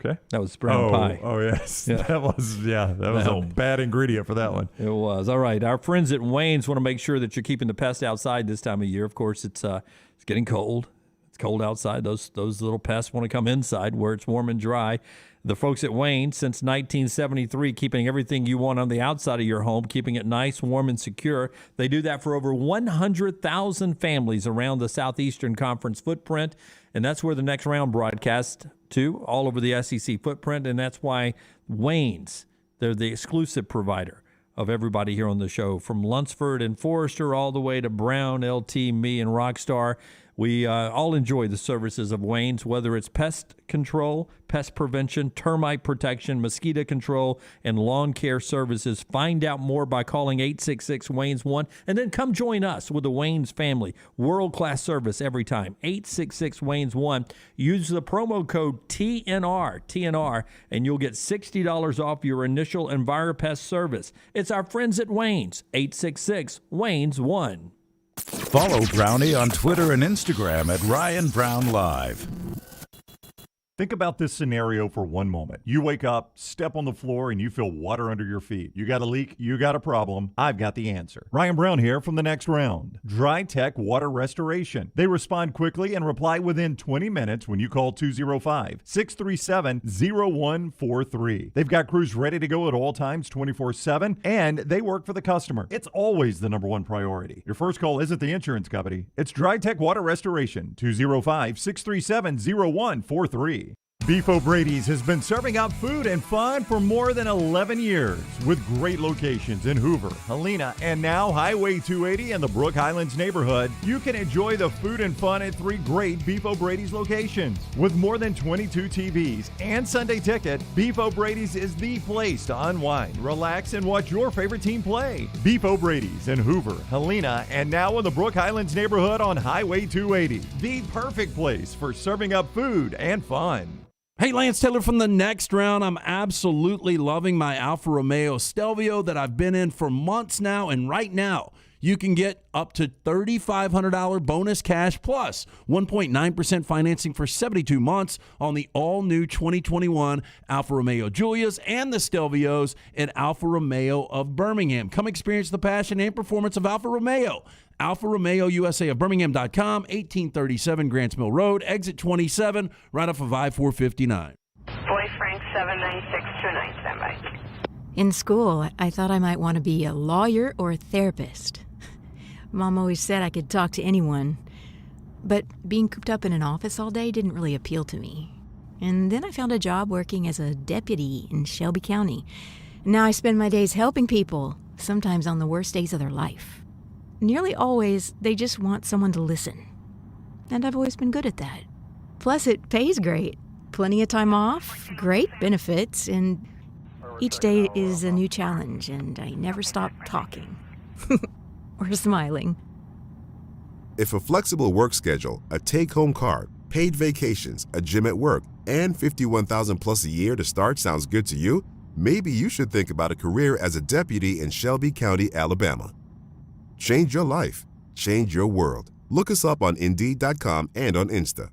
Okay. That was brown pie. Oh, yes. Yeah. That was a bad ingredient for that one. It was. All right. Our friends at Wayne's want to make sure that you're keeping the pests outside this time of year. Of course, it's getting cold. It's cold outside. Those little pests want to come inside where it's warm and dry. The folks at Wayne, since 1973, keeping everything you want on the outside of your home, keeping it nice, warm, and secure. They do that for over 100,000 families around the Southeastern Conference footprint, and that's where the next round broadcasts to, all over the SEC footprint, and that's why Wayne's, they're the exclusive provider of everybody here on the show, from Lunsford and Forrester all the way to Brown, LT, me, and Rockstar. We all enjoy the services of Wayne's, whether it's pest control, pest prevention, termite protection, mosquito control, and lawn care services. Find out more by calling 866-WAYNES-1, and then come join us with the Wayne's family. World-class service every time. 866-WAYNES-1. Use the promo code TNR, and you'll get $60 off your initial EnviroPest service. It's our friends at Wayne's. 866-WAYNES-1. Follow Brownie on Twitter and Instagram at Ryan Brown Live. Think about this scenario for one moment. You wake up, step on the floor, and you feel water under your feet. You got a leak, you got a problem. I've got the answer. Ryan Brown here from The Next Round. Dry Tech Water Restoration. They respond quickly and reply within 20 minutes when you call 205-637-0143. They've got crews ready to go at all times 24/7, and they work for the customer. It's always the number one priority. Your first call isn't the insurance company. It's Dry Tech Water Restoration. 205-637-0143. Beef O'Brady's has been serving up food and fun for more than 11 years with great locations in Hoover, Helena, and now Highway 280 in the Brook Highlands neighborhood. You can enjoy the food and fun at 3 great Beef O'Brady's locations. With more than 22 TVs and Sunday ticket, Beef O'Brady's is the place to unwind, relax, and watch your favorite team play. Beef O'Brady's in Hoover, Helena, and now in the Brook Highlands neighborhood on Highway 280. The perfect place for serving up food and fun. Hey, Lance Taylor from The Next Round. I'm absolutely loving my Alfa Romeo Stelvio that I've been in for months now, and right now you can get up to $3,500 bonus cash plus 1.9% financing for 72 months on the all-new 2021 Alfa Romeo Giulias and the Stelvios at Alfa Romeo of Birmingham. Come experience the passion and performance of Alfa Romeo. Alfa Romeo USA of Birmingham.com, 1837 Grants Mill Road, exit 27, right off of I-459. Boy Frank 79629, standby. In school, I thought I might want to be a lawyer or a therapist. Mom always said I could talk to anyone, but being cooped up in an office all day didn't really appeal to me. And then I found a job working as a deputy in Shelby County. Now I spend my days helping people, sometimes on the worst days of their life. Nearly always, they just want someone to listen. And I've always been good at that. Plus, it pays great. plenty of time off, great benefits, and each day is a new challenge, and I never stop talking or smiling. If a flexible work schedule, a take-home car, paid vacations, a gym at work, and $51,000 plus a year to start sounds good to you, maybe you should think about a career as a deputy in Shelby County, Alabama. Change your life. Change your world. Look us up on Indeed.com and on Insta.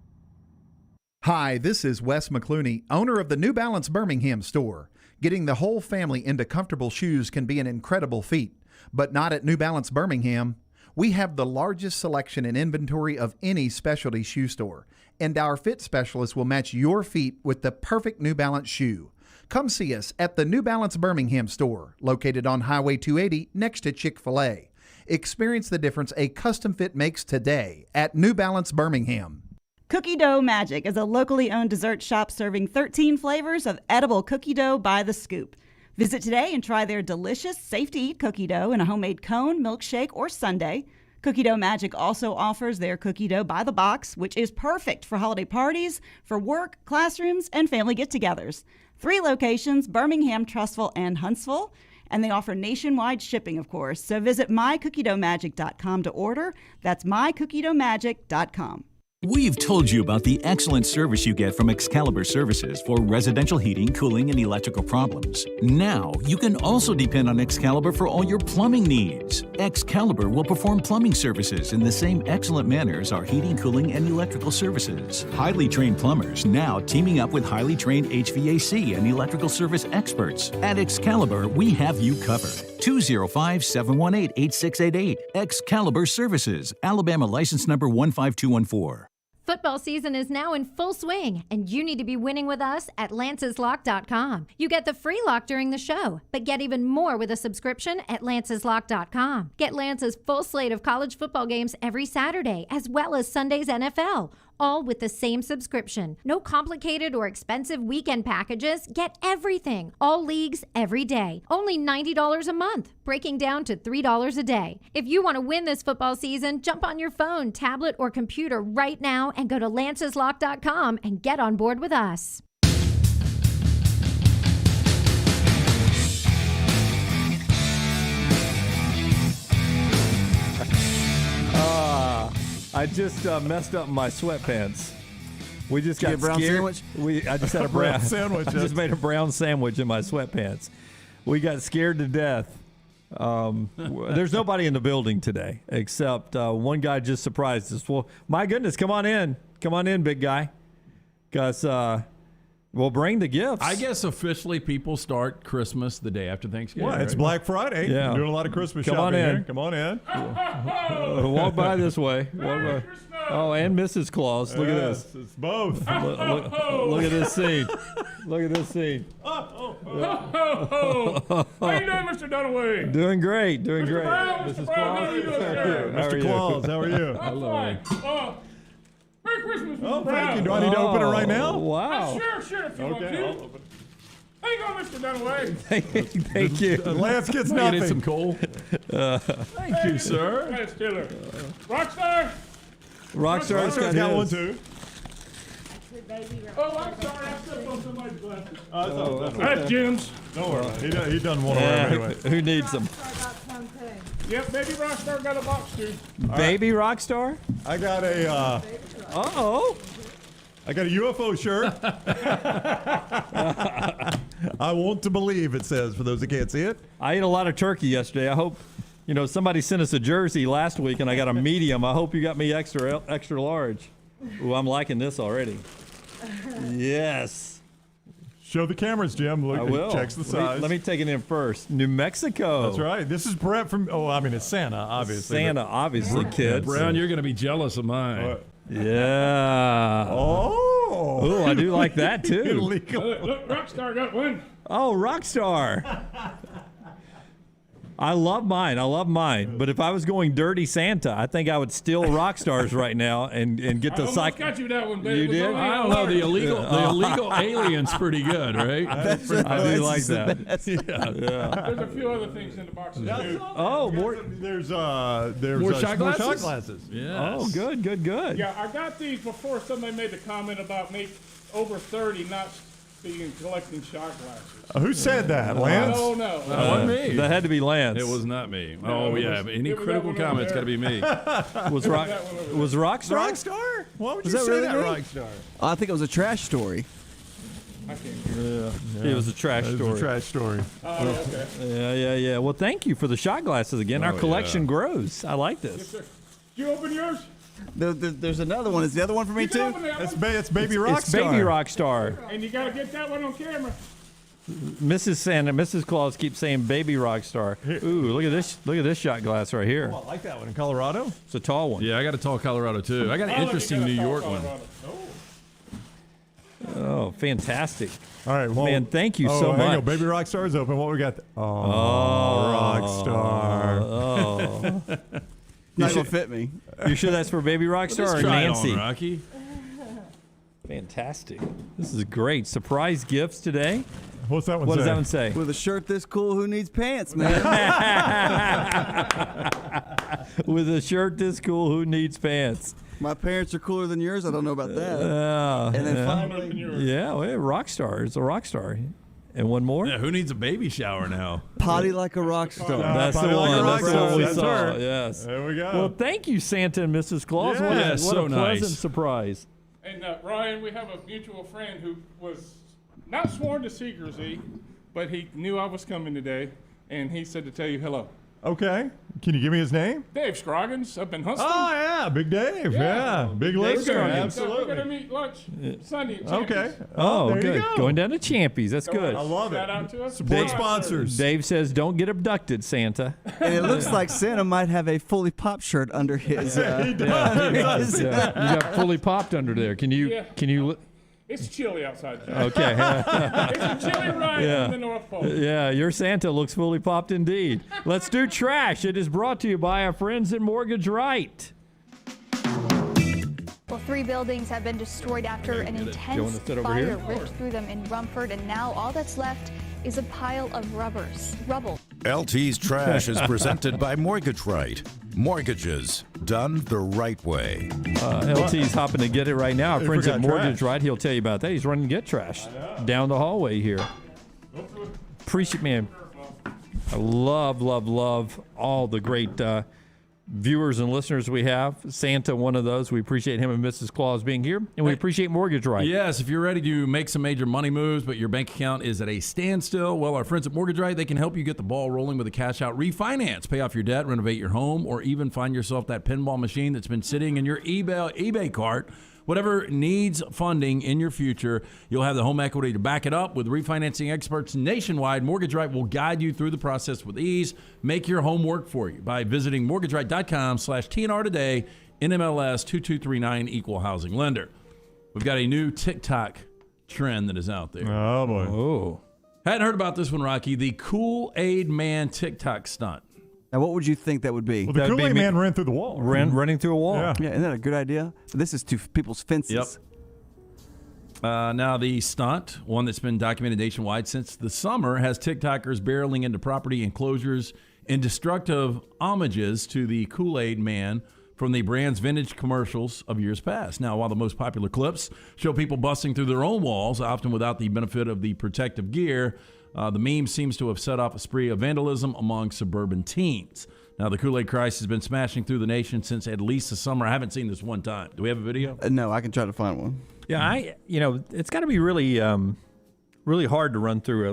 Hi, this is Wes McClooney, owner of the New Balance Birmingham store. Getting the whole family into comfortable shoes can be an incredible feat, but not at New Balance Birmingham. We have the largest selection and inventory of any specialty shoe store, and our fit specialist will match your feet with the perfect New Balance shoe. Come see us at the New Balance Birmingham store, located on Highway 280 next to Chick-fil-A. Experience the difference a custom fit makes today at New Balance Birmingham. Cookie Dough Magic is a locally owned dessert shop serving 13 flavors of edible cookie dough by the scoop. Visit today and try their delicious, safe-to-eat cookie dough in a homemade cone, milkshake, or sundae. Cookie Dough Magic also offers their cookie dough by the box, which is perfect for holiday parties, for work, classrooms, and family get-togethers. 3 locations, Birmingham, Trussville, and Huntsville. And they offer nationwide shipping, of course. So visit mycookiedoughmagic.com to order. That's mycookiedoughmagic.com. We've told you about the excellent service you get from Excalibur Services for residential heating, cooling, and electrical problems. Now, you can also depend on Excalibur for all your plumbing needs. Excalibur will perform plumbing services in the same excellent manner as our heating, cooling, and electrical services. Highly trained plumbers now teaming up with highly trained HVAC and electrical service experts. At Excalibur, we have you covered. 205-718-8688. Excalibur Services, Alabama license number 15214. Football season is now in full swing, and you need to be winning with us at lanceslock.com. You get the free lock during the show, but get even more with a subscription at lanceslock.com. Get Lance's full slate of college football games every Saturday, as well as Sunday's NFL, all with the same subscription. No complicated or expensive weekend packages. Get everything, all leagues, every day. Only $90 a month, breaking down to $3 a day. If you want to win this football season, jump on your phone, tablet, or computer right now and go to lanceslock.com and get on board with us. I just messed up my sweatpants. We just got a brown scared. sandwich? I just had a brown sandwich. I just made a brown sandwich in my sweatpants. We got scared to death. There's nobody in the building today except one guy just surprised us. Well, my goodness, come on in, big guy. Because we'll bring the gifts. I guess officially people start Christmas the day after Thanksgiving. Well, it's Black Friday. Yeah. We're doing a lot of Christmas Come shopping on in. here. Come on in. Walk by this way. Walk by. Oh, and Mrs. Claus. Look at Yes, this. It's both. Look at this scene. Look at this scene. How you doing, Mr. Dunaway? Doing great. Doing great. Brown, Mrs. Brown, how Claus. you doing, sir? Mr. Claus, how are you? Hello. Merry Christmas, Mr. Oh, Brown. thank you. Do I need to open it right now? Wow. Sure, if you want Okay, to. I'll open There you go, Mr. Dunaway. Thank you. Lance gets You nothing. need some coal. Thank you, sir. Lance Taylor. Rockstar. Rockstar's got one his. too. Oh, I'm sorry. I stepped on somebody's glasses. That's That's Jim's. Don't worry. He doesn't want to wear them anyway. Who needs them? Yep, Baby Rockstar got a box, too. Baby Rockstar? I got a Uh-oh. I got a UFO shirt. I want to believe, it says, for those that can't see it. I ate a lot of turkey yesterday. I hope, somebody sent us a jersey last week, and I got a medium. I hope you got me extra large. Ooh, I'm liking this already. Yes. Show the cameras, Jim. Look, I will. Checks the size. Let me take it in first. New Mexico. That's right. This is Brett from, it's Santa, obviously. Santa, obviously, kids. Brown, you're going to be jealous of mine. Yeah. Oh, I do like that, too. Look, Rockstar got one. Oh, Rockstar. I love mine. But if I was going dirty Santa, I think I would steal Rockstars right now and get the I got you that one, baby. You did? I don't know. The illegal alien's pretty good, right? I do like that. Yeah. There's a few other things in the boxes too. Oh, there's more shot glasses. Yes. Oh, good. Yeah, I got these before somebody made the comment about me over 30 not being collecting shot glasses. Who said that, Lance? I don't know. That wasn't me. That had to be Lance. It was not me. No, Any critical comments got to be me. Was Rockstar? Rockstar? Why would you that say really that, me? Rockstar? I think it was a trash story. I can't hear. It was a trash story. It was a trash story. Oh, okay. Yeah. Well, thank you for the shot glasses again. Our collection grows. I like this. Yes, sir. Did you open yours? There's another one. Is the other one for me You can too? open that It's one. Baby Rockstar. It's Baby Rockstar. And you got to get that one on camera. Mrs. Claus keeps saying Baby Rockstar. Ooh, look at this! Look at this shot glass right here. Oh, I like that one in Colorado. It's a tall one. Yeah, I got a tall Colorado too. I got an interesting New York one. Oh, fantastic! All right, well, man, thank you so hang much. on. Baby Rockstar is open. What we got? Rockstar. Oh, Not gonna fit me. you sure that's for Baby Rockstar or Try it Nancy? on, Rocky. Fantastic! This is great. Surprise gifts today. What's that one What say? does that one say? With a shirt this cool, who needs pants, man? With a shirt this cool, who needs pants? My parents are cooler than yours. I don't know about that. And then finally, Rockstar. It's a Rockstar. And one more? Yeah, who needs a baby shower now? potty like a rock star. That's the Potty like one. a rock That's the star. one we That's saw. her. Yes. There we go. Well, thank you, Santa and Mrs. Claus. Yeah. What a, Yes, what so a pleasant nice. surprise. And Ryan, we have a mutual friend who was not sworn to secrecy, but he knew I was coming today, and he said to tell you hello. Okay. Can you give me his name? Dave Scroggins up in Huntston. Oh, yeah. Big Dave. Yeah. Big listener. Scroggins. Absolutely. We're going to meet lunch Sunday at Okay. Champions. Oh, there good. you go. Going down to Champies. That's good. I love it. Shout out to us. Support Dave- sponsors. Dave says, "Don't get abducted, Santa." And it looks like Santa might have a fully popped shirt under his. He does. under his- You got fully popped under there. Can you? Yeah. Can you? It's chilly outside. Okay. It's a chilly ride Yeah. in the North Pole. Yeah, your Santa looks fully popped indeed. Let's do trash. It is brought to you by our friends at Mortgage Right. Well, 3 buildings have been destroyed after an you wanna intense sit over fire here? ripped through them in Rumford, and now all that's left is a pile of rubble. LT's Trash is presented by Mortgage Right. Mortgages done the right way. LT's hopping to get it right now. Our He friends at forgot Mortgage trash. Right, he'll tell you about that. He's running to get trash down the hallway here. Appreciate, man. I love all the great viewers and listeners we have. Santa, one of those. We appreciate him and Mrs. Claus being here, and we appreciate Mortgage Right. Yes, if you're ready to make some major money moves, but your bank account is at a standstill, well, our friends at Mortgage Right, they can help you get the ball rolling with a cash-out refinance, pay off your debt, renovate your home, or even find yourself that pinball machine that's been sitting in your eBay cart. Whatever needs funding in your future, you'll have the home equity to back it up. With refinancing experts nationwide, Mortgage Right will guide you through the process with ease. Make your home work for you by visiting mortgageright.com/TNR today, NMLS 2239, Equal Housing Lender. We've got a new TikTok trend that is out there. Oh, boy. Oh. Hadn't heard about this one, Rocky. The Kool-Aid Man TikTok stunt. Now, what would you think that would be? Well, the Kool-Aid Man ran through the wall. Running through a wall. Yeah. Yeah, isn't that a good idea? This is to people's fences. Now, the stunt, one that's been documented nationwide since the summer, has TikTokers barreling into property enclosures in destructive homages to the Kool-Aid Man from the brand's vintage commercials of years past. Now, while the most popular clips show people busting through their own walls, often without the benefit of the protective gear, the meme seems to have set off a spree of vandalism among suburban teens. Now, the Kool-Aid crisis has been smashing through the nation since at least the summer. I haven't seen this one time. Do we have a video? No, I can try to find one. Yeah, it's got to be really, really hard to run through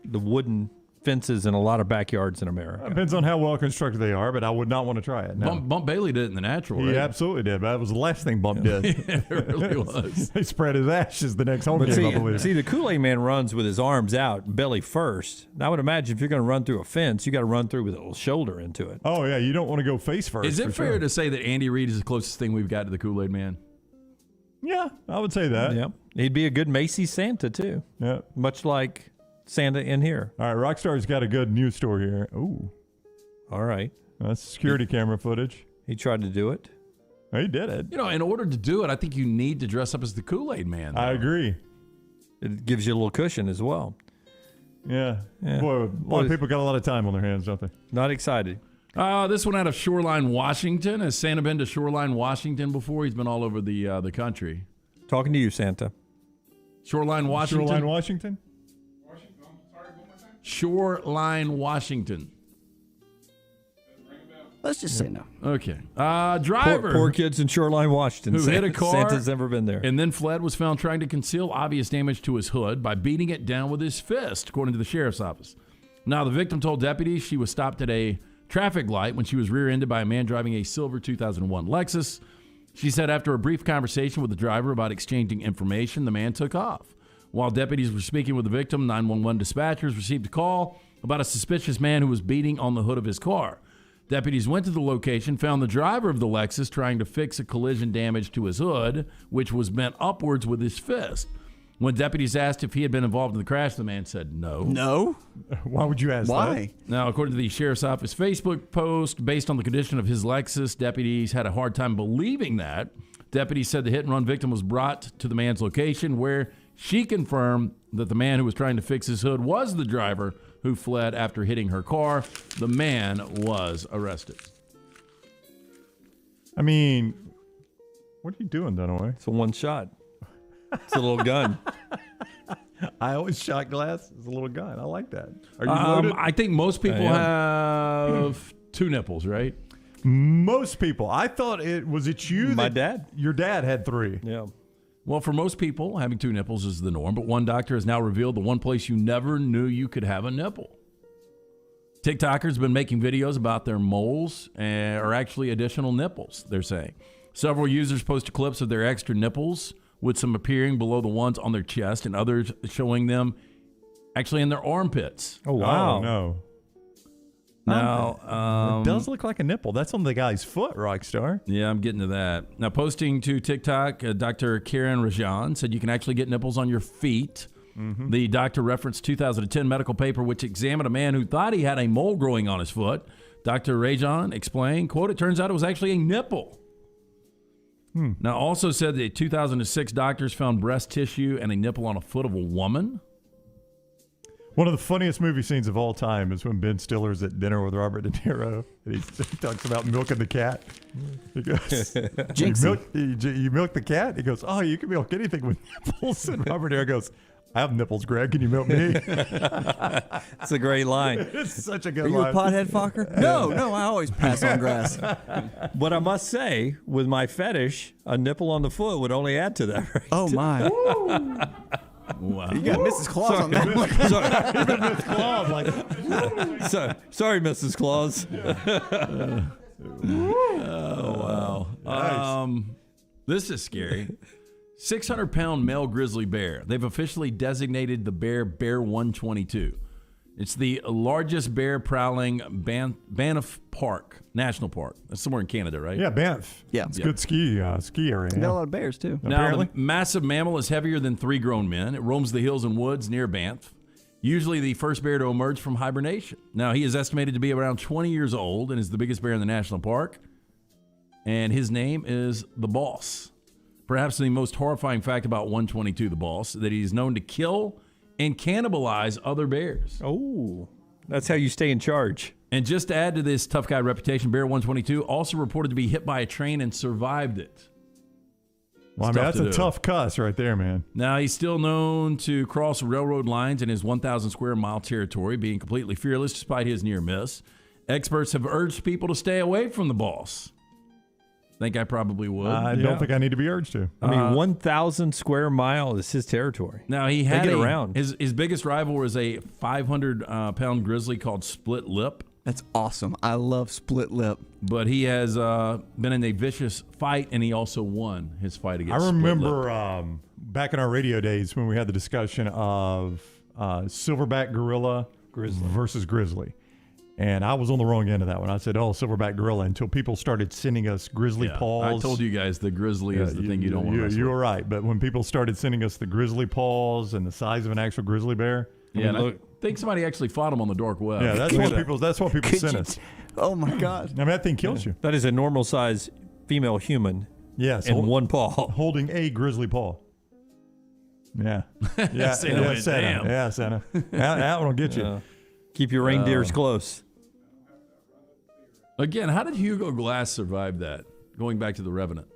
the wooden fences in a lot of backyards in America. Depends on how well constructed they are, but I would not want to try it. No. Bump Bailey did it in the natural, He right? absolutely did, but that was the last thing Bump did. Yeah, it really was. He spread his ashes the next home But game, I believe. see, the Kool-Aid Man runs with his arms out, belly first. Now, I would imagine if you're going to run through a fence, you got to run through with a little shoulder into it. Oh, yeah, you don't want to go face first. Is it for fair sure. to say that Andy Reid is the closest thing we've got to the Kool-Aid Man? Yeah, I would say that. Yep. He'd be a good Macy's Santa, too. Yeah. Much like Santa in here. All right, Rockstar's got a good news story here. Ooh. All right. That's security camera footage. He tried to do it. He did it. You know, in order to do it, I think you need to dress up as the Kool-Aid Man. I agree. It gives you a little cushion as well. Yeah. Boy, a lot of people got a lot of time on their hands, don't they? Not excited. This one out of Shoreline, Washington. Has Santa been to Shoreline, Washington before? He's been all over the country. Talking to you, Santa. Shoreline, Washington. Shoreline, Washington? Shoreline, Washington. Let's just say no. Okay. Driver. Poor kids in Shoreline, Washington. Who hit a car. Santa's never been there. And then fled, was found trying to conceal obvious damage to his hood by beating it down with his fist, according to the sheriff's office. Now, the victim told deputies she was stopped at a traffic light when she was rear-ended by a man driving a silver 2001 Lexus. She said after a brief conversation with the driver about exchanging information, the man took off. While deputies were speaking with the victim, 911 dispatchers received a call about a suspicious man who was beating on the hood of his car. Deputies went to the location, found the driver of the Lexus trying to fix a collision damage to his hood, which was bent upwards with his fist. When deputies asked if he had been involved in the crash, the man said no. No? Why would you ask that? Why? Now, according to the sheriff's office Facebook post, based on the condition of his Lexus, deputies had a hard time believing that. Deputies said the hit-and-run victim was brought to the man's location, where she confirmed that the man who was trying to fix his hood was the driver who fled after hitting her car. The man was arrested. I mean, what are you doing, Dunaway? It's a one shot. It's a little gun. I always shot glass. It's a little gun. I like that. Are you loaded? I think most people have two nipples, right? Most people. I thought it was you. My dad. Your dad had 3. Yeah. Well, for most people, having 2 nipples is the norm, but one doctor has now revealed the one place you never knew you could have a nipple. TikTokers have been making videos about their moles or actually additional nipples, they're saying. Several users posted clips of their extra nipples, with some appearing below the ones on their chest and others showing them actually in their armpits. Oh, wow. Oh, no. Now, it does look like a nipple. That's on the guy's foot, Rockstar. Yeah, I'm getting to that. Now, posting to TikTok, Dr. Karen Rajan said you can actually get nipples on your feet. Mm-hmm. The doctor referenced 2010 medical paper which examined a man who thought he had a mole growing on his foot. Dr. Rajan explained, quote, it turns out it was actually a nipple. Now, also said that 2006 doctors found breast tissue and a nipple on a foot of a woman. One of the funniest movie scenes of all time is when Ben Stiller's at dinner with Robert De Niro, and he talks about milking the cat. He goes, you milk the cat? He goes, oh, you can milk anything with nipples. And Robert De Niro goes, I have nipples, Greg. Can you milk me? It's a great line. It's such a good Are you line. a pothead fucker? No, I always pass on grass. But I must say, with my fetish, a nipple on the foot would only add to that. Right? Oh, my. Wow. You got Mrs. Claus on that one. Mrs. Claus, sorry, Mrs. Claus. Oh, wow. Nice. This is scary. 600-pound male grizzly bear. They've officially designated the bear Bear 122. It's the largest bear prowling Banff Park, National Park. That's somewhere in Canada, right? Yeah, Banff. Yeah. It's a good ski area. Got a lot of bears, too. Now, the massive mammal is heavier than 3 grown men. It roams the hills and woods near Banff, usually the first bear to emerge from hibernation. Now, he is estimated to be around 20 years old and is the biggest bear in the national park. And his name is the Boss. Perhaps the most horrifying fact about 122, the Boss, that he's known to kill and cannibalize other bears. Oh, that's how you stay in charge. And just to add to this tough guy reputation, Bear 122 also reported to be hit by a train and survived it. Well, I mean, that's a tough cuss right there, man. Now, he's still known to cross railroad lines in his 1,000 square mile territory, being completely fearless despite his near miss. Experts have urged people to stay away from the Boss. Think I probably would. I don't think I need to be urged to. I mean, 1,000 square mile is his territory. Now, he had they get around. His biggest rival was a 500-pound grizzly called Split Lip. That's awesome. I love Split Lip. But he has been in a vicious fight, and he also won his fight against Split Lip. I remember back in our radio days when we had the discussion of silverback gorilla versus grizzly. And I was on the wrong end of that one. I said, silverback gorilla, until people started sending us grizzly paws. I told you guys the grizzly is the thing you don't want to mess with. You were right. But when people started sending us the grizzly paws and the size of an actual grizzly bear, Yeah, I think somebody actually fought him on the dark web. Yeah, that's what people sent us. Oh my God! I mean, that thing kills you. That is a normal size female human. Yes, and one paw holding a grizzly paw. Yeah, yeah, Santa. Santa. Yeah, Santa. That one will get you. Keep your reindeers close. Again, how did Hugo Glass survive that? Going back to the Revenant.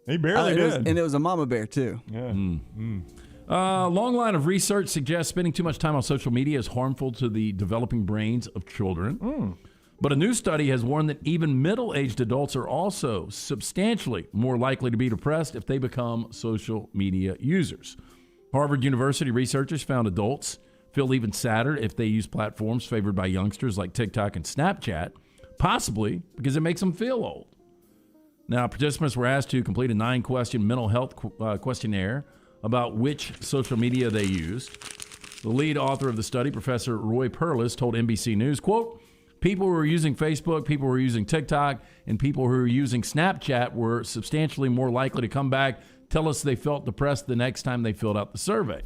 He barely did. And it was a mama bear, too. Yeah. Long line of research suggests spending too much time on social media is harmful to the developing brains of children. But a new study has warned that even middle-aged adults are also substantially more likely to be depressed if they become social media users. Harvard University researchers found adults feel even sadder if they use platforms favored by youngsters like TikTok and Snapchat, possibly because it makes them feel old. Now, participants were asked to complete a 9-question mental health questionnaire about which social media they used. The lead author of the study, Professor Roy Perlis, told NBC News, quote, people who are using Facebook, people who are using TikTok, and people who are using Snapchat were substantially more likely to come back, tell us they felt depressed the next time they filled out the survey.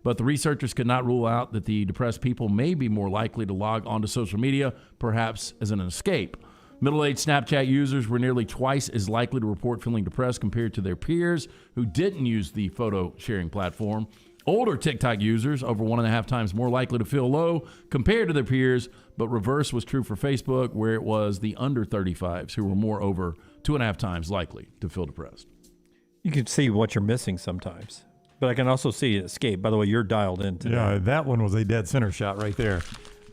But the researchers could not rule out that the depressed people may be more likely to log onto social media, perhaps as an escape. Middle-aged Snapchat users were nearly twice as likely to report feeling depressed compared to their peers who didn't use the photo-sharing platform. Older TikTok users, over 1.5 times more likely to feel low compared to their peers, but reverse was true for Facebook, where it was the under 35s who were more over 2.5 times likely to feel depressed. You can see what you're missing sometimes. But I can also see it escape. By the way, you're dialed in today. Yeah, that one was a dead center shot right there.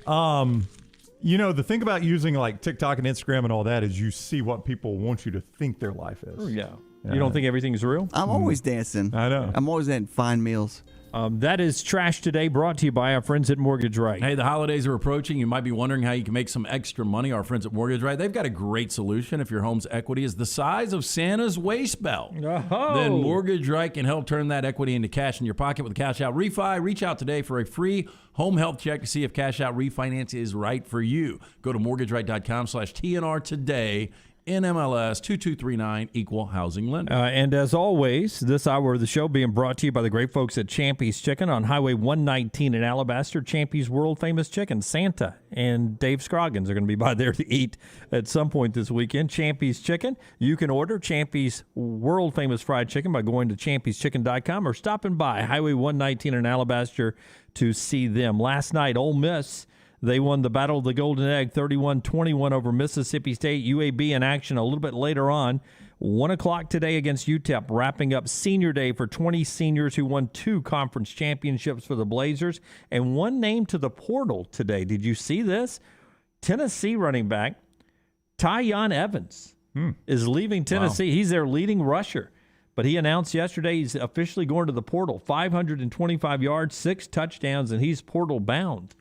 The thing about using like TikTok and Instagram and all that is you see what people want you to think their life is. Yeah. You don't think everything's real? I'm always dancing. I know. I'm always at fine meals. That is Trash Today, brought to you by our friends at Mortgage Right. Hey, the holidays are approaching. You might be wondering how you can make some extra money. Our friends at Mortgage Right, they've got a great solution. If your home's equity is the size of Santa's waist belt, then Mortgage Right can help turn that equity into cash in your pocket with a cash out refi. Reach out today for a free home health check to see if cash out refinance is right for you. Go to mortgageright.com/TNR today. NMLS 2239, Equal Housing Lender. And as always, this hour of the show being brought to you by the great folks at Champy's Chicken on Highway 119 in Alabaster. Champy's world-famous chicken. Santa and Dave Scroggins are going to be by there to eat at some point this weekend. Champy's Chicken. You can order Champy's world-famous fried chicken by going to champyschicken.com or stopping by Highway 119 in Alabaster to see them. Last night, Ole Miss, they won the Battle of the Golden Egg 31-21 over Mississippi State. UAB in action a little bit later on. 1 o'clock today against UTEP, wrapping up senior day for 20 seniors who won 2 conference championships for the Blazers and one named to the portal today. Did you see this? Tennessee running back Tyon Evans is leaving Tennessee. Wow. He's their leading rusher. But he announced yesterday he's officially going to the portal. 525 yards, 6 touchdowns, and he's portal bound.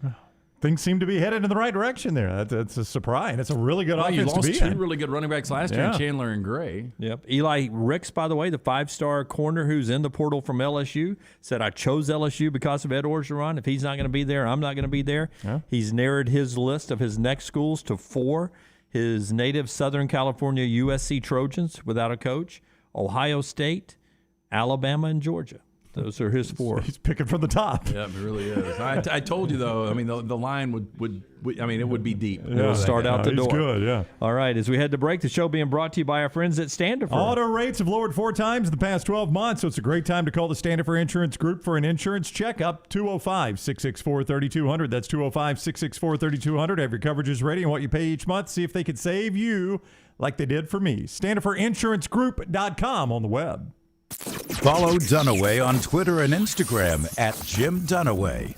Things seem to be headed in the right direction there. That's a surprise. It's a really good offense you lost to be 2 in. really good running backs last year, Chandler and Gray. Yep. Eli Ricks, by the way, the 5-star corner who's in the portal from LSU, said, I chose LSU because of Ed Orgeron. If he's not going to be there, I'm not going to be there. Yeah. He's narrowed his list of his next schools to 4. His native Southern California USC Trojans without a coach, Ohio State, Alabama, and Georgia. Those are his 4. He's picking from the top. Yeah, it really is. I told you, though, I mean, the line would it would be deep. It'll start out the door. He's good, yeah. All right, as we head to break, the show being brought to you by our friends at Standard. Auto rates have lowered 4 times in the past 12 months, so it's a great time to call the Standard Insurance Group for an insurance checkup. 205-664-3200. That's 205-664-3200. Have your coverages ready and what you pay each month. See if they could save you like they did for me. StandardForInsuranceGroup.com on the web. Follow Dunaway on Twitter and Instagram at Jim Dunaway.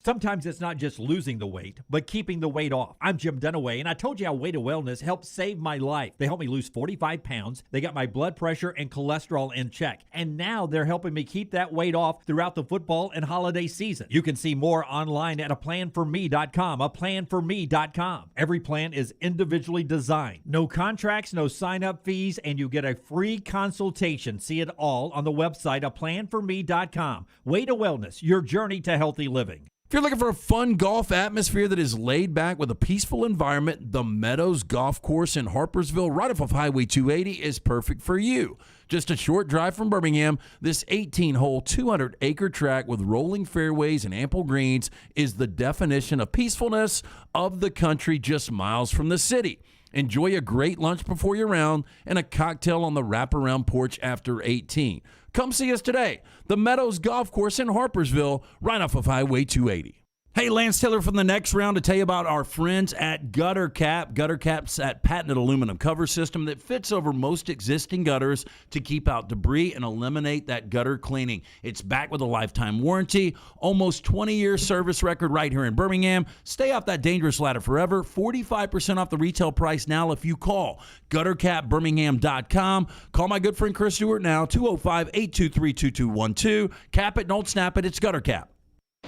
Sometimes it's not just losing the weight, but keeping the weight off. I'm Jim Dunaway, and I told you how Weight of Wellness helped save my life. They helped me lose 45 pounds. They got my blood pressure and cholesterol in check. And now they're helping me keep that weight off throughout the football and holiday season. You can see more online at aplanforme.com, aplanforme.com. Every plan is individually designed. No contracts, no sign-up fees, and you get a free consultation. See it all on the website, aplanforme.com. Weight of Wellness, your journey to healthy living. If you're looking for a fun golf atmosphere that is laid back with a peaceful environment, the Meadows Golf Course in Harpersville, right off of Highway 280, is perfect for you. Just a short drive from Birmingham, this 18-hole, 200-acre track with rolling fairways and ample greens is the definition of peacefulness of the country just miles from the city. Enjoy a great lunch before your round and a cocktail on the wraparound porch after 18. Come see us today. The Meadows Golf Course in Harpersville, right off of Highway 280. Hey, Lance Taylor from the Next Round to tell you about our friends at Gutter Cap. Gutter Cap's that patented aluminum cover system that fits over most existing gutters to keep out debris and eliminate that gutter cleaning. It's backed with a lifetime warranty, almost 20-year service record right here in Birmingham. Stay off that dangerous ladder forever. 45% off the retail price now if you call guttercapbirmingham.com. Call my good friend Chris Stewart now, 205-823-2212. Cap it, don't snap it. It's Gutter Cap.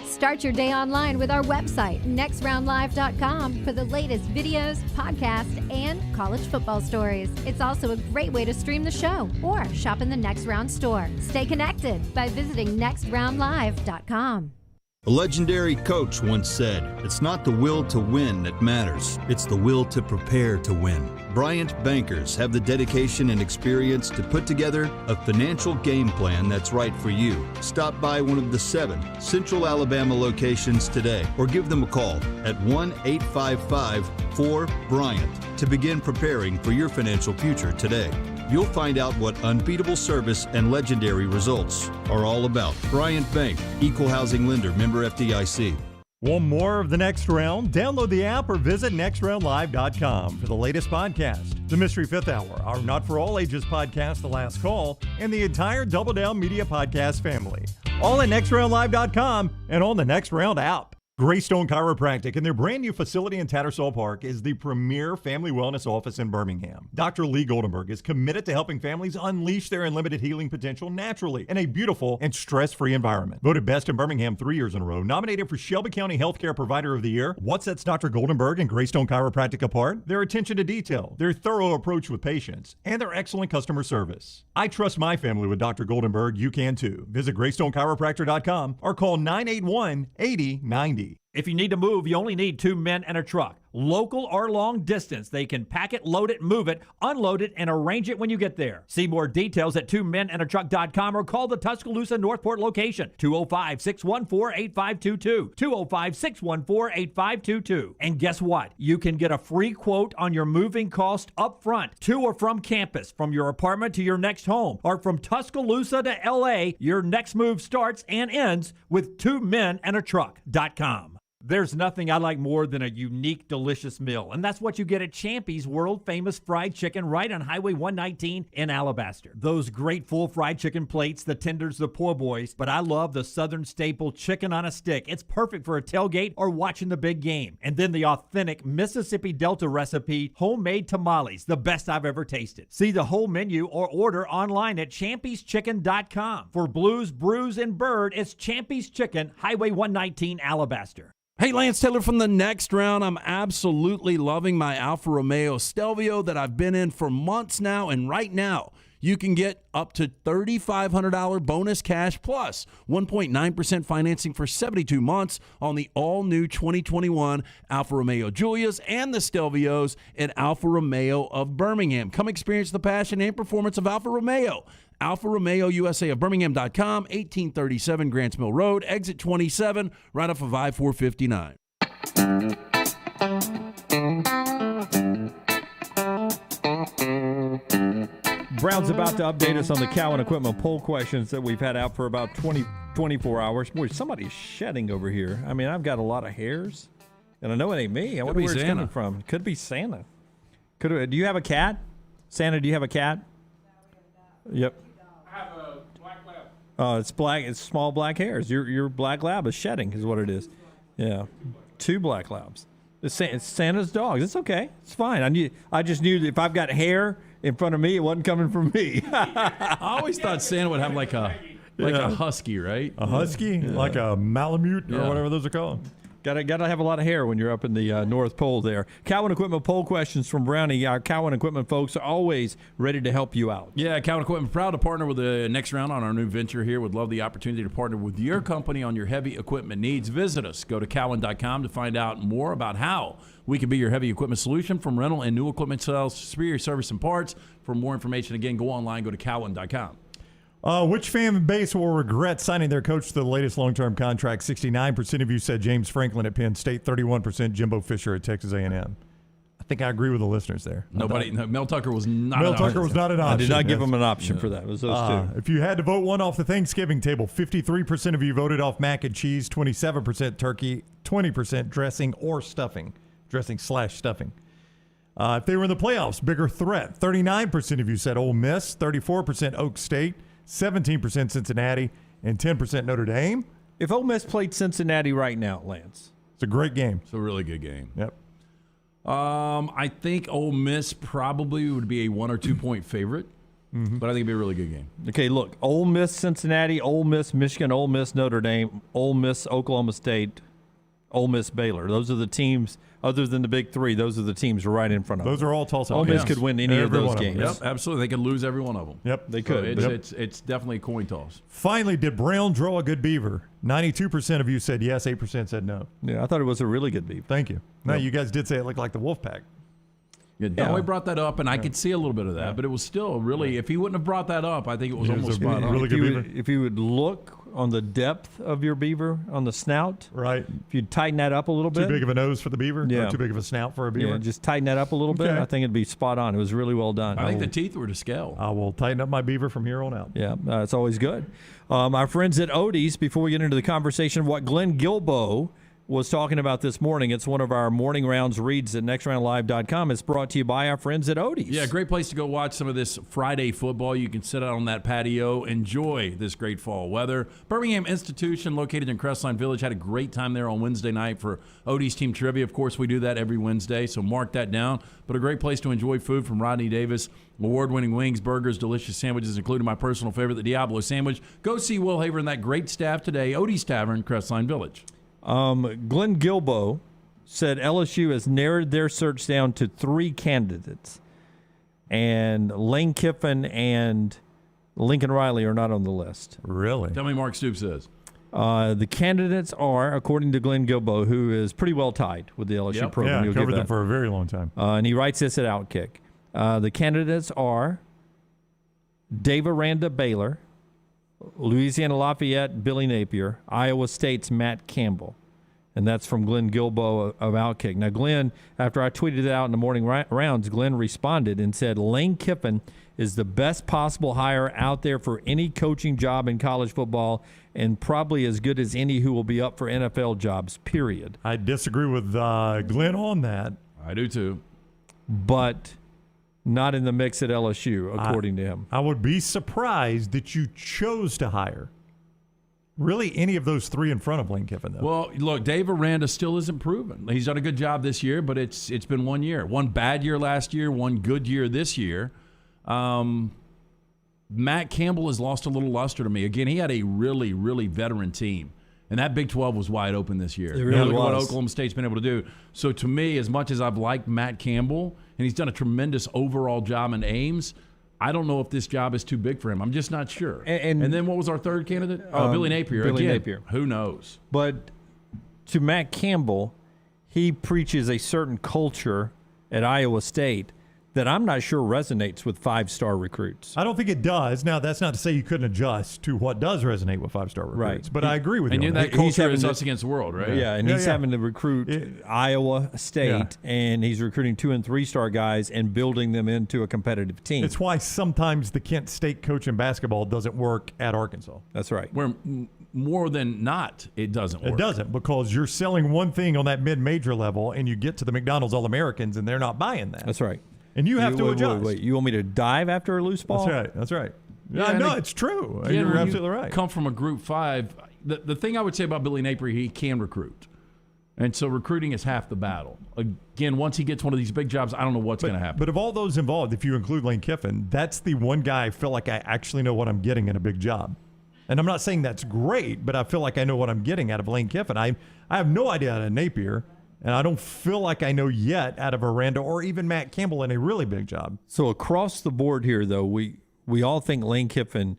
Start your day online with our website, nextroundlive.com, for the latest videos, podcasts, and college football stories. It's also a great way to stream the show or shop in the Next Round store. Stay connected by visiting nextroundlive.com. A legendary coach once said, "It's not the will to win that matters, it's the will to prepare to win." Bryant bankers have the dedication and experience to put together a financial game plan that's right for you. Stop by one of the 7 Central Alabama locations today or give them a call at 1-855-4-BRYANT to begin preparing for your financial future today. You'll find out what unbeatable service and legendary results are all about. Bryant Bank, Equal Housing Lender, member FDIC. Want more of The Next Round? Download the app or visit nextroundlive.com for the latest podcast. The Mystery Fifth Hour, our Not For All Ages podcast, The Last Call, and the entire Double Down Media podcast family. All at nextroundlive.com and on the Next Round app. Greystone Chiropractic and their brand new facility in Tattersall Park is the premier family wellness office in Birmingham. Dr. Lee Goldenberg is committed to helping families unleash their unlimited healing potential naturally in a beautiful and stress-free environment. Voted best in Birmingham 3 years in a row, nominated for Shelby County Healthcare Provider of the Year. What sets Dr. Goldenberg and Greystone Chiropractic apart? Their attention to detail, their thorough approach with patients, and their excellent customer service. I trust my family with Dr. Goldenberg. You can too. Visit GreystoneChiropractor.com or call 981-8090. If you need to move, you only need 2 men and a truck. Local or long distance, they can pack it, load it, move it, unload it, and arrange it when you get there. See more details at 2menandatruck.com or call the Tuscaloosa Northport location, 205-614-8522, 205-614-8522. And guess what? You can get a free quote on your moving cost up front, to or from campus, from your apartment to your next home, or from Tuscaloosa to L.A. Your next move starts and ends with 2menandatruck.com. There's nothing I like more than a unique, delicious meal, and that's what you get at Champy's world-famous fried chicken right on Highway 119 in Alabaster. Those great full fried chicken plates, the tenders, the po' boys, but I love the southern staple chicken on a stick. It's perfect for a tailgate or watching the big game. And then the authentic Mississippi Delta recipe, homemade tamales, the best I've ever tasted. See the whole menu or order online at champyschicken.com. For Blues, Brews, and Bird, it's Champy's Chicken, Highway 119, Alabaster. Hey, Lance Taylor from the Next Round. I'm absolutely loving my Alfa Romeo Stelvio that I've been in for months now, and right now you can get up to $3,500 bonus cash plus 1.9% financing for 72 months on the all-new 2021 Alfa Romeo Giulias and the Stelvios at Alfa Romeo of Birmingham. Come experience the passion and performance of Alfa Romeo. Alfa Romeo USA of Birmingham.com, 1837 Grants Mill Road, exit 27, right off of I-459. Brown's about to update us on the Cowan Equipment poll questions that we've had out for about 24 hours. Boy, somebody's shedding over here. I mean, I've got a lot of hairs, and I know it ain't me. I wonder where it's coming from. Could be Santa. Do you have a cat? Santa, do you have a cat? Yep. I have a black lab. Oh, it's black. It's small black hairs. Your black lab is shedding, is what it is. Yeah, 2 black labs. It's Santa's dogs. It's okay. It's fine. I just knew that if I've got hair in front of me, it wasn't coming from me. I always thought Santa would have like a husky, right? A husky, like a Malamute or whatever those are called. Gotta have a lot of hair when you're up in the North Pole there. Cowan Equipment poll questions from Brownie. Our Cowan Equipment folks are always ready to help you out. Yeah, Cowan Equipment proud to partner with the Next Round on our new venture here. Would love the opportunity to partner with your company on your heavy equipment needs. Visit us. Go to cowan.com to find out more about how we can be your heavy equipment solution from rental and new equipment sales, superior service and parts. For more information, again, go online, go to cowan.com. Which fan base will regret signing their coach to the latest long-term contract? 69% of you said James Franklin at Penn State, 31% Jimbo Fisher at Texas A&M. I think I agree with the listeners there. Mel Tucker was not Mel Tucker was not an option. I did not give him an option for that. It was those two. If you had to vote one off the Thanksgiving table, 53% of you voted off mac and cheese, 27% turkey, 20% dressing or stuffing. Dressing/stuffing. If they were in the playoffs, bigger threat. 39% of you said Ole Miss, 34% Oak State, 17% Cincinnati, and 10% Notre Dame. If Ole Miss played Cincinnati right now, Lance. It's a great game. It's a really good game. Yep. I think Ole Miss probably would be a 1 or 2 point favorite, but I think it'd be a really good game. Okay, look, Ole Miss Cincinnati, Ole Miss Michigan, Ole Miss Notre Dame, Ole Miss Oklahoma State, Ole Miss Baylor. Those are the teams, other than the big three, those are the teams right in front of them. Those are all toss-up Ole Miss games. could win any of those games. Yep, absolutely. They could lose every one of them. Yep, they could. It's definitely a coin toss. Finally, did Brown draw a good beaver? 92% of you said yes, 8% said no. Yeah, I thought it was a really good beaver. Thank you. No, you guys did say it looked like the Wolfpack. Yeah, Dunaway brought that up, and I could see a little bit of that, but it was still really, if he wouldn't have brought that up, I think it was almost spot on. Really good beaver. If you would look on the depth of your beaver on the snout, right? If you'd tighten that up a little bit. Too big of a nose for the beaver? Yeah. Or too big of a snout for a beaver? Yeah, just tighten that up a little bit. I think it'd be spot on. It was really well done. I think the teeth were to scale. I will tighten up my beaver from here on out. Yeah, it's always good. Our friends at Odie's, before we get into the conversation, what Glenn Gilbo was talking about this morning, it's one of our morning rounds reads at nextroundlive.com. It's brought to you by our friends at Odie's. Yeah, great place to go watch some of this Friday football. You can sit out on that patio, enjoy this great fall weather. Birmingham Institution, located in Crestline Village, had a great time there on Wednesday night for Odie's Team Trivia. Of course, we do that every Wednesday, so mark that down. But a great place to enjoy food from Rodney Davis. Award-winning wings, burgers, delicious sandwiches, including my personal favorite, the Diablo sandwich. Go see Will Haver and that great staff today. Odie's Tavern, Crestline Village. Glenn Gilbo said LSU has narrowed their search down to 3 candidates, and Lane Kiffin and Lincoln Riley are not on the list. Really? Tell me Mark Stoops says. The candidates are, according to Glenn Gilbo, who is pretty well tied with the LSU program. Yeah, covered them for a very long time. And he writes this at Outkick. The candidates are Dave Aranda, Baylor, Louisiana Lafayette, Billy Napier, Iowa State's Matt Campbell. And that's from Glenn Gilbo of Outkick. Now, Glenn, after I tweeted it out in the morning rounds, Glenn responded and said, Lane Kiffin is the best possible hire out there for any coaching job in college football and probably as good as any who will be up for NFL jobs, period. I disagree with Glenn on that. I do too. But not in the mix at LSU, according to him. I would be surprised that you chose to hire really any of those 3 in front of Lane Kiffin, though. Well, look, Dave Aranda still isn't proven. He's done a good job this year, but it's been 1 year. 1 bad year last year, 1 good year this year. Matt Campbell has lost a little luster to me. Again, he had a really, really veteran team. And that Big 12 was wide open this year. It really Look at what was. Oklahoma State's been able to do. So to me, as much as I've liked Matt Campbell, and he's done a tremendous overall job in Ames, I don't know if this job is too big for him. I'm just not sure. And then what was our third candidate? Billy Napier. Billy Again, Napier. Who knows? But to Matt Campbell, he preaches a certain culture at Iowa State that I'm not sure resonates with 5-star recruits. I don't think it does. Now, that's not to say you couldn't adjust to what does resonate with 5-star recruits. Right. But I agree with you. And on that culture is us against the world, right? Yeah, and he's having to recruit Iowa State, and he's recruiting 2- and 3-star guys and building them into a competitive team. It's why sometimes the Kent State coach in basketball doesn't work at Arkansas. That's right. Where more than not, it doesn't work. It doesn't, because you're selling one thing on that mid-major level, and you get to the McDonald's All-Americans, and they're not buying that. That's right. And you have to adjust. Wait. You want me to dive after a loose ball? That's right. Yeah, no, it's true. Again, You're when absolutely you right. Come from a Group 5. The thing I would say about Billy Napier, he can recruit. And so recruiting is half the battle. Again, once he gets one of these big jobs, I don't know what's going to happen. But of all those involved, if you include Lane Kiffin, that's the one guy I feel like I actually know what I'm getting in a big job. And I'm not saying that's great, but I feel like I know what I'm getting out of Lane Kiffin. I have no idea out of Napier, and I don't feel like I know yet out of Aranda or even Matt Campbell in a really big job. So across the board here, though, we all think Lane Kiffin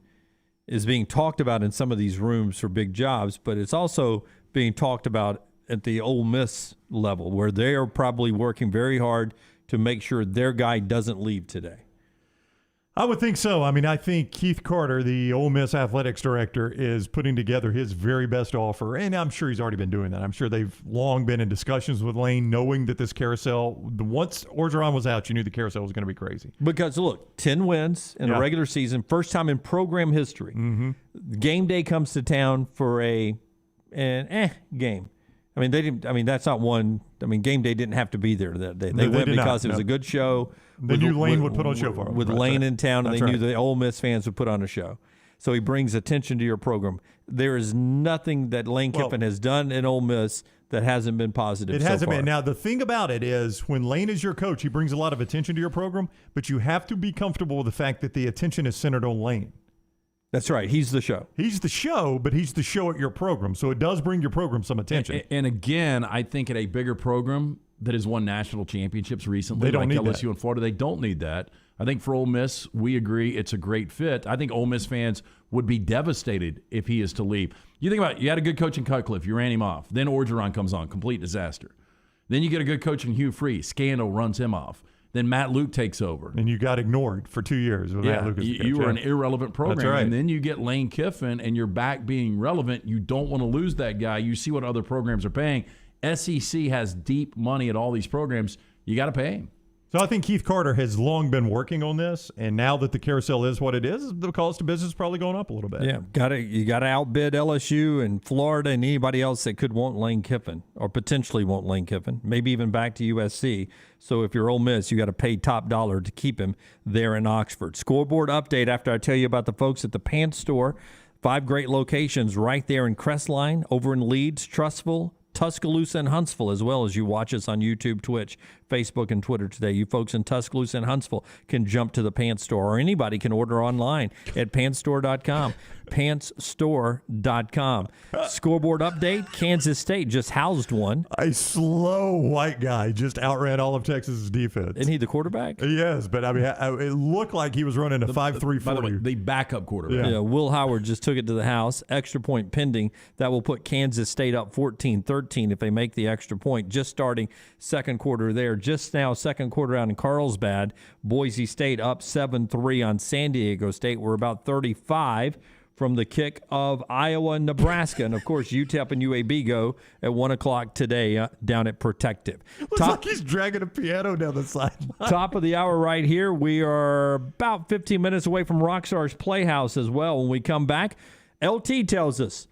is being talked about in some of these rooms for big jobs, but it's also being talked about at the Ole Miss level, where they are probably working very hard to make sure their guy doesn't leave today. I would think so. I mean, I think Keith Carter, the Ole Miss athletics director, is putting together his very best offer, and I'm sure he's already been doing that. I'm sure they've long been in discussions with Lane, knowing that this carousel, once Orgeron was out, you knew the carousel was going to be crazy. Because, look, 10 wins in a regular season, first time in program history. Game day comes to town for an game. I mean, they didn't. I mean, that's not one. I mean, game day didn't have to be there that day. They went because it was a good show. They knew Lane would put on a show for them. With Lane in town, and That's they knew right. the Ole Miss fans would put on a show. So he brings attention to your program. There is nothing that Lane Kiffin has done in Ole Miss that hasn't been positive. It so hasn't far. been. Now, the thing about it is when Lane is your coach, he brings a lot of attention to your program, but you have to be comfortable with the fact that the attention is centered on Lane. That's right. He's the show. He's the show, but he's the show at your program. So it does bring your program some attention. And again, I think at a bigger program that has won national championships recently, They don't like need LSU and Florida, they don't need that. I think for Ole Miss, we agree it's a great fit. I think Ole Miss fans would be devastated if he is to leave. You think about it, you had a good coach in Cutcliffe, you ran him off. Then Orgeron comes on, complete disaster. Then you get a good coach in Hugh Freeze, scandal, runs him off. Then Matt Luke takes over. And you got ignored for 2 years. With Matt Luke as the coach. You were an irrelevant program. That's right. And then you get Lane Kiffin, and you're back being relevant. You don't want to lose that guy. You see what other programs are paying. SEC has deep money at all these programs. You got to pay him. So I think Keith Carter has long been working on this, and now that the carousel is what it is, the cost of business is probably going up a little bit. Yeah, you got to outbid LSU and Florida and anybody else that could want Lane Kiffin or potentially want Lane Kiffin, maybe even back to USC. So if you're Ole Miss, you got to pay top dollar to keep him there in Oxford. Scoreboard update after I tell you about the folks at the Pants Store. 5 great locations right there in Crestline, over in Leeds, Trussville, Tuscaloosa, and Huntsville, as well as you watch us on YouTube, Twitch, Facebook, and Twitter today. You folks in Tuscaloosa and Huntsville can jump to the Pants Store, or anybody can order online at pantsstore.com. Pantsstore.com. Scoreboard update, Kansas State just housed one. A slow white guy just outran all of Texas's defense. Isn't he the quarterback? Yes, but I mean, it looked like he was running a 5.340. By the way, the backup quarterback. Yeah, Will Howard just took it to the house. Extra point pending. That will put Kansas State up 14-13 if they make the extra point. Just starting second quarter there. Just now, second quarter out in Carlsbad. Boise State up 7-3 on San Diego State. We're about 35 from the kick of Iowa and Nebraska. And, of course, UTEP and UAB go at 1 o'clock today down at Protective. Looks like he's dragging a piano down the sideline. Top of the hour right here. We are about 15 minutes away from Rockstar's Playhouse as well. When we come back, LT tells us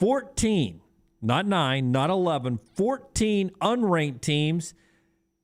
14, not 9, not 11, 14 unranked teams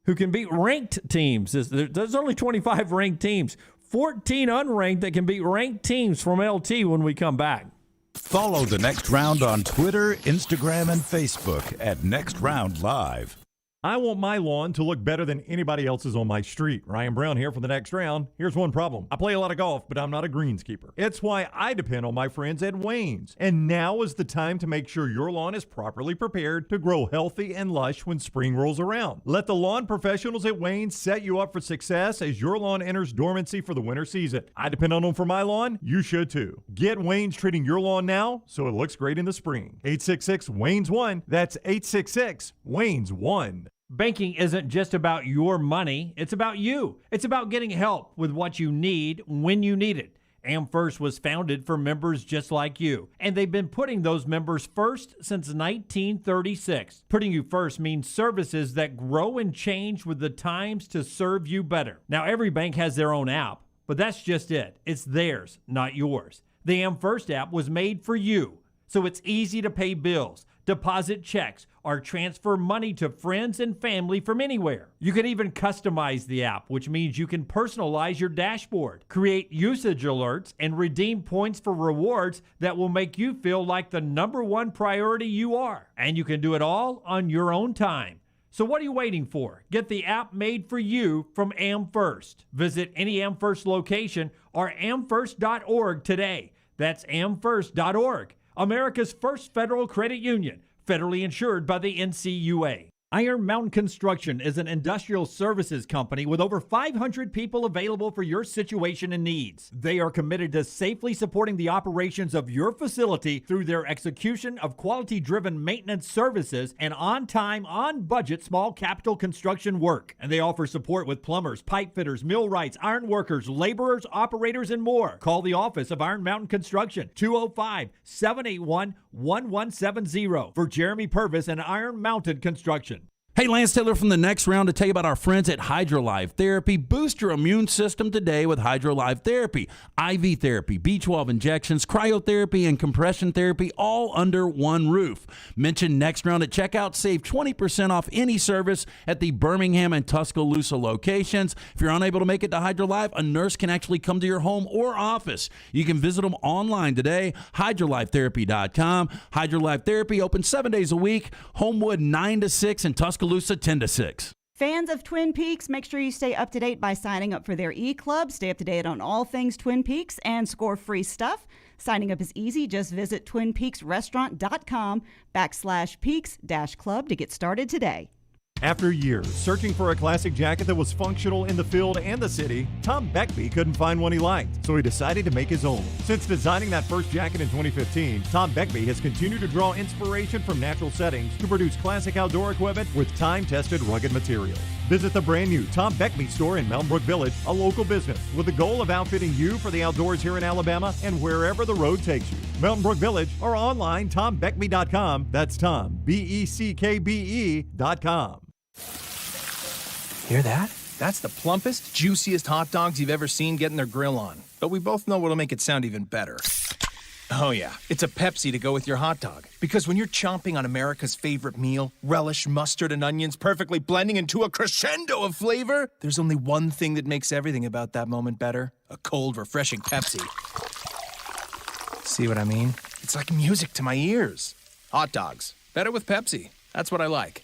who can beat ranked teams. There's only 25 ranked teams. 14 unranked that can beat ranked teams from LT when we come back. Follow The Next Round on Twitter, Instagram, and Facebook at Next Round Live. I want my lawn to look better than anybody else's on my street. Ryan Brown here for The Next Round. Here's one problem. I play a lot of golf, but I'm not a greenskeeper. It's why I depend on my friends at Wayne's. And now is the time to make sure your lawn is properly prepared to grow healthy and lush when spring rolls around. Let the lawn professionals at Wayne's set you up for success as your lawn enters dormancy for the winter season. I depend on them for my lawn. You should too. Get Wayne's treating your lawn now so it looks great in the spring. 866-WAYNES-1. That's 866-WAYNES-1. Banking isn't just about your money, it's about you. It's about getting help with what you need when you need it. AmFirst was founded for members just like you, and they've been putting those members first since 1936. Putting you first means services that grow and change with the times to serve you better. Now, every bank has their own app, but that's just it. It's theirs, not yours. The AmFirst app was made for you, so it's easy to pay bills, deposit checks, or transfer money to friends and family from anywhere. You can even customize the app, which means you can personalize your dashboard, create usage alerts, and redeem points for rewards that will make you feel like the #1 priority you are. And you can do it all on your own time. So what are you waiting for? Get the app made for you from AmFirst. Visit any AmFirst location or amfirst.org today. That's amfirst.org, America's first federal credit union, federally insured by the NCUA. Iron Mountain Construction is an industrial services company with over 500 people available for your situation and needs. They are committed to safely supporting the operations of your facility through their execution of quality-driven maintenance services and on-time, on-budget small capital construction work. And they offer support with plumbers, pipe fitters, millwrights, iron workers, laborers, operators, and more. Call the office of Iron Mountain Construction, 205-781-1170 for Jeremy Purvis and Iron Mountain Construction. Hey, Lance Taylor from the Next Round to tell you about our friends at HydroLife Therapy. Boost your immune system today with HydroLife Therapy. IV therapy, B12 injections, cryotherapy, and compression therapy all under one roof. Mention Next Round at checkout. Save 20% off any service at the Birmingham and Tuscaloosa locations. If you're unable to make it to HydroLife, a nurse can actually come to your home or office. You can visit them online today, hydrolifetherapy.com. HydroLife Therapy open 7 days a week. Homewood 9 to 6 and Tuscaloosa 10 to 6. Fans of Twin Peaks, make sure you stay up to date by signing up for their e-club. Stay up to date on all things Twin Peaks and score free stuff. Signing up is easy. Just visit twinpeaksrestaurant.com/peaks-club to get started today. After years searching for a classic jacket that was functional in the field and the city, Tom Beckby couldn't find one he liked, so he decided to make his own. Since designing that first jacket in 2015, Tom Beckby has continued to draw inspiration from natural settings to produce classic outdoor equipment with time-tested rugged materials. Visit the brand new Tom Beckby store in Mountain Brook Village, a local business with the goal of outfitting you for the outdoors here in Alabama and wherever the road takes you. Mountain Brook Village or online tombeckby.com. That's Tom, BECKBE.com. Hear that? That's the plumpest, juiciest hot dogs you've ever seen getting their grill on. But we both know what'll make it sound even better. Oh yeah, it's a Pepsi to go with your hot dog. Because when you're chomping on America's favorite meal, relish, mustard, and onions perfectly blending into a crescendo of flavor, there's only one thing that makes everything about that moment better: a cold, refreshing Pepsi. See what I mean? It's like music to my ears. Hot dogs. Better with Pepsi. That's what I like.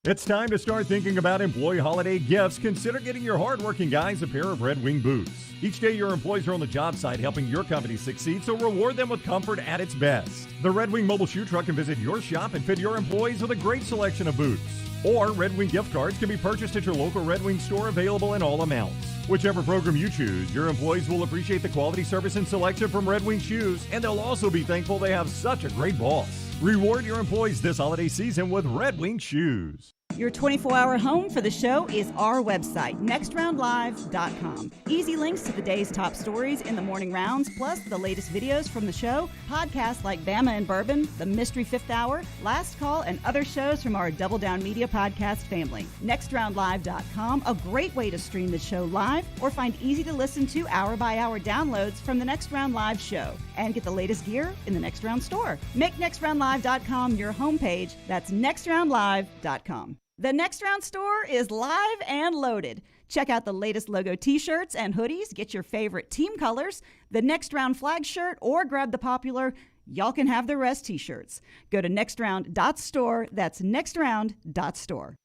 It's time to start thinking about employee holiday gifts. Consider getting your hardworking guys a pair of Red Wing boots. Each day, your employees are on the job site helping your company succeed, so reward them with comfort at its best. The Red Wing mobile shoe truck can visit your shop and fit your employees with a great selection of boots. Or Red Wing gift cards can be purchased at your local Red Wing store, available in all amounts. Whichever program you choose, your employees will appreciate the quality, service, and selection from Red Wing shoes, and they'll also be thankful they have such a great boss. Reward your employees this holiday season with Red Wing shoes. Your 24-hour home for the show is our website, nextroundlive.com. Easy links to the day's top stories in the morning rounds, plus the latest videos from the show, podcasts like Bama and Bourbon, The Mystery Fifth Hour, Last Call, and other shows from our Double Down Media podcast family. Nextroundlive.com, a great way to stream the show live or find easy-to-listen-to hour-by-hour downloads from the Next Round Live show. And get the latest gear in the Next Round store. Make nextroundlive.com your homepage. That's nextroundlive.com. The Next Round store is live and loaded. Check out the latest logo t-shirts and hoodies. Get your favorite team colors, the Next Round flag shirt, or grab the popular Y'all Can Have the Rest t-shirts. Go to nextround.store. That's nextround.store.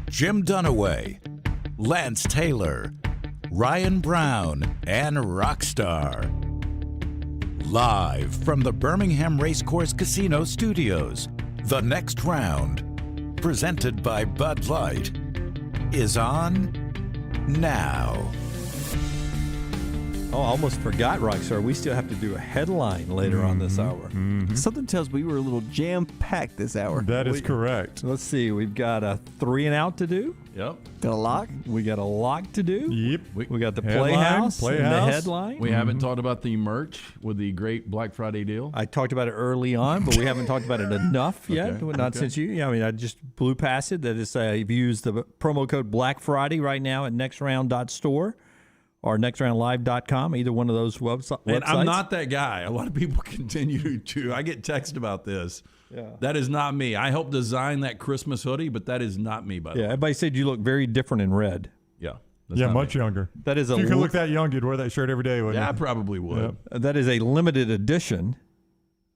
Jim Dunaway, Lance Taylor, Ryan Brown, and Rockstar. Live from the Birmingham Racecourse Casino Studios, The Next Round, presented by Bud Light, is on now. Oh, I almost forgot, Rockstar. We still have to do a headline later on this hour. Something tells me we were a little jam-packed this hour. That is correct. Let's see. We've got a 3 and out to do. Yep. Got a lock? We got a lock to do. Yep. We got the Headline, Playhouse and the headline. We haven't talked about the merch with the great Black Friday deal. I talked about it early on, but we haven't talked about it enough yet. Not since you. Yeah, I mean, I just blew past it. That is, you've used the promo code Black Friday right now at nextround.store or nextroundlive.com, either one of those websites. And I'm not that guy. A lot of people continue to. I get text about this. Yeah. That is not me. I helped design that Christmas hoodie, but that is not me, by the way. Everybody said you look very different in red. Yeah. Yeah, much younger. That is if you could look that young, you'd wear that shirt every day, wouldn't you? Yeah, I probably would. That is a limited edition.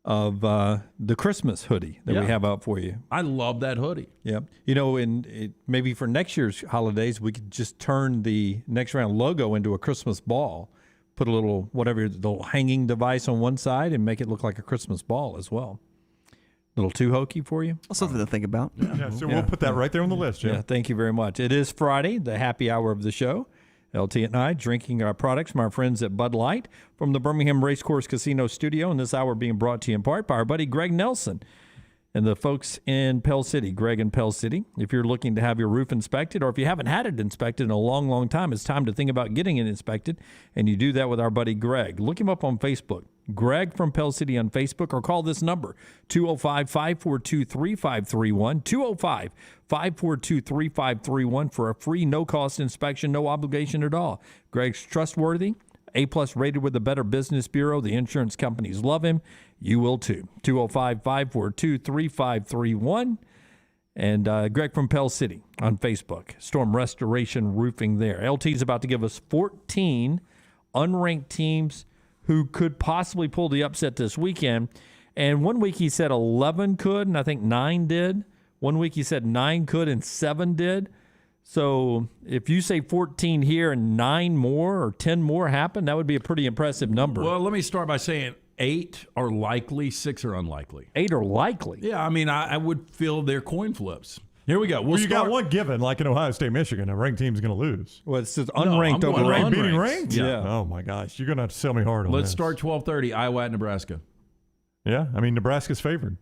of the Christmas hoodie that we have out for you. I love that hoodie. Yeah. Maybe for next year's holidays, we could just turn the Next Round logo into a Christmas ball. Put a little, the hanging device on one side and make it look like a Christmas ball as well. A little too hokey for you? Something to think about. So we'll put that right there on the list, Jim. Yeah, thank you very much. It is Friday, the happy hour of the show. LT and I drinking our products from our friends at Bud Light from the Birmingham Racecourse Casino Studio, and this hour being brought to you in part by our buddy Greg Nelson and the folks in Pell City, Greg in Pell City. If you're looking to have your roof inspected, or if you haven't had it inspected in a long, long time, it's time to think about getting it inspected, and you do that with our buddy Greg. Look him up on Facebook, Greg from Pell City on Facebook, or call this number, 205-542-3531, 205-542-3531 for a free, no-cost inspection, no obligation at all. Greg's trustworthy, A-plus rated with the Better Business Bureau. The insurance companies love him. You will too. 205-542-3531. And Greg from Pell City on Facebook. Storm Restoration Roofing there. LT's about to give us 14 unranked teams who could possibly pull the upset this weekend. And one week he said 11 could, and I think 9 did. One week he said 9 could and 7 did. So if you say 14 here and 9 more or 10 more happen, that would be a pretty impressive number. Well, let me start by saying 8 are likely, 6 are unlikely. 8 are likely? Yeah, I mean, I would feel they're coin flips. Here we go. Well, you got one given, like in Ohio State, Michigan. A ranked team's going to lose. Well, it's just unranked over ranked. Beating ranked? Yeah. Oh, my gosh. You're going to have to sell me hard on Let's this. start 12:30, Iowa at Nebraska. Yeah, I mean, Nebraska's favored,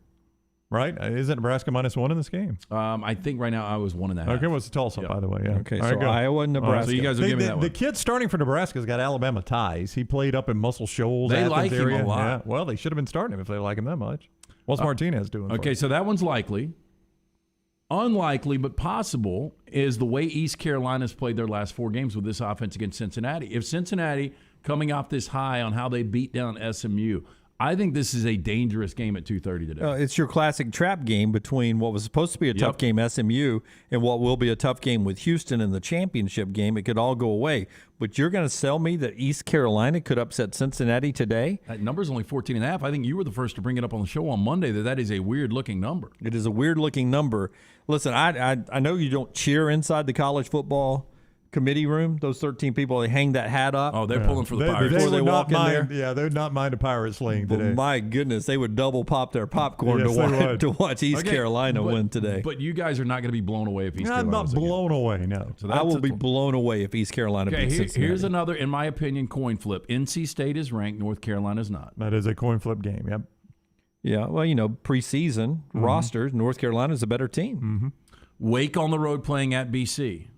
right? Isn't Nebraska -1 in this game? I think right now Iowa's 1.5. Okay, what's the toss-up, by the way? Yeah. Okay, All so right, go. Iowa and Nebraska. So you guys are giving me that one. The kid starting for Nebraska's got Alabama ties. He played up in Muscle Shoals. They Athens like him area. a lot. Yeah. Well, they should have been starting him if they like him that much. What's Martinez doing? Okay, so that one's likely. Unlikely, but possible, is the way East Carolina's played their last 4 games with this offense against Cincinnati. If Cincinnati, coming off this high on how they beat down SMU, I think this is a dangerous game at 2:30 today. It's your classic trap game between what was supposed to be a tough game, SMU, and what will be a tough game with Houston in the championship game. It could all go away. But you're going to sell me that East Carolina could upset Cincinnati today? That number's only 14.5. I think you were the first to bring it up on the show on Monday that is a weird-looking number. It is a weird-looking number. Listen, I know you don't cheer inside the college football committee room. Those 13 people, they hang that hat up. Oh, they're pulling for the Pirates. Before they walk in there. Yeah, they would not mind a pirate sling today. Well, my goodness, they would double pop their popcorn to watch East Carolina win today. But you guys are not going to be blown away if East Carolina. I'm not blown away, no. So I will be blown away if East Carolina beats Cincinnati. Here's another, in my opinion, coin flip. NC State is ranked, North Carolina's not. That is a coin flip game, yep. Yeah, well, preseason rosters, North Carolina's a better team. Mm-hmm. Wake on the road playing at BC.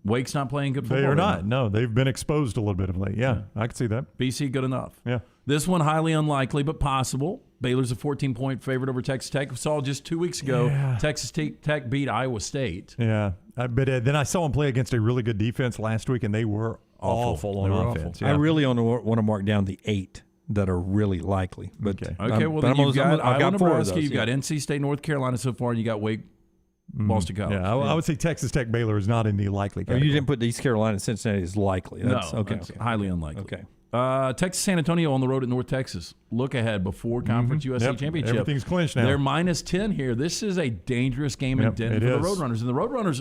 Wake's not playing good football. They are not. No, they've been exposed a little bit of late. Yeah, I can see that. BC good enough. Yeah. This one highly unlikely, but possible. Baylor's a 14-point favorite over Texas Tech. We saw just 2 weeks ago Texas Tech beat Iowa State. Yeah, but then I saw them play against a really good defense last week, and they were awful on offense. Yeah. I really want to mark down the 8 that are really likely. But Okay, well, then you've got Iowa, Nebraska, you've got NC State, North Carolina so far, and you got Wake, Boston College. Yeah, I would say Texas Tech Baylor is not in the likely category. You didn't put East Carolina and Cincinnati as likely. That's, That's highly unlikely. Okay. Texas San Antonio on the road at North Texas. Look ahead before Conference USA Championship. Everything's clinched now. They're -10 here. This is a dangerous game in Denton for the Roadrunners. And the Roadrunners,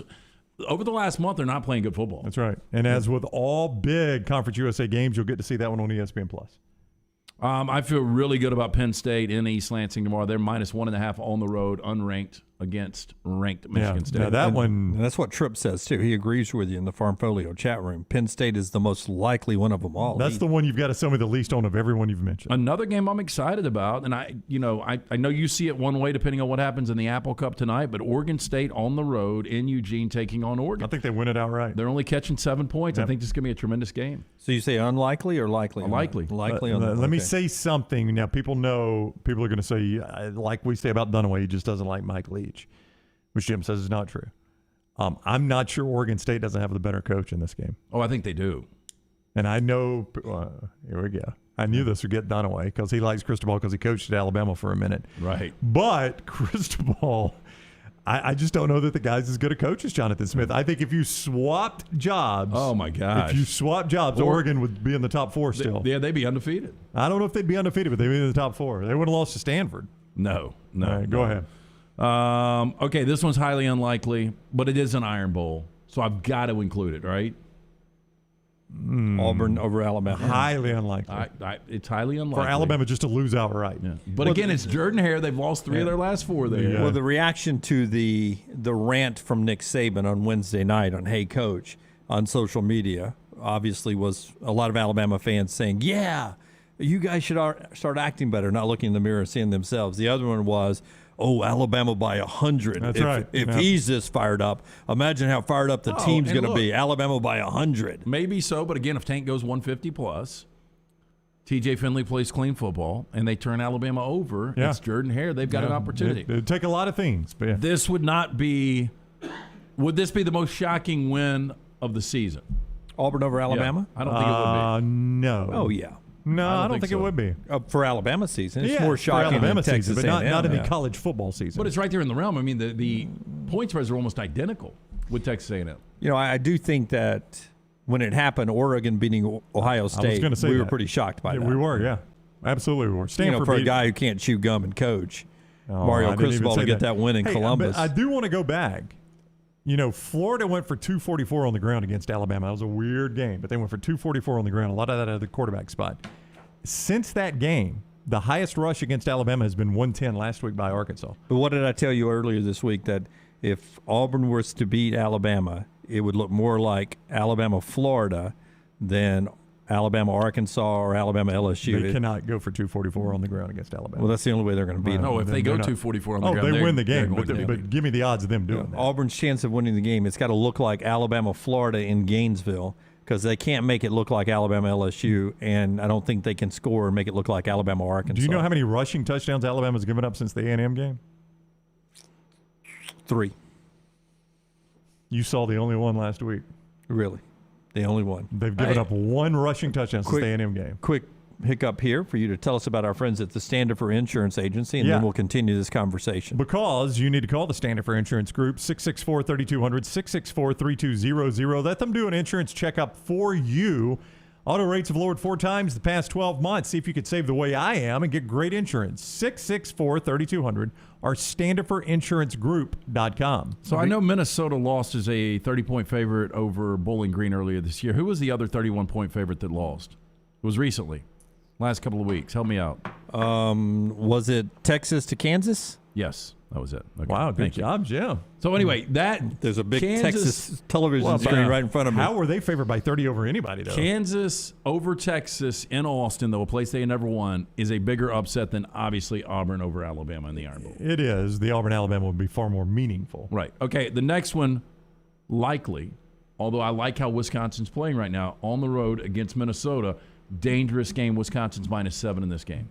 over the last month, they're not playing good football. That's right. And as with all big Conference USA games, you'll get to see that one on ESPN+. I feel really good about Penn State in East Lansing tomorrow. They're -1.5 on the road, unranked against ranked Michigan State. Yeah, that one. And that's what Tripp says, too. He agrees with you in the Farmfolio chat room. Penn State is the most likely one of them all. That's the one you've got to sell me the least on of everyone you've mentioned. Another game I'm excited about, and I know you see it one way depending on what happens in the Apple Cup tonight, but Oregon State on the road in Eugene taking on Oregon. I think they win it outright. They're only catching 7 points. I think this is going to be a tremendous game. So you say unlikely or likely? Likely. Likely. Let me say something. Now, people are going to say, like we say about Dunaway, he just doesn't like Mike Leach, which Jim says is not true. I'm not sure Oregon State doesn't have the better coach in this game. Oh, I think they do. And I know, here we go. I knew this would get Dunaway because he likes Cristobal because he coached at Alabama for a minute. Right. But Cristobal, I just don't know that the guy's as good a coach as Jonathan Smith. I think if you swapped jobs, oh my gosh, if you swapped jobs, Oregon would be in the top 4 still. They'd be undefeated. I don't know if they'd be undefeated, but they'd be in the top 4. They wouldn't have lost to Stanford. No. All right, go ahead. Okay, this one's highly unlikely, but it is an Iron Bowl, so I've got to include it, right? Auburn over Alabama. Highly unlikely. It's highly unlikely. For Alabama just to lose outright. Yeah. But again, it's Jordan-Hare. They've lost 3 of their last 4 there. Well, the reaction to the rant from Nick Sabin on Wednesday night on Hey Coach on social media obviously was a lot of Alabama fans saying, yeah, you guys should start acting better, not looking in the mirror and seeing themselves. The other one was, oh, Alabama by 100. That's right. If he's this fired up, imagine how fired up the team's going to be. Alabama by 100. Maybe so, but again, if Tank goes 150 plus, TJ Finley plays clean football, and they turn Alabama over, it's Jordan-Hare. They've got an opportunity. It'd take a lot of things. But this would not be – would this be the most shocking win of the season? Auburn over Alabama? Yeah, I don't think it would be. No. Oh, yeah. No, I don't think it would be. For Alabama season. It's more shocking for Alabama than Texas season, but A&M. not in the college football season. But it's right there in the realm. I mean, the point spreads are almost identical with Texas A&M. You know, I do think that when it happened, Oregon beating Ohio State, we were pretty shocked by that. We were, yeah. Absolutely we were. Stanford for a guy who can't chew gum and coach, Mario Cristobal to get that win in Columbus. But I do want to go back. You know, Florida went for 244 on the ground against Alabama. That was a weird game, but they went for 244 on the ground. A lot of that at the quarterback spot. Since that game, the highest rush against Alabama has been 110 last week by Arkansas. But what did I tell you earlier this week? That if Auburn was to beat Alabama, it would look more like Alabama-Florida than Alabama-Arkansas or Alabama-LSU. They cannot go for 244 on the ground against Alabama. Well, that's the only way they're going to beat them. No, if they go 244 on the ground, they win the game. But give me the odds of them doing that. Auburn's chance of winning the game, it's got to look like Alabama-Florida in Gainesville, because they can't make it look like Alabama-LSU, and I don't think they can score and make it look like Alabama-Arkansas. Do you know how many rushing touchdowns Alabama's given up since the A&M game? 3. You saw the only one last week. Really? The only one. They've given up 1 rushing touchdown since the A&M game. Quick hiccup here for you to tell us about our friends at the Standard for Insurance Agency, and then we'll continue this conversation. Because you need to call the Standard for Insurance Group, 664-3200, 664-3200. Let them do an insurance checkup for you. Auto rates have lowered 4 times the past 12 months. See if you could save the way I am and get great insurance. 664-3200 or standardforInsuranceGroup.com. So I know Minnesota lost as a 30-point favorite over Bowling Green earlier this year. Who was the other 31-point favorite that lost? It was recently. Last couple of weeks. Help me out. Was it Texas to Kansas? Yes, that was it. Okay. Wow, good job, Jim. So anyway, there's a big Texas television screen right in front of me. How were they favored by 30 over anybody, though? Kansas over Texas in Austin, though, a place they never won, is a bigger upset than obviously Auburn over Alabama in the Iron Bowl. It is. The Auburn-Alabama would be far more meaningful. Right. Okay, the next one, likely, although I like how Wisconsin's playing right now, on the road against Minnesota. Dangerous game. Wisconsin's -7 in this game.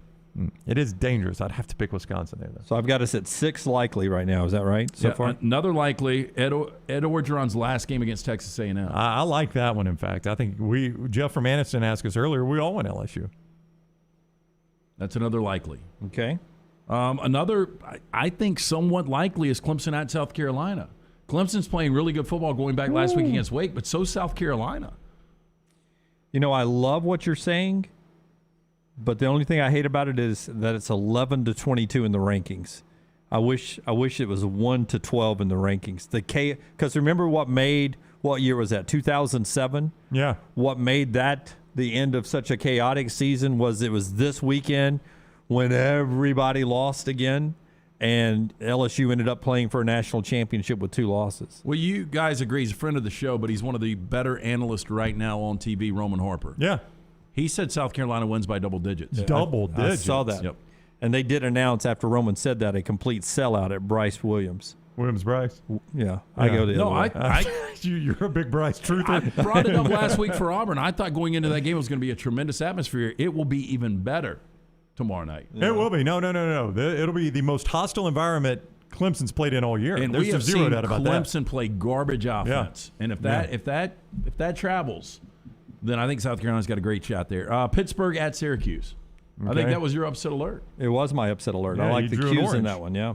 It is dangerous. I'd have to pick Wisconsin there, though. So I've got us at 6 likely right now. Is that right so far? Another likely, Ed Orgeron's last game against Texas A&M. I like that one, in fact. I think Jeff from Anniston asked us earlier, we all went LSU. That's another likely. Okay. Another, I think, somewhat likely is Clemson at South Carolina. Clemson's playing really good football going back last week against Wake, but so South Carolina. You know, I love what you're saying, but the only thing I hate about it is that it's 11-22 in the rankings. I wish it was 1-12 in the rankings. Because remember what year was that? 2007. Yeah. What made that the end of such a chaotic season was this weekend when everybody lost again. And LSU ended up playing for a national championship with 2 losses. Well, you guys agree. He's a friend of the show, but he's one of the better analysts right now on TV, Roman Harper. Yeah. He said South Carolina wins by double digits. Yeah. Double digits. I saw that. Yep. And they did announce after Roman said that a complete sellout at Bryce Williams. Williams-Bryce? Yeah. I go the other way. You're a big Bryce truther. I brought it up last week for Auburn. I thought going into that game it was going to be a tremendous atmosphere. It will be even better tomorrow night. It will be. No. It'll be the most hostile environment Clemson's played in all year. And there's we have zero seen doubt about Clemson play garbage offense. Yeah. And if that travels, then I think South Carolina's got a great shot there. Pittsburgh at Syracuse. Okay. I think that was your upset alert. It was my upset alert. Yeah, I like the Q's in that one, yeah.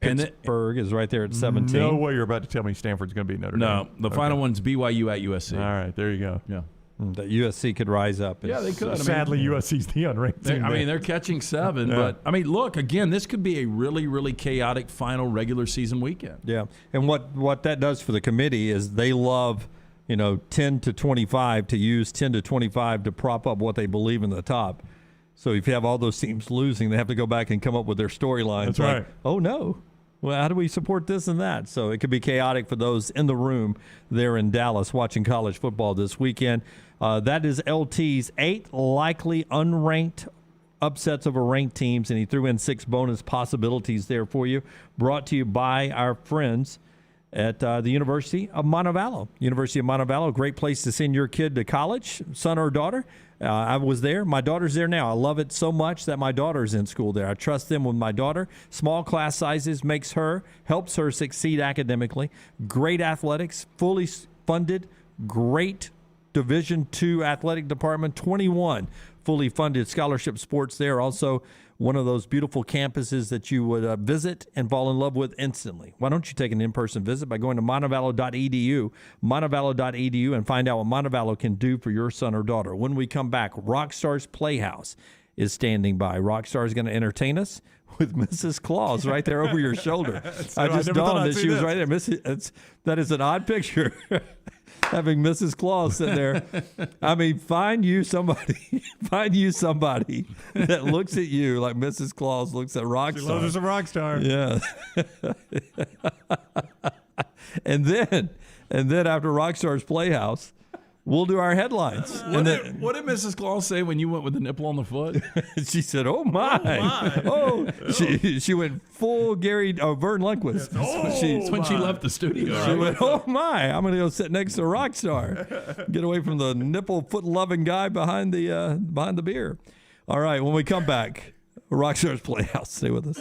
Pittsburgh is right there at 17. No way you're about to tell me Stanford's going to beat Notre Dame. No, the final one's BYU at USC. All right, there you go. Yeah. That USC could rise up. Yeah, they could. Sadly, USC's the unranked team. They're catching 7. Yeah. But, look, again, this could be a really, really chaotic final regular season weekend. Yeah, and what that does for the committee is they love, 10 to 25 to use 10 to 25 to prop up what they believe in the top. So if you have all those teams losing, they have to go back and come up with their storylines. That's right. Oh, no. Well, how do we support this and that? So it could be chaotic for those in the room there in Dallas watching college football this weekend. That is LT's 8 likely unranked upsets over ranked teams, and he threw in 6 bonus possibilities there for you. Brought to you by our friends at the University of Montevallo. University of Montevallo, great place to send your kid to college, son or daughter. I was there. My daughter's there now. I love it so much that my daughter's in school there. I trust them with my daughter. Small class sizes helps her succeed academically. Great athletics, fully funded, great Division II athletic department, 21 fully funded scholarship sports there. Also, one of those beautiful campuses that you would visit and fall in love with instantly. Why don't you take an in-person visit by going to montevallo.edu, and find out what Montevallo can do for your son or daughter. When we come back, Rockstar's Playhouse is standing by. Rockstar is going to entertain us with Mrs. Claus right there over your shoulder. I just dawned that she was right there. That is an odd picture. Having Mrs. Claus sitting there. Find you somebody that looks at you like Mrs. Claus looks at Rockstar. She loves a Rockstar. Yeah. and then after Rockstar's Playhouse, we'll do our headlines. What did Mrs. Claus say when you went with the nipple on the foot? She said, "Oh my!" She went full Vern Lundquist. When she left the studio. She went, "Oh my! I'm going to go sit next to Rockstar, get away from the nipple foot loving guy behind the beer." All right, when we come back, Rockstar's Playhouse. Stay with us.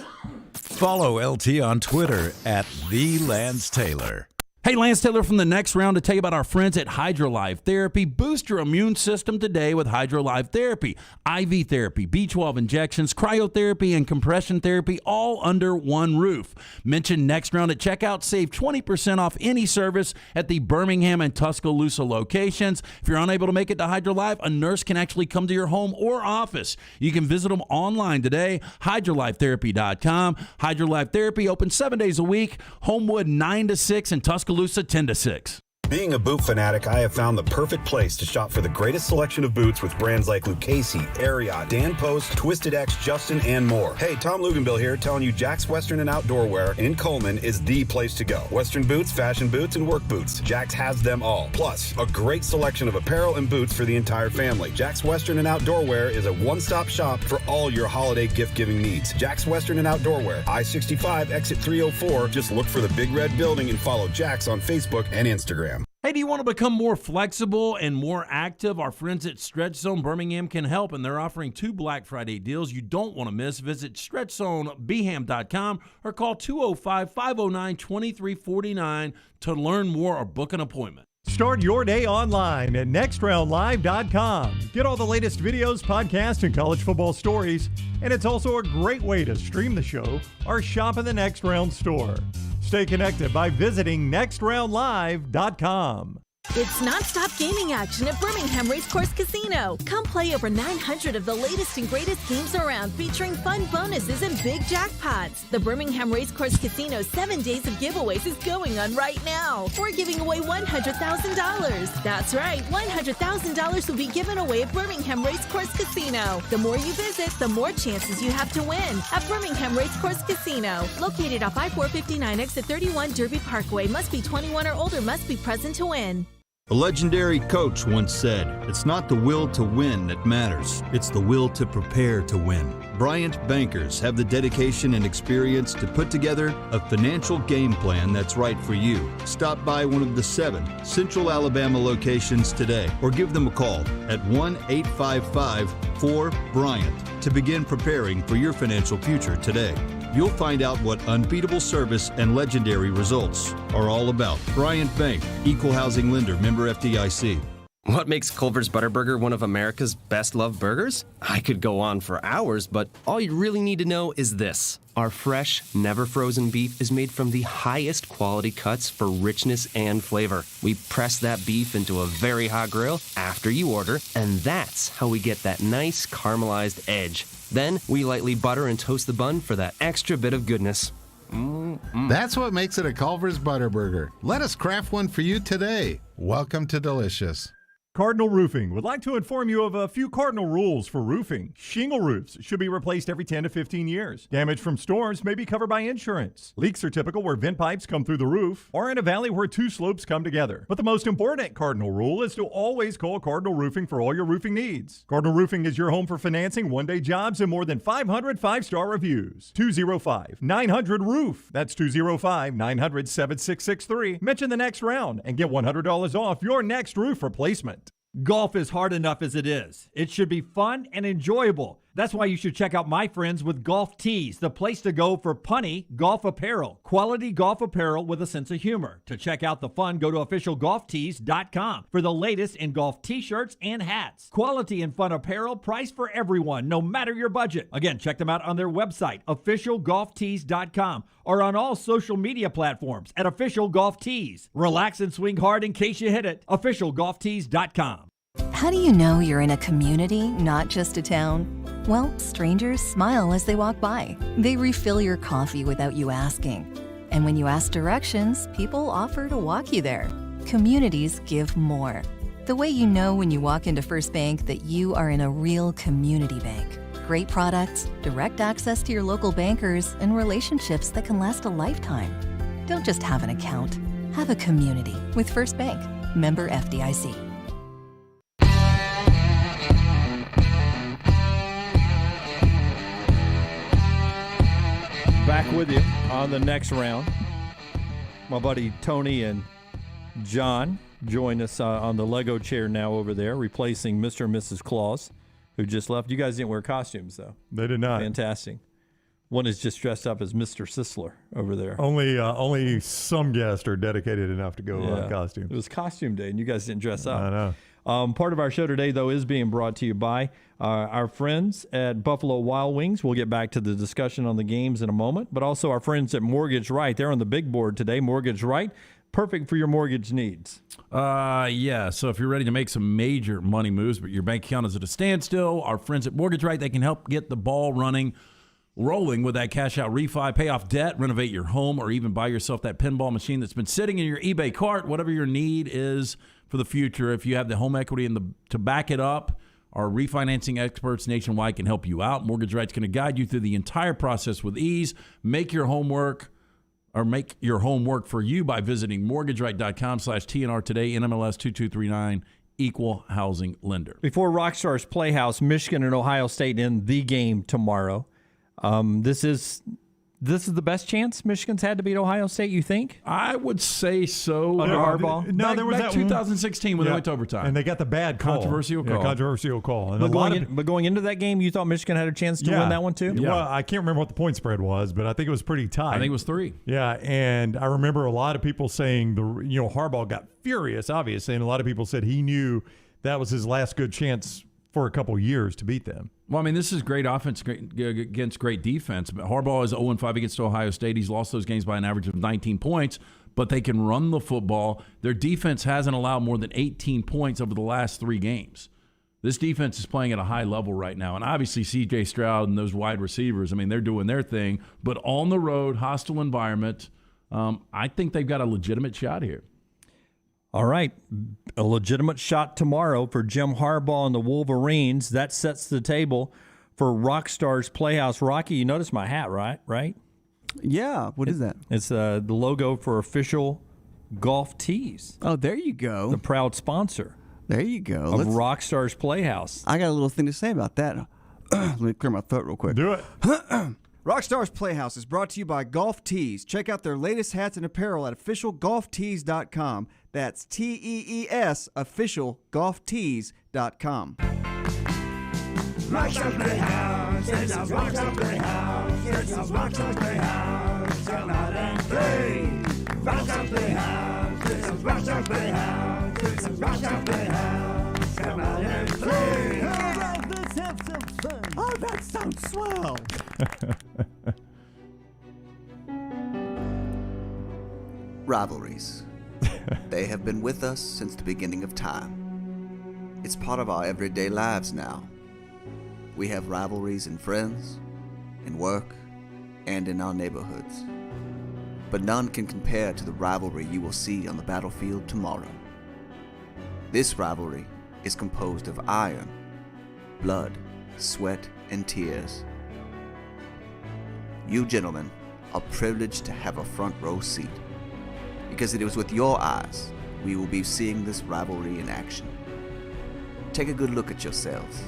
Follow LT on Twitter at @TheLanceTaylor. Hey, Lance Taylor from the Next Round to tell you about our friends at HydroLife Therapy. Boost your immune system today with HydroLife Therapy. IV therapy, B12 injections, cryotherapy, and compression therapy all under one roof. Mention Next Round at checkout. Save 20% off any service at the Birmingham and Tuscaloosa locations. If you're unable to make it to HydroLife, a nurse can actually come to your home or office. You can visit them online today, hydrolifetherapy.com. HydroLife Therapy open 7 days a week. Homewood 9 to 6 and Tuscaloosa 10 to 6. Being a boot fanatic, I have found the perfect place to shop for the greatest selection of boots with brands like Lucchese, Ariat, Dan Post, Twisted X, Justin, and more. Hey, Tom Luganbill here, telling you Jack's Western and Outdoor Wear in Coleman is the place to go. Western boots, fashion boots, and work boots. Jack's has them all. Plus, a great selection of apparel and boots for the entire family. Jack's Western and Outdoor Wear is a one-stop shop for all your holiday gift-giving needs. Jack's Western and Outdoor Wear, I-65, exit 304. Just look for the Big Red Building and follow Jack's on Facebook and Instagram. Hey, do you want to become more flexible and more active? Our friends at Stretch Zone Birmingham can help, and they're offering 2 Black Friday deals you don't want to miss. Visit StretchZoneBham.com or call 205-509-2349 to learn more or book an appointment. Start your day online at nextroundlive.com. Get all the latest videos, podcasts, and college football stories. And it's also a great way to stream the show or shop in the Next Round store. Stay connected by visiting nextroundlive.com. It's nonstop gaming action at Birmingham Racecourse Casino. Come play over 900 of the latest and greatest games around, featuring fun bonuses and big jackpots. The Birmingham Racecourse Casino 7 days of giveaways is going on right now. We're giving away $100,000. That's right, $100,000 will be given away at Birmingham Racecourse Casino. The more you visit, the more chances you have to win at Birmingham Racecourse Casino. Located off I-459 exit 31 Derby Parkway. Must be 21 or older. Must be present to win. A legendary coach once said, "It's not the will to win that matters, it's the will to prepare to win." Bryant bankers have the dedication and experience to put together a financial game plan that's right for you. Stop by one of the 7 Central Alabama locations today or give them a call at 1-855-4-BRYANT to begin preparing for your financial future today. You'll find out what unbeatable service and legendary results are all about. Bryant Bank, Equal Housing Lender, member FDIC. What makes Culver's Butterburger one of America's best loved burgers? I could go on for hours, but all you really need to know is this. Our fresh, never frozen beef is made from the highest quality cuts for richness and flavor. We press that beef into a very hot grill after you order, and that's how we get that nice caramelized edge. Then we lightly butter and toast the bun for that extra bit of goodness. That's what makes it a Culver's Butterburger. Let us craft one for you today. Welcome to Delicious. Cardinal Roofing would like to inform you of a few cardinal rules for roofing. Shingle roofs should be replaced every 10 to 15 years. Damage from storms may be covered by insurance. Leaks are typical where vent pipes come through the roof or in a valley where two slopes come together. But the most important cardinal rule is to always call Cardinal Roofing for all your roofing needs. Cardinal Roofing is your home for financing, one-day jobs, and more than 500 five-star reviews. 205-900-ROOF. That's 205-900-7663. Mention the next round and get $100 off your next roof replacement. Golf is hard enough as it is. It should be fun and enjoyable. That's why you should check out my friends with Golf Tees, the place to go for punny golf apparel. Quality golf apparel with a sense of humor. To check out the fun, go to officialgolftees.com for the latest in golf t-shirts and hats. Quality and fun apparel, priced for everyone, no matter your budget. Again, check them out on their website, officialgolftees.com, or on all social media platforms at Official Golf Tees. Relax and swing hard in case you hit it. officialgolftees.com. How do you know you're in a community, not just a town? Well, strangers smile as they walk by. They refill your coffee without you asking. And when you ask directions, people offer to walk you there. Communities give more. The way you know when you walk into First Bank that you are in a real community bank. Great products, direct access to your local bankers, and relationships that can last a lifetime. Don't just have an account. Have a community with First Bank. Member FDIC. Back with you on the next round. My buddy Tony and John join us on the Lego chair now over there, replacing Mr. and Mrs. Claus, who just left. You guys didn't wear costumes, though. They did not. Fantastic. One is just dressed up as Mr. Sisler over there. Only some guests are dedicated enough to go on costume. It was costume day, and you guys didn't dress up. I know. Part of our show today, though, is being brought to you by our friends at Buffalo Wild Wings. We'll get back to the discussion on the games in a moment, but also our friends at Mortgage Right. They're on the big board today. Mortgage Right, perfect for your mortgage needs. Yeah, so if you're ready to make some major money moves, but your bank account is at a standstill, our friends at Mortgage Right, they can help get the ball rolling with that cash out refi, pay off debt, renovate your home, or even buy yourself that pinball machine that's been sitting in your eBay cart. Whatever your need is for the future, if you have the home equity to back it up, our refinancing experts nationwide can help you out. Mortgage Right's going to guide you through the entire process with ease. Make your home work for you by visiting mortgageright.com/TNR today, NMLS 2239, equal housing lender. Before Rockstar's Playhouse, Michigan and Ohio State in the game tomorrow. This is the best chance Michigan's had to beat Ohio State, you think? I would say so. Under Harbaugh? No, there was back that 2016 when they went to overtime. And they got the bad call. Controversial call. Controversial call. And but going into that game, you thought Michigan had a chance to win that one too? Yeah. Well, I can't remember what the point spread was, but I think it was pretty tight. I think it was 3. Yeah, and I remember a lot of people saying Harbaugh got furious, obviously, and a lot of people said he knew that was his last good chance for a couple years to beat them. Well, I mean, this is great offense against great defense. But Harbaugh is 0-5 against Ohio State. He's lost those games by an average of 19 points, but they can run the football. Their defense hasn't allowed more than 18 points over the last 3 games. This defense is playing at a high level right now. And obviously C.J. Stroud and those wide receivers, I mean, they're doing their thing. But on the road, hostile environment, I think they've got a legitimate shot here. All right, a legitimate shot tomorrow for Jim Harbaugh and the Wolverines. That sets the table for Rockstar's Playhouse. Rocky, you notice my hat, right? Yeah, what is that? It's the logo for Official Golf Tees. Oh, there you go. The proud sponsor. There you go. Of Rockstar's Playhouse. I got a little thing to say about that. Let me clear my throat real quick. Do it. Rockstar's Playhouse is brought to you by Golf Tees. Check out their latest hats and apparel at officialgolftees.com. That's TEES, officialgolftees.com. Rockstar's Playhouse, this is Rockstar's Playhouse, this is Rockstar's Playhouse, come out and play. Rockstar's Playhouse, this is Rockstar's Playhouse, this is Rockstar's Playhouse, come out and play. Let's have some fun. Oh, that sounds swell. Rivalries. They have been with us since the beginning of time. It's part of our everyday lives now. We have rivalries in friends, in work, and in our neighborhoods. But none can compare to the rivalry you will see on the battlefield tomorrow. This rivalry is composed of iron, blood, sweat, and tears. You gentlemen are privileged to have a front row seat, because it is with your eyes we will be seeing this rivalry in action. Take a good look at yourselves.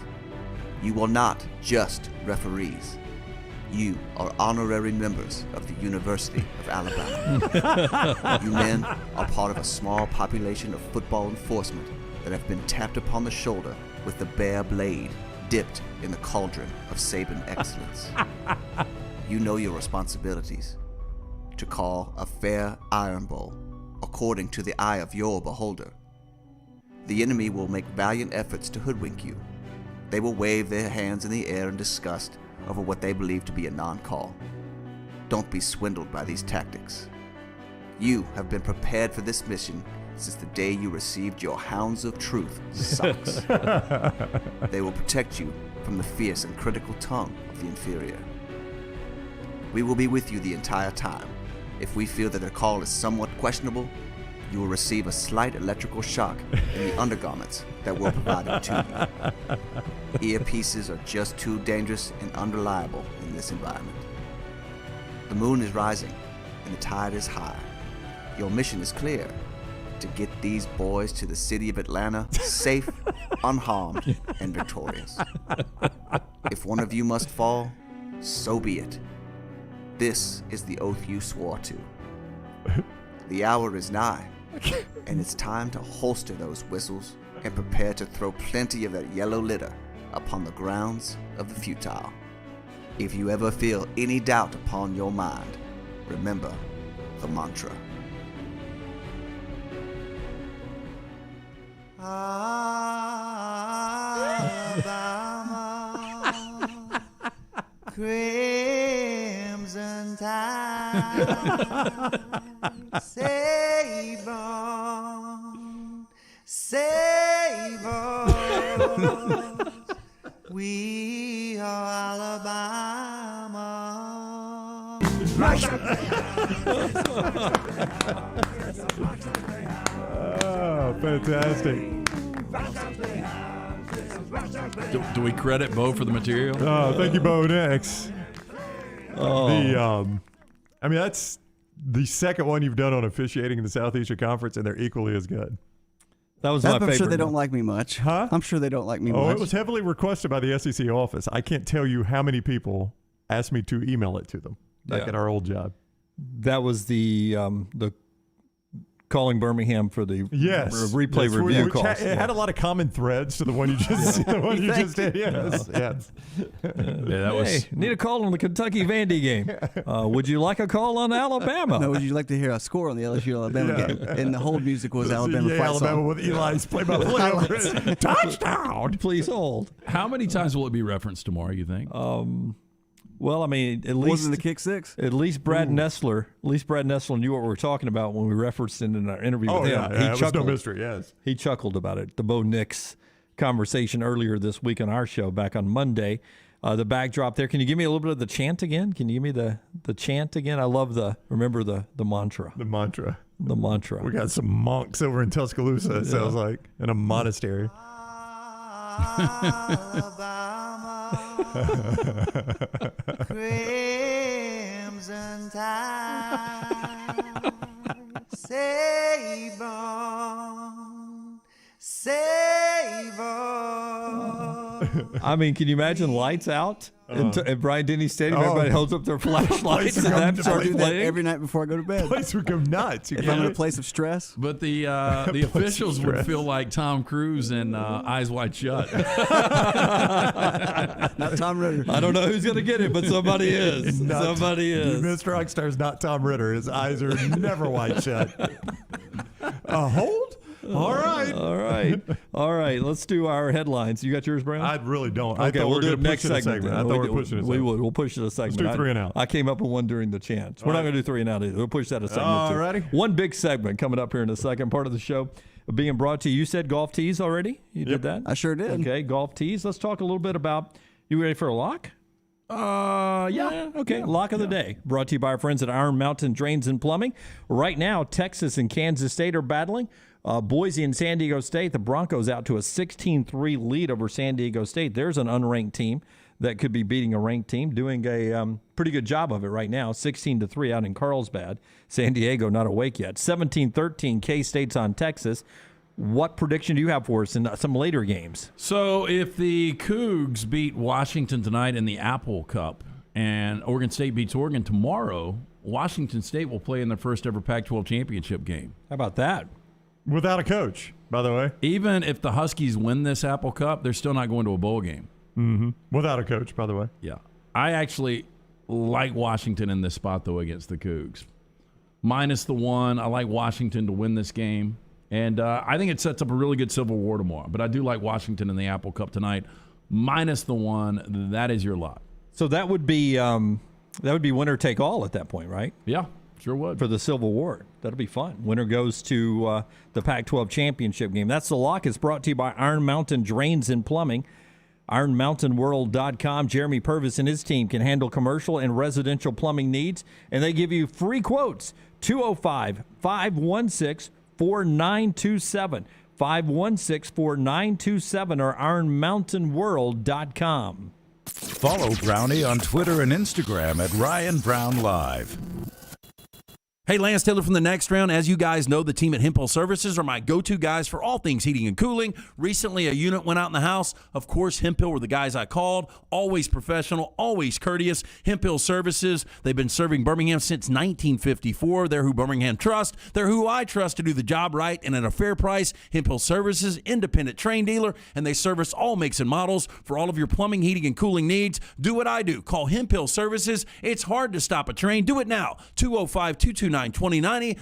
You are not just referees. You are honorary members of the University of Alabama. You men are part of a small population of football enforcement that have been tapped upon the shoulder with the bare blade dipped in the cauldron of Sabin excellence. You know your responsibilities. To call a fair iron bowl according to the eye of your beholder. The enemy will make valiant efforts to hoodwink you. They will wave their hands in the air in disgust over what they believe to be a non-call. Don't be swindled by these tactics. You have been prepared for this mission since the day you received your Hounds of Truth socks. They will protect you from the fierce and critical tongue of the inferior. We will be with you the entire time. If we feel that their call is somewhat questionable, you will receive a slight electrical shock in the undergarments that will provide it to you. Earpieces are just too dangerous and unreliable in this environment. The moon is rising and the tide is high. Your mission is clear: to get these boys to the city of Atlanta safe, unharmed, and victorious. If one of you must fall, so be it. This is the oath you swore to. The hour is nigh, and it's time to holster those whistles and prepare to throw plenty of that yellow litter upon the grounds of the futile. If you ever feel any doubt upon your mind, remember the mantra. Alabama, crimson tide, Sabin, save us. We are Alabama. Oh, fantastic. Do we credit Bo for the material? Oh, thank you, Bo Nix. Oh. I mean, that's the second one you've done on officiating in the Southeastern Conference, and they're equally as good. That was my favorite. I'm sure they don't like me much. Huh? I'm sure they don't like me much. Oh, it was heavily requested by the SEC office. I can't tell you how many people asked me to email it to them back at our old job. That was the calling Birmingham for the replay review calls. It had a lot of common threads to the one you just did. Yes. That was. Need a call on the Kentucky Vandy game. Would you like a call on Alabama? No, would you like to hear a score on the LSU-Alabama game? And the whole music was Alabama fight Alabama song. with Eli's play-by-play over it. Touchdown! Please hold. How many times will it be referenced tomorrow, you think? Well, I mean, at least wasn't the kick six. At least Brad Nessler knew what we were talking about when we referenced it in our interview with him. It was no mystery. Yes, he chuckled about it. The Bo Nix conversation earlier this week on our show back on Monday. The backdrop there. Can you give me a little bit of the chant again? Can you give me the chant again? I love the mantra. The mantra. The mantra. We got some monks over in Tuscaloosa. It sounds like in a monastery. Crimson tide, Sabin, save us. I mean, can you imagine lights out at Bryant-Denny Stadium? Everybody holds up their flashlights and that starts do that playing. every night before I go to bed. Place would go nuts. If I'm in a place of stress. But the officials would feel like Tom Cruise in Eyes Wide Shut. Not Tom Ritter. I don't know who's going to get it, but somebody is. Somebody is. Mr. Rockstar is not Tom Ritter. His eyes are never wide shut. Hold. All right. All right. Let's do our headlines. You got yours, Brown? I really don't. Okay, I thought we'll do it gonna next push it a segment. I thought we were pushing it. We'll push it a segment. Let's do 3 and out. I came up with one during the chance. We're not going to do 3 and out either. We'll push that a segment too. Alrighty. One big segment coming up here in the second part of the show being brought to you. You said golf tees already? You did that? I sure did. Okay, golf tees. Let's talk a little bit about, you ready for a lock? Yeah. Okay. Lock of the day. Brought to you by our friends at Iron Mountain Drains and Plumbing. Right now, Texas and Kansas State are battling. Boise and San Diego State. The Broncos out to a 16-3 lead over San Diego State. There's an unranked team that could be beating a ranked team, doing a pretty good job of it right now. 16-3 out in Carlsbad. San Diego not awake yet. 17-13 K-State's on Texas. What prediction do you have for us in some later games? So if the Cougs beat Washington tonight in the Apple Cup and Oregon State beats Oregon tomorrow, Washington State will play in their first ever Pac-12 championship game. How about that? Without a coach, by the way. Even if the Huskies win this Apple Cup, they're still not going to a bowl game. Mm-hmm. Without a coach, by the way. Yeah. I actually like Washington in this spot, though, against the Cougs. -1. I like Washington to win this game. And I think it sets up a really good Civil War tomorrow. But I do like Washington in the Apple Cup tonight. -1. That is your lot. So that would be winner take all at that point, right? Yeah, sure would. For the Civil War. That'll be fun. Winner goes to the Pac-12 championship game. That's the lock. It's brought to you by Iron Mountain Drains and Plumbing. IronMountainWorld.com. Jeremy Purvis and his team can handle commercial and residential plumbing needs, and they give you free quotes. 205-516-4927. 516-4927 or IronMountainWorld.com. Follow Brownie on Twitter and Instagram at Ryan Brown Live. Hey, Lance Taylor from the Next Round. As you guys know, the team at Hemphill Services are my go-to guys for all things heating and cooling. Recently, a unit went out in the house. Of course, Hemphill were the guys I called. Always professional, always courteous. Hemphill Services, they've been serving Birmingham since 1954. They're who Birmingham trusts. They're who I trust to do the job right and at a fair price. Hemphill Services, independent train dealer, and they service all makes and models for all of your plumbing, heating, and cooling needs. Do what I do. Call Hemphill Services. It's hard to stop a train. Do it now. 205-229-2090.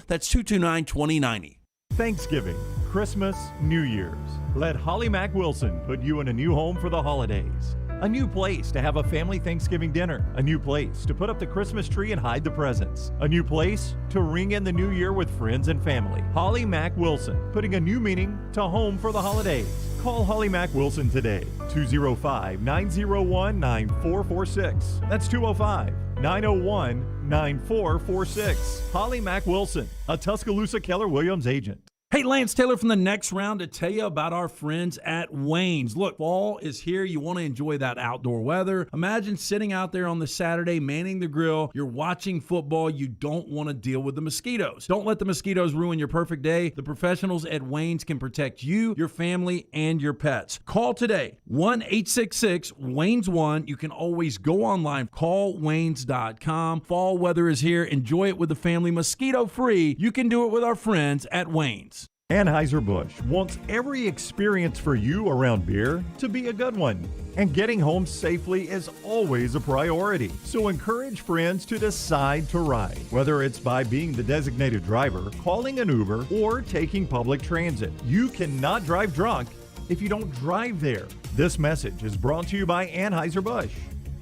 That's 229-2090. Thanksgiving, Christmas, New Year's. Let Holly Mack Wilson put you in a new home for the holidays. A new place to have a family Thanksgiving dinner. A new place to put up the Christmas tree and hide the presents. A new place to ring in the new year with friends and family. Holly Mack Wilson, putting a new meaning to home for the holidays. Call Holly Mack Wilson today, 205-901-9446. That's 205-901-9446. Holly Mack Wilson, a Tuscaloosa Keller Williams agent. Hey, Lance Taylor from the Next Round to tell you about our friends at Wayne's. Look, fall is here. You want to enjoy that outdoor weather. Imagine sitting out there on the Saturday, manning the grill. You're watching football. You don't want to deal with the mosquitoes. Don't let the mosquitoes ruin your perfect day. The professionals at Wayne's can protect you, your family, and your pets. Call today, 1-866-WAYNES1. You can always go online, callwaynes.com. Fall weather is here. Enjoy it with the family, mosquito-free. You can do it with our friends at Wayne's. Anheuser-Busch wants every experience for you around beer to be a good one. And getting home safely is always a priority. So encourage friends to decide to ride, whether it's by being the designated driver, calling an Uber, or taking public transit. You cannot drive drunk if you don't drive there. This message is brought to you by Anheuser-Busch,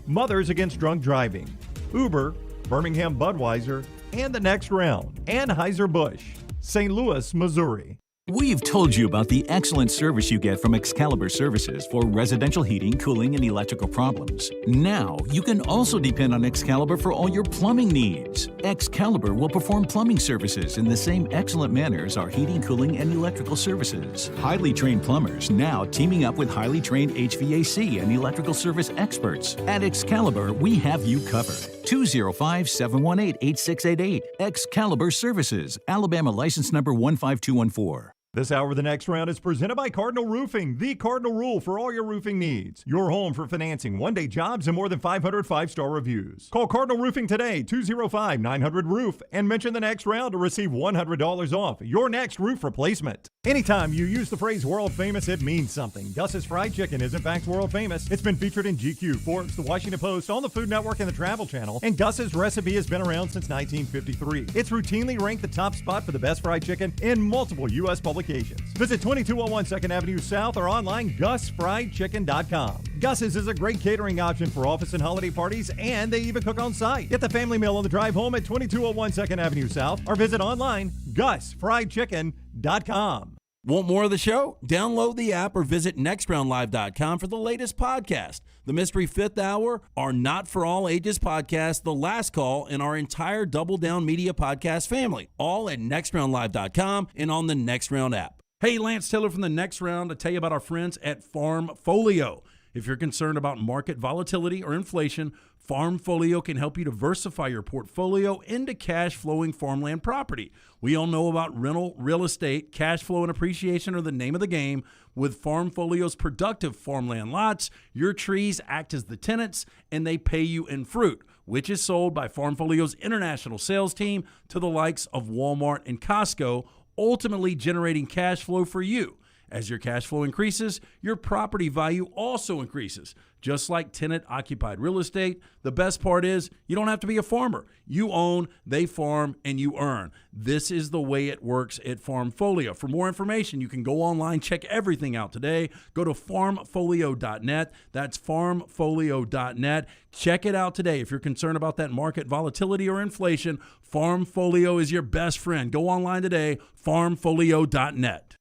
Mothers Against Drunk Driving, Uber, Birmingham Budweiser, and the Next Round. Anheuser-Busch, St. Louis, Missouri. We've told you about the excellent service you get from Excalibur Services for residential heating, cooling, and electrical problems. Now, you can also depend on Excalibur for all your plumbing needs. Excalibur will perform plumbing services in the same excellent manner as our heating, cooling, and electrical services. Highly trained plumbers now teaming up with highly trained HVAC and electrical service experts. At Excalibur, we have you covered. 205-718-8688. Excalibur Services, Alabama license number 15214. This hour of the Next Round is presented by Cardinal Roofing, the cardinal rule for all your roofing needs. Your home for financing, one-day jobs, and more than 500 five-star reviews. Call Cardinal Roofing today, 205-900-ROOF, and mention the Next Round to receive $100 off your next roof replacement. Anytime you use the phrase world famous, it means something. Gus's Fried Chicken is in fact world famous. It's been featured in GQ, Forbes, The Washington Post, on the Food Network, and the Travel Channel, and Gus's recipe has been around since 1953. It's routinely ranked the top spot for the best fried chicken in multiple U.S. publications. occasions. Visit 2201 2nd Avenue South or online GusFriedChicken.com. Gus's is a great catering option for office and holiday parties, and they even cook on site. Get the family meal on the drive home at 2201 2nd Avenue South or visit online GusFriedChicken.com. Want more of the show? Download the app or visit nextroundlive.com for the latest podcast. The Mystery Fifth Hour, our Not For All Ages podcast, The Last Call, and our entire Double Down Media podcast family. All at nextroundlive.com and on the Next Round app. Hey, Lance Taylor from the Next Round to tell you about our friends at Farmfolio. If you're concerned about market volatility or inflation, Farmfolio can help you diversify your portfolio into cash-flowing farmland property. We all know about rental real estate. Cash flow and appreciation are the name of the game. With Farmfolio's productive farmland lots, your trees act as the tenants, and they pay you in fruit, which is sold by Farmfolio's international sales team to the likes of Walmart and Costco, ultimately generating cash flow for you. As your cash flow increases, your property value also increases. Just like tenant-occupied real estate, the best part is you don't have to be a farmer. You own, they farm, and you earn. This is the way it works at Farmfolio. For more information, you can go online, check everything out today. Go to farmfolio.net. That's farmfolio.net. Check it out today. If you're concerned about that market volatility or inflation, Farmfolio is your best friend. Go online today, farmfolio.net.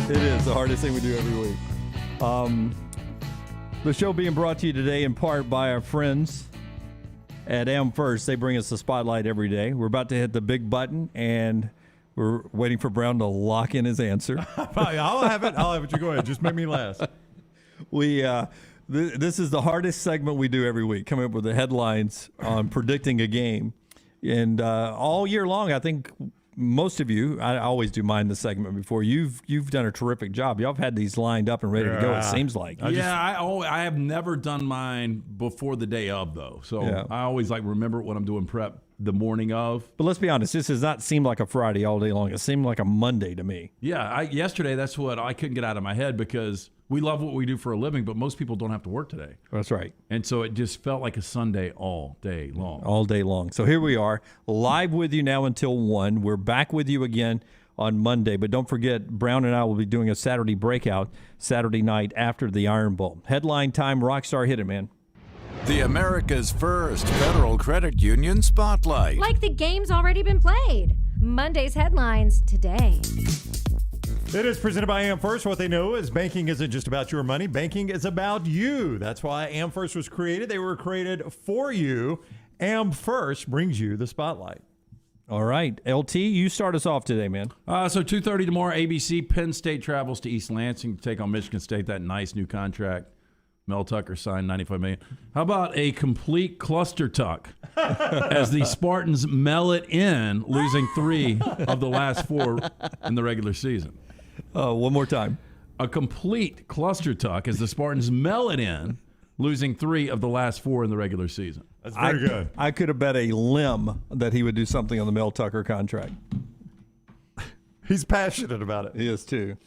It is the hardest thing we do every week. The show being brought to you today in part by our friends at Am First. They bring us the spotlight every day. We're about to hit the big button, and we're waiting for Brown to lock in his answer. I'll have it. You go ahead. Just make me last. This is the hardest segment we do every week, coming up with the headlines on predicting a game. And all year long, I think most of you, I always do mine the segment before. You've done a terrific job. Y'all have had these lined up and ready to go, it seems like. I have never done mine before the day of, though. So I always remember when I'm doing prep the morning of. But let's be honest, this does not seem like a Friday all day long. It seemed like a Monday to me. Yeah, yesterday, that's what I couldn't get out of my head because we love what we do for a living, but most people don't have to work today. That's right. And so it just felt like a Sunday all day long. All day long. So here we are, live with you now until 1. We're back with you again on Monday. But don't forget, Brown and I will be doing a Saturday breakout Saturday night after the Iron Bowl. Headline time, Rockstar, hit it, man. The America's first Federal Credit Union Spotlight. Like the game's already been played. Monday's headlines today. It is presented by Am First. What they know is banking isn't just about your money. Banking is about you. That's why Am First was created. They were created for you. Am First brings you the spotlight. All right. LT, you start us off today, man. So 2:30 tomorrow, ABC. Penn State travels to East Lansing to take on Michigan State, that nice new contract. Mel Tucker signed $95 million. How about a complete cluster tuck as the Spartans mail it in, losing 3 of the last 4 in the regular season? One more time. A complete cluster tuck as the Spartans mail it in, losing 3 of the last 4 in the regular season. That's very good. I could have bet a limb that he would do something on the Mel Tucker contract. He's passionate about it. He is too.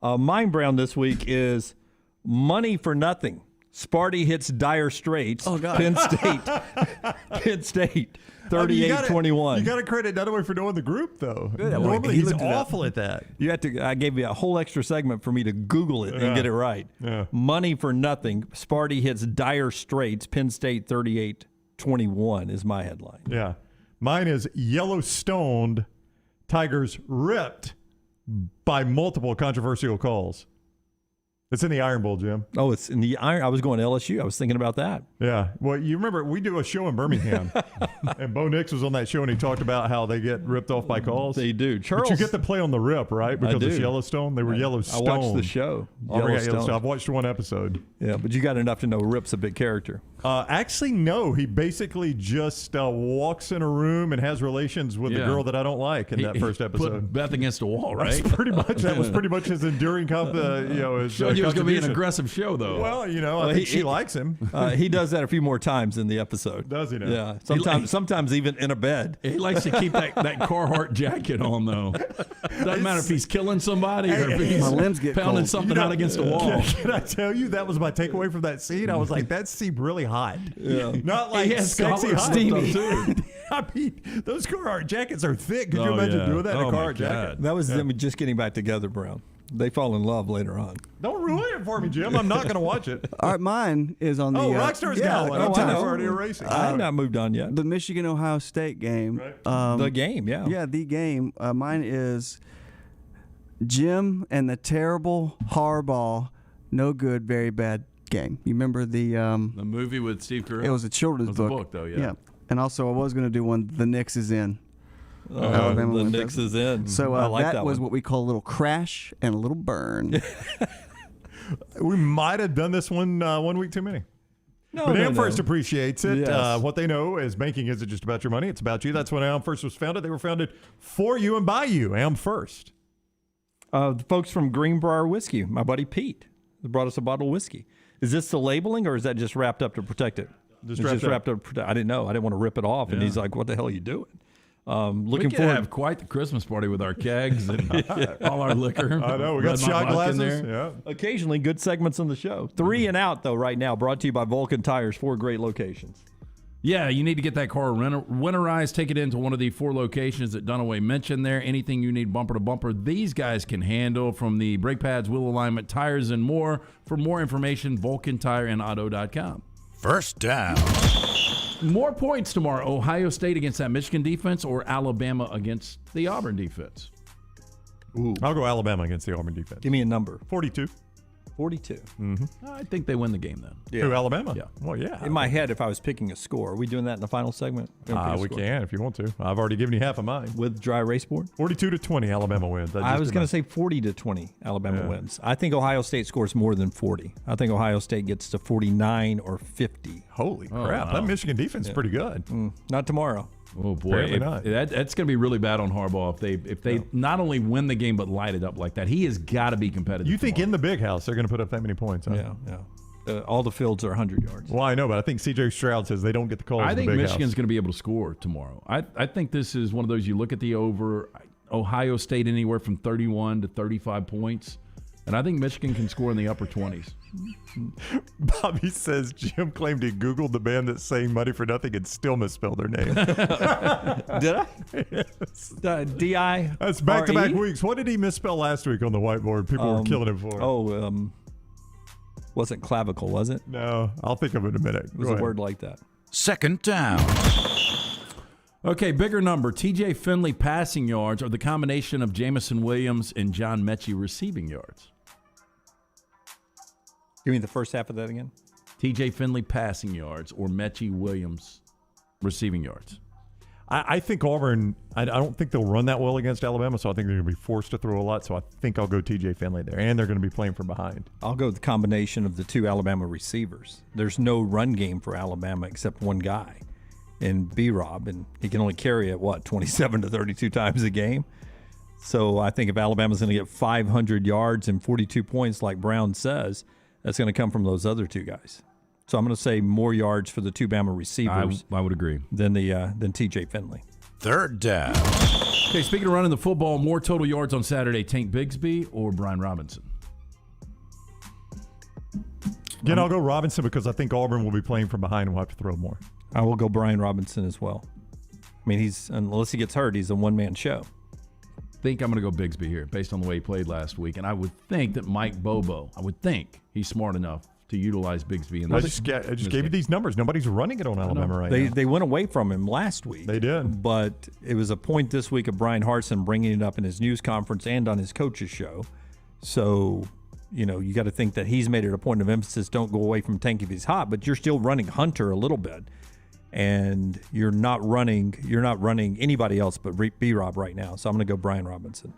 Mine, Brown, this week is money for nothing. Sparty hits dire straits. Oh, God. Penn State, 38-21. You got to credit Dunaway for knowing the group, though. Good. Normally, he's awful at that. You had to. I gave you a whole extra segment for me to Google it and get it right. Yeah. Money for nothing. Sparty hits dire straits. Penn State 38-21 is my headline. Yeah. Mine is Yellowstoned. Tigers ripped by multiple controversial calls. It's in the Iron Bowl, Jim. Oh, it's in the Iron. I was going to LSU. I was thinking about that. Yeah. Well, you remember we do a show in Birmingham, and Bo Nix was on that show, and he talked about how they get ripped off by calls. They do. But you get the play on the rip, right? Because it's Yellowstone. They were Yellowstone. I watched the show. Yellowstone. I've watched one episode. Yeah, but you got enough to know Rip's a big character. Actually, no. He basically just walks in a room and has relations with the girl that I don't like in that first episode. Put Beth against a wall, right? That was pretty much his enduring you it was going to be an contribution. aggressive show, though. Well, I think she likes him. He does that a few more times in the episode. Does he now? Yeah. Sometimes even in a bed. He likes to keep that Carhartt jacket on, though. Doesn't matter if he's killing somebody or if he's My limbs get pounding cold. something out against a wall. Can I tell you, that was my takeaway from that scene? I was like, that seemed really hot. Yeah. Not like He has sexy collars hot steamy. stuff, too. I mean, those Carhartt jackets are thick. Could you imagine doing that in a Carhartt jacket? That was them just getting back together, Brown. They fall in love later on. Don't ruin it for me, Jim. I'm not going to watch it. All right, mine is on the. Rockstar's got one. I'm I know. already erasing. I've not moved on yet. The Michigan-Ohio State game. The game, yeah. Yeah, the game. Mine is Jim and the terrible Harbaugh, no good, very bad game. You remember the movie with Steve Carell? It was a children's It was a book, though, yeah. And also, I was going to do one, The Knicks is in. The Knicks is in. So I like that was one. what we call a little crash and a little burn. We might have done this one 1 week too many. But Am First appreciates it. Yes. What they know is banking isn't just about your money. It's about you. That's when Am First was founded. They were founded for you and by you. Am First. The folks from Greenbrier Whiskey, my buddy Pete, brought us a bottle of whiskey. Is this the labeling or is that just wrapped up to protect it? Just It's wrapped up. to protect. I didn't know. I didn't want to rip it off. And Yeah. he's like, what the hell are you doing? Looking we could forward. have quite the Christmas party with our kegs and all our liquor. I know. We got Red shot Mike Buck in glasses. there. Yeah. Occasionally good segments on the show. 3 and out, though, right now. Brought to you by Vulcan Tires. 4 great locations. Yeah, you need to get that car winterized. Take it into one of the 4 locations that Dunaway mentioned there. Anything you need bumper to bumper, these guys can handle, from the brake pads, wheel alignment, tires, and more. For more information, VulcanTireandAuto.com. First down. More points tomorrow. Ohio State against that Michigan defense or Alabama against the Auburn defense? Ooh. I'll go Alabama against the Auburn defense. Give me a number. 42. 42. Mm-hmm. I think they win the game then. Yeah. Who, Alabama? Yeah. Well, yeah. In my head, if I was picking a score, are we doing that in the final segment? We can if you want to. I've already given you half of mine. With dry erase board? 42-20, Alabama wins. I was going to say 40-20, Alabama wins. I think Ohio State scores more than 40. I think Ohio State gets to 49 or 50. Holy crap. wow. That Michigan defense is pretty good. Not tomorrow. Oh boy, Apparently not. That's going to be really bad on Harbaugh if they not only win the game but light it up like that. He has got to be competitive. You think in the big house they're going to put up that many points? Huh? Yeah. All the fields are 100 yards. Well, I know, but I think C.J. Stroud says they don't get the calls. I in think the big Michigan's house. going to be able to score tomorrow. I think this is one of those, you look at the over, Ohio State anywhere from 31 to 35 points, and I think Michigan can score in the upper 20s. Bobby says Jim claimed he Googled the band that's saying money for nothing and still misspelled their name. Did I? Yes. D-I. That's back-to-back weeks. What did he misspell last week on the whiteboard? People were killing him for. Wasn't clavicle, was it? No, I'll think of it in a minute. It was a word like that. Second down. Okay, bigger number. TJ Finley passing yards or the combination of Jamison Williams and John Mechie receiving yards? Give me the first half of that again. TJ Finley passing yards or Mechie Williams receiving yards? I think Auburn, I don't think they'll run that well against Alabama, so I think they're going to be forced to throw a lot. So I think I'll go TJ Finley there, and they're going to be playing from behind. I'll go with the combination of the 2 Alabama receivers. There's no run game for Alabama except one guy in B-Rob, and he can only carry it, 27 to 32 times a game. So I think if Alabama's going to get 500 yards and 42 points like Brown says, that's going to come from those other 2 guys. So I'm going to say more yards for the 2 Bama receivers. I would agree. Than T.J. Finley. Third down. Okay, speaking of running the football, more total yards on Saturday, Tank Bigsby or Brian Robinson? Again, I'll go Robinson because I think Auburn will be playing from behind and will have to throw more. I will go Brian Robinson as well. I mean, unless he gets hurt, he's a one-man show. I think I'm going to go Bigsby here based on the way he played last week. And I would think that Mike Bobo, he's smart enough to utilize Bigsby in this. I just gave you these numbers. Nobody's running it on Alabama right now. They went away from him last week. They did. But it was a point this week of Brian Harsin bringing it up in his news conference and on his coach's show. So, you got to think that he's made it a point of emphasis. Don't go away from Tank if he's hot, but you're still running Hunter a little bit. And you're not running anybody else but B-Rob right now. So I'm going to go Brian Robinson.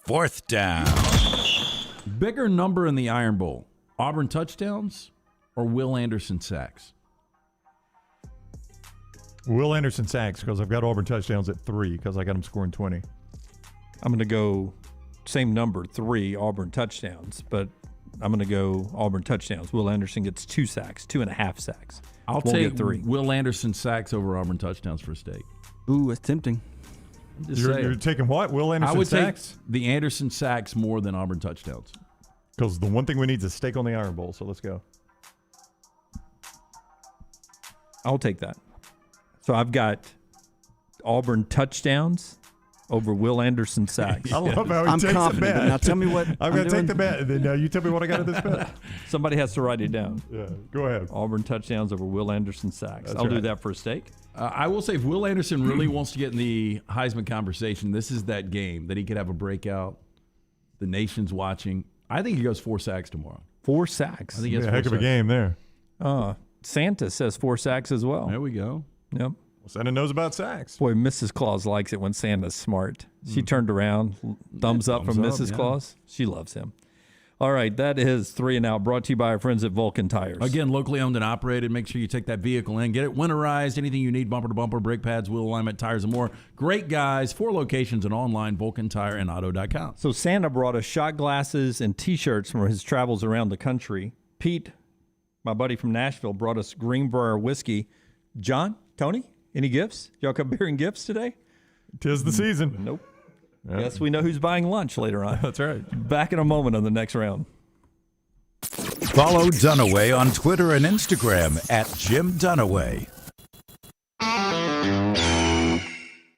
Fourth down. Bigger number in the Iron Bowl. Auburn touchdowns or Will Anderson sacks? Will Anderson sacks because I've got Auburn touchdowns at 3 because I got them scoring 20. I'm going to go same number, 3 Auburn touchdowns, but I'm going to go Auburn touchdowns. Will Anderson gets 2 sacks, 2.5 sacks. I'll Won't take get 3. Will Anderson sacks over Auburn touchdowns for a steak. Ooh, it's tempting. You're taking what? Will Anderson I would sacks? take the Anderson sacks more than Auburn touchdowns. Because the one thing we need is a steak on the Iron Bowl, so let's go. I'll take that. So I've got Auburn touchdowns over Will Anderson sacks. I love how he I'm takes confident, a bet. but now tell me what I'm going to take the bet, and then you tell me what I got in this bet. Somebody has to write it down. Yeah, go ahead. Auburn touchdowns over Will Anderson sacks. That's I'll do right. that for a steak. I will say if Will Anderson really wants to get in the Heisman conversation, this is that game that he could have a breakout. The nation's watching. I think he goes 4 sacks tomorrow. 4 sacks. I think he has a 4 heck of a sacks. game there. Santa says 4 sacks as well. There we go. Yep. Well, Santa knows about sacks. Boy, Mrs. Claus likes it when Santa's smart. She turned around, thumbs up from thumbs up, Mrs. yeah. Claus. She loves him. All right, that is 3 and Out, brought to you by our friends at Vulcan Tires. Again, locally owned and operated. Make sure you take that vehicle in. Get it winterized. Anything you need, bumper to bumper, brake pads, wheel alignment, tires, and more. Great guys. 4 locations and online, VulcanTireandAuto.com. So Santa brought us shot glasses and T-shirts from his travels around the country. Pete, my buddy from Nashville, brought us Greenbrier whiskey. John, Tony, any gifts? Y'all come bearing gifts today? 'Tis the season. Nope. Guess we know who's buying lunch later on. That's right. Back in a moment on the next round. Follow Dunaway on Twitter and Instagram at Jim Dunaway.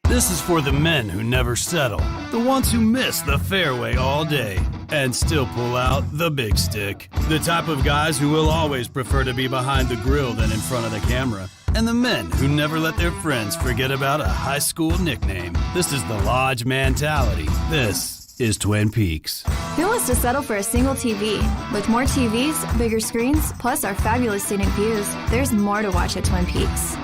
This is for the men who never settle, the ones who miss the fairway all day and still pull out the big stick, the type of guys who will always prefer to be behind the grill than in front of the camera, and the men who never let their friends forget about a high school nickname. This is the Lodge mentality. This is Twin Peaks. Who wants to settle for a single TV? With more TVs, bigger screens, plus our fabulous scenic views, there's more to watch at Twin Peaks.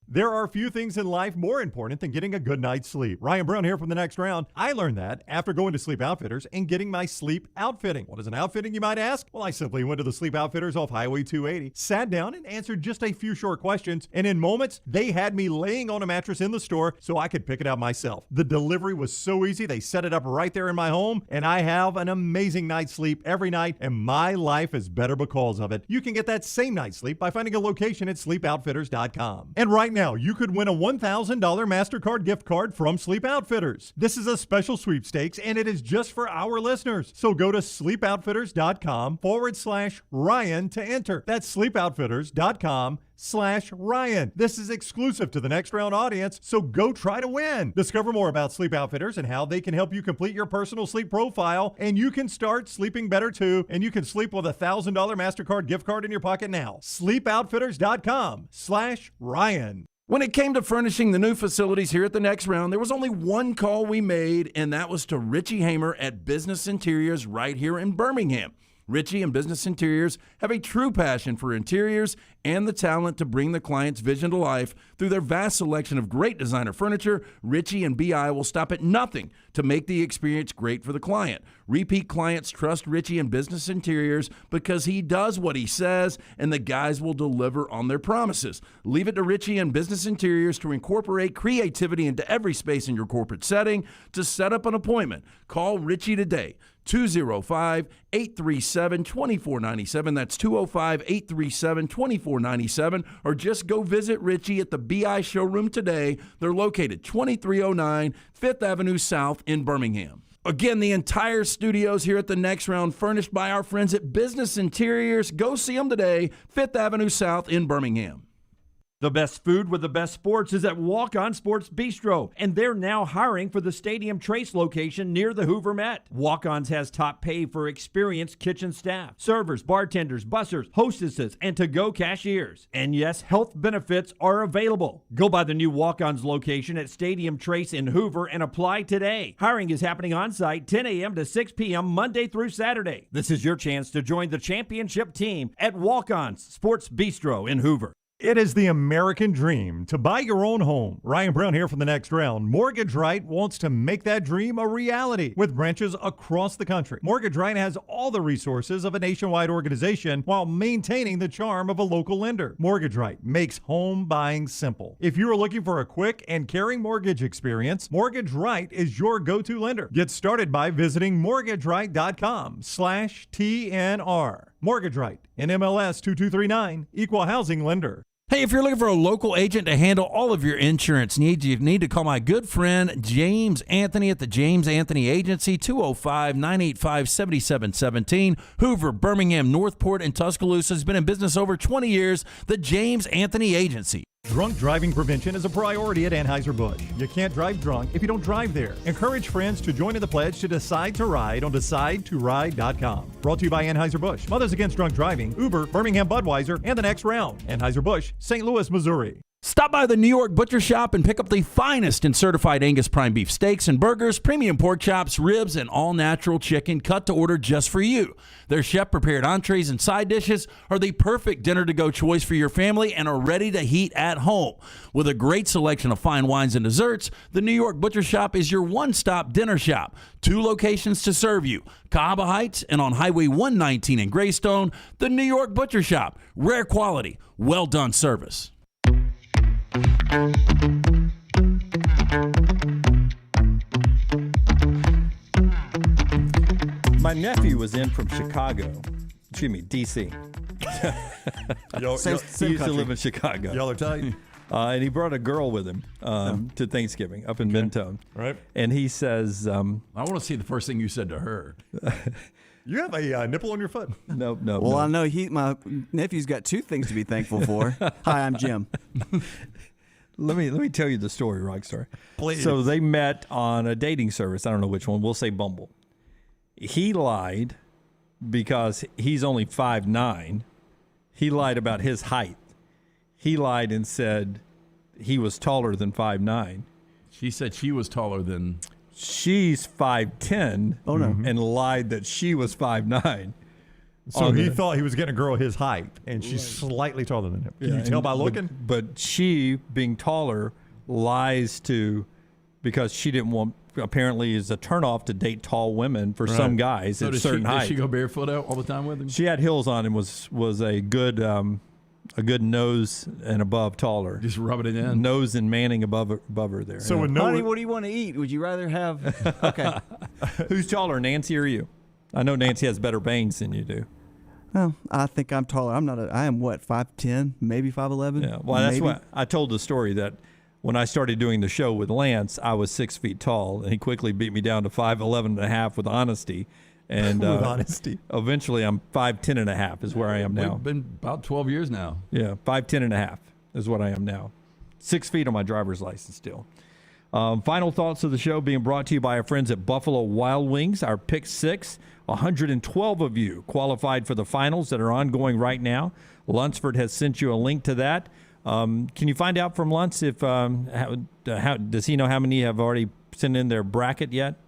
There are few things in life more important than getting a good night's sleep. Ryan Brown here from the next round. I learned that after going to Sleep Outfitters and getting my sleep outfitting. What is an outfitting, you might ask? Well, I simply went to the Sleep Outfitters off Highway 280, sat down and answered just a few short questions, and in moments, they had me laying on a mattress in the store so I could pick it out myself. The delivery was so easy. They set it up right there in my home, and I have an amazing night's sleep every night, and my life is better because of it. You can get that same night's sleep by finding a location at sleepoutfitters.com. And right now, you could win a $1,000 MasterCard gift card from Sleep Outfitters. This is a special sweepstakes, and it is just for our listeners. So go to sleepoutfitters.com/Ryan to enter. That's sleepoutfitters.com/Ryan. This is exclusive to the next round audience, so go try to win. Discover more about Sleep Outfitters and how they can help you complete your personal sleep profile, and you can start sleeping better too, and you can sleep with a $1,000 MasterCard gift card in your pocket now. sleepoutfitters.com/Ryan. When it came to furnishing the new facilities here at the next round, there was only one call we made, and that was to Richie Hamer at Business Interiors right here in Birmingham. Richie and Business Interiors have a true passion for interiors and the talent to bring the client's vision to life. Through their vast selection of great designer furniture, Richie and BI will stop at nothing to make the experience great for the client. Repeat clients trust Richie and Business Interiors because he does what he says, and the guys will deliver on their promises. Leave it to Richie and Business Interiors to incorporate creativity into every space in your corporate setting. To set up an appointment, call Richie today. 205-837-2497. That's 205-837-2497. Or just go visit Richie at the BI showroom today. They're located 2309 5th Avenue South in Birmingham. Again, the entire studios here at the next round furnished by our friends at Business Interiors. Go see them today, 5th Avenue South in Birmingham. The best food with the best sports is at Walk-On Sports Bistro, and they're now hiring for the Stadium Trace location near the Hoover Met. Walk-On's has top pay for experienced kitchen staff, servers, bartenders, bussers, hostesses, and to-go cashiers. And yes, health benefits are available. Go by the new Walk-On's location at Stadium Trace in Hoover and apply today. Hiring is happening on site 10 a.m. to 6 p.m. Monday through Saturday. This is your chance to join the championship team at Walk-On's Sports Bistro in Hoover. It is the American dream to buy your own home. Ryan Brown here from the Next Round. Mortgage Right wants to make that dream a reality with branches across the country. Mortgage Right has all the resources of a nationwide organization while maintaining the charm of a local lender. Mortgage Right makes home buying simple. If you are looking for a quick and caring mortgage experience, Mortgage Right is your go-to lender. Get started by visiting mortgageright.com/TNR. Mortgage Right, NMLS 2239, Equal Housing Lender. Hey, if you're looking for a local agent to handle all of your insurance needs, you need to call my good friend James Anthony at the James Anthony Agency, 205-985-7717. Hoover, Birmingham, Northport, and Tuscaloosa has been in business over 20 years. The James Anthony Agency. Drunk driving prevention is a priority at Anheuser-Busch. You can't drive drunk if you don't drive there. Encourage friends to join in the pledge to Decide to Ride on DecideToRide.com. Brought to you by Anheuser-Busch, Mothers Against Drunk Driving, Uber, Birmingham Budweiser, and The Next Round. Anheuser-Busch, St. Louis, Missouri. Stop by the New York Butcher Shop and pick up the finest in certified Angus prime beef steaks and burgers, premium pork chops, ribs, and all-natural chicken cut to order just for you. Their chef-prepared entrees and side dishes are the perfect dinner-to-go choice for your family and are ready to heat at home. With a great selection of fine wines and desserts, the New York Butcher Shop is your one-stop dinner shop. 2 locations to serve you, Cahaba Heights and on Highway 119 in Greystone. The New York Butcher Shop, rare quality, well-done service. My nephew was in from Chicago. Excuse me, D.C. He used to live in Chicago. Y'all are tight. And he brought a girl with him to Thanksgiving up in Mentone. Right. And he says... I want to see the first thing you said to her. You have a nipple on your foot? No. Well, I know my nephew's got 2 things to be thankful for. Hi, I'm Jim. Let me tell you the story, Rockstar. Please. So they met on a dating service. I don't know which one. We'll say Bumble. He lied because he's only 5'9". He lied about his height. He lied and said he was taller than 5'9". She said she was taller than... She's 5'10". Oh, no. And lied that she was 5'9". So he thought he was getting a girl his height, and she's slightly taller than him. Can you tell by looking? But she, being taller, lies because she didn't want, apparently is a turnoff to date tall women for some guys at a certain height. Did she go barefoot out all the time with him? She had heels on and was a good nose and above taller. Just rubbing it in. Nose and Manning above her there. So honey, what do you want to eat? Would you rather have... Okay. Who's taller, Nancy or you? I know Nancy has better bangs than you do. Well, I think I'm taller. I am what, 5'10", maybe 5'11"? Yeah, well, that's what I told the story that when I started doing the show with Lance, I was 6 feet tall, and he quickly beat me down to 5'11" and a half with honesty. And with honesty. Eventually, I'm 5'10" and a half is where I am now. We've been about 12 years now. Yeah, 5'10" and a half is what I am now. 6 feet on my driver's license still. Final thoughts of the show being brought to you by our friends at Buffalo Wild Wings. Our Pick 6, 112 of you qualified for the finals that are ongoing right now. Lunsford has sent you a link to that. Can you find out from Luntz if how does he know how many have already sent in their bracket yet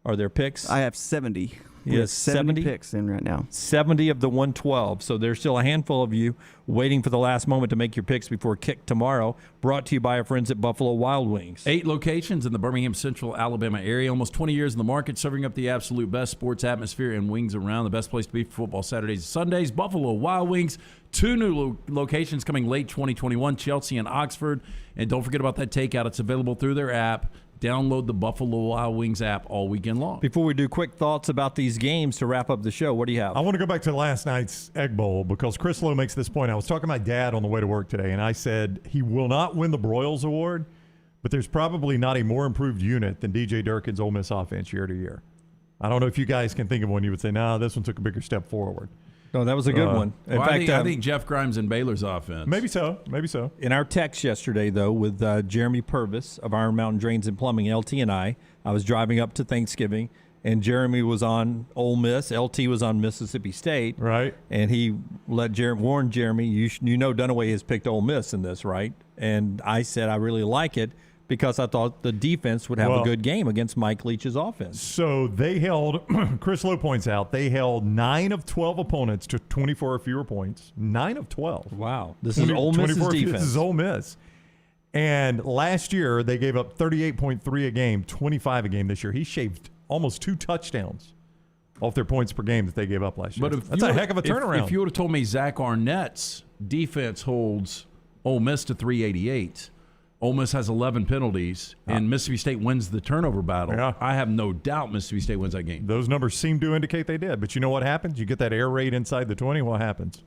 or their picks? I have 70. He has 70 picks in right now. 70 of the 112. So there's still a handful of you waiting for the last moment to make your picks before kick tomorrow. Brought to you by our friends at Buffalo Wild Wings. 8 locations in the Birmingham Central Alabama area. Almost 20 years in the market, serving up the absolute best sports atmosphere and wings around. The best place to be for football Saturdays and Sundays. Buffalo Wild Wings. 2 new locations coming late 2021, Chelsea and Oxford. And don't forget about that takeout. It's available through their app. Download the Buffalo Wild Wings app all weekend long. Before we do quick thoughts about these games to wrap up the show, what do you have? I want to go back to last night's Egg Bowl because Chris Lowe makes this point. I was talking to my dad on the way to work today, and I said he will not win the Broyles Award, but there's probably not a more improved unit than DJ Durkin's Ole Miss offense year to year. I don't know if you guys can think of one you would say, no, this one took a bigger step forward. No, that was a good one. In fact, I think Jeff Grimes and Baylor's offense. Maybe so. In our text yesterday, though, with Jeremy Purvis of Iron Mountain Drains and Plumbing, LT and I was driving up to Thanksgiving, and Jeremy was on Ole Miss. LT was on Mississippi State. Right. And he warned Jeremy, you know Dunaway has picked Ole Miss in this, right? And I said, I really like it, because I thought the defense would have a good game against Mike Leach's offense. So they held, Chris Lowe points out, they held 9 of 12 opponents to 24 or fewer points. 9 of 12. Wow. This is Ole Miss's defense. This is Ole Miss. And last year, they gave up 38.3 a game, 25 a game this year. He shaved almost 2 touchdowns off their points per game that they gave up last year. But That's a heck of a turnaround. If you would have told me Zach Arnett's defense holds Ole Miss to 388, Ole Miss has 11 penalties, and Mississippi State wins the turnover battle, I have no doubt Mississippi State wins that game. Those numbers seem to indicate they did. But you know what happens? You get that air raid inside the 20, what happens?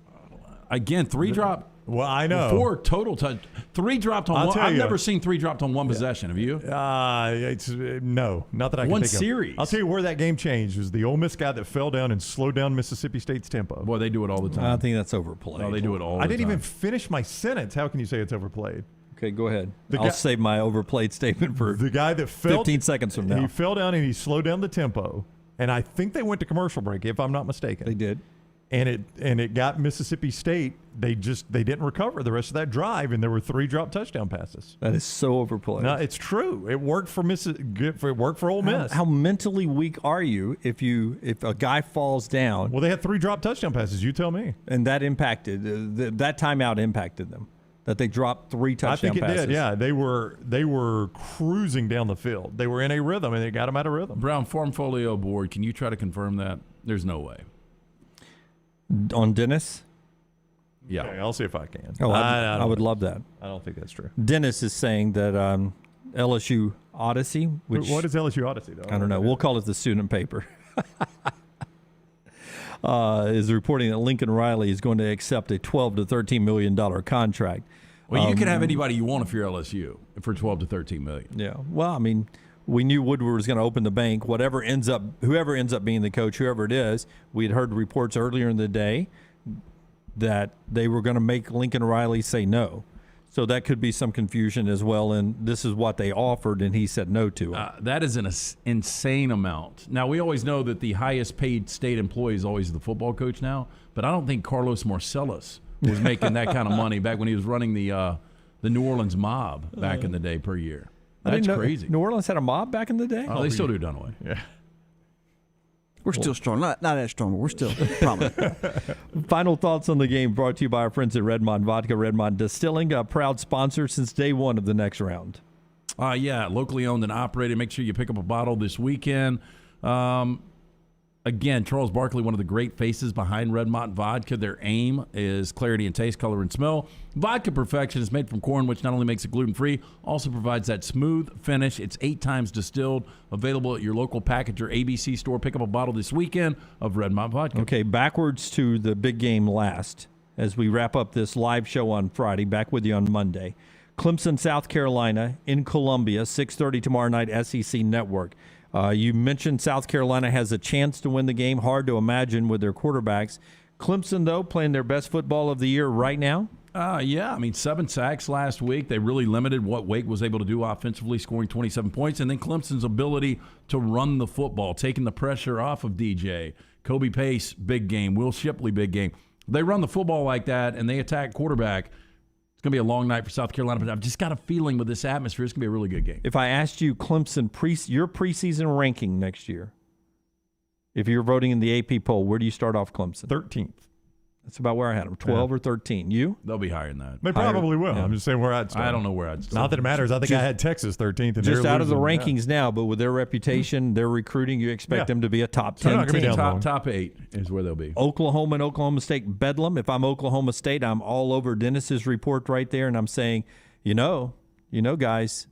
Again, 3 drop. Well, I know. 4 total touch. 3 dropped on one. I've you. never seen 3 dropped on one possession. Have you? No, not that I can One think of. series. I'll tell you where that game changed. It was the Ole Miss guy that fell down and slowed down Mississippi State's tempo. Boy, they do it all the time. I think that's overplayed. No, they do it all the time. I didn't even finish my sentence. How can you say it's overplayed? Okay, go ahead. I'll save my overplayed statement for the guy that fell 15 seconds from now. He fell down and he slowed down the tempo. And I think they went to commercial break, if I'm not mistaken. They did. And it got Mississippi State. They didn't recover the rest of that drive, and there were 3 drop touchdown passes. That is so overplayed. No, it's true. It worked for It worked for Ole Miss. How mentally weak are you if a guy falls down? Well, they had 3 drop touchdown passes. You tell me. And that impacted that timeout impacted them. That they dropped 3 touchdown passes. I think it did. Yeah, they were cruising down the field. They were in a rhythm, and they got them out of rhythm. Brown Formfolio board. Can you try to confirm that? There's no way. On Dennis? Yeah, okay, I'll see if I can. Oh, I would love that. I don't think that's true. Dennis is saying that LSU Odyssey, which what is LSU Odyssey though? I don't know. We'll call it the student paper. Is reporting that Lincoln Riley is going to accept a $12 to $13 million contract. Well, you can have anybody you want if you're LSU for $12 to $13 million. Yeah. Well, I mean, we knew Woodward was going to open the bank. Whoever ends up being the coach, whoever it is, we had heard reports earlier in the day that they were going to make Lincoln Riley say no. So that could be some confusion as well. And this is what they offered, and he said no to it. That is an insane amount. Now, we always know that the highest paid state employee is always the football coach now, but I don't think Carlos Marcellus was making that kind of money back when he was running the New Orleans Mob back in the day per year. That's crazy. New Orleans had a mob back in the day? Oh, they still do, Dunaway. Yeah. We're still strong. Not as strong, but we're still prominent. Final thoughts on the game brought to you by our friends at Redmond Vodka. Redmond Distilling, a proud sponsor since day one of the next round. Yeah, locally owned and operated. Make sure you pick up a bottle this weekend. Again, Charles Barkley, one of the great faces behind Redmond Vodka. Their aim is clarity in taste, color, and smell. Vodka Perfection is made from corn, which not only makes it gluten-free, also provides that smooth finish. It's 8 times distilled, available at your local package or ABC store. Pick up a bottle this weekend of Redmond Vodka. Okay, backwards to the big game last as we wrap up this live show on Friday. Back with you on Monday. Clemson, South Carolina in Columbia, 6:30 tomorrow night, SEC Network. You mentioned South Carolina has a chance to win the game. Hard to imagine with their quarterbacks. Clemson, though, playing their best football of the year right now. Yeah, I mean, 7 sacks last week. They really limited what Wake was able to do offensively, scoring 27 points. And then Clemson's ability to run the football, taking the pressure off of DJ. Kobe Pace, big game. Will Shipley, big game. They run the football like that, and they attack quarterback. It's going to be a long night for South Carolina, but I've just got a feeling with this atmosphere, it's going to be a really good game. If I asked you Clemson, your preseason ranking next year, if you're voting in the AP poll, where do you start off Clemson? 13th. That's about where I had them, 12 or 13. You? They'll be higher than that. They probably will. Yeah. I'm just saying where I'd start. I don't know where I'd start. Not that it matters. I think I had Texas 13th. And just out of the rankings now, but with their reputation, their recruiting, you expect them to be a top 10 team. Top 8 is where they'll be. Oklahoma and Oklahoma State bedlam. If I'm Oklahoma State, I'm all over Dennis's report right there, and I'm saying, you know, guys,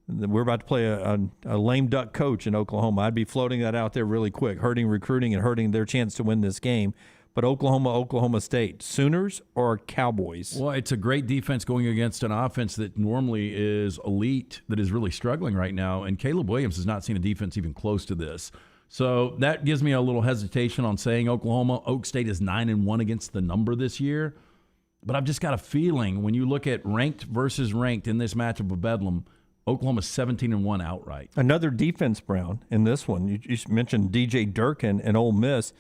we're about to play a lame duck coach in Oklahoma. I'd be floating that out there really quick, hurting recruiting and hurting their chance to win this game. But Oklahoma State, Sooners or Cowboys? Well, it's a great defense going against an offense that normally is elite, that is really struggling right now. And Caleb Williams has not seen a defense even close to this. So that gives me a little hesitation on saying Oklahoma. Oak State is 9-1 against the number this year. But I've just got a feeling when you look at ranked versus ranked in this matchup of Bedlam, Oklahoma's 17-1 outright. Another defense, Brown, in this one. You mentioned DJ Durkin and Ole Miss.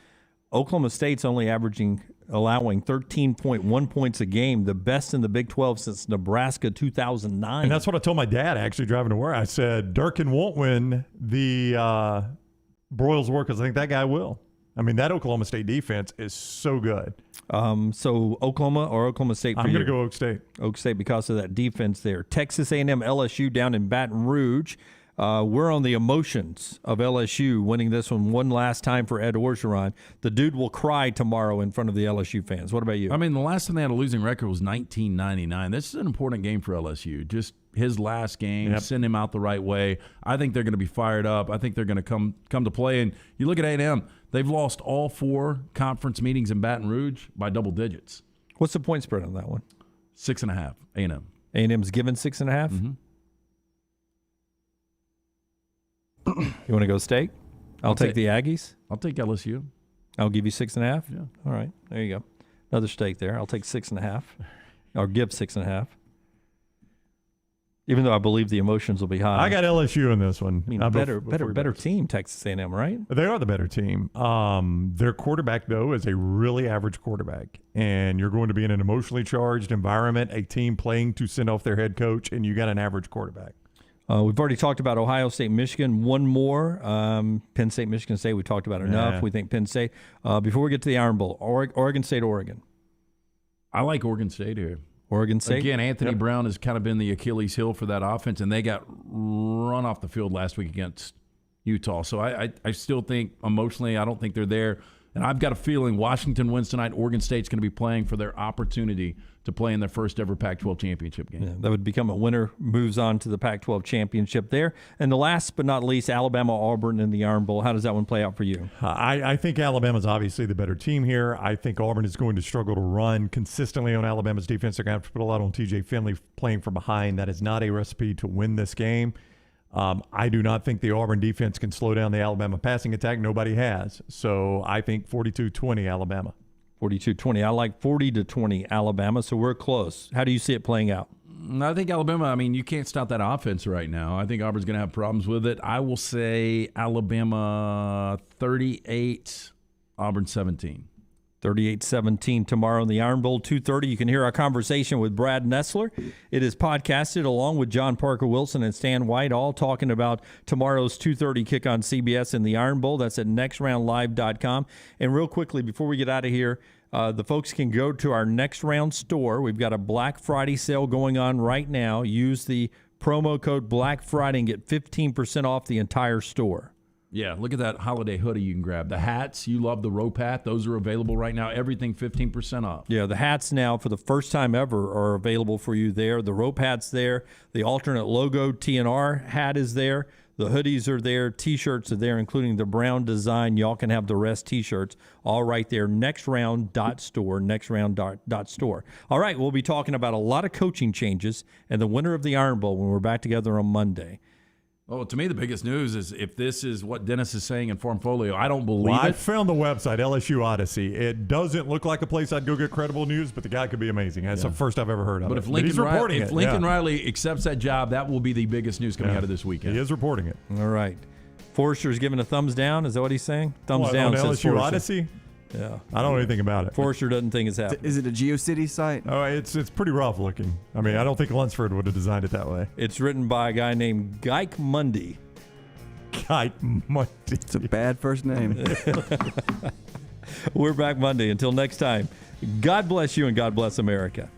Oklahoma State's only allowing 13.1 points a game, the best in the Big 12 since Nebraska 2009. And that's what I told my dad actually driving to work. I said, Durkin won't win the Broyles Award because I think that guy will. I mean, that Oklahoma State defense is so good. So Oklahoma or Oklahoma State for I'm you? going to go Oak State. Oak State because of that defense there. Texas A&M, LSU down in Baton Rouge. We're on the emotions of LSU winning this one last time for Ed Orgeron. The dude will cry tomorrow in front of the LSU fans. What about you? I mean, the last time they had a losing record was 1999. This is an important game for LSU. Just his last game, send him out the right way. I think they're going to be fired up. I think they're going to come to play. And you look at A&M, they've lost all 4 conference meetings in Baton Rouge by double digits. What's the point spread on that one? 6.5, A&M. A&M's given 6.5? Mm-hmm. You want to go State? I'll take the Aggies. I'll take LSU. I'll give you 6.5? Yeah. All right. There you go. Another State there. I'll take 6.5. Or give 6.5. Even though I believe the emotions will be high. I got LSU in this one. I mean, better team, Texas A&M, right? They are the better team. Their quarterback, though, is a really average quarterback. And you're going to be in an emotionally charged environment, a team playing to send off their head coach, and you got an average quarterback. We've already talked about Ohio State, Michigan. One more, Penn State, Michigan State. We talked about enough. Yeah. We think Penn State. Before we get to the Iron Bowl, Oregon State, Oregon. I like Oregon State here. Oregon State? Again, Anthony Brown has kind of been the Achilles heel for that offense, and they got run off the field last week against Utah. So I still think emotionally, I don't think they're there. And I've got a feeling Washington wins tonight. Oregon State's going to be playing for their opportunity to play in their first ever Pac-12 championship game. Yeah, that would become a winner, moves on to the Pac-12 championship there. And the last but not least, Alabama-Auburn in the Iron Bowl. How does that one play out for you? I think Alabama's obviously the better team here. I think Auburn is going to struggle to run consistently on Alabama's defense. They're going to have to put a lot on T.J. Finley playing from behind. That is not a recipe to win this game. I do not think the Auburn defense can slow down the Alabama passing attack. Nobody has. So I think 42-20 Alabama. 42-20. I like 40-20 Alabama, so we're close. How do you see it playing out? I think Alabama, I mean, you can't stop that offense right now. I think Auburn's going to have problems with it. I will say Alabama 38, Auburn 17. 38-17 tomorrow in the Iron Bowl, 2:30. You can hear our conversation with Brad Nessler. It is podcasted along with John Parker Wilson and Stan White, all talking about tomorrow's 2:30 kick on CBS in the Iron Bowl. That's at nextroundlive.com. And real quickly, before we get out of here, the folks can go to our Next Round store. We've got a Black Friday sale going on right now. Use the promo code Black Friday and get 15% off the entire store. Yeah, look at that holiday hoodie you can grab. The hats, you love the rope hat. Those are available right now. Everything 15% off. Yeah, the hats now, for the first time ever, are available for you there. The rope hat's there. The alternate logo TNR hat is there. The hoodies are there. T-shirts are there, including the brown design. Y'all can have the rest T-shirts all right there. Nextround.store, nextround.store. All right, we'll be talking about a lot of coaching changes and the winner of the Iron Bowl when we're back together on Monday. Oh, to me, the biggest news is if this is what Dennis is saying in Formfolio, I don't believe I it. found the website, LSU Odyssey. It doesn't look like a place I'd go get credible news, but the guy could be amazing. That's the first I've ever heard of But it. if Lincoln, he's reporting if it. Lincoln Riley accepts that job, that will be the biggest news coming out of this weekend. He is reporting it. All right. Forrester's giving a thumbs down. Is that what he's saying? Thumbs What, down. on says LSU Forrester. Odyssey? Yeah. I don't know anything about it. Forrester doesn't think it's happening. Is it a GeoCities site? Oh, it's pretty rough looking. I mean, I don't think Lunsford would have designed it that way. It's written by a guy named Geik Mundy. Geik Mundy. It's a bad first name. We're back Monday. Until next time, God bless you and God bless America.